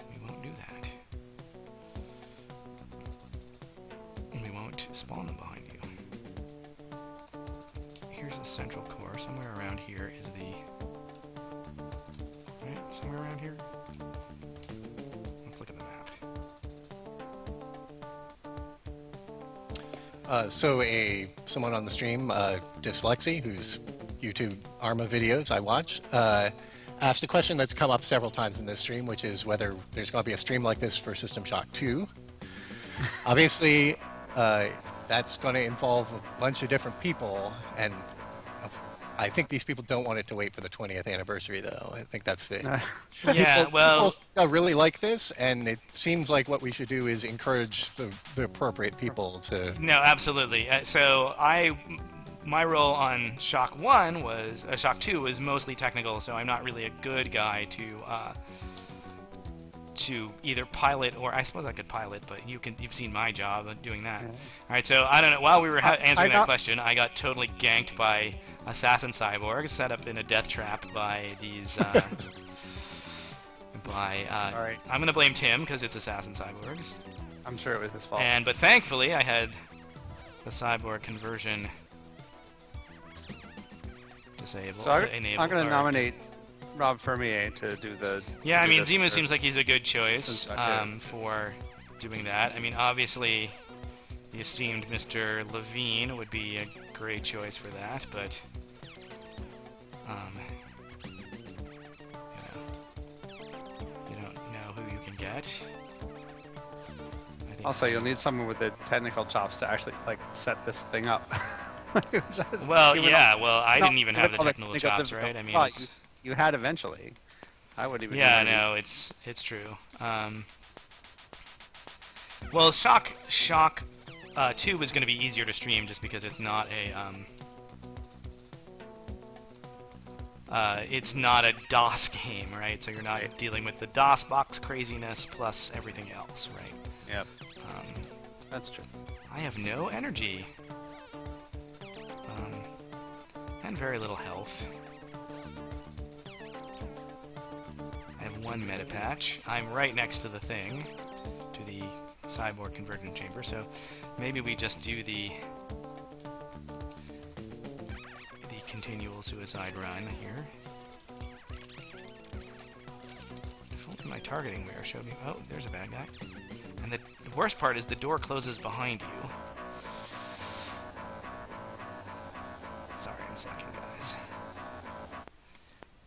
we won't do that. here's the central core. Somewhere around here is the... Right, somewhere around here. Let's look at the map. Someone on the stream, Dyslexy, whose YouTube Arma videos I watch, asked a question that's come up several times in this stream, which is whether there's going to be a stream like this for System Shock 2. Obviously, that's going to involve a bunch of different people, and I think these people don't want it to wait for the 20th anniversary, though. I think that's the... People really like this, and it seems like what we should do is encourage the appropriate people to... No, absolutely. My role on Shock 1 was... Shock 2 was mostly technical, so I'm not really a good guy to either pilot, or I suppose I could pilot, but you've seen my job of doing that. All right, so I don't know. While we were answering that question, I got totally ganked by assassin cyborgs set up in a death trap by these. I'm gonna blame Tim because it's assassin cyborgs. I'm sure it was his fault. But thankfully, I had the cyborg conversion disabled. So I'm gonna nominate Rob Fermier to do the... Yeah, I mean, Zimu seems like he's a good choice for doing that. I mean, obviously, the esteemed Mr. Levine would be a great choice for that, but... you don't know who you can get. Also, you'll need someone with the technical chops to actually, like, set this thing up. Well, yeah, I didn't even have the technical chops, right? I mean, you had eventually. I would even. Yeah, no, it's true. Well, Shock 2 was going to be easier to stream just because it's not a DOS game, right? So you're not dealing with the DOS box craziness plus everything else, right? Yep. That's true. I have no energy. And very little health. I have one meta patch. I'm right next to the thing, to the cyborg convergent chamber, so maybe we just do the continual suicide run here. If only my targeting mirror showed me... Oh, there's a bad guy. And the worst part is the door closes behind you. Sorry, I'm sucking, guys.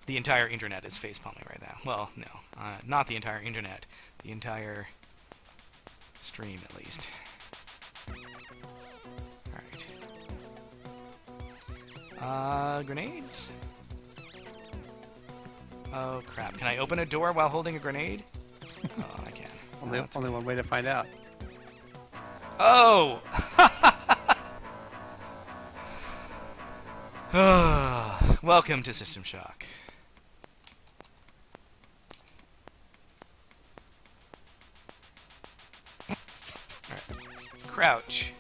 The entire internet is facepalming right now. Well, no, not the entire internet. The entire stream, at least. Alright. Grenades? Oh, crap. Can I open a door while holding a grenade? Oh, I can. Only one way to find out. Oh! Welcome to System Shock. Crouch.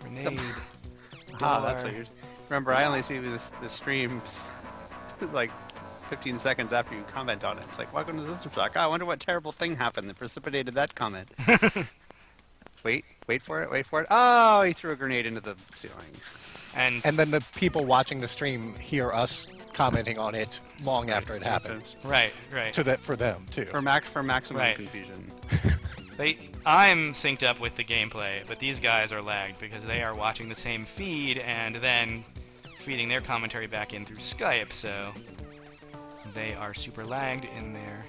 Grenade. That's what you're... Remember, I only see the streams like 15 seconds after you comment on it. It's like, welcome to System Shock. Oh, I wonder what terrible thing happened that precipitated that comment. Wait for it. Oh, he threw a grenade into the ceiling. And then the people watching the stream hear us commenting on it long after it happens. Right. For them too. For maximum confusion. I'm synced up with the gameplay, but these guys are lagged because they are watching the same feed and then feeding their commentary back in through Skype, so they are super lagged in there.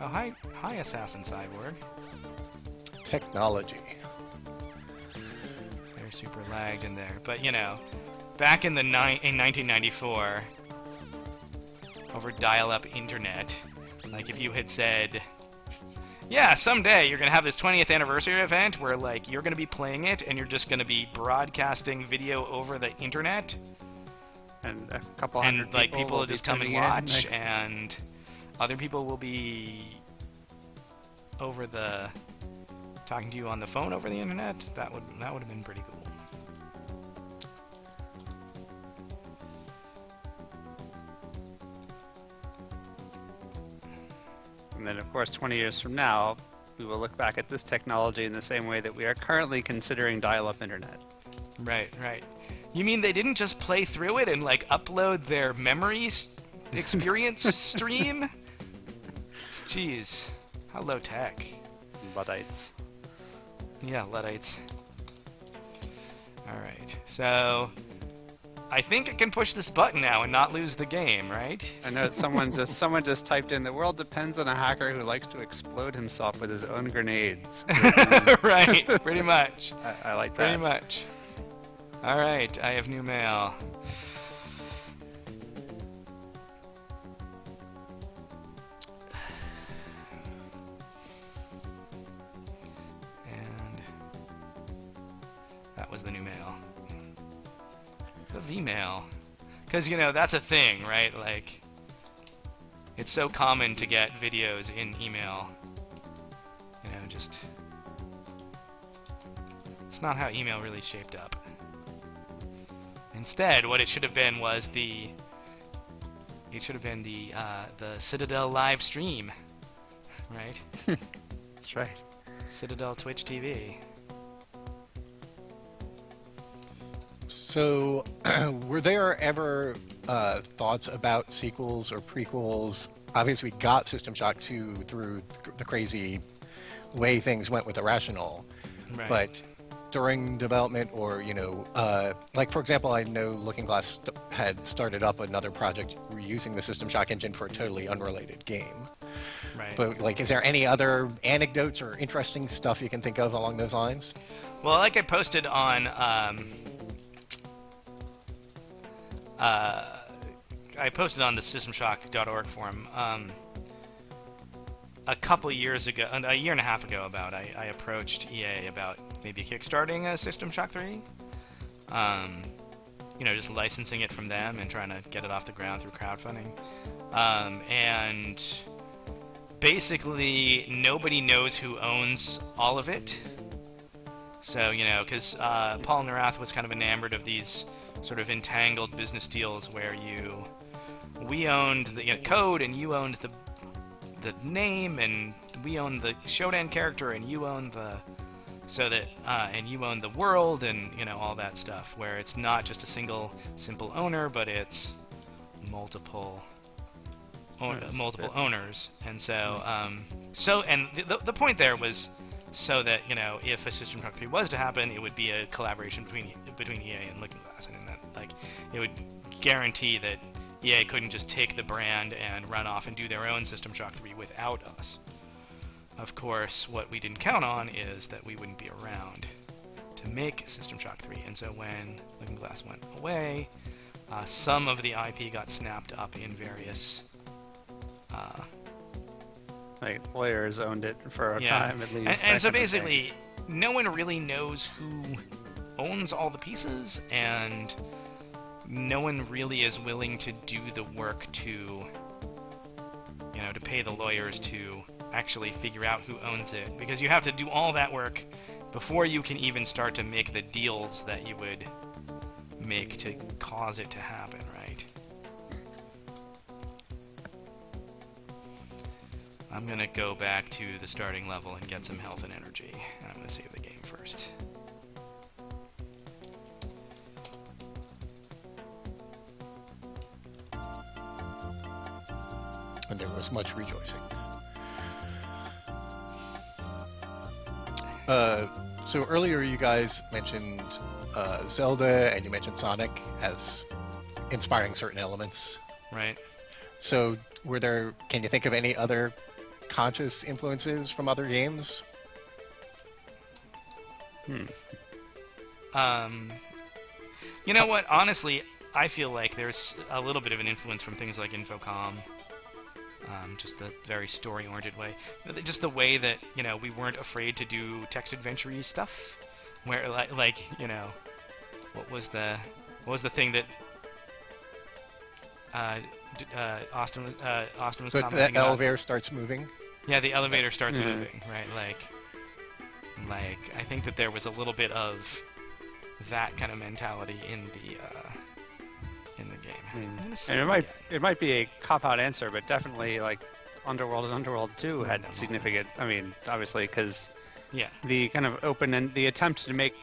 Oh, hi Assassin Cyborg. Technology. They're super lagged in there, but you know, back in 1994, over dial-up internet, like if you had said, yeah, someday you're going to have this 20th anniversary event where, like, you're going to be playing it and you're just going to be broadcasting video over the internet. And a couple hundred people. And, like, people will just come and watch, and other people will be over the... talking to you on the phone over the internet. That would have been pretty cool. And then, of course, 20 years from now, we will look back at this technology in the same way that we are currently considering dial-up internet. Right. You mean they didn't just play through it and like upload their memories experience stream? Jeez, how low tech. Luddites. Yeah, Luddites. Alright, so I think I can push this button now and not lose the game, right? I know someone just typed in, the world depends on a hacker who likes to explode himself with his own grenades. Right, pretty much. I like that. Pretty much. Alright, I have new mail. And that was the new mail. The V-mail. Because, you know, that's a thing, right? Like, it's so common to get videos in email. You know, just... It's not how email really shaped up. Instead, what it should have been was the... It should have been the Citadel live stream. Right? That's right. Citadel Twitch TV. So, were there ever thoughts about sequels or prequels? Obviously, we got System Shock 2 through the crazy way things went with Irrational. Right. But during development, or, you know, like, for example, I know Looking Glass had started up another project using the System Shock engine for a totally unrelated game. Right. But, like, is there any other anecdotes or interesting stuff you can think of along those lines? Well, like I posted on... I posted on the SystemShock.org forum a couple years ago, a year and a half ago, about I approached EA about maybe kickstarting a System Shock 3. You know, just licensing it from them and trying to get it off the ground through crowdfunding. And basically, nobody knows who owns all of it. So, you know, because Paul Neurath was kind of enamored of these sort of entangled business deals where we owned the code and you owned the name, and we owned the Shodan character and you owned and you own the world, and, you know, all that stuff, where it's not just a simple owner, but it's multiple owners. And so the point there was so that, you know, if a System Shock 3 was to happen, it would be a collaboration between EA and Looking Glass, and that, like, it would guarantee that EA couldn't just take the brand and run off and do their own System Shock 3 without us. Of course, what we didn't count on is that we wouldn't be around to make System Shock 3, and so when Looking Glass went away, some of the IP got snapped up in various... like, lawyers owned it for a time, at least. And so basically, no one really knows who owns all the pieces, and no one really is willing to do the work to, you know, to pay the lawyers to actually figure out who owns it, because you have to do all that work before you can even start to make the deals that you would make to cause it to happen, right? I'm gonna go back to the starting level and get some health and energy. I'm gonna save the game first. And there was much rejoicing. So earlier you guys mentioned Zelda, and you mentioned Sonic as inspiring certain elements. Right. So can you think of any other conscious influences from other games? You know what? Honestly, I feel like there's a little bit of an influence from things like Infocom. Just the very story-oriented way. Just the way that, you know, we weren't afraid to do text adventure-y stuff. Where, like, you know, what was the thing that Austin was So commenting the about? elevator starts moving? Yeah, the elevator starts moving, right? Like I think that there was a little bit of that kind of mentality in the game. And it might be a cop-out answer, but definitely, like, Underworld and Underworld 2 had significant. I mean, obviously, because the kind of the attempt to make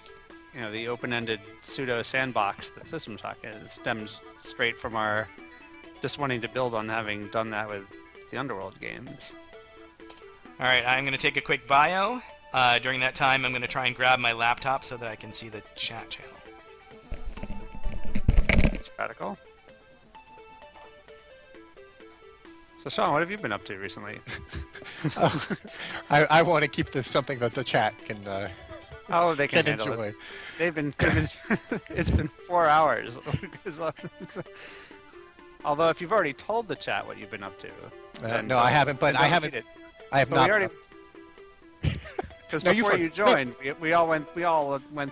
the open-ended pseudo sandbox that System Shock is stems straight from our just wanting to build on having done that with the Underworld games. All right, I'm going to take a quick bio. During that time, I'm going to try and grab my laptop so that I can see the chat channel. It's radical. So, Sean, what have you been up to recently? I want to keep this something that the chat can They can handle enjoy. it. They've been it's been 4 hours. Although, if you've already told the chat what you've been up to, then no, I haven't. But I don't haven't. read it. I have But not. we already. Because No, before you you joined, we all went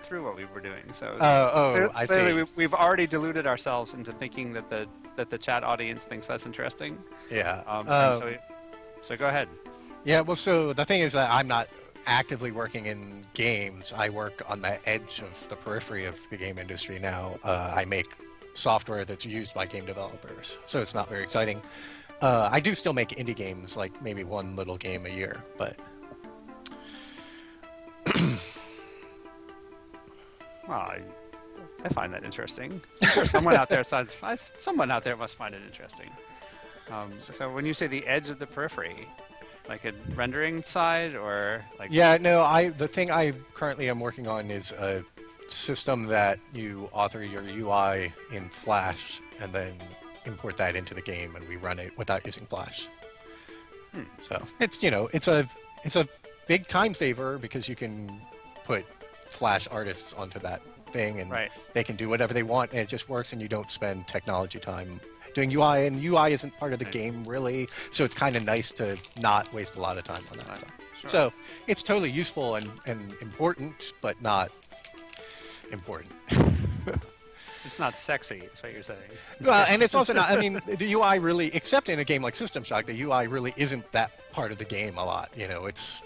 through what we were doing. So I clearly see. we've already deluded ourselves into thinking that the chat audience thinks that's interesting. Yeah. And so go ahead. Yeah. Well, so the thing is that I'm not actively working in games. I work on the edge of the periphery of the game industry now. I make software that's used by game developers, so it's not very exciting. I do still make indie games, like maybe one little game a year, but. Well, I find that interesting. I'm sure someone out there must find it interesting. So when you say the edge of the periphery, like a rendering side, or like? Yeah, no. The thing I currently am working on is a system that you author your UI in Flash and then import that into the game, and we run it without using Flash. So it's it's a big time saver because you can put Flash artists onto that thing, and they can do whatever they want, and it just works, and you don't spend technology time doing UI, and UI isn't part of the game really, so it's kind of nice to not waste a lot of time on that stuff. Sure. So it's totally useful and important, but not important. It's not sexy, is what you're saying. Well, and it's also not, I mean, the UI really, except in a game like System Shock, the UI really isn't that part of the game a lot. It's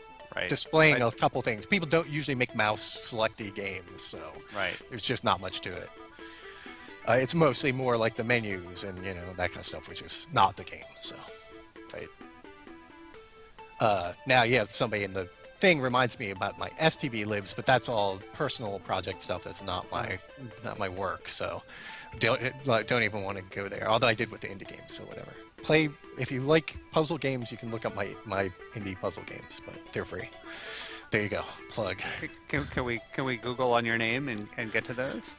displaying a couple things. People don't usually make mouse selecty games, so there's just not much to it. It's mostly more like the menus and that kind of stuff, which is not the game. So, now, somebody in the thing reminds me about my STB libs, but that's all personal project stuff. That's not my work. So, don't even want to go there. Although I did with the indie games, so whatever. If you like puzzle games, you can look up my indie puzzle games, but they're free. There you go. Plug. Can we Google on your name and get to those?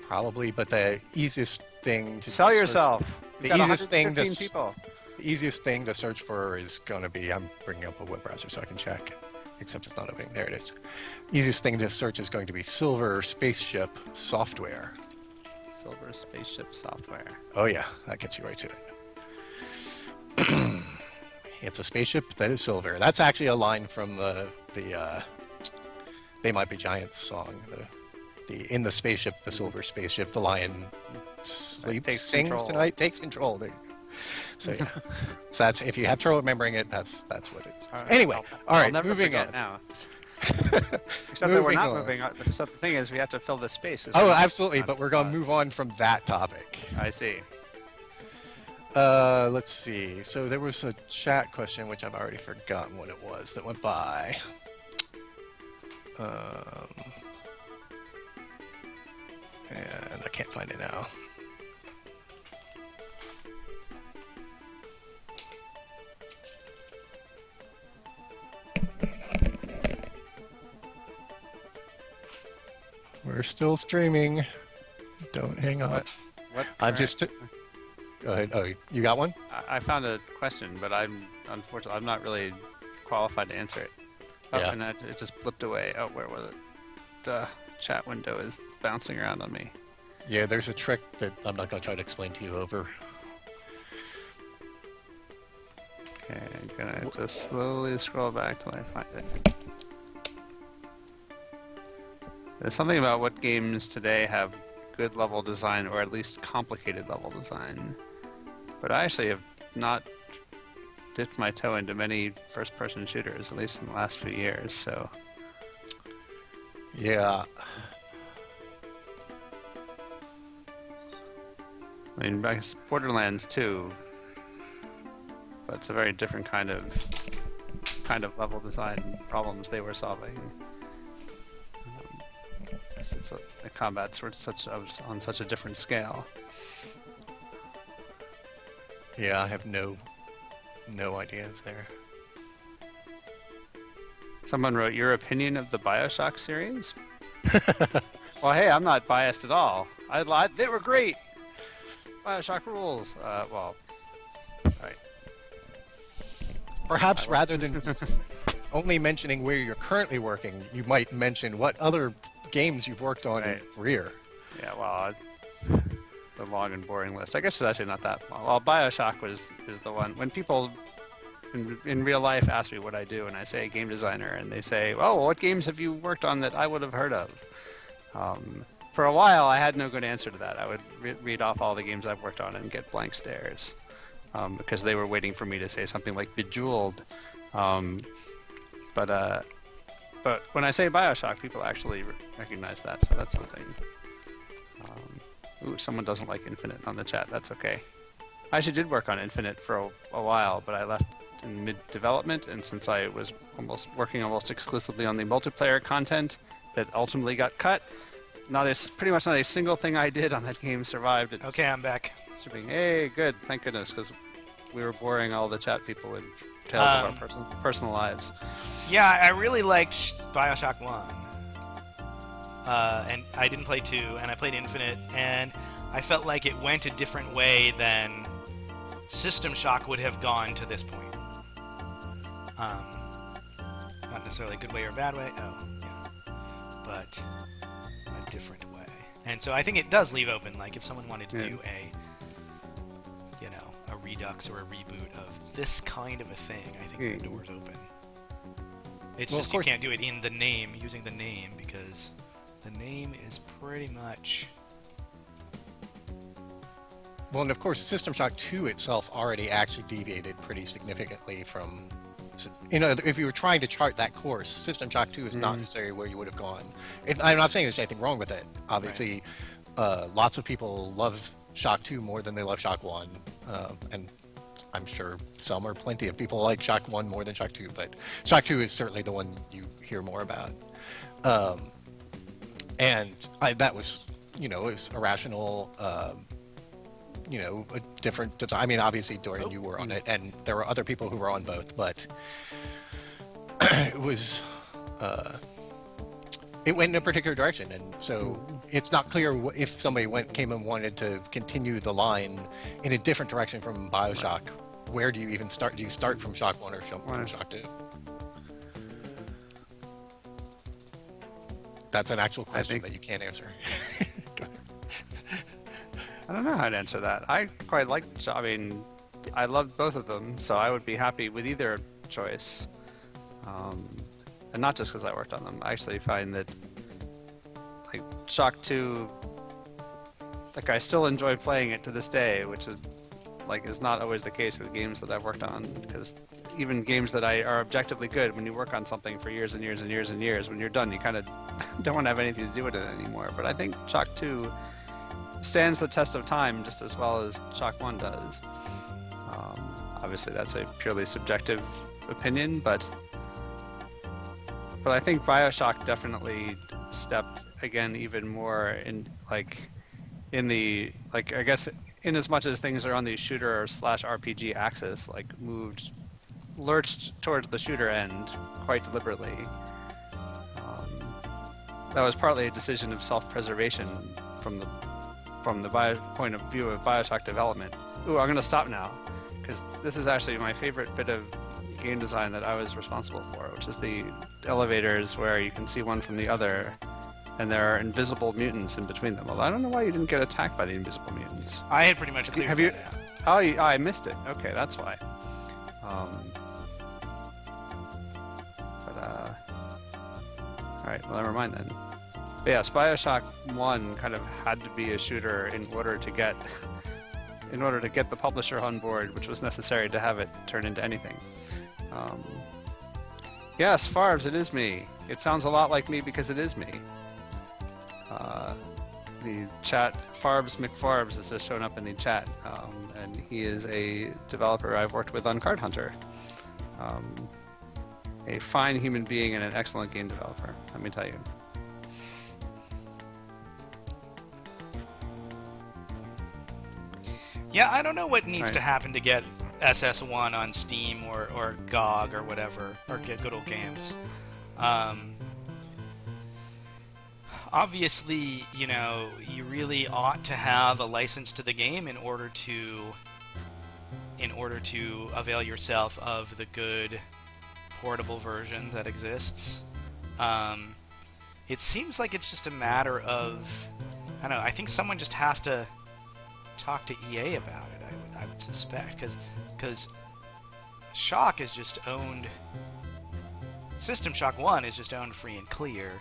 Probably, but the easiest thing to sell yourself. The easiest thing to search for is going to be, I'm bringing up a web browser so I can check, except it's not opening. There it is. Easiest thing to search is going to be Silver Spaceship Software. Silver Spaceship Software. Oh yeah, that gets you right to it. It's a spaceship that is silver. That's actually a line from the They Might Be Giants song. In the spaceship, the silver spaceship, the lion sings tonight, takes control. There you go. So yeah, so that's, if you have trouble remembering it, that's what it is. Anyway, all right, moving on. Now. Except that we're not moving on. Except the thing is, we have to fill the space. Oh, absolutely, but we're going to move on from that topic. I see. Let's see. So there was a chat question, which I've already forgotten what it was, that went by. And I can't find it now. We're still streaming. Don't hang on. What I'm just... Go ahead. Oh, you got one? I found a question, but unfortunately, I'm not really qualified to answer it. Oh, Yeah. And it just flipped away. Oh, where was it? The chat window is bouncing around on me. Yeah, there's a trick that I'm not going to try to explain to you over. Okay, I'm gonna just slowly scroll back till I find it. There's something about what games today have good level design, or at least complicated level design. But I actually have not dipped my toe into many first-person shooters, at least in the last few years, so... Yeah. I mean, I guess Borderlands 2, but it's a very different kind of level design problems they were solving. because the combats were on such a different scale. Yeah, I have no ideas there. Someone wrote your opinion of the BioShock series. Well, hey, I'm not biased at all. I lied. They were great. BioShock rules. Well, right. Perhaps rather than only mentioning where you're currently working, you might mention what other games you've worked on in your career. Yeah, well, the long and boring list. I guess it's actually not that long. Well, BioShock is the one. When people in real life ask me what I do, and I say game designer, and they say, "Oh, what games have you worked on that I would have heard of?" For a while, I had no good answer to that. I would read off all the games I've worked on and get blank stares because they were waiting for me to say something like Bejeweled. But when I say BioShock, people actually recognize that, so that's something. Ooh, someone doesn't like Infinite on the chat. That's okay. I actually did work on Infinite for a while, but I left in mid-development, and since I was working almost exclusively on the multiplayer content that ultimately got cut, pretty much not a single thing I did on that game survived. Okay, I'm back. Streaming. Hey, good. Thank goodness, because we were boring all the chat people with tales of our personal lives. Yeah, I really liked BioShock 1. And I didn't play 2, and I played Infinite, and I felt like it went a different way than System Shock would have gone to this point. Not necessarily a good way or a bad way. Oh, yeah. But a different way. And so I think it does leave open, like, if someone wanted to do a redux or a reboot of this kind of a thing, I think the door's open. It's just you can't do it in the name, using the name, because the name is pretty much... Well, and of course, System Shock 2 itself already actually deviated pretty significantly from... if you were trying to chart that course, System Shock 2 is not necessarily where you would have gone. I'm not saying there's anything wrong with it. Obviously, lots of people love Shock 2 more than they love Shock 1. And I'm sure some or plenty of people like Shock 1 more than Shock 2, but Shock 2 is certainly the one you hear more about. And that was, it was irrational, a different design. I mean, obviously, Dorian, you were on it, and there were other people who were on both, but it was... it went in a particular direction, and so it's not clear if somebody came and wanted to continue the line in a different direction from BioShock. Where do you even start? Do you start from Shock 1 or from Shock 2? That's an actual question that you can't answer. I don't know how to answer that. I quite like... I loved both of them, so I would be happy with either choice. And not just because I worked on them. I actually find that, like, Shock 2, like, I still enjoy playing it to this day, which is not always the case with games that I've worked on, because even games that are objectively good, when you work on something for years and years and years and years, when you're done, you kind of don't want to have anything to do with it anymore. But I think Shock 2 stands the test of time just as well as Shock 1 does. Obviously, that's a purely subjective opinion, but I think BioShock definitely stepped again even more in as much as things are on the shooter / RPG axis, like lurched towards the shooter end quite deliberately. That was partly a decision of self-preservation from the point of view of BioShock development. Ooh, I'm gonna stop now, because this is actually my favorite bit of game design that I was responsible for, which is the elevators where you can see one from the other, and there are invisible mutants in between them. Well, I don't know why you didn't get attacked by the invisible mutants. I had pretty much cleared Have you? Oh, I missed it. Okay, that's why. All right, well, never mind then. But yes, BioShock 1 kind of had to be a shooter in order to get the publisher on board, which was necessary to have it turn into anything. Yes, Farbs, it is me. It sounds a lot like me because it is me. The chat, Farbs McFarbs, has just shown up in the chat, and he is a developer I've worked with on Card Hunter. A fine human being and an excellent game developer, let me tell you. Yeah, I don't know what needs Right. to happen to get SS1 on Steam or GOG or whatever, or get Good Old Games. Obviously, you know, you really ought to have a license to the game in order to avail yourself of the good portable version that exists. It seems like it's just a matter of, I don't know, I think someone just has to talk to EA about it, I would suspect, because Shock is just owned, System Shock 1 is just owned free and clear.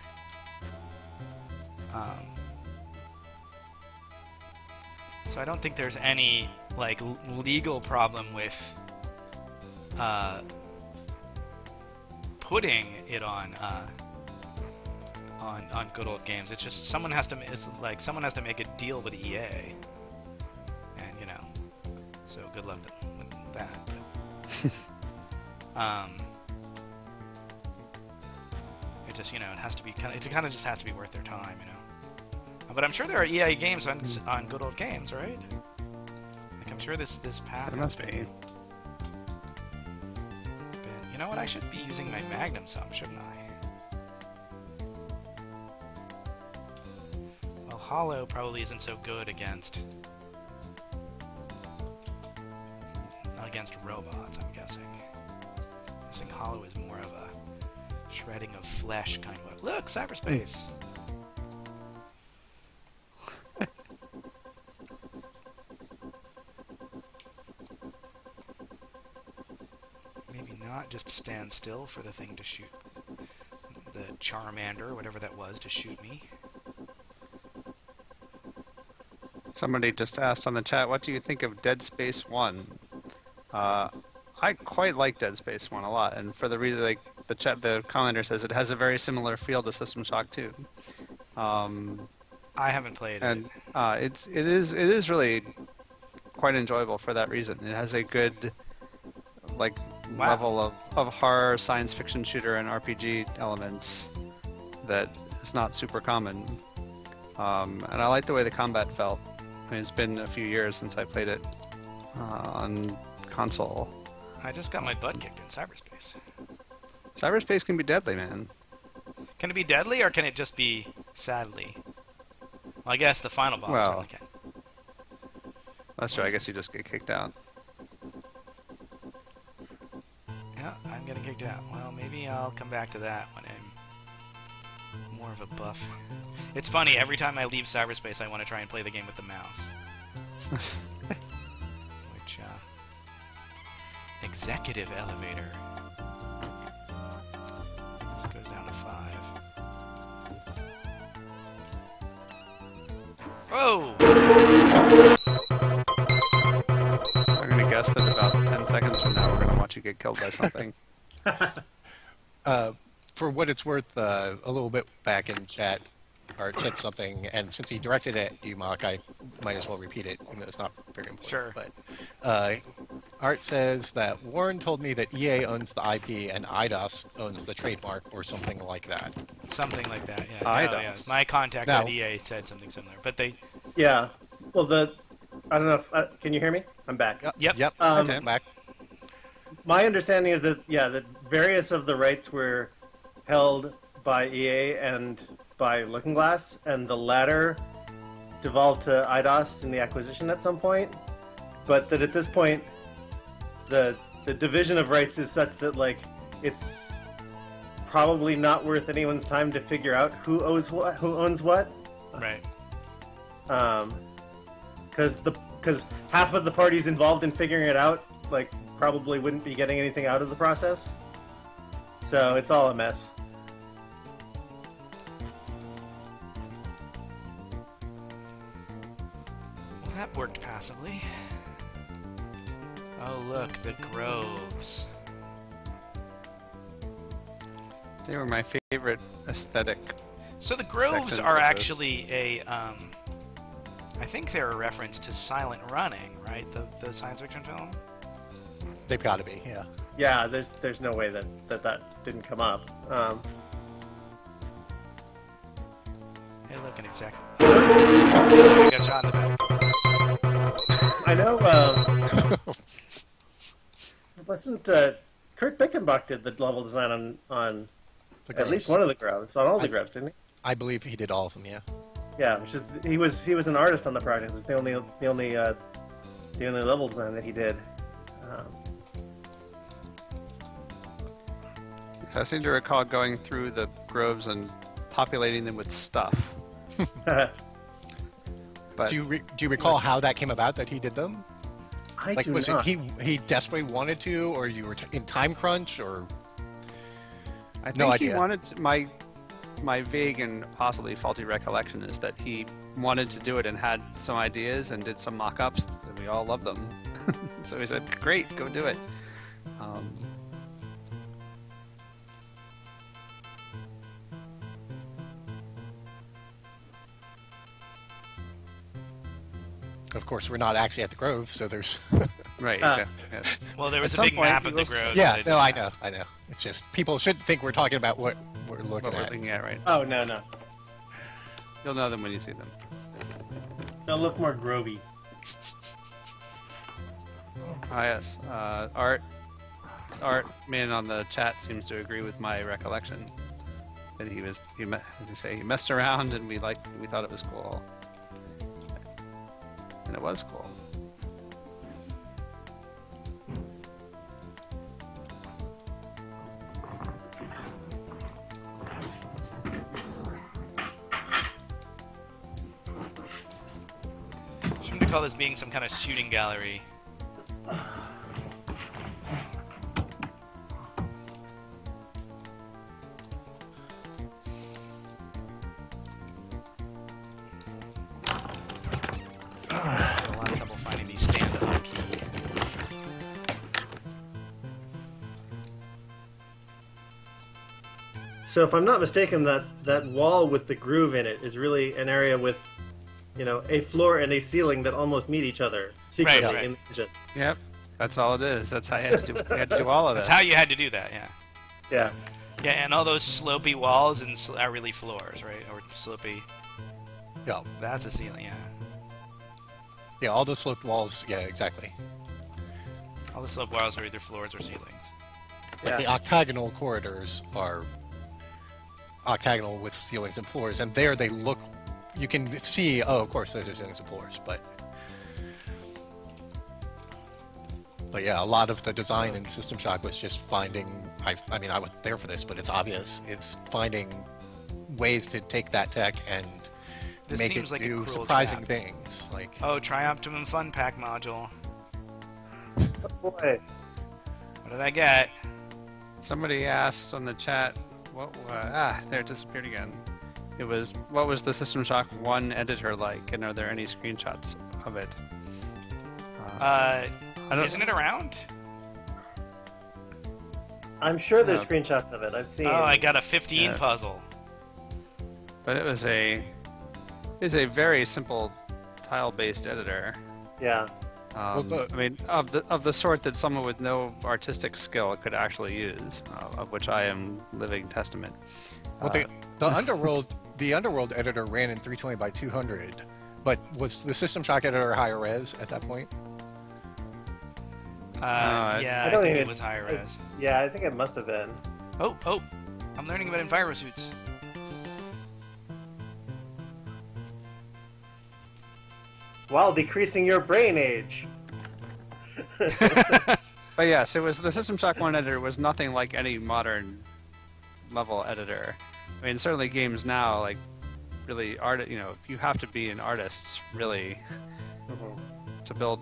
So I don't think there's any like legal problem with putting it on Good Old Games. It's just someone has to make a deal with EA, and you know, so good luck with that. It just, you know, it kind of just has to be worth their time, you know. But I'm sure there are EA games on Good Old Games, right? Like I'm sure this path. There must be. But you know what? I should be using my Magnum some, shouldn't I? Well, Hollow probably isn't so good against robots, I'm guessing. I'm guessing Hollow is more of a shredding of flesh kind of. Look, cyberspace. Maybe not just stand still for the thing to shoot the Charmander, whatever that was, to shoot me. Somebody just asked on the chat, what do you think of Dead Space 1? I quite like Dead Space 1 a lot, and for the reason, like the commenter says, it has a very similar feel to System Shock 2. I haven't played and it. it is really quite enjoyable for that reason. It has a good level of horror, science fiction shooter, and RPG elements that is not super common. And I like the way the combat felt. I mean, it's been a few years since I played it on console. I just got my butt kicked in cyberspace. Cyberspace can be deadly, man. Can it be deadly, or can it just be sadly? Well, I guess the final boss certainly can. That's true. I guess you just get kicked out. Yeah, I'm getting kicked out. Well, maybe I'll come back to that when I'm more of a buff. It's funny, every time I leave cyberspace, I want to try and play the game with the mouse. Which, executive elevator. This goes down to 5. Whoa! I'm going to guess that about 10 seconds from now we're going to watch you get killed by something. For what it's worth, a little bit back in chat, Art said something, and since he directed it at you, Mock, I might as well repeat it, even though it's not very important. Sure. But Art says that Warren told me that EA owns the IP and IDOS owns the trademark, or something like that. Something like that, yeah. IDOS. Yeah. My contact Now- at EA said something similar, but they... Yeah. Well, I don't know if... can you hear me? I'm back. Yep. I'm back. My understanding is that, that various of the rights were held by EA and by Looking Glass, and the latter devolved to IDOS in the acquisition at some point, but that at this point, the division of rights is such that, like, it's probably not worth anyone's time to figure out who owns what. Right. Because half of the parties involved in figuring it out, like, probably wouldn't be getting anything out of the process. So it's all a mess. Well, that worked passively. Oh, look, the groves. They were my favorite aesthetic. So the groves sections are of this. actually a, I think they're a reference to Silent Running, right? The science fiction film? They've got to be, yeah. Yeah, there's no way that didn't come up. Hey, look, an exact... You got shot in the back. I know. Wasn't Kurt Bickenbach did the level design on at least one of the groves, on all the groves, didn't he? I believe he did all of them. Yeah. Yeah, which is he was an artist on the project. It was the only level design that he did. I seem to recall going through the groves and populating them with stuff. But Do you recall how that came about that he did them? I Like, do was not. it he desperately wanted to, or you were in time crunch, or I think No he idea. wanted to, my vague and possibly faulty recollection is that he wanted to do it and had some ideas and did some mock-ups, and we all loved them. So he said, "Great, go do it." of course we're not actually at the Grove, so there's. Right. Exactly. Yes. Well, there was At a some big point, map we of the will- groves. Yeah, that no, I know. It's just people shouldn't think we're talking about what we're looking What we're at. looking at, right? Oh no. You'll know them when you see them. They'll look more grovey. Ah, yes. Art man on the chat seems to agree with my recollection that as you say, he messed around and we thought it was cool, and it was cool. Shouldn't we call this being some kind of shooting gallery? I have a lot of trouble finding these stand-up key. So if I'm not mistaken, that wall with the groove in it is really an area with, a floor and a ceiling that almost meet each other secretly Right. in the engine. Yep, that's all it is. That's how you had to do. You had to do all of That's this. how you had to do that, yeah. Yeah. Yeah, and all those slopey walls are really floors, right? Or slopey. Yeah, That's a ceiling, yeah. yeah, all those sloped walls. Yeah, exactly. All the slope walls are either floors or ceilings. Like Yeah. the octagonal corridors are octagonal with ceilings and floors, and there they look. You can see. Oh, of course, those are ceilings and floors, but yeah, a lot of the design in System Shock was just finding. I mean, I wasn't there for this, but it's obvious. It's finding ways to take that tech and This make seems it like a do cruel surprising trap. things. Like Oh, Trioptimum Fun Pack module. Oh, boy. What did I get? Somebody asked on the chat, there it disappeared again. It was, what was the System Shock 1 editor like, and are there any screenshots of it? I don't- Isn't it around? I'm sure there's No. screenshots of it. I've seen. Oh, I got a 15 Yeah. puzzle. But it was a very simple tile-based editor. Yeah. the- I mean, of the sort that someone with no artistic skill could actually use, of which I am living testament. well, the Underworld editor ran in 320 by 200, but was the System Shock editor higher res at that point? Yeah, I I don't think even- it was higher res. Yeah, I think it must have been. Oh, I'm learning about envirosuits. While decreasing your brain age. But yes, it was the System Shock 1 editor was nothing like any modern level editor. I mean, certainly games now, like, really you have to be an artist, really, to build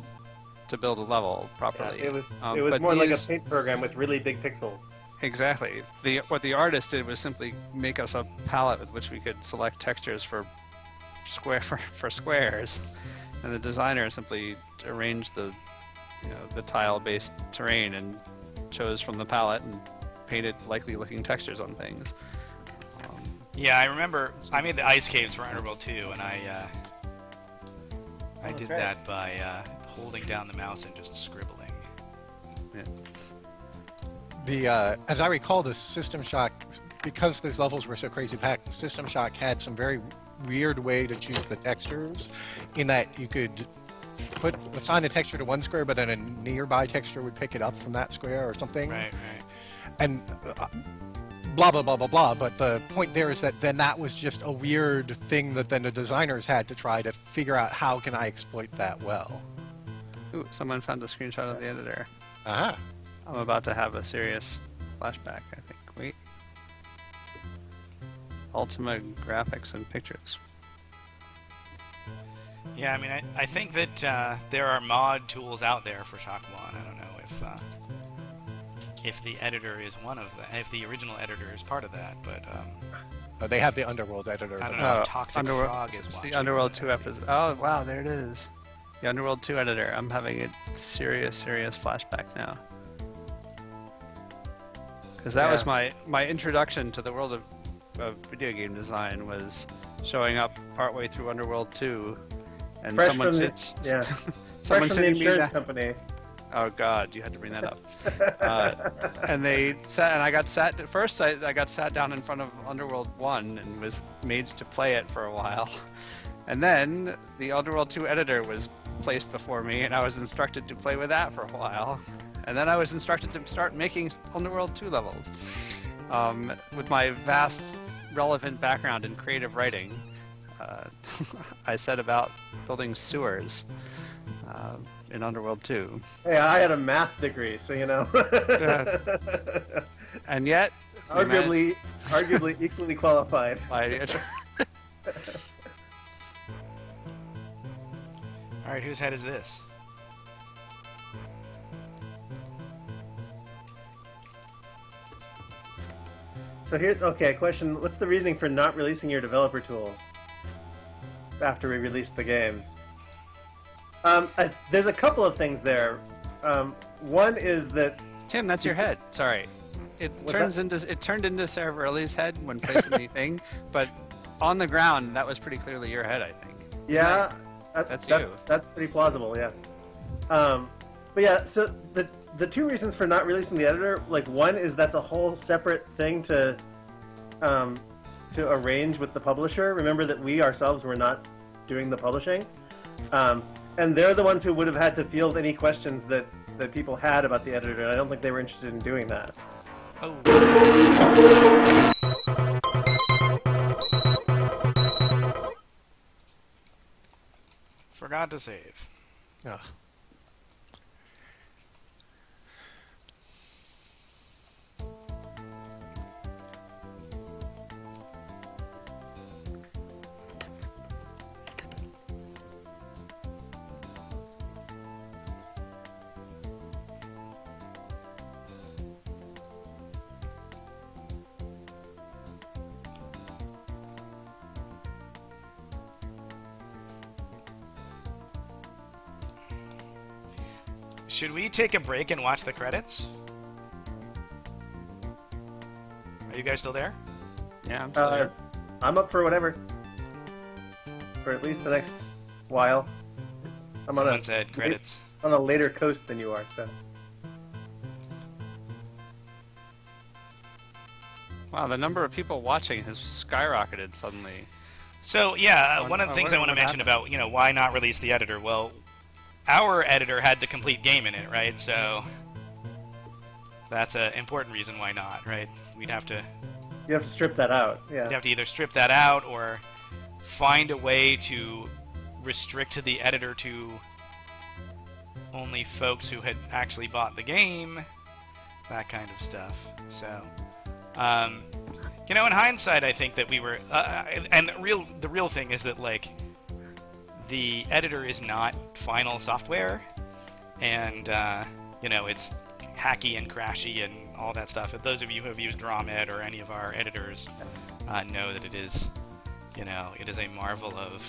a level Yeah, properly. it was But more like a these- paint program with really big pixels. Exactly. What the artist did was simply make us a palette with which we could select textures for squares, and the designer simply arranged the tile-based terrain and chose from the palette and painted likely-looking textures on things. Yeah, I remember. I made the ice caves for Underworld 2, and I did Okay. that by holding down the mouse and just scribbling. Yeah. As I recall, the System Shock, because those levels were so crazy packed, the System Shock had some very weird way to choose the textures, in that you could assign the texture to one square, but then a nearby texture would pick it up from that square or something. Right. And blah, blah, blah, blah, blah. But the point there is that then that was just a weird thing that then the designers had to try to figure out how can I exploit that well. Ooh, someone found a screenshot of the editor. Uh-huh. I'm about to have a serious flashback, I think. Wait. Ultima graphics and pictures. Yeah, I mean, I think that there are mod tools out there for Shock 1. I don't know if the editor is one of them, if the original editor is part of that, but They have the Underworld editor. I don't know if Toxic Frog is it's watching. the Underworld 2 episode. Oh, wow, there it is. The Underworld 2 editor. I'm having a serious flashback now. Because that was my introduction to the world of video game design, was showing up partway through Underworld 2, and Fresh someone from the- sits. yeah. Someone Fresh from the sitting me insurance down. company. Oh God, you had to bring that up. And they sat, and I got sat. At first, I got sat down in front of Underworld 1 and was made to play it for a while. And then the Underworld 2 editor was placed before me, and I was instructed to play with that for a while. And then I was instructed to start making Underworld 2 levels. With my vast, relevant background in creative writing, I set about building sewers in Underworld 2. Hey, I had a math degree, so you know. And yet, we arguably equally qualified. Alright, whose head is this? So here's a question. What's the reasoning for not releasing your developer tools after we release the games? There's a couple of things there. One is that Tim, that's your head. Sorry, it turned into Sarah Verley's head when placing the thing, but on the ground that was pretty clearly your head, I think. yeah, That's you. That's pretty plausible. Yeah. But yeah, so the two reasons for not releasing the editor, like one is that's a whole separate thing to arrange with the publisher. Remember that we ourselves were not doing the publishing. And they're the ones who would have had to field any questions that people had about the editor, and I don't think they were interested in doing that. Oh. Forgot to save. Ugh. Should we take a break and watch the credits? Are you guys still there? Yeah, I'm still here. I'm up for whatever. For at least the next while. I'm Someone said credits. on a later coast than you are, so. Wow, the number of people watching has skyrocketed suddenly. So yeah, What- one of the things I want to what mention happened? about, why not release the editor? Well, our editor had the complete game in it, right? So that's an important reason why not, right? We'd have to You have to strip that out, yeah. You'd have to either strip that out or find a way to restrict the editor to only folks who had actually bought the game, that kind of stuff. So, in hindsight, I think that we were, and the real thing is that like the editor is not final software, and it's hacky and crashy and all that stuff. If those of you who have used ROMED or any of our editors know that it is, it is a marvel of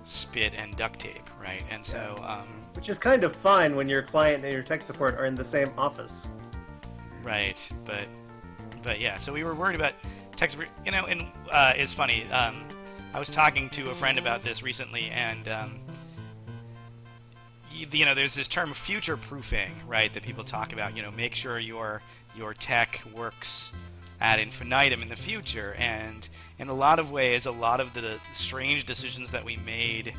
spit and duct tape, right? And so, Which is kind of fine when your client and your tech support are in the same office. right, but yeah, so we were worried about tech support, and it's funny, I was talking to a friend about this recently, and there's this term future-proofing, right, that people talk about. Make sure your tech works ad infinitum in the future. And in a lot of ways, a lot of the strange decisions that we made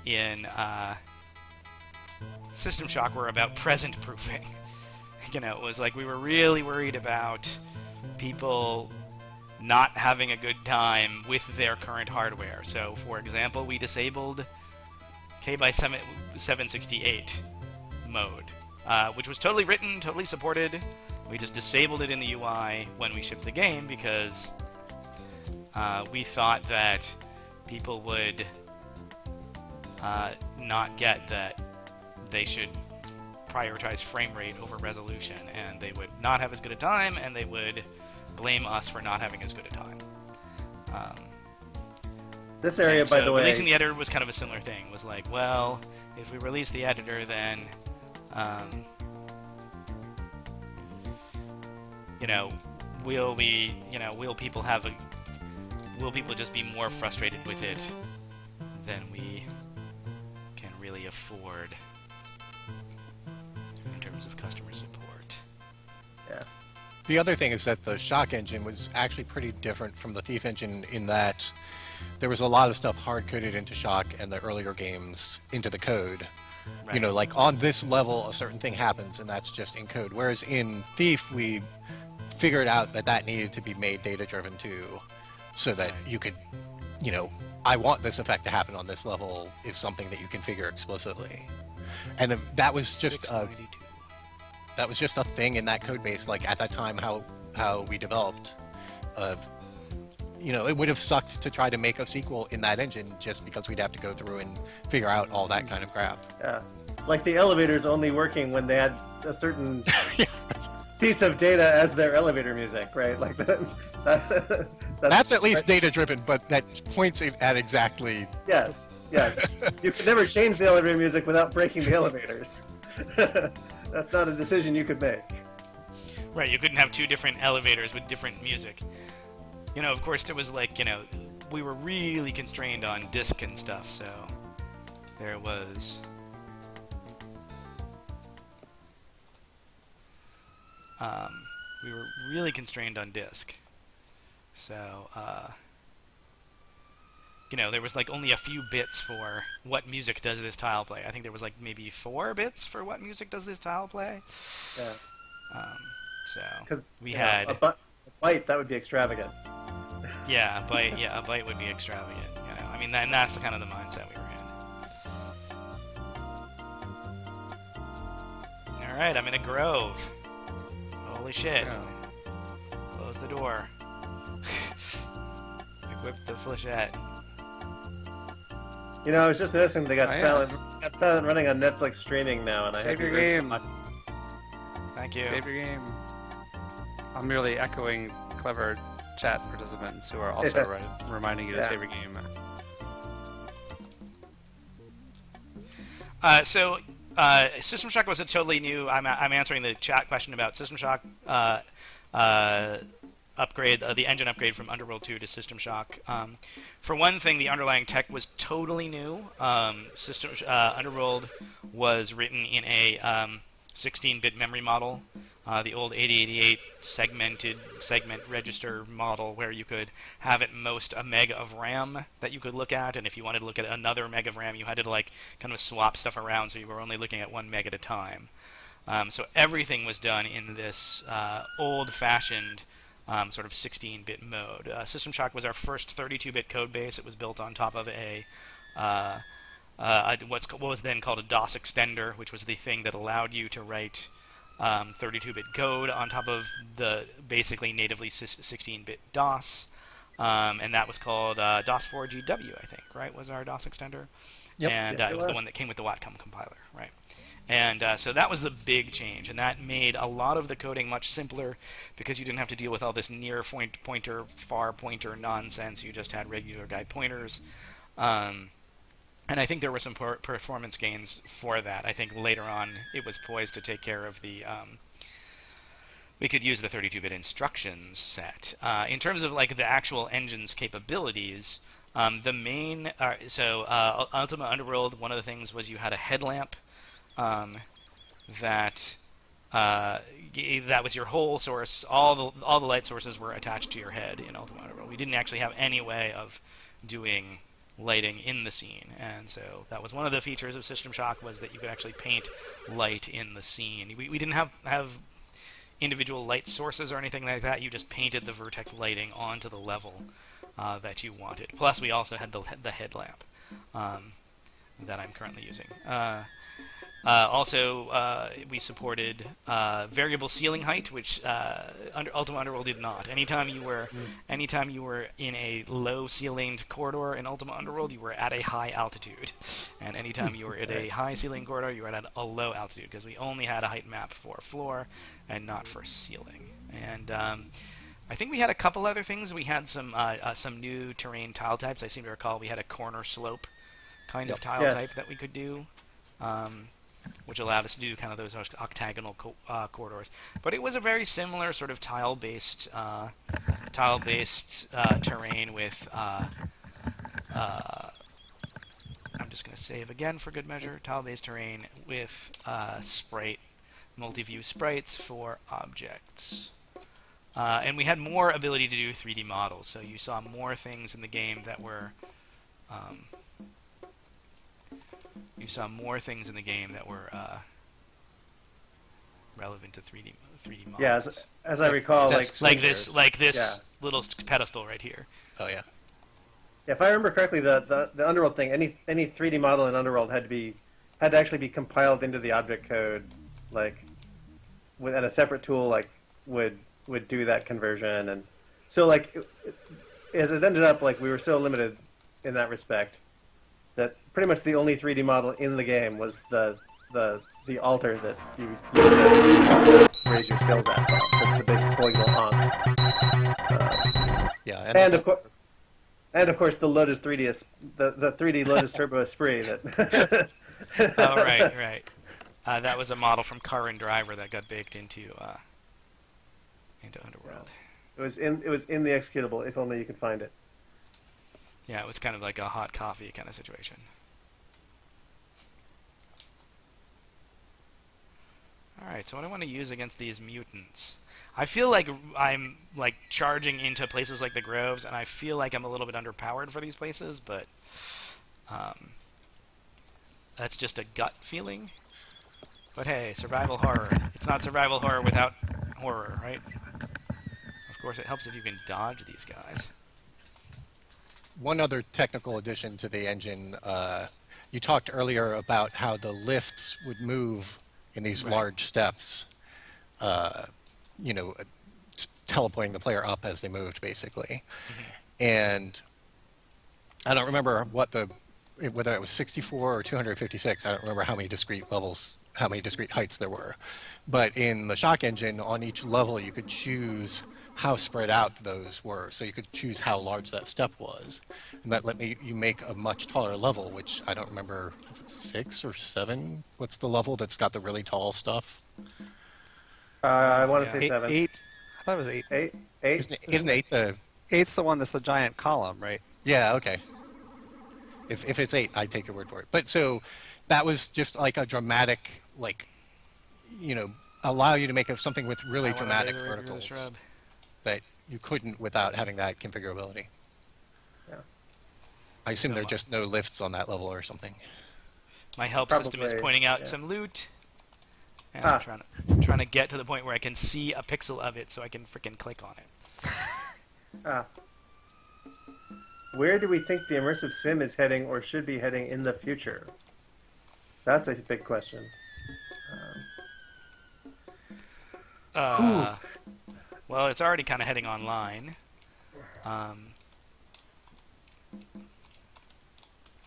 in System Shock were about present proofing. You know, it was like we were really worried about people not having a good time with their current hardware. So, for example, we disabled K/768 mode, which was totally written, totally supported. We just disabled it in the UI when we shipped the game because we thought that people would not get that they should prioritize frame rate over resolution, and they would not have as good a time, and they would blame us for not having as good a time. This area, by the way, releasing the editor was kind of a similar thing. Was like, well, if we release the editor, then you know, will people just be more frustrated with it than we can really afford in terms of customer support? Yeah. The other thing is that the Shock engine was actually pretty different from the Thief engine in that there was a lot of stuff hard-coded into Shock and the earlier games into the code. Right. You know, like on this level, a certain thing happens, and that's just in code. Whereas in Thief, we figured out that that needed to be made data-driven too, so that you could, you know, I want this effect to happen on this level is something that you configure explicitly. And that was just a thing in that code base, like at that time, how we developed. You know, it would have sucked to try to make a sequel in that engine just because we'd have to go through and figure out all that kind of crap. Yeah. Like the elevators only working when they had a certain piece of data as their elevator music, right? Like that's at least data-driven, but that points at exactly... Yes. You could never change the elevator music without breaking the elevators. That's not a decision you could make. Right, you couldn't have two different elevators with different music. You know, of course, there was like, you know, we were really constrained on disk and stuff, so there was... we were really constrained on disk. So, you know, there was like only a few bits for what music does this tile play. I think there was like maybe 4 bits for what music does this tile play. Yeah. So we had a byte, that would be extravagant. Yeah, a byte would be extravagant. You know? I mean, that's the kind of the mindset we were in. All right, I'm in a grove. Holy shit! Yeah. Close the door. Equip the flechette. You know, I was just noticing they got yes. silent running on Netflix streaming now, and Save I your have to game. Thank you. Save your game. I'm merely echoing clever chat participants who are also reminding you to save your game. So System Shock was a totally new. I'm answering the chat question about System Shock upgrade, the engine upgrade from Underworld 2 to System Shock. For one thing, the underlying tech was totally new. Underworld was written in a 16-bit memory model. The old 8088 segment register model where you could have at most a meg of RAM that you could look at, and if you wanted to look at another meg of RAM, you had to like kind of swap stuff around, so you were only looking at 1 meg at a time. So everything was done in this old-fashioned sort of 16-bit mode. System Shock was our first 32-bit code base. It was built on top of what was then called a DOS extender, which was the thing that allowed you to write 32-bit code on top of the basically natively 16-bit DOS, and that was called DOS4GW, I think, right? Was our DOS extender? Yep. And yes, it was the one that came with the Wacom compiler, right? And so that was the big change, and that made a lot of the coding much simpler because you didn't have to deal with all this near pointer, far pointer nonsense. You just had regular guide pointers. And I think there were some performance gains for that. I think later on it was poised to take care of the... we could use the 32-bit instructions set. In terms of like the actual engine's capabilities, the main... Ultima Underworld, one of the things was you had a headlamp that that was your whole source. All the light sources were attached to your head in Ultima Underworld. We didn't actually have any way of doing lighting in the scene, and so that was one of the features of System Shock, was that you could actually paint light in the scene. We didn't have individual light sources or anything like that. You just painted the vertex lighting onto the level that you wanted. Plus, we also had the headlamp that I'm currently using. Also, we supported variable ceiling height, which Ultima Underworld did not. Anytime you were in a low ceilinged corridor in Ultima Underworld, you were at a high altitude, and anytime you were at a high ceiling corridor, you were at a low altitude, because we only had a height map for floor and not for ceiling. And I think we had a couple other things. We had some new terrain tile types. I seem to recall we had a corner slope kind of tile type that we could do. Which allowed us to do kind of those octagonal corridors. But it was a very similar sort of tile-based terrain with, I'm just going to save again for good measure, tile-based terrain with multi-view sprites for objects. And we had more ability to do 3D models, so you saw more things in the game that were... relevant to 3D models. Yeah, as I recall, like this little pedestal right here. Oh yeah. If I remember correctly, the Underworld thing, any 3D model in Underworld had to actually be compiled into the object code, and a separate tool would do that conversion, and so as it ended up, we were so limited in that respect that pretty much the only 3D model in the game was the altar that you raise your skills at, the big polygonal honk. And of course the Lotus 3D, the 3D Lotus Turbo Esprit that. Oh right. That was a model from Car and Driver that got baked into Underworld. It was in the executable. If only you could find it. Yeah, it was kind of like a hot coffee kind of situation. Alright, so what I want to use against these mutants. I feel like I'm charging into places like the Groves, and I feel like I'm a little bit underpowered for these places, but that's just a gut feeling. But hey, survival horror. It's not survival horror without horror, right? Of course, it helps if you can dodge these guys. One other technical addition to the engine, you talked earlier about how the lifts would move in these large steps, teleporting the player up as they moved, basically. Mm-hmm. And I don't remember whether it was 64 or 256. I don't remember how many discrete levels, how many discrete heights there were. But in the Shock engine, on each level, you could choose how spread out those were, so you could choose how large that step was, and that let you make a much taller level, which I don't remember, is it 6 or 7? What's the level that's got the really tall stuff? I want to say 7. 8. I thought it was 8. 8? Isn't 8 the... 8's the one that's the giant column, right? Yeah, okay. If it's 8, I'd take your word for it. But so that was just like a dramatic, allow you to make something with really dramatic verticals that you couldn't without having that configurability. Yeah. I assume there are just no lifts on that level or something. My help system is pointing out some loot, and I'm trying to get to the point where I can see a pixel of it so I can freaking click on it. Where do we think the immersive sim is heading or should be heading in the future? That's a big question. Well, it's already kind of heading online. Well,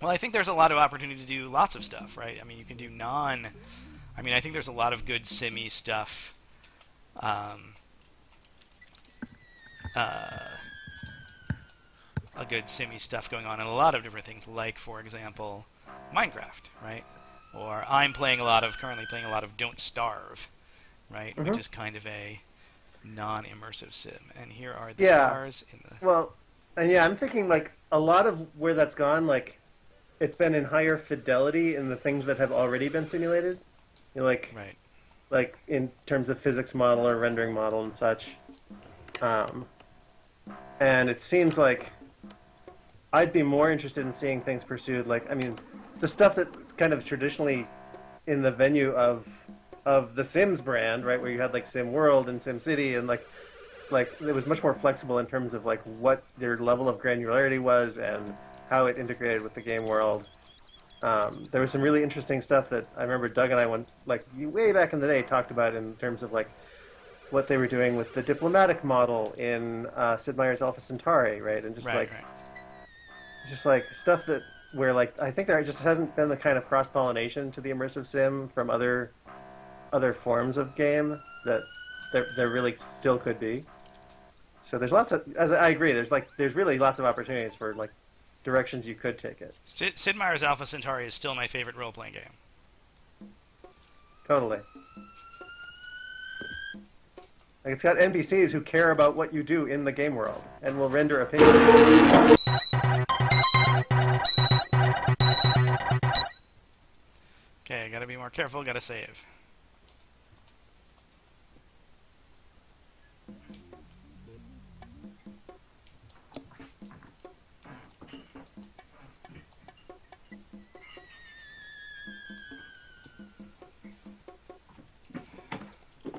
I think there's a lot of opportunity to do lots of stuff, right? I mean, you can do I think there's a lot of good simmy stuff. Going on, and a lot of different things, like, for example, Minecraft, right? Or I'm currently playing a lot of Don't Starve, right? Mm-hmm. Which is kind of a non-immersive sim. And here are the stars in the... Well, and I'm thinking, a lot of where that's gone, it's been in higher fidelity in the things that have already been simulated. Right. like in terms of physics model or rendering model and such. And it seems like I'd be more interested in seeing things pursued, like, I mean, the stuff that kind of traditionally in the venue of the Sims brand, right, where you had like Sim World and Sim City, and like it was much more flexible in terms of like what their level of granularity was and how it integrated with the game world. There was some really interesting stuff that I remember Doug and I went like way back in the day talked about in terms of like what they were doing with the diplomatic model in Sid Meier's Alpha Centauri, right, and just just like stuff that where like I think there just hasn't been the kind of cross pollination to the immersive sim from other forms of game that there really still could be. So there's lots of, as I agree, there's really lots of opportunities for like directions you could take it. Sid Meier's Alpha Centauri is still my favorite role-playing game. Totally. Like it's got NPCs who care about what you do in the game world and will render opinions. Okay, gotta be more careful, gotta save.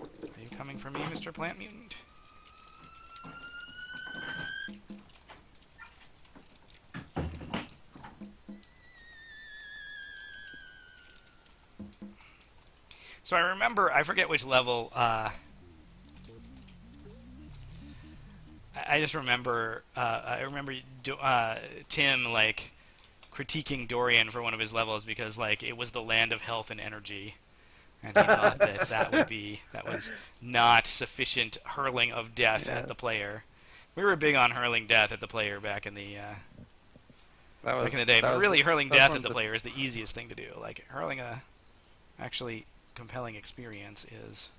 Are you coming for me, Mr. Plant Mutant? So I remember, I forget which level, I just remember, Tim, like, critiquing Dorian for one of his levels because, like, it was the land of health and energy. And he thought that was not sufficient hurling of death at the player. We were big on hurling death at the player back in the, back in the day. But really, hurling death at the player is the easiest thing to do. Like, hurling a, actually compelling experience is...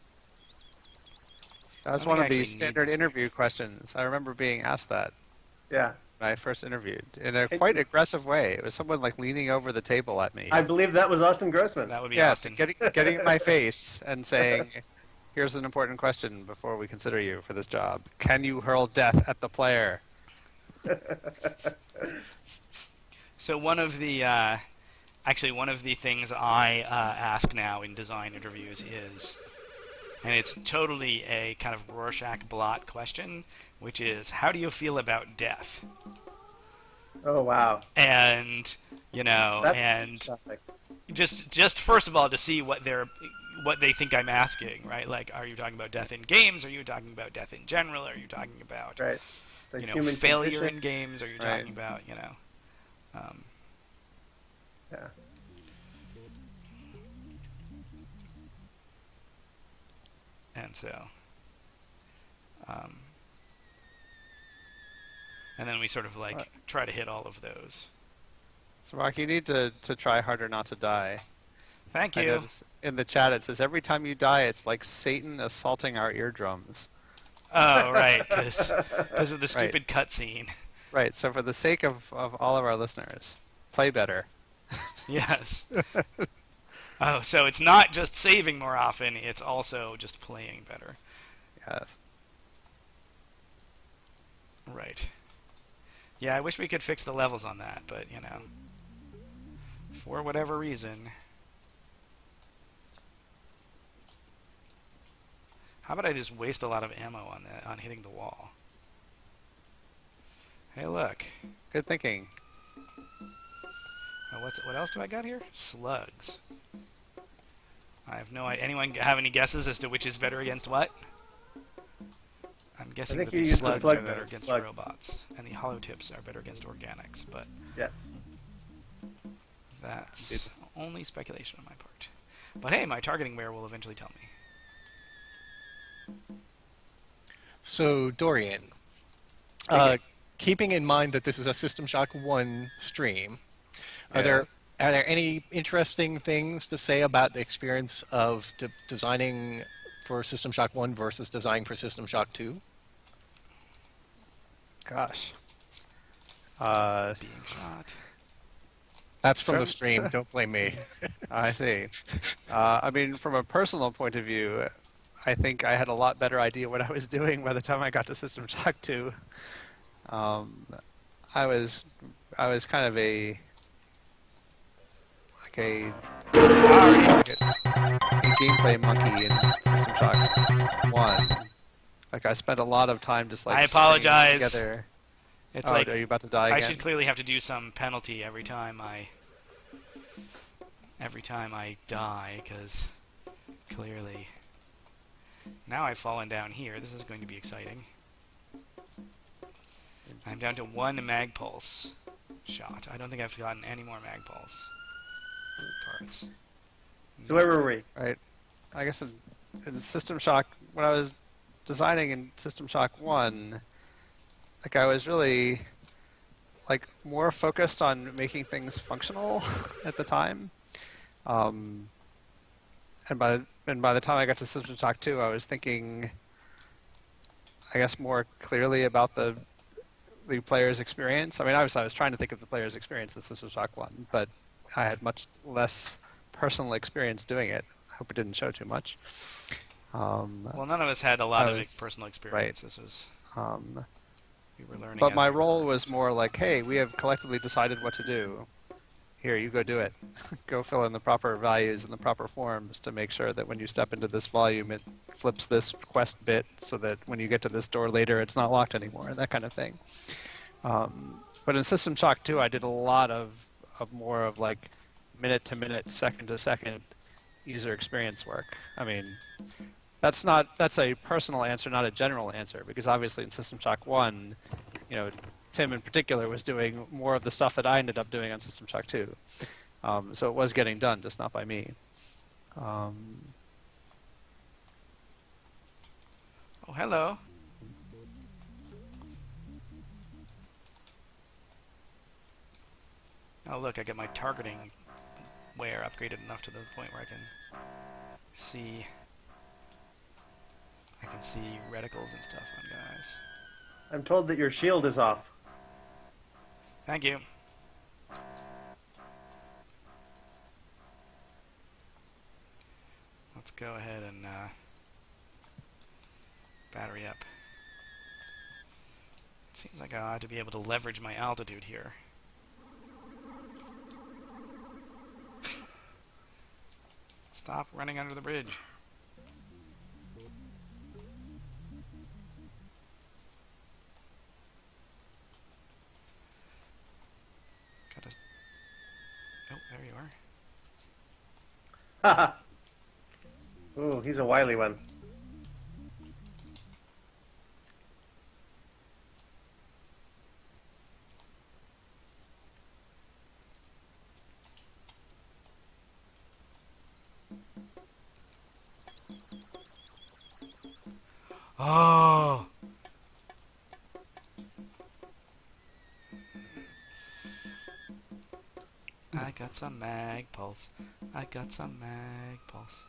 That was one of the standard interview questions. I remember being asked that. Yeah. When I first interviewed. In a quite aggressive way. It was someone like leaning over the table at me. I believe that was Austin Grossman. That would be yes, Austin. Getting in my face and saying, here's an important question before we consider you for this job. Can you hurl death at the player? So one of the... actually, one of the things I ask now in design interviews is, and it's totally a kind of Rorschach blot question, which is, how do you feel about death? Oh, wow. And, you know, That's and fantastic. just first of all to see what they think I'm asking, right? Like, are you talking about death in games? Are you talking about death in general? Are you talking about, Right. Like you know, human failure condition. in games? Are you Right. talking about, you know... Yeah. And so, and then we sort of like try to hit all of those. So, Mark, you need to try harder not to die. Thank I you. noticed in the chat it says every time you die, it's like Satan assaulting our eardrums. Oh, right, because of the stupid cutscene. Right. So, for the sake of all of our listeners, play better. Yes. Oh, so it's not just saving more often; it's also just playing better. Yes. Right. Yeah, I wish we could fix the levels on that, but, you know, for whatever reason. How about I just waste a lot of ammo on hitting the wall? Hey, look. Good thinking. Oh, what else do I got here? Slugs. I have no idea. Anyone have any guesses as to which is better against what? I'm guessing that you the used the slugs slug are better dice. against Slug. robots, and the holotips are better against organics, but Yes. that's only speculation on my part. But hey, my targeting ware will eventually tell me. So, Dorian, keeping in mind that this is a System Shock 1 stream, are there any interesting things to say about the experience of designing for System Shock 1 versus designing for System Shock 2? Gosh. Being shot. That's from the So- stream. Don't blame me. I see. I mean, from a personal point of view, I think I had a lot better idea what I was doing by the time I got to System Shock 2. I was kind of a gameplay monkey in System Shock 1. Like I spent a lot of time just like I stringing apologize. together. It's Oh, like are you about to die I again? should clearly have to do some penalty every time I die, because clearly now I've fallen down here. This is going to be exciting. I'm down to 1 mag pulse shot. I don't think I've gotten any more mag pulse cards. So where were we? Right. I guess in System Shock, when I was designing in System Shock 1, like I was really like more focused on making things functional at the time. And by the time I got to System Shock 2, I was thinking, I guess, more clearly about the player's experience. I mean, obviously I was trying to think of the player's experience in System Shock 1, but I had much less personal experience doing it. I hope it didn't show too much. Well, none of us had a lot I of was- personal experience. right. This was Um, we were learning. but as my we role went. was more like, hey, we have collectively decided what to do. Here, you go do it. Go fill in the proper values and the proper forms to make sure that when you step into this volume, it flips this quest bit so that when you get to this door later, it's not locked anymore, that kind of thing. But in System Shock 2, I did a lot of more of like minute-to-minute, second-to-second user experience work. I mean, that's a personal answer, not a general answer, because obviously in System Shock 1, you know, Tim in particular was doing more of the stuff that I ended up doing on System Shock 2. So it was getting done, just not by me. Oh, hello. Oh, look, I get my targeting wear upgraded enough to the point where I can see reticles and stuff on guys. I'm told that your shield is off. Thank you. Let's go ahead and battery up. It seems like I ought to be able to leverage my altitude here. Stop running under the bridge. Gotta... Oh, there you are. Haha. Ooh, he's a wily one. Oh! I got some mag pulse. I got some mag pulse.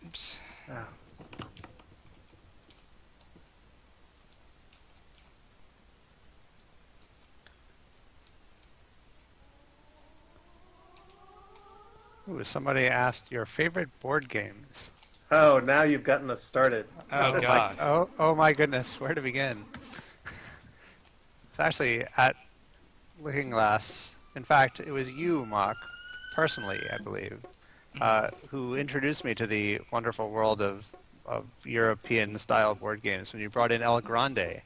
Oops. Oh. Ooh, somebody asked your favorite board games. Oh, now you've gotten us started. Oh, It's God. like, oh my goodness, where to begin? It's actually at Looking Glass. In fact, it was you, Mock, personally, I believe, who introduced me to the wonderful world of European-style board games when you brought in El Grande.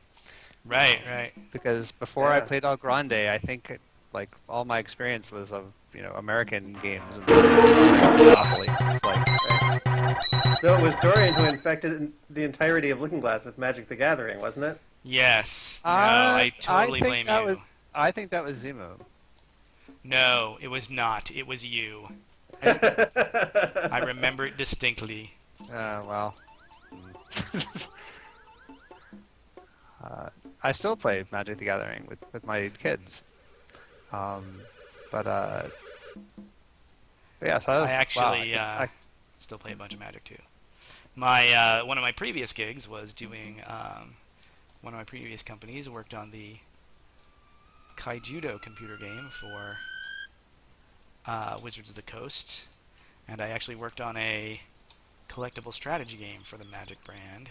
Right, right. Because before I Yeah. played El Grande, I think like all my experience was of American games and Monopoly. It's like So it was Dorian who infected the entirety of Looking Glass with Magic the Gathering, wasn't it? Yes. No, I totally think blame that you. I think that was Zemo. No, it was not. It was you. I remember it distinctly. Well. I still play Magic the Gathering with my kids. But yeah, so I actually wow, still play a bunch of Magic too. My one of my previous gigs was doing one of my previous companies worked on the Kaijudo computer game for Wizards of the Coast, and I actually worked on a collectible strategy game for the Magic brand.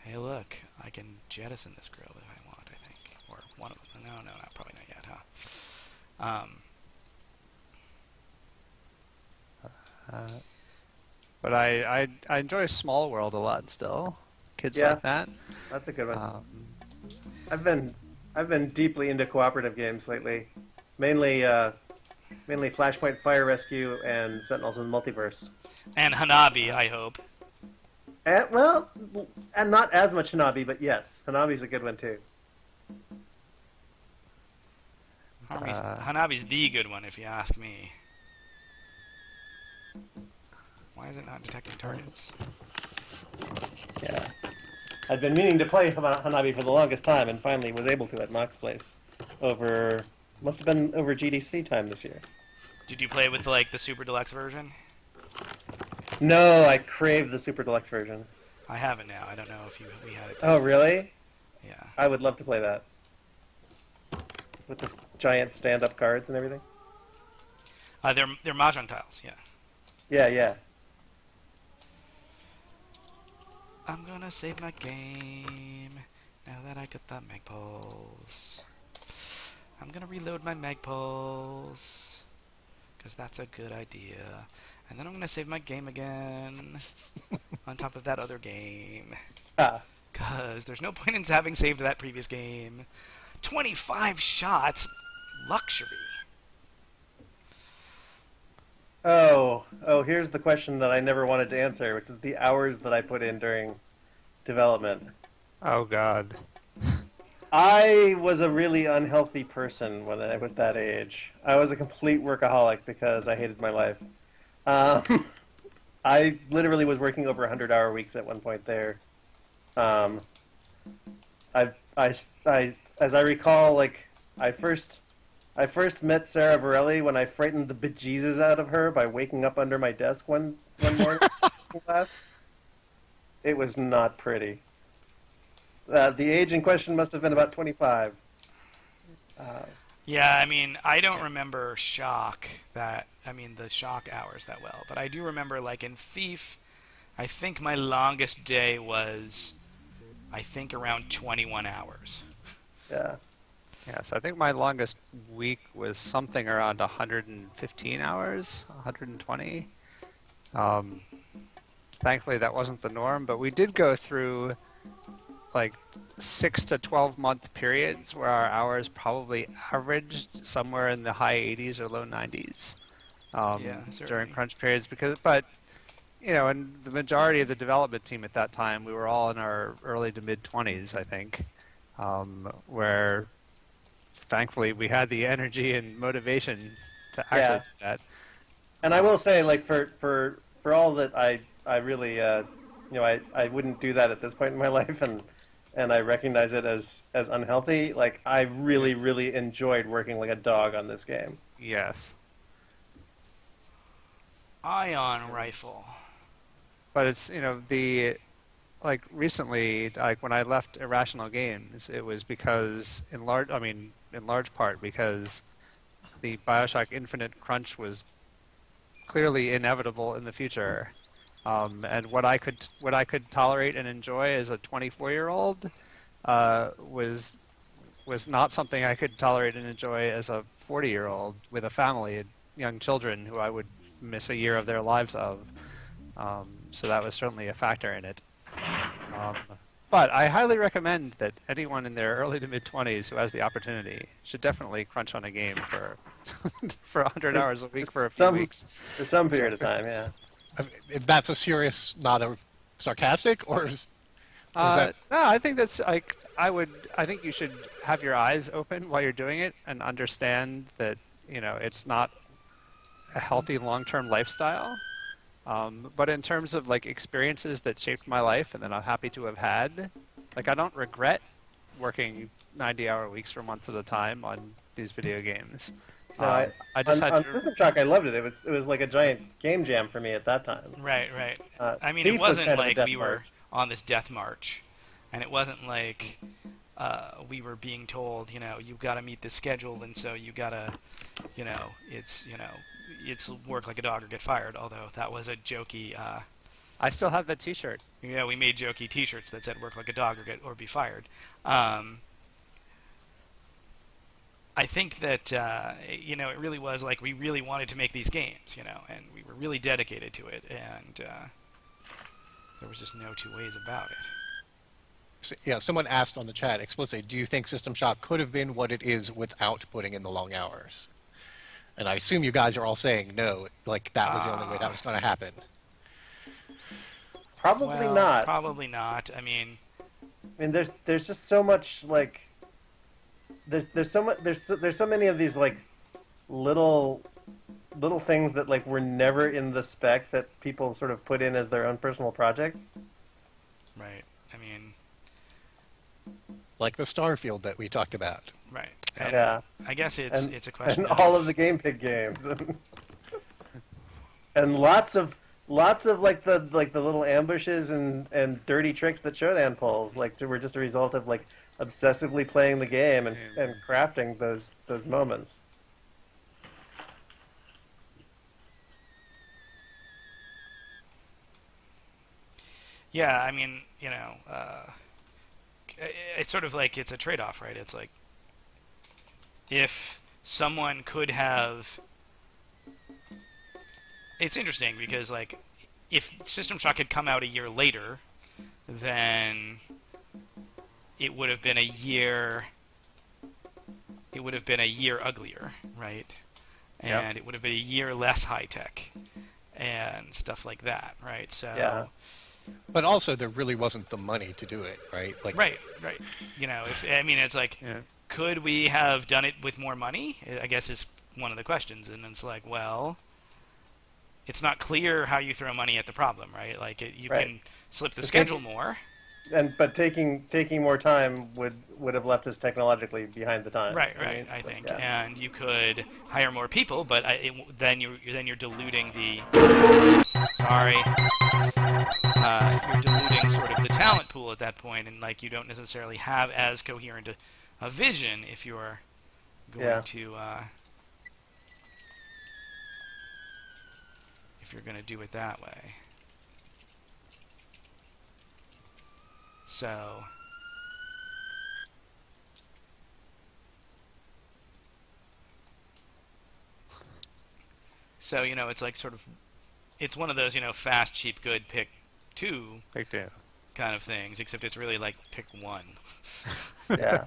Hey, look, I can jettison this grill if I want, I think. Or one of them. No, probably not yet, huh? But I enjoy Small World a lot still. Kids Yeah. like that. That's a good one. I've been deeply into cooperative games lately, mainly Flashpoint Fire Rescue and Sentinels in the Multiverse. And Hanabi, I hope. And and not as much Hanabi, but yes, Hanabi's a good one too. Hanabi's the good one, if you ask me. Why is it not detecting targets? Yeah. I've been meaning to play Hanabi for the longest time, and finally was able to at Mock's place. Must have been over GDC time this year. Did you play with like the Super Deluxe version? No, I crave the Super Deluxe version. I have it now. I don't know if we had it. Oh, really? Yeah. I would love to play that. With the giant stand-up cards and everything? They're Mahjong tiles, yeah. Yeah. I'm gonna save my game now that I got the Magpulse. I'm gonna reload my Magpulse because that's a good idea. And then I'm gonna save my game again on top of that other game. Because there's no point in having saved that previous game. 25 shots? Luxury. Oh, here's the question that I never wanted to answer, which is the hours that I put in during development. Oh, God. I was a really unhealthy person when I was that age. I was a complete workaholic because I hated my life. I literally was working over 100-hour weeks at one point there. As I recall, like I first met Sarah Varelli when I frightened the bejesus out of her by waking up under my desk one morning in class. It was not pretty. The age in question must have been about 25. Yeah, I mean, I don't remember the shock hours that well, but I do remember, like, in Thief, I think my longest day was, around 21 hours. Yeah. Yeah, so I think my longest week was something around 115 hours, 120. Thankfully, that wasn't the norm, but we did go through like 6 to 12 month periods where our hours probably averaged somewhere in the high 80s or low 90s during crunch periods. But and the majority of the development team at that time, we were all in our early to mid 20s, I think, where thankfully we had the energy and motivation to actually do that. And I will say, like for all that I really I wouldn't do that at this point in my life, and I recognize it as unhealthy. Like, I really, really enjoyed working like a dog on this game. Yes. Ion Rifle. But it's, recently, like when I left Irrational Games, it was because, in large part because the BioShock Infinite crunch was clearly inevitable in the future. And what I could tolerate and enjoy as a 24-year-old was not something I could tolerate and enjoy as a 40-year-old with a family and young children who I would miss a year of their lives of. So that was certainly a factor in it. But I highly recommend that anyone in their early to mid-20s who has the opportunity should definitely crunch on a game for 100 hours a week for a few weeks. For some period of time, yeah. That's a serious, not a sarcastic, or is that? No, I think that's like I think you should have your eyes open while you're doing it and understand that it's not a healthy long-term lifestyle. But in terms of like experiences that shaped my life and that I'm happy to have had, like I don't regret working 90-hour weeks for months at a time on these video games. No, I just on had System Shock, I loved it. It was like a giant game jam for me at that time. Right. I mean, Thief it was wasn't kind of a like death we were march. on this death march, and it wasn't like we were being told, you've got to meet this schedule, and so you gotta, it's work like a dog or get fired. Although that was a jokey. I still have that T-shirt. Yeah, we made jokey T-shirts that said "work like a dog or be fired." I think that it really was like we really wanted to make these games, and we were really dedicated to it, and there was just no two ways about it. Yeah, someone asked on the chat explicitly, do you think System Shock could have been what it is without putting in the long hours? And I assume you guys are all saying no, like that was the only way that was going to happen. Probably not. Probably not. I mean, there's just so much like there's so many of these like little things that like were never in the spec that people sort of put in as their own personal projects. right. I mean, Like the Starfield that we talked about. right. And Yeah. I guess it's a question. And all of the Game Pig games, and lots of like the little ambushes and dirty tricks that Shodan pulls, like were just a result of like obsessively playing the game and crafting those moments. Yeah, I mean, it's sort of like it's a trade-off, right? It's like if someone could have. It's interesting because, like, if System Shock had come out a year later, then it would have been a year. It would have been a year uglier, right? And it would have been a year less high tech, and stuff like that, right? So. Yeah. But also, there really wasn't the money to do it, right? Like, Right. It's like, could we have done it with more money? I guess is one of the questions, and it's like, well, it's not clear how you throw money at the problem, right? Like, you can slip the schedule more. But taking more time would have left us technologically behind the time. Right. I think, and you could hire more people, but then you're diluting the. Sorry. You're diluting sort of the talent pool at that point, and like you don't necessarily have as coherent a vision if you're going to if you're going to do it that way. So. So, it's like sort of, it's one of those, fast, cheap, good, pick two kind of things, except it's really like pick one. Yeah.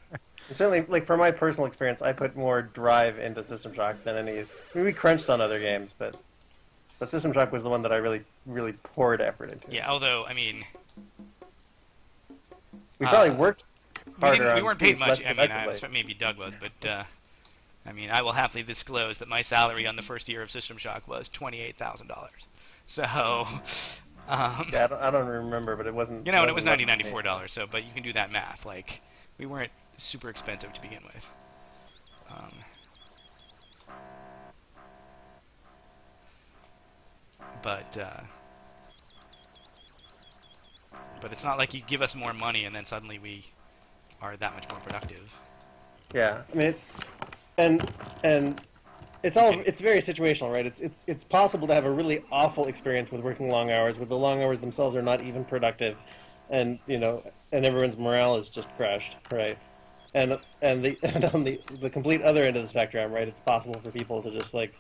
And certainly, like, for my personal experience, I put more drive into System Shock than any. I mean, we crunched on other games, but System Shock was the one that I really, really poured effort into. Yeah, although, I mean. We probably worked harder. We weren't paid much. I mean, effectively. maybe Doug was, but I mean, I will happily disclose that my salary on the first year of System Shock was $28,000. So, yeah, I don't remember, but it wasn't. and it was $94. So, but you can do that math. Like, we weren't super expensive to begin with. But it's not like you give us more money and then suddenly we are that much more productive. Yeah, I mean, and it's very situational, right? It's possible to have a really awful experience with working long hours, where the long hours themselves are not even productive, and everyone's morale is just crushed, right? And on the complete other end of the spectrum, right? It's possible for people to just like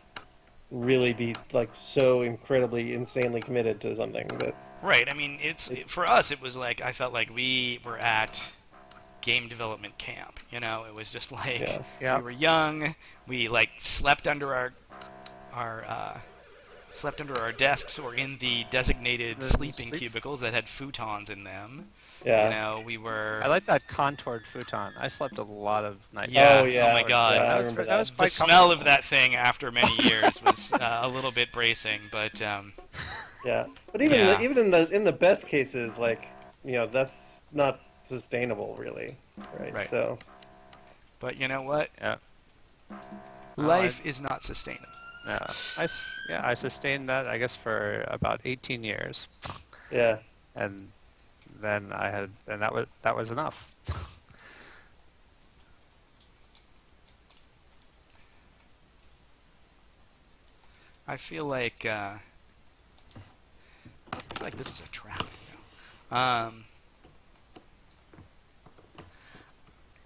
really be like so incredibly, insanely committed to something that. Right. I mean, for us, it was like I felt like we were at game development camp. It was just like we were young. We like slept under our desks or in the designated sleeping cubicles that had futons in them. Yeah. We were. I like that contoured futon. I slept a lot of nights. Yeah. Oh, yeah. Oh my God. Yeah, I That remember was that. quite The smell of that thing after many years was a little bit bracing, but. Yeah, but even in the best cases, like that's not sustainable, really, right? Right. So, But you know what? Yeah. Life is not sustainable. Yeah. I sustained that, I guess, for about 18 years. Yeah. And then that was enough. I feel like this is a trap.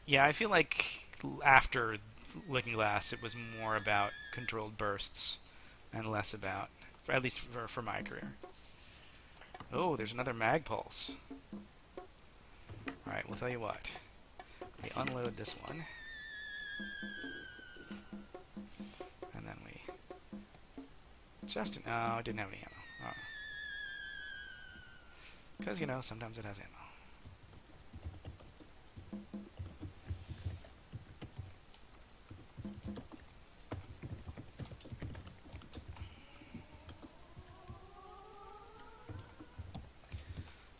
Yeah, I feel like after Looking Glass, it was more about controlled bursts and less about, at least for my career. Oh, there's another mag pulse. Alright, we'll tell you what. We unload this one. And then we... oh, it didn't have any ammo. Because, you know, sometimes it has ammo.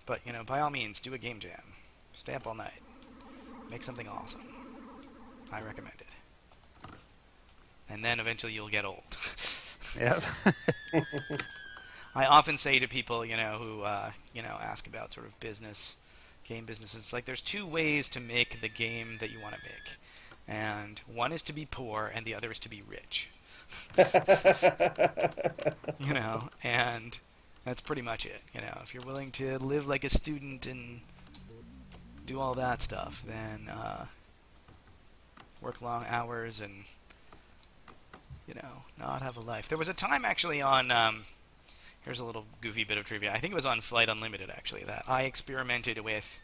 But, you know, by all means, do a game jam. Stay up all night. Make something awesome. I recommend it. And then eventually you'll get old. Yep. I often say to people, you know, who, you know, ask about sort of business, game business, it's like there's two ways to make the game that you want to make. And one is to be poor, and the other is to be rich. You know, and that's pretty much it. You know, if you're willing to live like a student and do all that stuff, then work long hours and, you know, not have a life. There was a time actually on, here's a little goofy bit of trivia. I think it was on Flight Unlimited actually, that I experimented with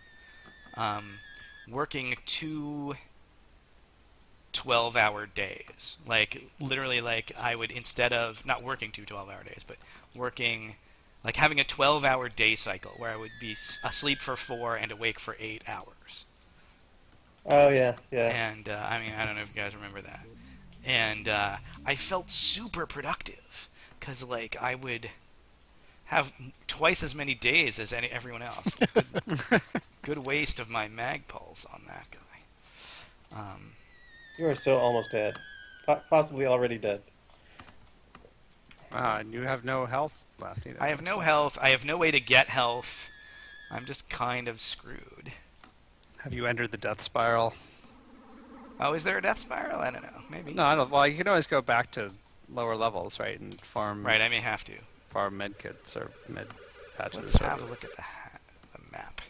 working 2 12-hour days. Like, literally, like, I would, instead of, not working 2 12-hour days, but working, like, having a 12-hour day cycle where I would be asleep for 4 and awake for 8 hours. Oh, yeah, yeah. And, I mean, I don't know if you guys remember that. And I felt super productive, because, like, I would have twice as many days as everyone else. Good waste of my mag pulse on that guy. You are so almost dead. Possibly already dead. And you have no health left either. I have no health. I have no way to get health. I'm just kind of screwed. Have you entered the death spiral? Oh, is there a death spiral? I don't know. Maybe. No, I don't. Well, you can always go back to lower levels, right, and farm. Right, I may have to. Farm med kits or med patches. Let's have a look at the map.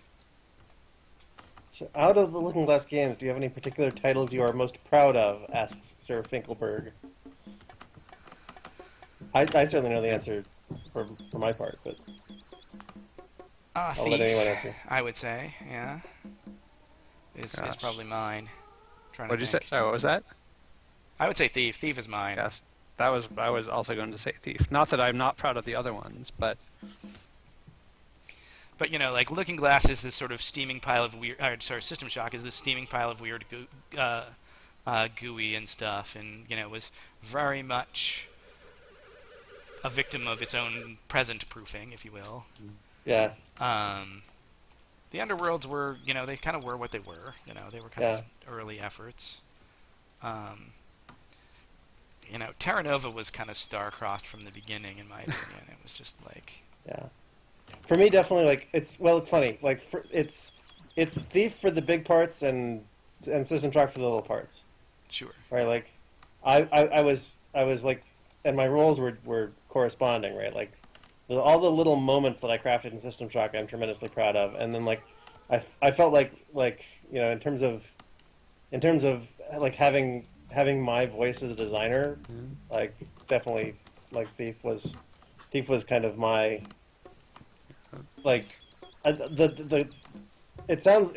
So out of the Looking Glass games, do you have any particular titles you are most proud of? Asks Sir Finkelberg. I certainly know the answer for my part, but I'll let anyone answer. I would say, yeah. Is probably mine. What did you say? Sorry, what was that? I would say Thief. Thief is mine. Yes, I was also going to say Thief. Not that I'm not proud of the other ones, but. But, you know, like, Looking Glass is this sort of steaming pile of weird... System Shock is this steaming pile of weird GUI and stuff, and, you know, was very much a victim of its own present proofing, if you will. Yeah. The Underworlds were, you know, they kind of were what they were. You know, they were kind of early efforts. You know, Terra Nova was kind of star-crossed from the beginning, in my opinion. It was just like... Yeah. For me, definitely, like, it's funny. Like, it's Thief for the big parts and System Shock for the little parts. Sure. Right, like, I was like, and my roles were corresponding, right? Like, all the little moments that I crafted in System Shock, I'm tremendously proud of. And then, like, I felt like, you know, in terms of like having my voice as a designer, like, definitely, like, Thief was kind of my. Like, it sounds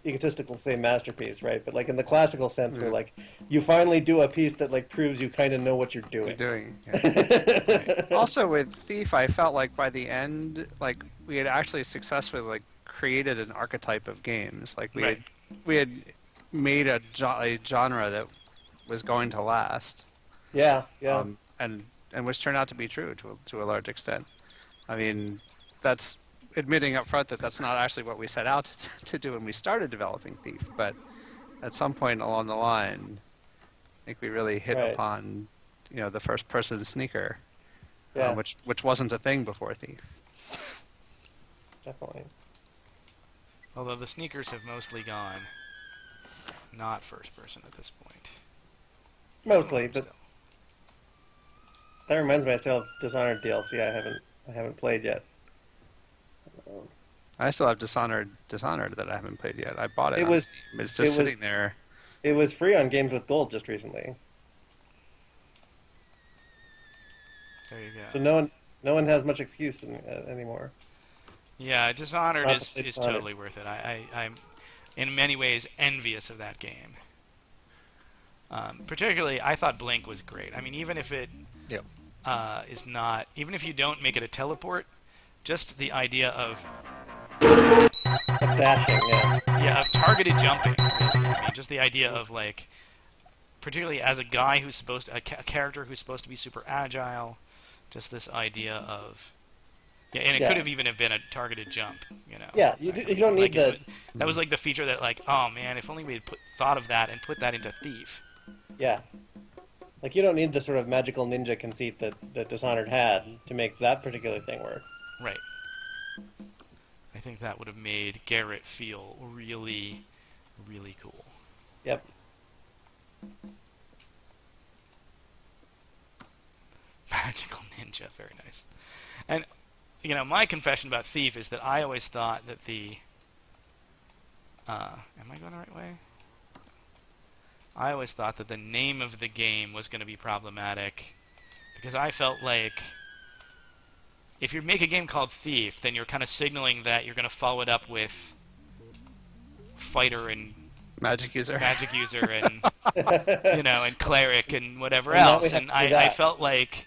egotistical to say masterpiece, right? But like in the classical sense, where like you finally do a piece that like proves you kind of know what you're doing. Yeah. Also with Thief, I felt like by the end, like we had actually successfully like created an archetype of games. Like we had made a genre that was going to last. Yeah. And which turned out to be true to a large extent. I mean, that's admitting up front that that's not actually what we set out to do when we started developing Thief, but at some point along the line, I think we really hit Right. upon, the first-person sneaker, Yeah, which wasn't a thing before Thief. definitely. Although the sneakers have mostly gone not first person at this point. Mostly, but Still. that reminds me, I still have Dishonored DLC. I haven't played yet. I still have Dishonored that I haven't played yet. I bought it. It on was- Steam. It's it just sitting was- there. It was free on Games with Gold just recently, There you go. so no one has much excuse anymore. Yeah, Dishonored Not is to say is Dishonored. totally worth it. I'm in many ways envious of that game. Particularly, I thought Blink was great. I mean, even if it Yep. is not, even if you don't make it a teleport, just the idea of Dashing, yeah. of targeted jumping. Really. I mean, just the idea of like, particularly as a guy who's a character who's supposed to be super agile, just this idea of and it Yeah. could have even been a targeted jump. Yeah, you don't need Like, that was like the feature that like, oh man, if only we had thought of that and put that into Thief. Yeah. Like, you don't need the sort of magical ninja conceit that Dishonored had to make that particular thing work. Right. I think that would have made Garrett feel really, really cool. Yep. Magical ninja, very nice. And, my confession about Thief is that I always thought that the... am I going the right way? I always thought that the name of the game was going to be problematic, because I felt like if you make a game called Thief, then you're kind of signaling that you're going to follow it up with Fighter and Magic user. and and Cleric and whatever And now else. we have And to do I that. felt like,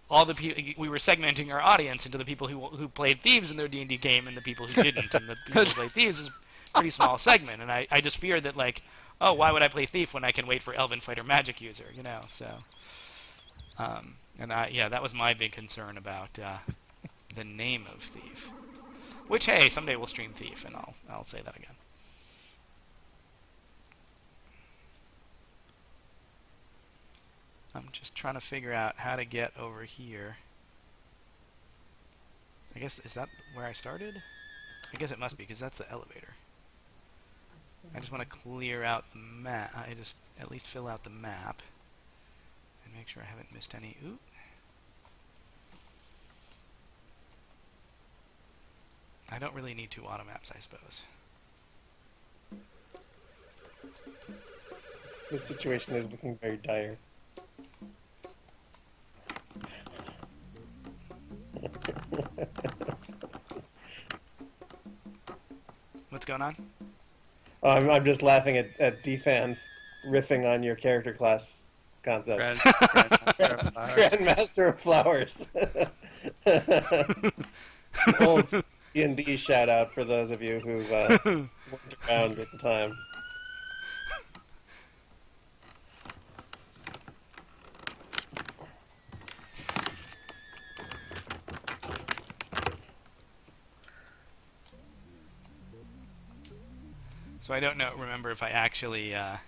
all the people, we were segmenting our audience into the people who played Thieves in their D&D game and the people who didn't. And the people who played Thieves is a pretty small segment. And I just feared that, like, oh, why would I play Thief when I can wait for Elven Fighter Magic user, so... that was my big concern about the name of Thief. Which, hey, someday we'll stream Thief, and I'll say that again. I'm just trying to figure out how to get over here. I guess, is that where I started? I guess it must be, because that's the elevator. I just want to clear out the map. I just at least fill out the map. And make sure I haven't missed any. Ooh. I don't really need 2 auto maps, I suppose. This situation is looking very dire. What's going on? I'm just laughing at D-fans riffing on your character class concept. Grandmaster of Flowers. Grandmaster of Flowers. Old D&D shout out for those of you who've worked around at the time. So I don't remember if I actually I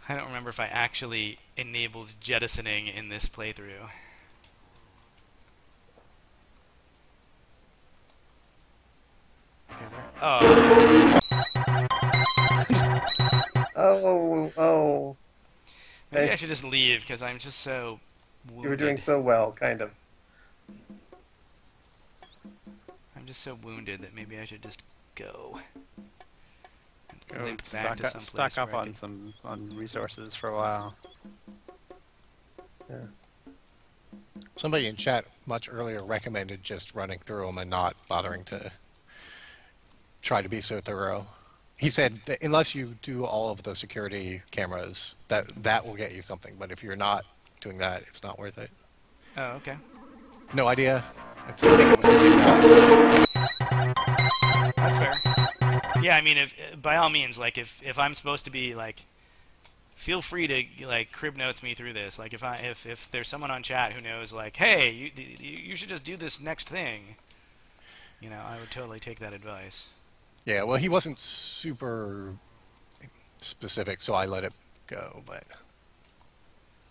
don't remember if I actually enabled jettisoning in this playthrough. Oh. Oh. Maybe I Hey. should just leave because I'm just so wounded. You were doing so well, kind of. I'm just so wounded that maybe I should just go. And Go limp back stock to up, some stock place up where I on can- on resources for a while. Yeah. Somebody in chat much earlier recommended just running through them and not bothering to try to be so thorough. He said that unless you do all of the security cameras, that will get you something. But if you're not doing that, it's not worth it. Oh, okay. No idea. I think it was the same guy. That's fair. Yeah, I mean, if by all means, like if I'm supposed to be like feel free to like crib notes me through this. Like if there's someone on chat who knows like, hey, you should just do this next thing. You know, I would totally take that advice. Yeah, well, he wasn't super specific, so I let it go. But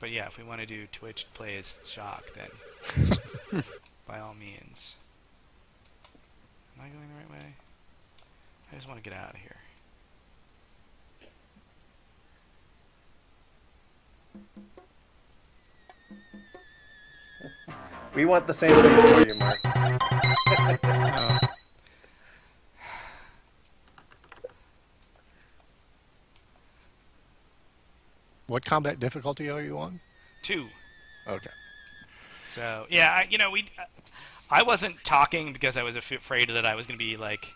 yeah, if we want to do Twitch plays Shock, then by all means. Am I going the right way? I just want to get out of here. We want the same thing for you, Mark. What combat difficulty are you on? 2. Okay. So yeah, I wasn't talking because I was afraid that I was going to be like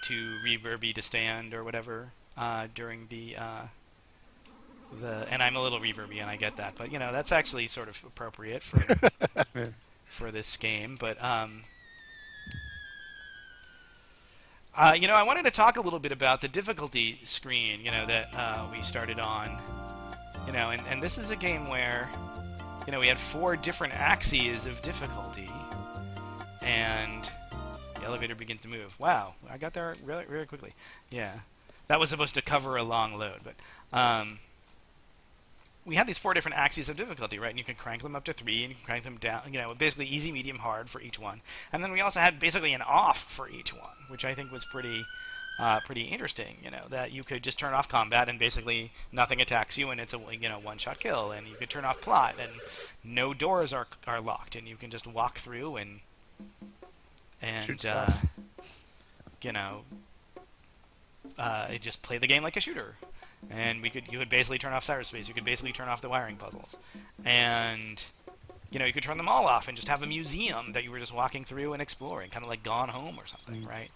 too reverby to stand or whatever during the and I'm a little reverby and I get that, but you know that's actually sort of appropriate for for this game. But you know, I wanted to talk a little bit about the difficulty screen, you know, that we started on. You know, and this is a game where, you know, we had 4 different axes of difficulty, and the elevator begins to move. Wow, I got there really, really quickly. Yeah, that was supposed to cover a long load, but we had these 4 different axes of difficulty, right? And you can crank them up to 3, and you can crank them down, you know, basically easy, medium, hard for each one. And then we also had basically an off for each one, which I think was pretty interesting, you know, that you could just turn off combat and basically nothing attacks you and it's a, you know, one-shot kill. And you could turn off plot and no doors are locked and you can just walk through and you know, just play the game like a shooter. And you could basically turn off cyberspace. You could basically turn off the wiring puzzles, and you know, you could turn them all off and just have a museum that you were just walking through and exploring, kind of like Gone Home or something, right?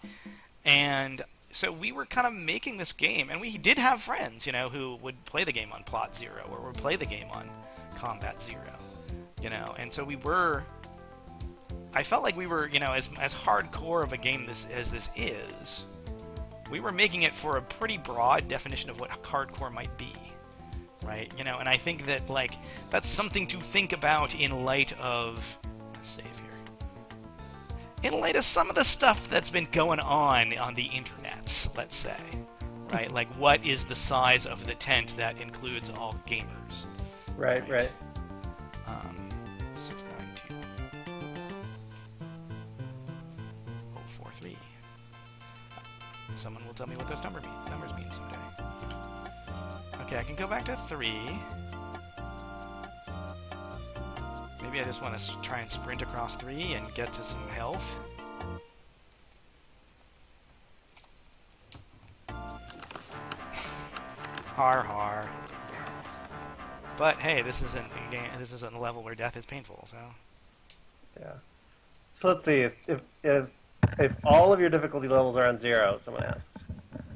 And so we were kind of making this game, and we did have friends, you know, who would play the game on Plot 0 or would play the game on Combat 0, you know, and so I felt like we were, you know, as hardcore of a game as this is, we were making it for a pretty broad definition of what hardcore might be, right? You know, and I think that, like, that's something to think about in light of... Save here. In light of some of the stuff that's been going on the internet, let's say, right? Like, what is the size of the tent that includes all gamers? Right. 692. 043. Someone will tell me what those numbers mean someday. Okay, I can go back to 3. Maybe I just want to try and sprint across 3 and get to some health. Har. But hey, this isn't a game. This isn't a level where death is painful. So. Yeah. So let's see if all of your difficulty levels are on 0. Someone asks.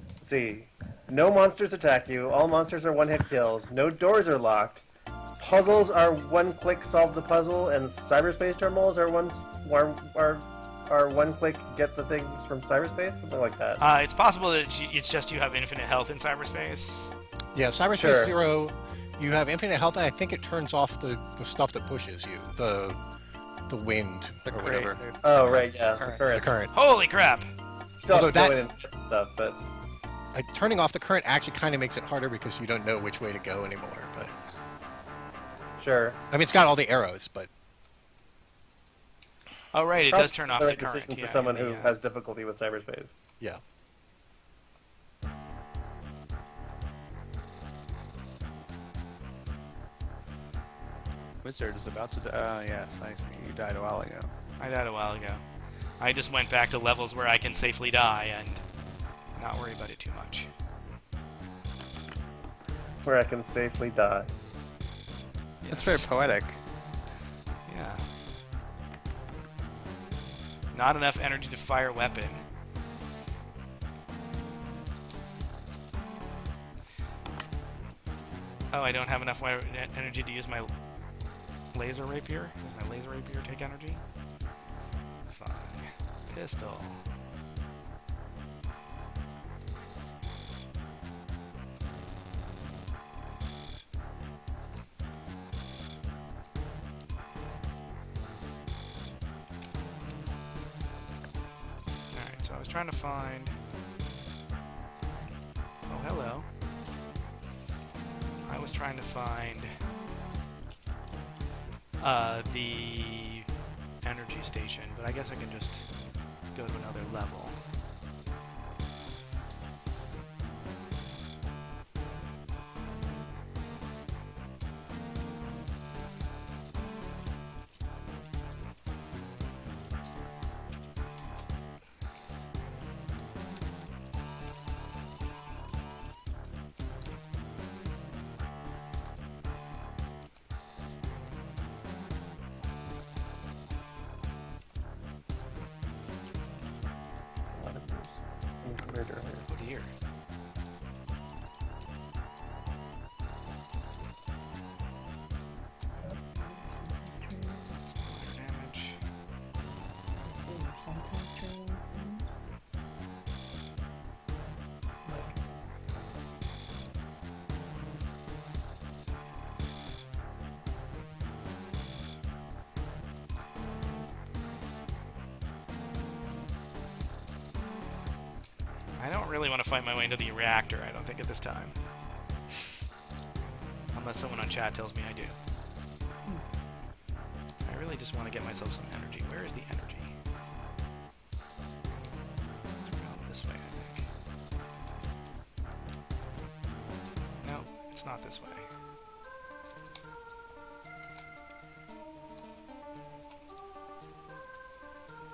Let's see. No monsters attack you. All monsters are one-hit kills. No doors are locked. Puzzles are one-click solve the puzzle, and cyberspace terminals are one-click get the things from cyberspace, something like that. It's possible that it's just you have infinite health in cyberspace. Yeah, cyberspace 0, you have infinite health, and I think it turns off the stuff that pushes you, the wind or whatever. Oh right, yeah, the current. Holy crap! Still have to go in and check stuff, but turning off the current actually kind of makes it harder because you don't know which way to go anymore. But sure. I mean, it's got all the arrows, but oh right, it does turn off the current. For someone who has difficulty with cyberspace. Yeah. Wizard is about to die. Oh, yes, I see. You died a while ago. I died a while ago. I just went back to levels where I can safely die and not worry about it too much. Where I can safely die. Yes. That's very poetic. Yeah. Not enough energy to fire a weapon. Oh, I don't have enough energy to use my laser rapier? Does my laser rapier take energy? Fine. Pistol. was trying to find... Oh, hello. I was trying to find the energy station, but I guess I can just go to another level. Oh dear. Damage. I don't really want to fight my way into the reactor, I don't think, at this time. Unless someone on chat tells me I do. I really just want to get myself some energy. Where is the energy? It's around this way, I think. No, it's not this way.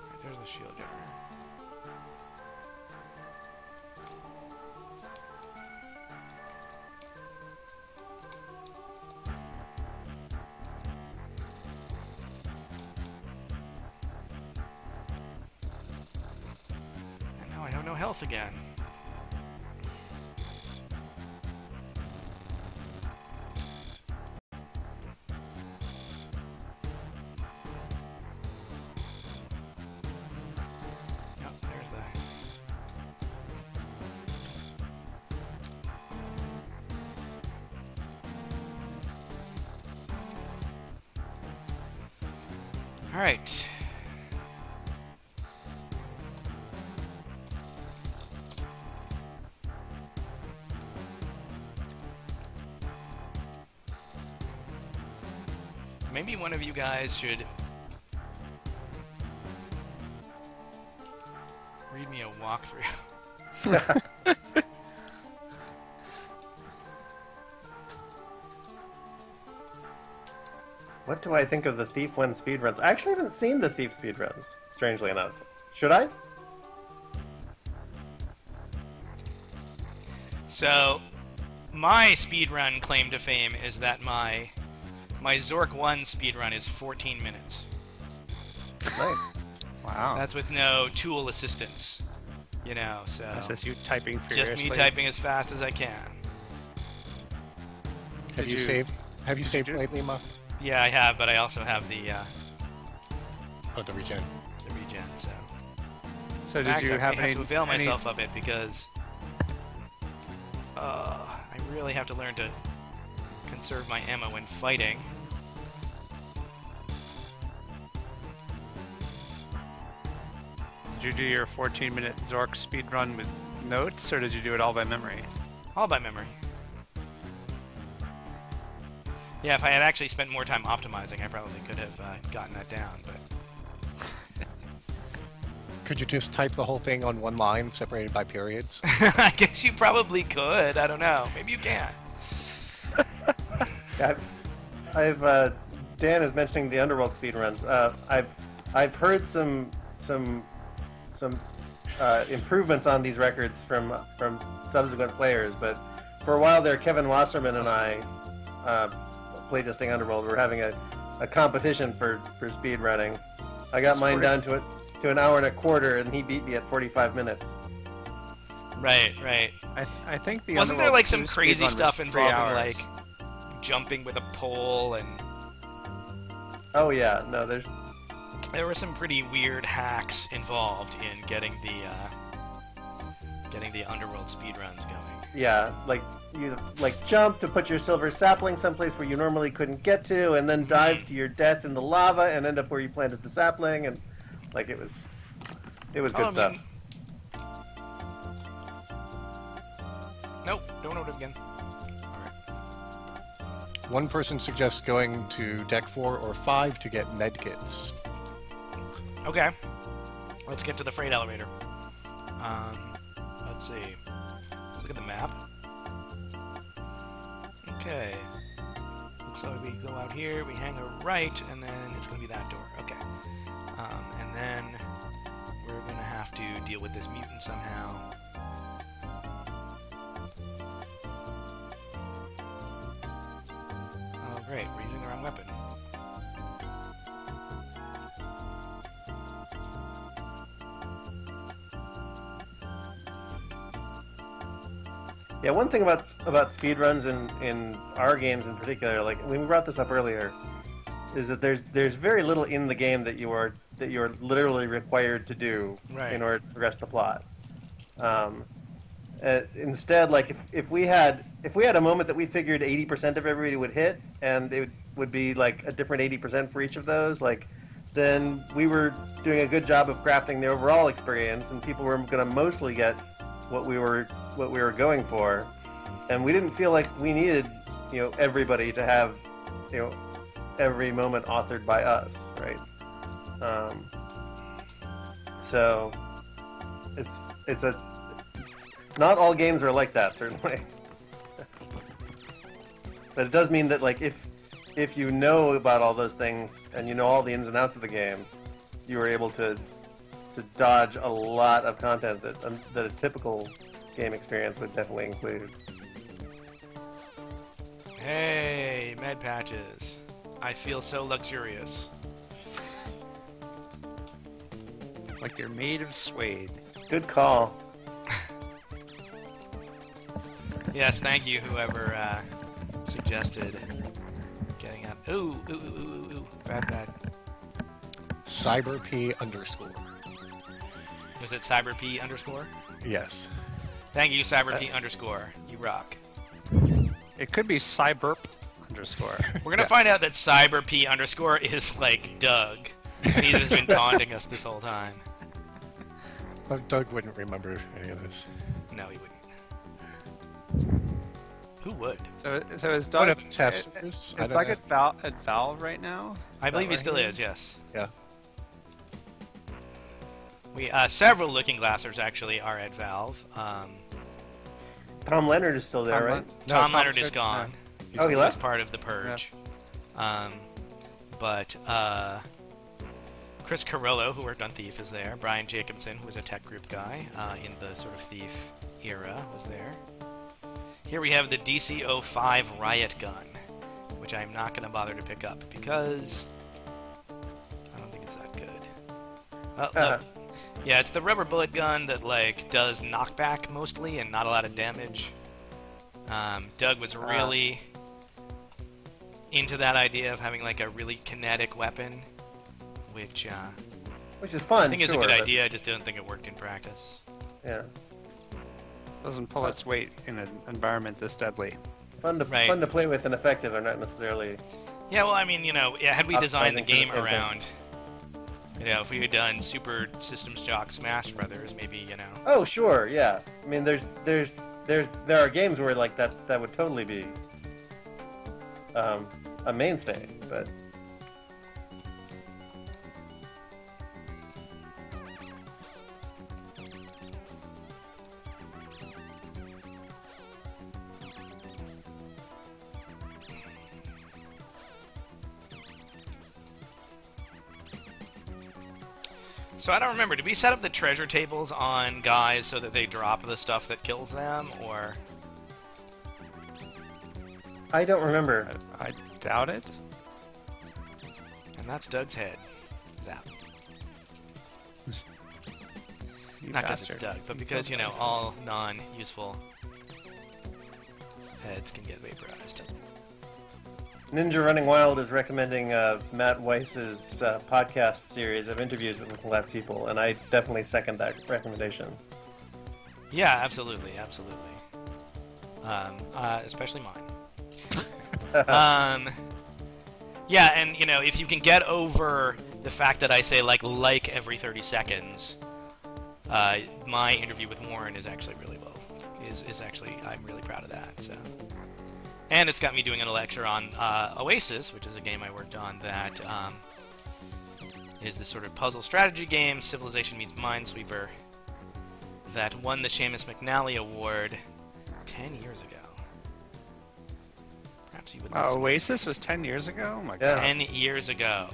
Alright, there's the shield generator. I have no health again. Yep, there's the... Alright. Maybe one of you guys should read me a walkthrough. What do I think of the Thief 1 speedruns? I actually haven't seen the Thief speedruns, strangely enough. Should I? So, my speedrun claim to fame is that my Zork 1 speedrun is 14 minutes. Nice. Wow. That's with no tool assistance. You know, so... That's just you typing furiously. Just me typing as fast as I can. Have you saved lately, Muff? Yeah, I have, but I also have the Oh, the regen. the regen, so... So In did fact, you I have may have any... to avail any- myself of it because... I really have to learn to conserve my ammo when fighting. Did you do your 14-minute Zork speedrun with notes, or did you do it all by memory? All by memory. Yeah, if I had actually spent more time optimizing, I probably could have gotten that down, but... Could you just type the whole thing on one line, separated by periods? I guess you probably could. I don't know. Maybe you can. Dan is mentioning the Underworld speedruns. I've heard some improvements on these records from subsequent players, but for a while there, Kevin Wasserman and I, playtesting Underworld, were having a competition for speed running. I got mine down to an hour and a quarter, and he beat me at 45 minutes. Right. I think the Wasn't there Underworld like some 2 crazy speedrun was stuff 3 involving hours. like jumping with a pole and... Oh yeah, no, There were some pretty weird hacks involved in getting the Underworld speedruns going. yeah, like you jump to put your silver sapling someplace where you normally couldn't get to, and then dive to your death in the lava and end up where you planted the sapling, and like it was good stuff. Nope, don't open it again. One person suggests going to deck 4 or 5 to get medkits. Okay. Let's get to the freight elevator. Let's see. Let's look at the map. Okay. Looks like we go out here, we hang a right, and then it's going to be that door. Okay. And then we're going to have to deal with this mutant somehow. Oh, great. We're using the wrong weapon. Yeah, one thing about speedruns in our games in particular, like we brought this up earlier, is that there's very little in the game that you're literally required to do Right. in order to progress the plot. Instead, like if we had a moment that we figured 80% of everybody would hit, and it would be like a different 80% for each of those, like then we were doing a good job of crafting the overall experience, and people were going to mostly get what we were going for, and we didn't feel like we needed everybody to have every moment authored by us, right? So it's a not all games are like that, certainly. But it does mean that like if you know about all those things and you know all the ins and outs of the game, you are able to dodge a lot of content that a typical game experience would definitely include. Hey, med patches. I feel so luxurious. Like you're made of suede. Good call. Yes, thank you, whoever suggested getting up. Ooh, bad. CyberP_. Was it CyberP_? Yes. Thank you, CyberP_. You rock. It could be cyberp_. We're gonna find out that CyberP_ is like Doug. He's just been taunting us this whole time. Well, Doug wouldn't remember any of this. No, he wouldn't. Who would? So is One Doug of the testers. Is I don't Doug know. at Valve right now? I believe he right still here? is, yes. Yeah. We several Looking Glassers actually are at Valve. Tom Leonard is still there, Tom right? No, Tom Tom Leonard is should- gone. Oh, he He left? was part of the Purge. But Chris Carollo, who worked on Thief, is there. Brian Jacobson, who was a tech group guy in the sort of Thief era, was there. Here we have the DC-05 Riot Gun, which I'm not going to bother to pick up because I don't think it's that good. Look. Yeah, it's the rubber bullet gun that like does knockback mostly and not a lot of damage. Doug was really into that idea of having like a really kinetic weapon, which Which is fun. I think is a sure, good but- idea. I just don't think it worked in practice. Yeah, Doesn't pull its weight in an environment this deadly. fun to play with and effective are not necessarily. Yeah, well, I mean, had we designed the Optimizing for the game same thing. around, if we had done Super System Shock Smash Brothers, maybe, Oh, sure, yeah. I mean, there are games where like that would totally be a mainstay, but. So I don't remember. Did we set up the treasure tables on guys so that they drop the stuff that kills them, or? I don't remember. I doubt it. And that's Doug's head. Zap. You Not because it's bastard. Doug, but because, all non-useful heads can get vaporized. Ninja Running Wild is recommending Matt Weiss's podcast series of interviews with Looking Glass people, and I definitely second that recommendation. Yeah, absolutely. Especially mine. Yeah, and, if you can get over the fact that I say, like every 30 seconds, my interview with Warren is actually really low. is actually, I'm really proud of that. So, and it's got me doing a lecture on Oasis, which is a game I worked on that is this sort of puzzle strategy game, Civilization meets Minesweeper, that won the Seamus McNally Award 10 years ago. Perhaps you would know. Oasis was 10 years ago? Oh my Yeah. god. 10 years ago.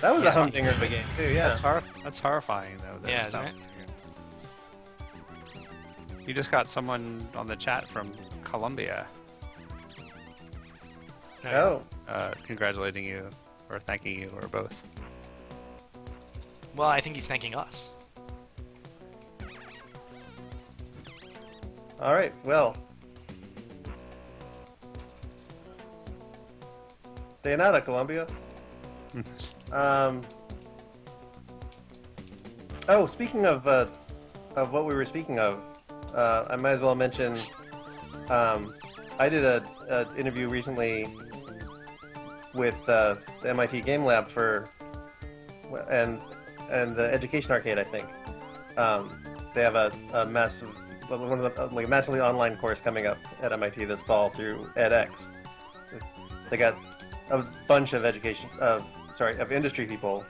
That was a humdinger of a game too. Yeah. That's horrifying, though. that Yeah, it's isn't not- it? You just got someone on the chat from Colombia Oh. congratulating you, or thanking you, or both. Well, I think he's thanking us. All right. Well. Sayonara, Colombia. Oh, speaking of what we were speaking of, I might as well mention. I did an interview recently with the MIT Game Lab and the Education Arcade. I think they have a massive massively online course coming up at MIT this fall through edX. They got a bunch of of industry people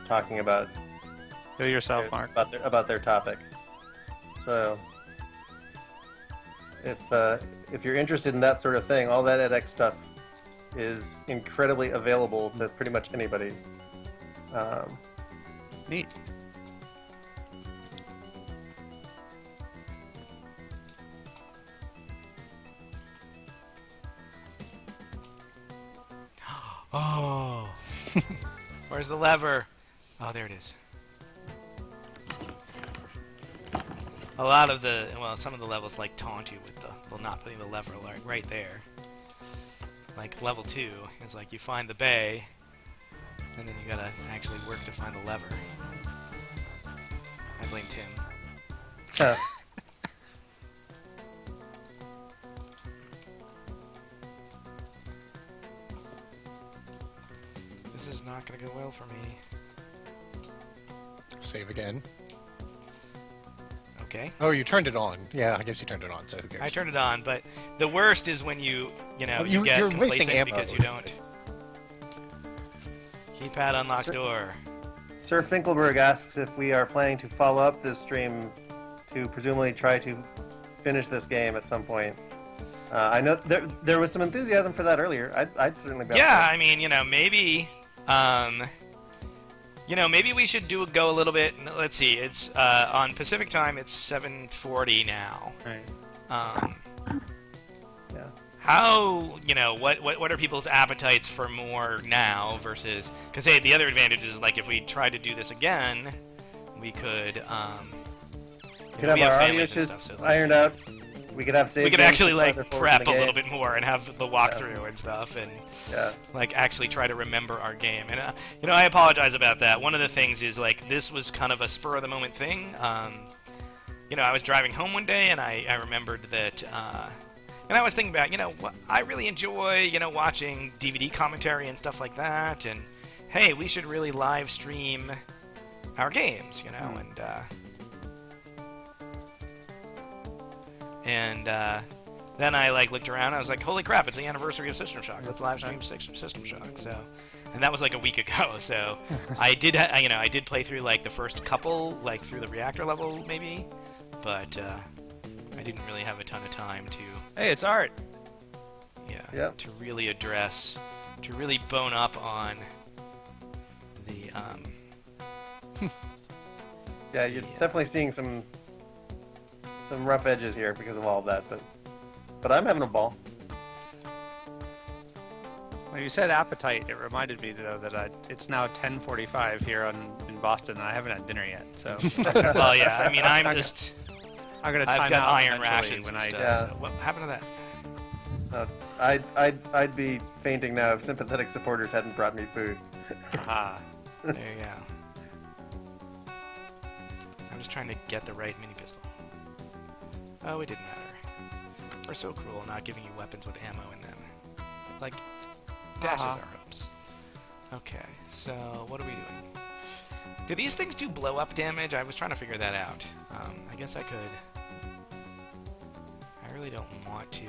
talking about Do yourself, Mark. about their topic. So if you're interested in that sort of thing, all that edX stuff is incredibly available to pretty much anybody. Neat. Oh. Where's the lever? Oh, there it is. A lot of some of the levels like taunt you with not putting the lever right there. Like level 2 is like you find the bay, and then you gotta actually work to find the lever. I blame Tim. Huh. This is not gonna go well for me. Save again. Okay. Oh, you turned it on. Yeah, I guess you turned it on, so who cares? I turned it on, but the worst is when you Oh, you get you're complacent wasting ammo. because you don't. Keypad unlocks door. Sir Finkelberg asks if we are planning to follow up this stream to presumably try to finish this game at some point. I know there was some enthusiasm for that earlier. I'd certainly be. Yeah, I mean, maybe, maybe we should go a little bit. Let's see, it's on Pacific time. It's 7:40 now. Right. Yeah. How what are people's appetites for more now versus? Because hey, the other advantage is like if we try to do this again, we could We could have our audio issues ironed out. We could have we could actually prep a little bit more and have the walkthrough and stuff, and actually try to remember our game. And I apologize about that. One of the things is this was kind of a spur of the moment thing. I was driving home one day and I remembered that, and I was thinking about what I really enjoy watching DVD commentary and stuff like that. And hey, we should really live stream our games, and then I looked around. And I was like, "Holy crap! It's the anniversary of System Shock. Let's live stream System Shock." So, and that was a week ago. So, I did, I did play through the first couple, through the reactor level maybe, but I didn't really have a ton of time to. Hey, it's Art. Yeah. To really bone up on the. Yeah, you're definitely seeing some rough edges here because of all of that, but I'm having a ball. When you said appetite, it reminded me though that it's now 10:45 here in Boston, and I haven't had dinner yet. So. Well, yeah. I mean, I'm gonna time I've got out iron eventually rations when and I. stuff. So what happened to that? I'd be fainting now if sympathetic supporters hadn't brought me food. Ah. There you go. I'm just trying to get the right mini pistol. Oh, it didn't matter. We're so cruel not giving you weapons with ammo in them. Dashes our hopes. Okay, so what are we doing? Do these things do blow-up damage? I was trying to figure that out. I guess I could... really don't want to.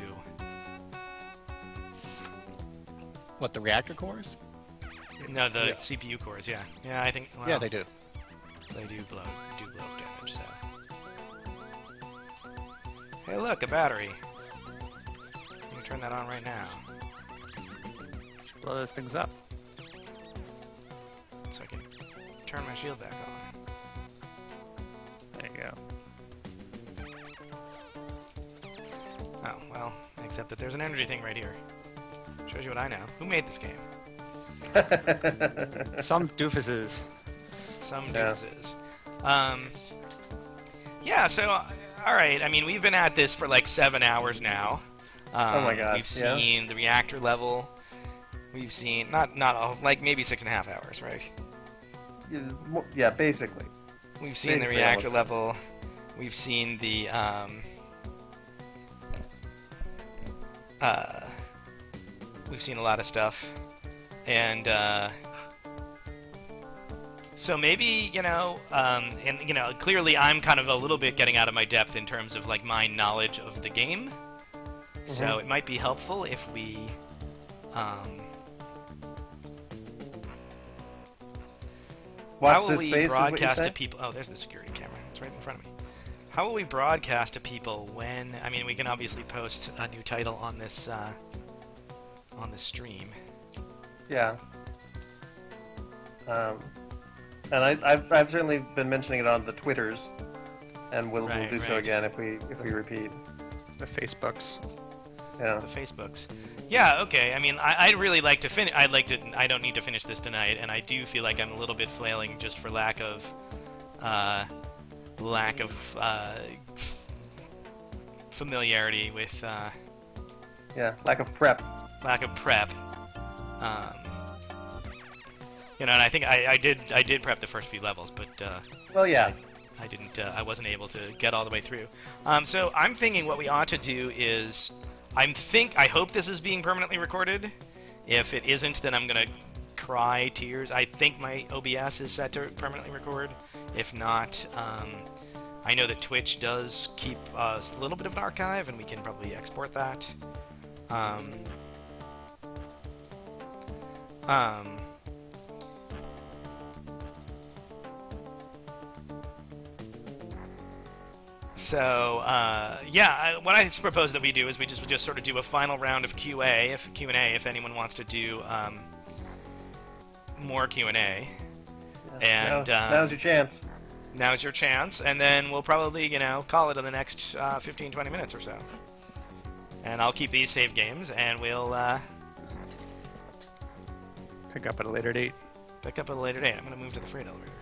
What, the reactor cores? No, the CPU cores. Yeah, yeah. I think. Well, Yeah, they do. They do blow damage. So. Hey, look, a battery. I'm gonna turn that on right now, Blow those things up. so I can turn my shield back on. There you go. Oh, well, except that there's an energy thing right here. Shows you what I know. Who made this game? Some doofuses. Some Yeah. doofuses. Yeah, so, alright, I mean, we've been at this for like 7 hours now. Oh my God, We've yeah. seen the reactor level. We've seen, not all, like maybe 6.5 hours, right? Yeah, basically. We've seen the Basically, reactor almost. level. We've seen the, we've seen a lot of stuff. And, so maybe, and, clearly I'm kind of a little bit getting out of my depth in terms of, like, my knowledge of the game. So it might be helpful if we, Watch how will this we space, is what you broadcast say? to people? Oh, there's the security camera. It's right in front of me. How will we broadcast to people when? I mean, we can obviously post a new title on this stream. Yeah. And I've certainly been mentioning it on the Twitters, and we'll Right, do so right. again if we repeat. The Facebooks. Yeah. The Facebooks. Yeah. Okay. I mean, I'd really like to finish. I don't need to finish this tonight, and I do feel like I'm a little bit flailing just for lack of familiarity with Yeah. Lack of prep. lack of prep. And I think I did prep the first few levels, but Well, yeah. I didn't. I wasn't able to get all the way through. So I'm thinking what we ought to do is, I hope this is being permanently recorded. If it isn't, then I'm gonna cry tears. I think my OBS is set to permanently record. If not, I know that Twitch does keep a little bit of an archive, and we can probably export that. So, what I propose that we do is we just sort of do a final round of Q&A, if anyone wants to do more Q&A. And now's your chance. Now's your chance, and then we'll probably, call it in the next 15-20 minutes or so. And I'll keep these save games, and we'll Pick up at a later date. pick up at a later date. I'm going to move to the freight elevator.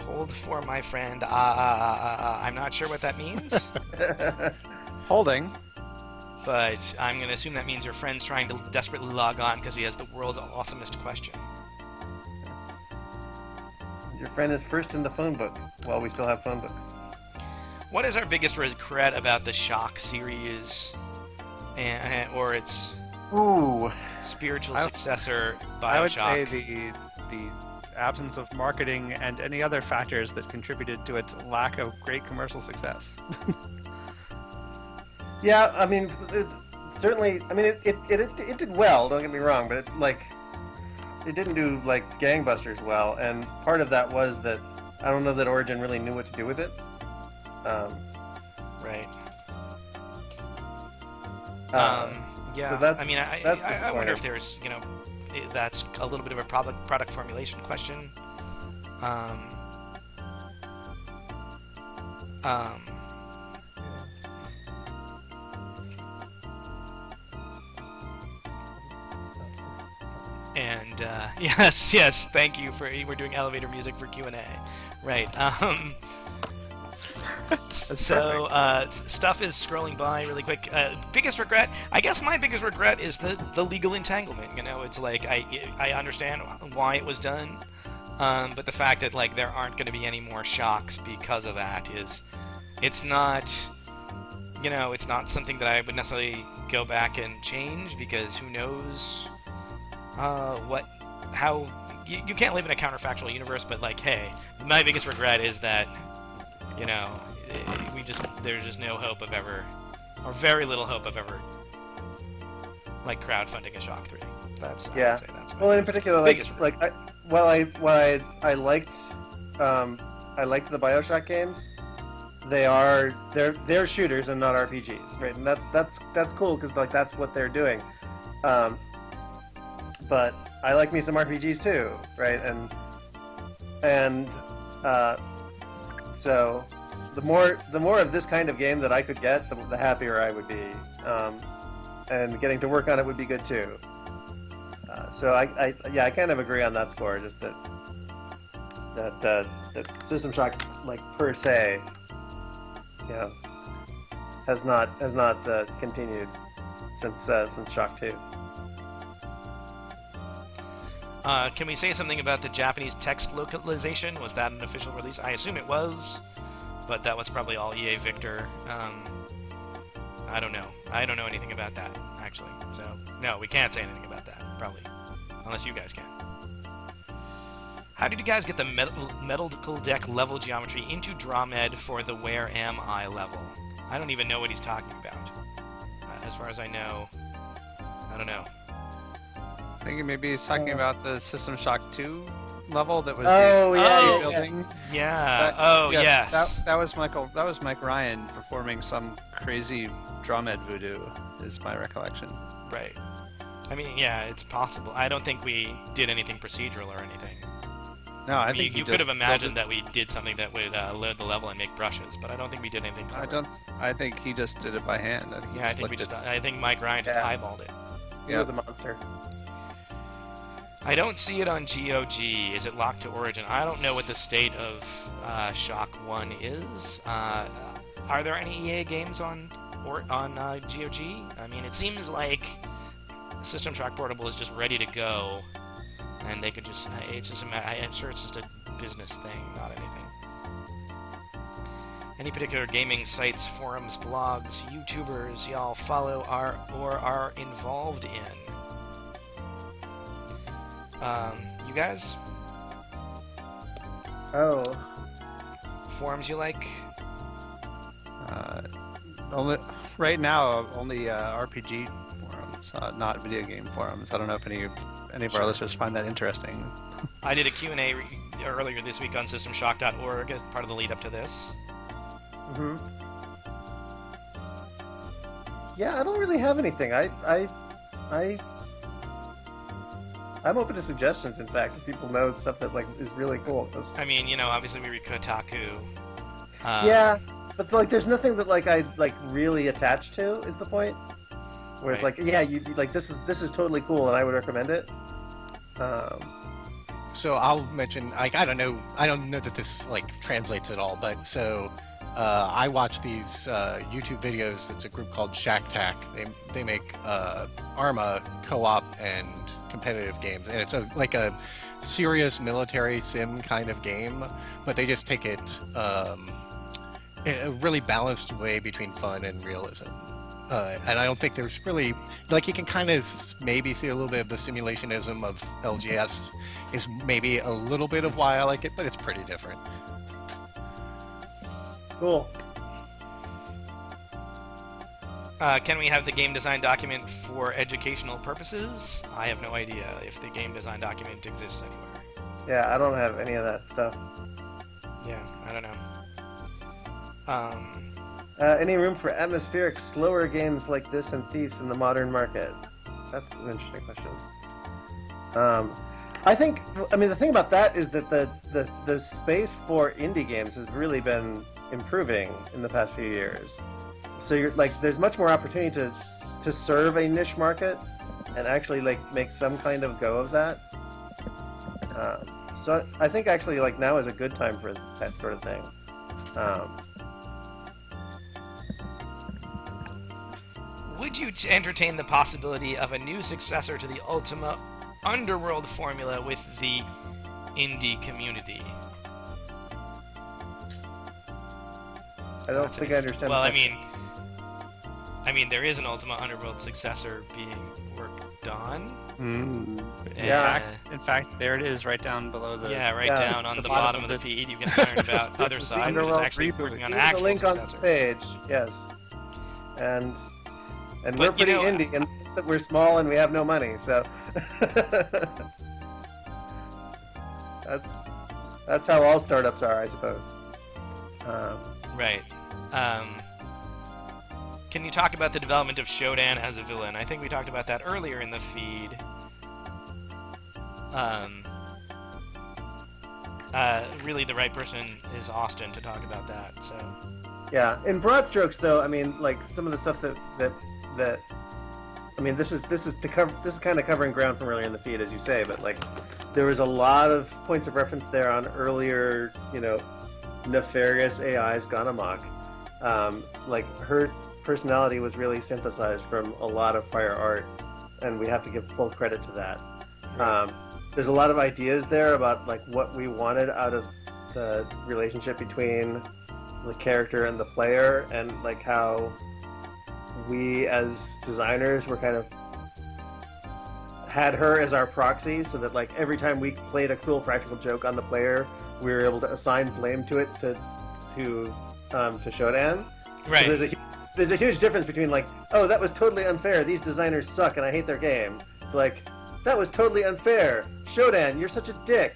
Hold for my friend. I'm not sure what that means, Holding. but I'm going to assume that means your friend's trying to desperately log on because he has the world's awesomest question. Your friend is first in the phone book. While we still have phone books. What is our biggest regret about the Shock series, or its Ooh. spiritual successor, BioShock? I would say the absence of marketing and any other factors that contributed to its lack of great commercial success. Yeah, I mean, certainly. I mean, it did well. Don't get me wrong, but it didn't do like gangbusters well, and part of that was that I don't know that Origin really knew what to do with it. Right. So Yeah. that's- I mean, that's I wonder if disappointing. there's, that's a little bit of a product formulation question. And yes, thank you for we're doing elevator music for Q&A, right? So stuff is scrolling by really quick. Biggest regret, I guess my biggest regret is the legal entanglement. It's like I understand why it was done, but the fact that there aren't going to be any more shocks because of that it's not. you know, it's not something that I would necessarily go back and change, because who knows how you can't live in a counterfactual universe. But like, hey, my biggest regret is that, you know, there's just no hope of ever, or very little hope of ever, like crowdfunding a Shock 3. That's I would say that's my well, in particular, biggest like regret. I liked the BioShock games. They're shooters and not RPGs, right? And that's cool, because like that's what they're doing. But I like me some RPGs too, right? And so the more of this kind of game that I could get, the happier I would be. And getting to work on it would be good too. So I kind of agree on that score. Just that System Shock, like per se, has not continued since Shock 2. Can we say something about the Japanese text localization? Was that an official release? I assume it was, but that was probably all EA Victor. I don't know. I don't know anything about that, actually. So, no, we can't say anything about that, probably. Unless you guys can. How did you guys get the medical deck level geometry into DrawMed for the Where Am I level? I don't even know what he's talking about. As far as I know, I don't know. I think maybe he's talking about the System Shock 2 level that was building. Yeah. Yes. That was Michael. That was Mike Ryan performing some crazy DrawMed voodoo, is my recollection. Right. I mean, yeah, it's possible. I don't think we did anything procedural or anything. No, I mean, think you could have imagined that we did something that would load the level and make brushes, but I don't think we did anything clever. I think he just did it by hand. I think Mike Ryan just eyeballed it. He was a monster. I don't see it on GOG. Is it locked to Origin? I don't know what the state of Shock 1 is. Are there any EA games on GOG? I mean, it seems like System Shock Portable is just ready to go, and they could just... It's just I'm sure it's just a business thing, not anything. Any particular gaming sites, forums, blogs, YouTubers y'all follow or are involved in? You guys? Oh. Forums you like? Only right now, only RPG forums, not video game forums. I don't know if any of our listeners find that interesting. I did a Q&A earlier this week on SystemShock.org as part of the lead up to this. Mm-hmm. Yeah, I don't really have anything. I'm open to suggestions, in fact, if people know stuff that is really cool. I mean, obviously we read Kotaku. Yeah, but there's nothing that I really attached to, is the point. Where it's this is totally cool and I would recommend it. So I'll mention, I don't know that this translates at all, but so I watch these YouTube videos. It's a group called ShackTac. They make Arma co-op and competitive games, and it's a serious military sim kind of game, but they just take it in a really balanced way between fun and realism. And I don't think there's really you can kind of maybe see a little bit of the simulationism of LGS is maybe a little bit of why I like it, but it's pretty different. Cool. Can we have the game design document for educational purposes? I have no idea if the game design document exists anywhere. Yeah, I don't have any of that stuff. Yeah, I don't know. Any room for atmospheric, slower games like this and Thieves in the modern market? That's an interesting question. I think, the thing about that is that the space for indie games has really been improving in the past few years. So you're there's much more opportunity to serve a niche market and actually make some kind of go of that. So I think actually now is a good time for that sort of thing. Would you entertain the possibility of a new successor to the Ultima Underworld formula with the indie community? I don't think I understand. Well, I mean, I mean, there is an Ultima Underworld successor being worked on. In fact, there it is, right down below the. Right down on the bottom of the feed. You can learn about Other Side, which is actually working on an actual link on the successor. page, yes. And we're pretty indie in the sense that we're small and we have no money, so that's how all startups are, I suppose. Right. Can you talk about the development of Shodan as a villain? I think we talked about that earlier in the feed. Really, the right person is Austin to talk about that. So. Yeah, in broad strokes, though, I mean, like some of the stuff that I mean, this is kind of covering ground from earlier in the feed, as you say, but like there was a lot of points of reference there on earlier, nefarious AIs gone amok. Like her personality was really synthesized from a lot of prior art, and we have to give full credit to that. There's a lot of ideas there about like what we wanted out of the relationship between the character and the player, and like how we as designers were kind of had her as our proxy, so that like every time we played a cruel practical joke on the player, we were able to assign blame to it to Shodan. Right. So there's a huge difference between like, oh, that was totally unfair, these designers suck and I hate their game, to like, that was totally unfair, Shodan, you're such a dick.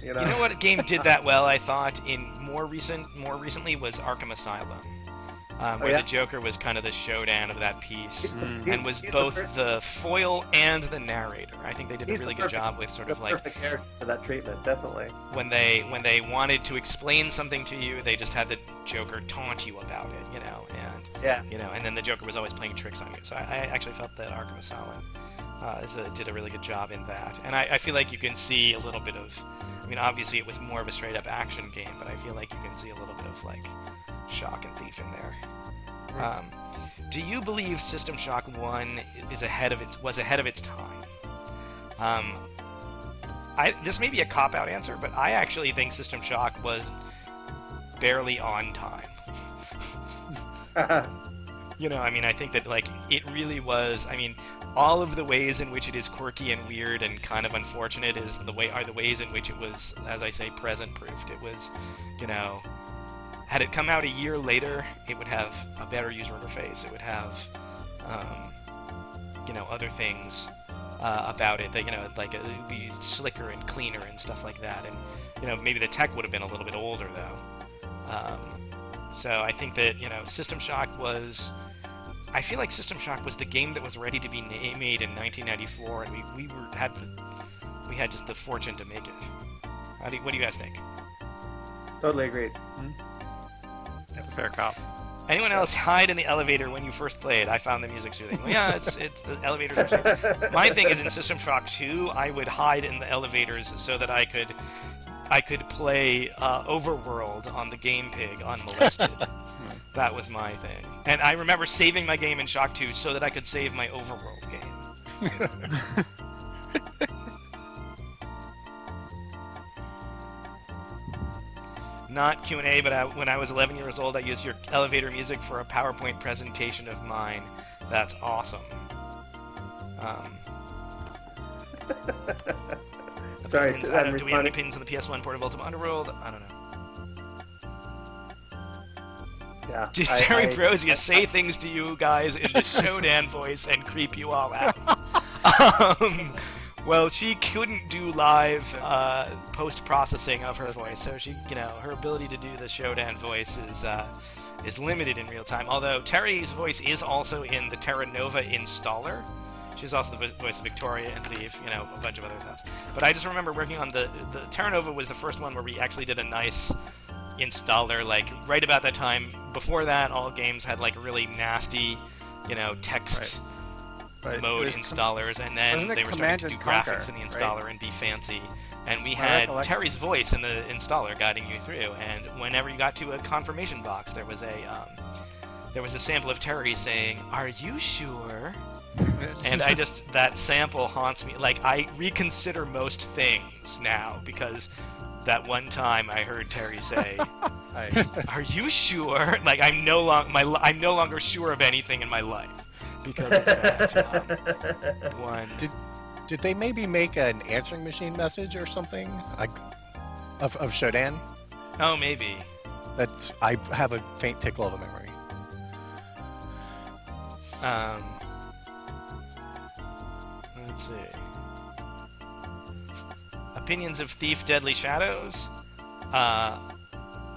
You know what game did that well, I thought, in more recently was Arkham Asylum. Where the Joker was kind of the Shodan of that piece, and was both the foil and the narrator. I think they did a really good job with sort of like perfect character for that treatment, definitely. When they wanted to explain something to you, they just had the Joker taunt you about it, and then the Joker was always playing tricks on you. So I actually felt that Arkham Asylum did a really good job in that, and I feel like you can see a little bit of. I mean, obviously it was more of a straight-up action game, but I feel like you can see a little bit of like Shock and Thief in there. Do you believe System Shock 1 was ahead of its time? This may be a cop-out answer, but I actually think System Shock was barely on time. I mean, I think that like it really was. I mean, all of the ways in which it is quirky and weird and kind of unfortunate are the ways in which it was, as I say, present-proofed. It was, had it come out a year later, it would have a better user interface. It would have, other things about it that, like it would be slicker and cleaner and stuff like that. And, maybe the tech would have been a little bit older, though. So I think that, System Shock was... I feel like System Shock was the game that was ready to be made in 1994, and we had just the fortune to make it. What do you guys think? Totally agreed. That's a fair cop. Anyone else hide in the elevator when you first played? I found the music soothing. Well, yeah, it's the elevators are soothing. My thing is in System Shock 2, I would hide in the elevators so that I could play Overworld on the Game Pig unmolested. That was my thing. And I remember saving my game in Shock 2 so that I could save my Overworld game. Not Q&A, but when I was 11 years old, I used your elevator music for a PowerPoint presentation of mine. That's awesome. Sorry, do we have any opinions on the PS1 port of Ultima Underworld? I don't know. Yeah, Did Terry Brozia say things to you guys in the Shodan voice and creep you all out? Well, she couldn't do live post-processing of her voice, so she, her ability to do the Shodan voice is limited in real time. Although Terry's voice is also in the Terra Nova installer. She's also the voice of Victoria and Thief, a bunch of other stuff. But I just remember working on the Terra Nova was the first one where we actually did a nice installer, like right about that time. Before that, all games had like really nasty, text mode installers, and then they were starting to do graphics in the installer and be fancy. And we had Terry's voice in the installer guiding you through. And whenever you got to a confirmation box, there was a sample of Terry saying, "Are you sure?" And that sample haunts me. Like, I reconsider most things now because that one time I heard Terry say, Are you sure? Like, I'm no longer sure of anything in my life because of that. One. Did they maybe make an answering machine message or something like of Shodan? Oh, maybe. I have a faint tickle of a memory. Let's see. Opinions of Thief: Deadly Shadows.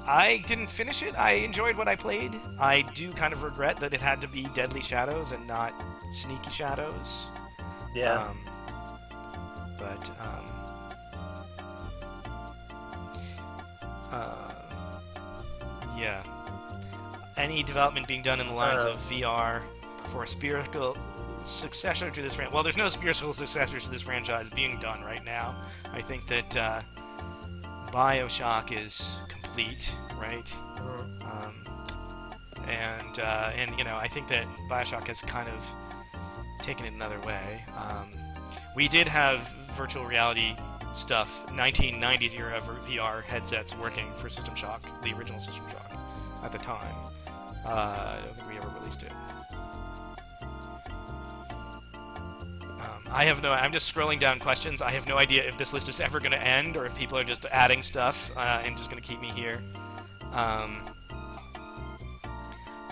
I didn't finish it. I enjoyed what I played. I do kind of regret that it had to be Deadly Shadows and not Sneaky Shadows. Yeah. Yeah. Any development being done in the lines of VR for a spiritual successor to this franchise. Well, there's no spiritual successor to this franchise being done right now. I think that BioShock is complete, right? And you know, I think that BioShock has kind of taken it another way. We did have virtual reality stuff, 1990s era VR headsets working for System Shock, the original System Shock, at the time. I don't think we ever released it. I'm just scrolling down questions. I have no idea if this list is ever going to end or if people are just adding stuff and just going to keep me here.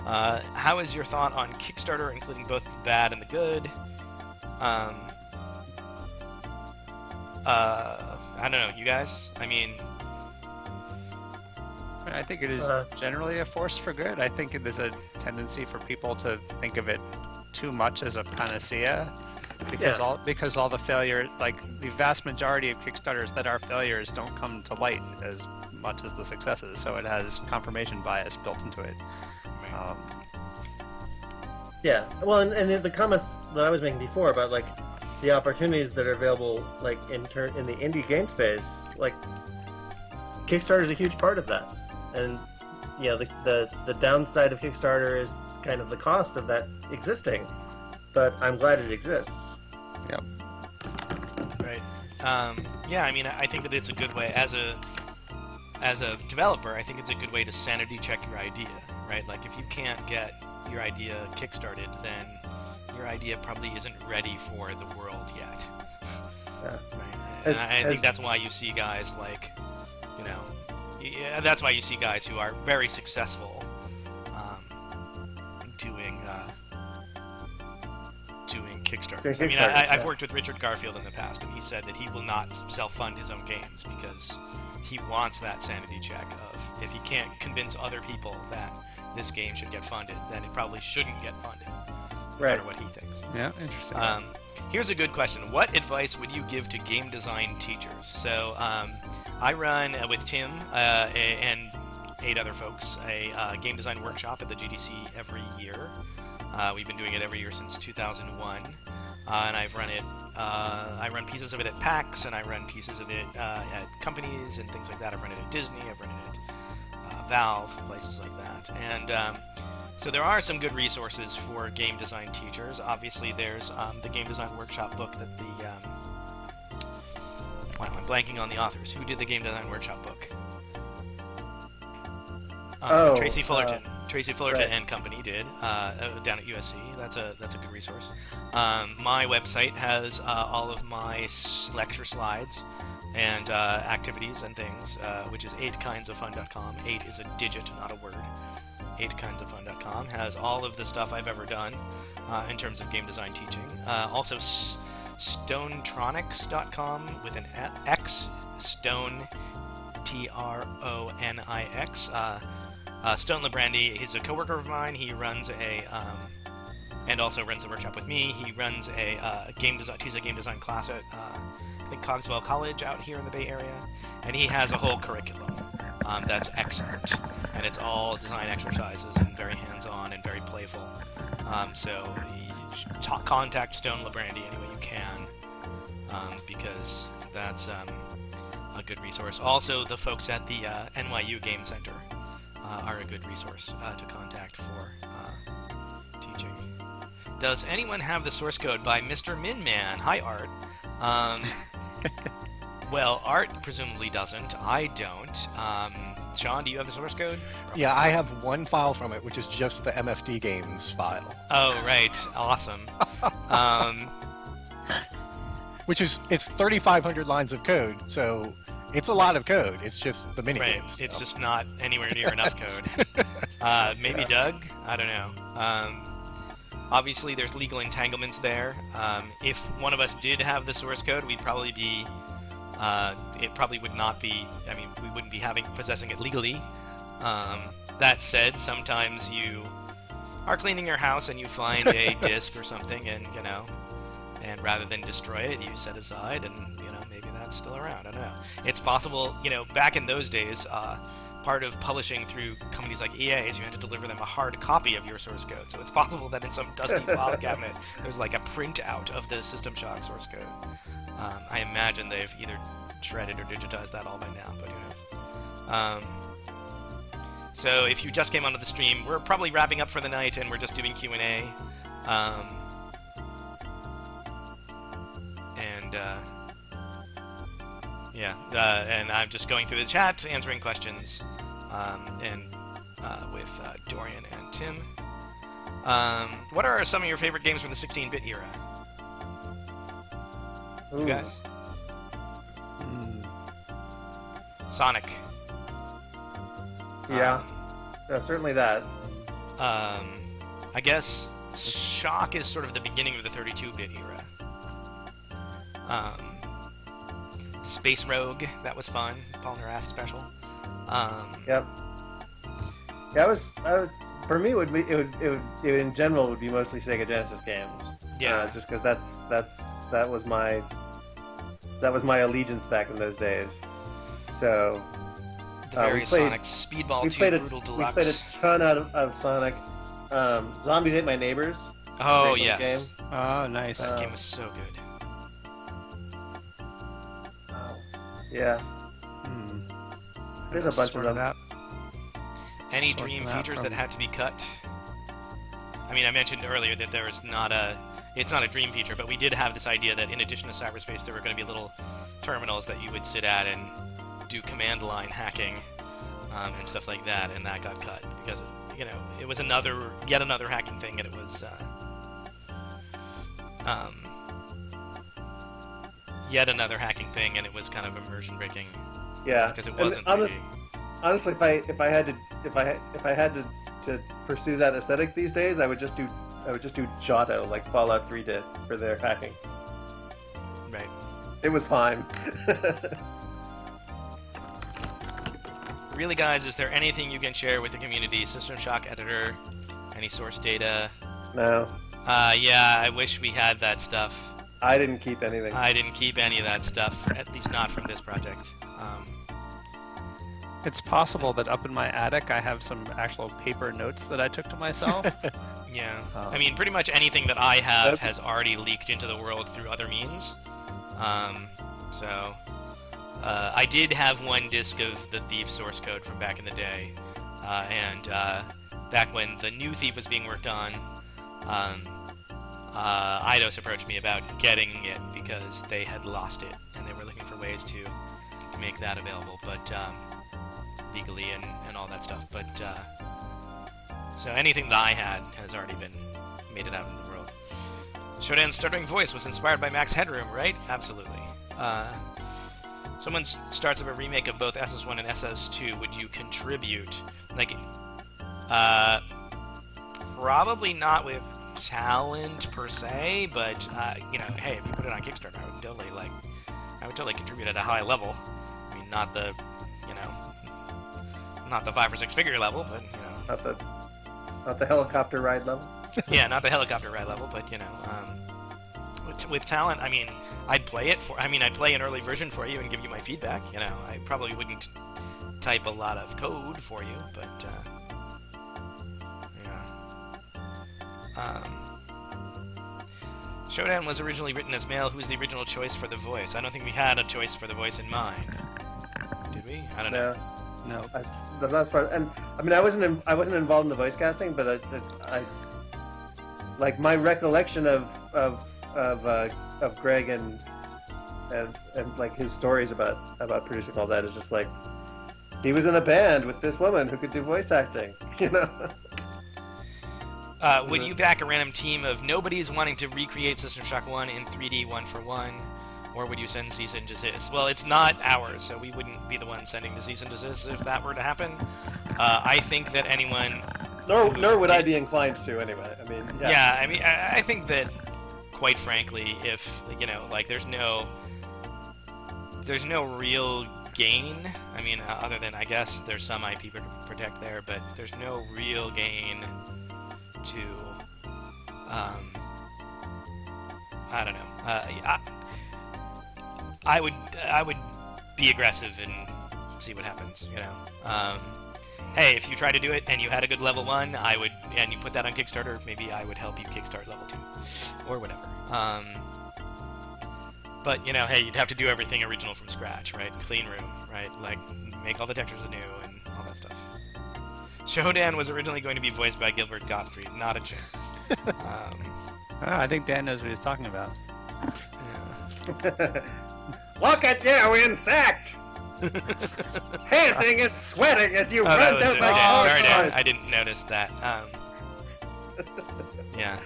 How is your thought on Kickstarter, including both the bad and the good? I don't know, you guys? I mean... I think it is generally a force for good. I think there's a tendency for people to think of it too much as a panacea. Because all the failure, like the vast majority of Kickstarters that are failures don't come to light as much as the successes, so it has confirmation bias built into it. Yeah, well, and the comments that I was making before about like the opportunities that are available, like in the indie game space, like Kickstarter is a huge part of that, and you know the downside of Kickstarter is kind of the cost of that existing, but I'm glad it exists. Yep. Right. Yeah, I mean, I think that it's a good way as a developer. I think it's a good way to sanity check your idea, right? Like if you can't get your idea kickstarted, then your idea probably isn't ready for the world yet. Yeah. Right. And I think that's why you see guys like, you know, that's why you see guys who are very successful doing Kickstarters. I mean, I've worked with Richard Garfield in the past, and he said that he will not self-fund his own games because he wants that sanity check of if he can't convince other people that this game should get funded, then it probably shouldn't get funded, no matter what he thinks. Yeah, interesting. Here's a good question. What advice would you give to game design teachers? So I run with Tim and 8 other folks a game design workshop at the GDC every year. We've been doing it every year since 2001, and I've run it. I run pieces of it at PAX, and I run pieces of it at companies and things like that. I've run it at Disney. I've run it at Valve, places like that. And so there are some good resources for game design teachers. Obviously, there's the Game Design Workshop book that the wow, I'm blanking on the authors. Who did the Game Design Workshop book? Tracy Fullerton. Tracy Fullerton Right. and company did down at USC. That's a good resource. My website has all of my lecture slides and activities and things, which is 8kindsofun.com. 8 is a digit, not a word. 8kindsofun.com has all of the stuff I've ever done in terms of game design teaching. Also, Stonetronics.com with an X. Stone, Tronix. Stone Labrandy, he's a coworker of mine. He runs and also runs the workshop with me. He runs a game design. He's a game design class at I think Cogswell College out here in the Bay Area, and he has a whole curriculum that's excellent, and it's all design exercises and very hands-on and very playful. So contact Stone Labrandy any way you can, because that's a good resource. Also, the folks at the NYU Game Center are a good resource to contact for teaching. Does anyone have the source code by Mr. Minman? Hi, Art. Well, Art presumably doesn't. I don't. Sean, do you have the source code? Yeah, I have one file from it, which is just the MFD games file. Oh, right. Awesome. Which is, it's 3,500 lines of code, so it's a lot of code. It's just the mini Right. games. It's just not anywhere near enough code. Maybe Doug? I don't know. Obviously, there's legal entanglements there. If one of us did have the source code, we'd probably be... it probably would not be... I mean, we wouldn't be possessing it legally. That said, sometimes you are cleaning your house and you find a disk or something, and, you know... And rather than destroy it, you set aside, and, you know, maybe that's still around. I don't know. It's possible, you know, back in those days, part of publishing through companies like EA is you had to deliver them a hard copy of your source code. So it's possible that in some dusty file cabinet, there's like a printout of the System Shock source code. I imagine they've either shredded or digitized that all by now, but who knows. So if you just came onto the stream, we're probably wrapping up for the night, and we're just doing Q&A. And I'm just going through the chat, answering questions, with Dorian and Tim. What are some of your favorite games from the 16-bit era? You guys? Sonic. Yeah, certainly that. I guess Shock is sort of the beginning of the 32-bit era. Space Rogue, that was fun. Paul Nerath special. Yep. Yeah, I was for me, it would in general would be mostly Sega Genesis games. Yeah. Just because that was my allegiance back in those days. So. The various Sonic, Speedball 2, Brutal Deluxe. We played a ton of Sonic. Zombies Ate My Neighbors. Oh, yes. Game. Oh, nice. That game was so good. Yeah. There's a bunch of them. That. Any dream features that had to be cut? I mean, I mentioned earlier that there was it's not a dream feature, but we did have this idea that in addition to cyberspace, there were going to be little terminals that you would sit at and do command line hacking and stuff like that, and that got cut because it was yet another hacking thing, and it was yet another hacking thing, and it was kind of immersion breaking. Yeah, because it wasn't. Honestly, if I had to pursue that aesthetic these days, I would just do Giotto, like Fallout 3 did for their hacking. Right. It was fine. Really, guys, is there anything you can share with the community? System Shock editor? Any source data? No. Yeah, I wish we had that stuff. I didn't keep anything. I didn't keep any of that stuff, at least not from this project. It's possible that up in my attic I have some actual paper notes that I took to myself. Yeah. I mean, pretty much anything that I have has already leaked into the world through other means. I did have one disk of the Thief source code from back in the day, and back when the new Thief was being worked on, Eidos approached me about getting it because they had lost it, and they were looking for ways to make that available, but legally and all that stuff. But so anything that I had has already made it out into the world. Shodan's stuttering voice was inspired by Max Headroom, right? Absolutely. Someone starts up a remake of both SS1 and SS2. Would you contribute? Like, probably not with talent per se, but hey, if you put it on Kickstarter, I would totally contribute at a high level. I mean, not the 5 or 6 figure level, but not the helicopter ride level. Yeah, not the helicopter ride level, but with talent, I mean, I'd play an early version for you and give you my feedback. I probably wouldn't type a lot of code for you, but Shodan was originally written as male. Who's the original choice for the voice? I don't think we had a choice for the voice in mind. Did we? I don't know. No. The last part, and I mean, I wasn't involved in the voice casting, but I like my recollection of Greg and like his stories about producing all that is just like he was in a band with this woman who could do voice acting. You know. Would you back a random team of nobodies wanting to recreate System Shock 1 in 3D 1-for-1? Or would you send cease and desist? Well, it's not ours, so we wouldn't be the ones sending the cease and desist if that were to happen. I think that anyone... Nor would I be inclined to, anyway. I mean, yeah. Yeah, I mean, I think that, quite frankly, if, you know, like, there's no real gain. I mean, other than, I guess, there's some IP to protect there, but there's no real gain to, I don't know. I would be aggressive and see what happens, you know. Hey, if you try to do it and you had a good level 1, and you put that on Kickstarter, maybe I would help you kickstart level 2, or whatever. But, you know, hey, you'd have to do everything original from scratch, right? Clean room, right? Like, make all the textures anew and all that stuff. Shodan was originally going to be voiced by Gilbert Gottfried. Not a chance. I think Dan knows what he's talking about. Yeah. Look at you, insect! Panting and sweating as you run down my car. Sorry, Dan. I didn't notice that. Yeah.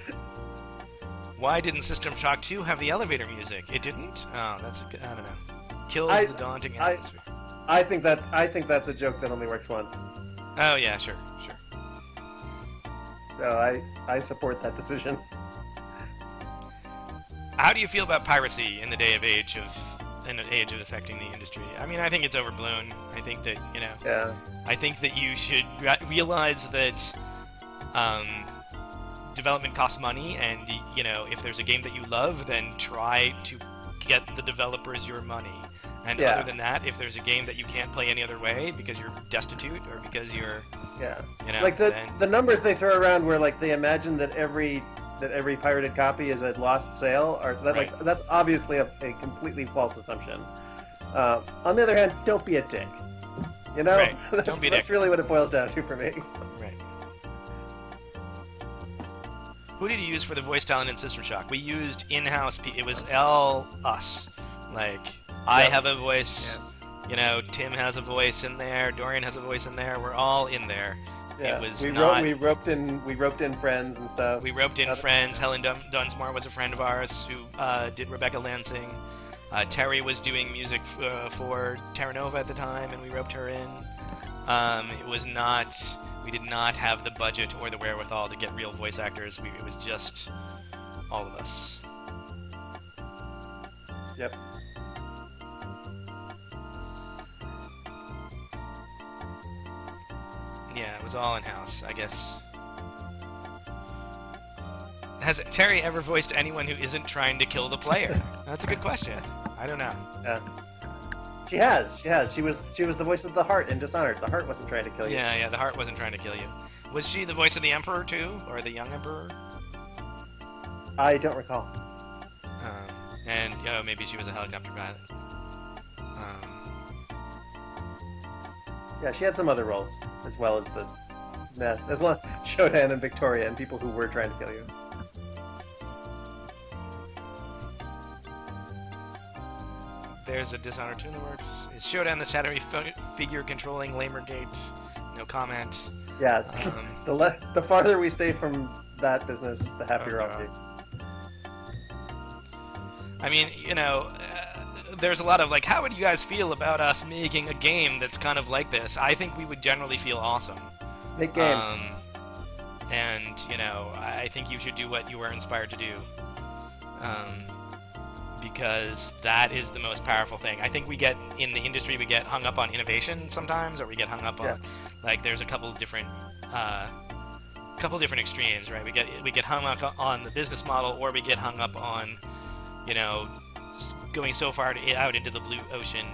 Why didn't System Shock 2 have the elevator music? It didn't? Oh, that's I don't know. Kills the daunting atmosphere. I think that's a joke that only works once. Oh yeah, sure. So I support that decision. How do you feel about piracy in the age of affecting the industry? I mean, I think it's overblown. I think that, you know. Yeah. I think that you should realize that development costs money, and, you know, if there's a game that you love, then try to get the developers your money. And other than that, if there's a game that you can't play any other way because you're destitute or because you're, you know, like the numbers they throw around where like they imagine that every pirated copy is a lost sale, or that, right. like that's obviously a completely false assumption. On the other hand, don't be a dick. You know, right. Don't be a dick. That's really what it boils down to for me. Right. Who did you use for the voice talent in System Shock? We used in-house. It was us. Like, I have a voice. You know, Tim has a voice in there. Dorian has a voice in there. We're all in there. Yeah. It was we roped in friends and stuff. We roped in friends. Helen Dunsmore was a friend of ours who did Rebecca Lansing. Terry was doing music for Terra Nova at the time, and we roped her in. We did not have the budget or the wherewithal to get real voice actors. It was just all of us. Yep. Yeah, it was all in-house, I guess. Has Terry ever voiced anyone who isn't trying to kill the player? That's a good question. I don't know. Yeah. She has. She was the voice of the Heart in Dishonored. The Heart wasn't trying to kill you. Yeah, the Heart wasn't trying to kill you. Was she the voice of the Emperor, too? Or the young Emperor? I don't recall. And, maybe she was a helicopter pilot. Yeah, she had some other roles, as well as as well as Shodan and Victoria and people who were trying to kill you. There's a Dishonored 2 in the works. Is Shodan the shadowy figure controlling Lamergate? No comment. Yeah, the farther we stay from that business, the happier I'll be. I mean, there's a lot of, like, how would you guys feel about us making a game that's kind of like this? I think we would generally feel awesome. Make games. And, I think you should do what you were inspired to do. Because that is the most powerful thing. I think in the industry, we get hung up on innovation sometimes, or we get hung up on, like, there's a couple different extremes, right? We get hung up on the business model, or we get hung up on, going so far out into the blue ocean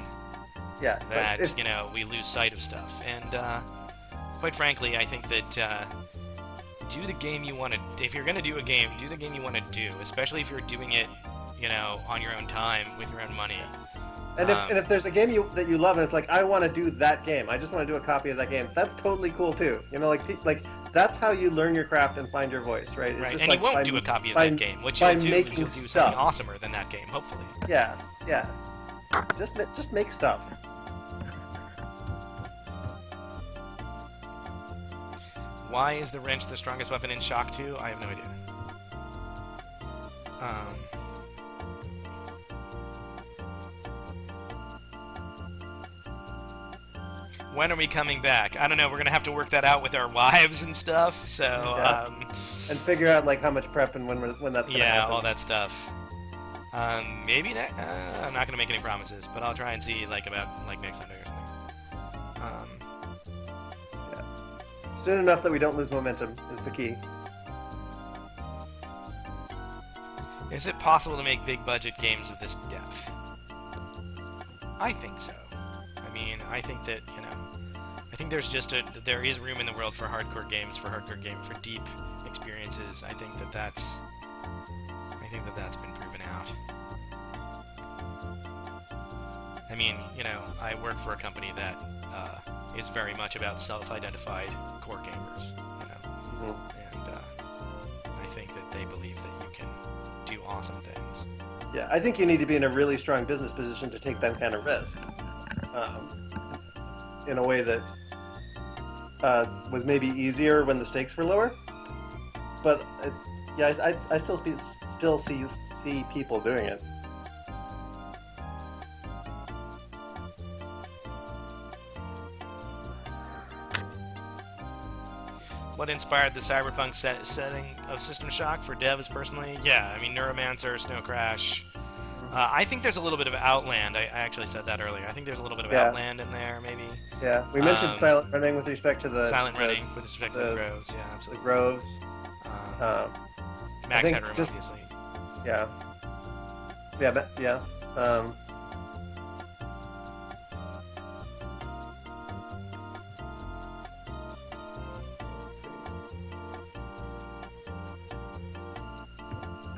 that, we lose sight of stuff. And, quite frankly, I think that, do the game you want to... If you're going to do a game, do the game you want to do, especially if you're doing it, on your own time, with your own money. And if there's a game that you love and it's like, I want to do that game, I just want to do a copy of that game, that's totally cool too. Like that's how you learn your craft and find your voice, right? It's right, just and like you won't do a copy of that game. What you'll do is you'll do something awesomer than that game, hopefully. Yeah. Just make stuff. Why is the wrench the strongest weapon in Shock 2? I have no idea. When are we coming back? I don't know. We're gonna have to work that out with our wives and stuff. So, and figure out like how much prep and when that's gonna happen. all that stuff. Maybe I'm not gonna make any promises, but I'll try and see like about like next Sunday or something. Soon enough that we don't lose momentum is the key. Is it possible to make big budget games of this depth? I think so. I mean, I think that, I think there is room in the world for hardcore games, for deep experiences. I think that that's been proven out. I mean, I work for a company that is very much about self-identified core gamers, and I think that they believe that you can do awesome things. Yeah, I think you need to be in a really strong business position to take that kind of risk. In a way that was maybe easier when the stakes were lower. But I still see people doing it. What inspired the cyberpunk setting of System Shock for devs personally? Yeah, I mean, Neuromancer, Snow Crash. I think there's a little bit of Outland. I actually said that earlier. I think there's a little bit of Outland in there, maybe. Yeah, we mentioned Silent Running with respect to the... Running with respect to the Groves, yeah, absolutely. The Groves. Max Headroom, obviously. Yeah. Yeah.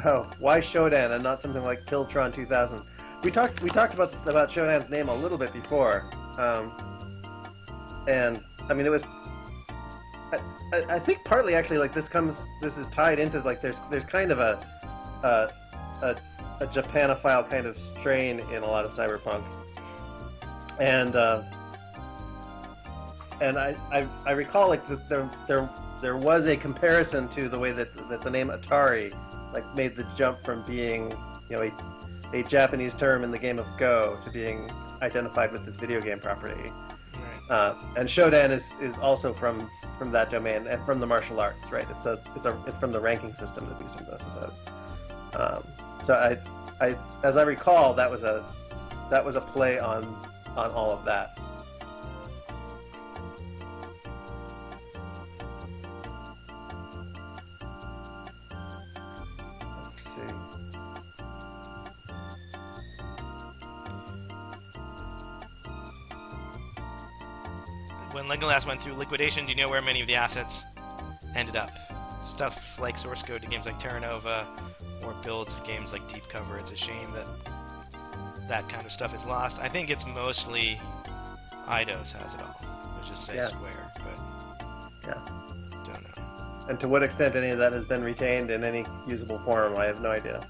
Oh, why Shodan and not something like Killtron 2000? We talked about Shodan's name a little bit before, and I mean it was. I think partly actually like this is tied into like there's kind of a Japanophile kind of strain in a lot of cyberpunk, and I recall like there was a comparison to the way that the name Atari like made the jump from being a Japanese term in the game of Go to being identified with this video game property. Right. And Shodan is also from that domain and from the martial arts, right? It's from the ranking system that these does. So I as I recall that was a play on all of that. When Legolas went through liquidation, do you know where many of the assets ended up? Stuff like source code to games like Terra Nova, or builds of games like Deep Cover. It's a shame that that kind of stuff is lost. I think it's mostly Eidos has it all. Let's just say Square, but don't know. And to what extent any of that has been retained in any usable form, I have no idea.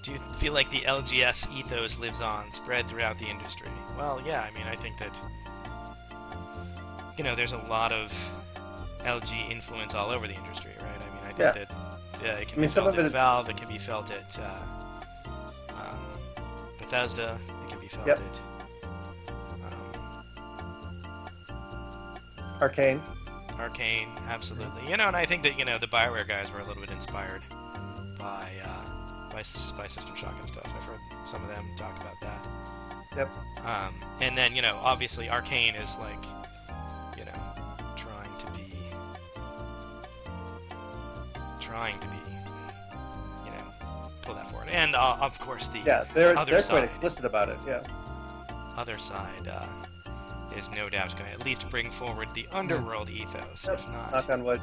Do you feel like the LGS ethos lives on, spread throughout the industry? Well, yeah, I mean, I think that, there's a lot of LG influence all over the industry, right? I mean, I think that it can be felt at Valve, it can be felt at Bethesda, it can be felt at... Arcane, absolutely. And I think that, the BioWare guys were a little bit inspired by System Shock and stuff. I've heard some of them talk about that. Yep. And then, obviously Arcane is like, trying to be, pull that forward. And, of course, they're quite explicit about it, yeah. Other side, is no doubt going to at least bring forward the Underworld ethos, if not... Knock on wood.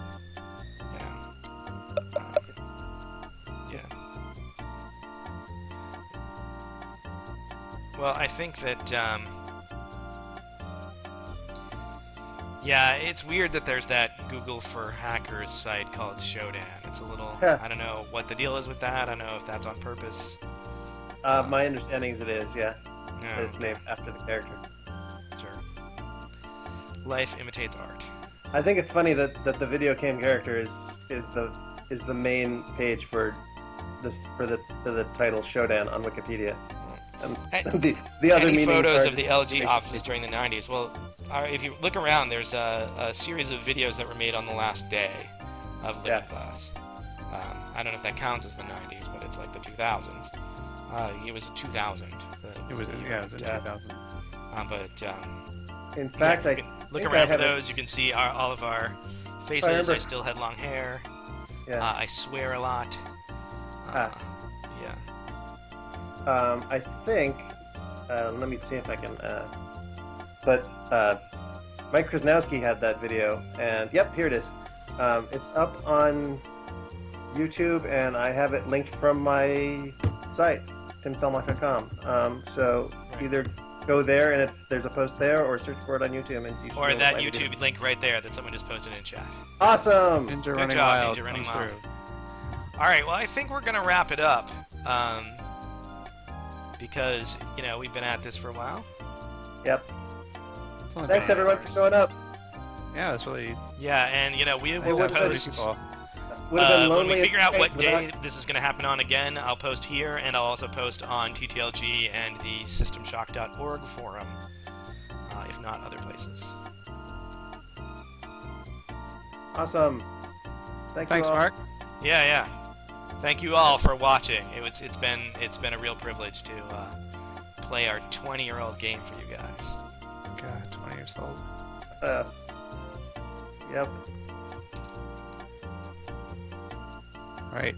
Well, I think that, it's weird that there's that Google for Hackers site called Shodan. It's a little, I don't know what the deal is with that. I don't know if that's on purpose. My understanding is it is, yeah. It's named after the character. Sure. Life imitates art. I think it's funny that the video game character is the main page for the title Shodan on Wikipedia. And the other Any meanings photos are of the LG offices during the 90s? Well, if you look around, there's a series of videos that were made on the last day of Living Class. I don't know if that counts as the 90s, but it's like the 2000s. It was 2000. It was 2000. In fact, you can look around for those. You can see all of our faces. I still had long hair. Yeah. I swear a lot. Yeah. I think. Let me see if I can. But Mike Krasnowski had that video, and yep, here it is. It's up on YouTube, and I have it linked from my site, timstelmach.com. So either go there, and there's a post there, or search for it on YouTube. And you or that YouTube link right there that someone just posted in chat. Awesome! Ninja Running Wild Ninja Running comes Wild. through. All right, well, I think we're going to wrap it up. Because, we've been at this for a while. Yep. Thanks, everyone, for showing up. Yeah, it's really... Yeah, and, we will post... when we figure out what day this is going to happen on again, I'll post here, and I'll also post on TTLG and the SystemShock.org forum, if not other places. Awesome. Thanks, you all. Mark. Yeah. Thank you all for watching. It's been a real privilege to play our 20-year-old game for you guys. God, 20 years old. Yep. Right.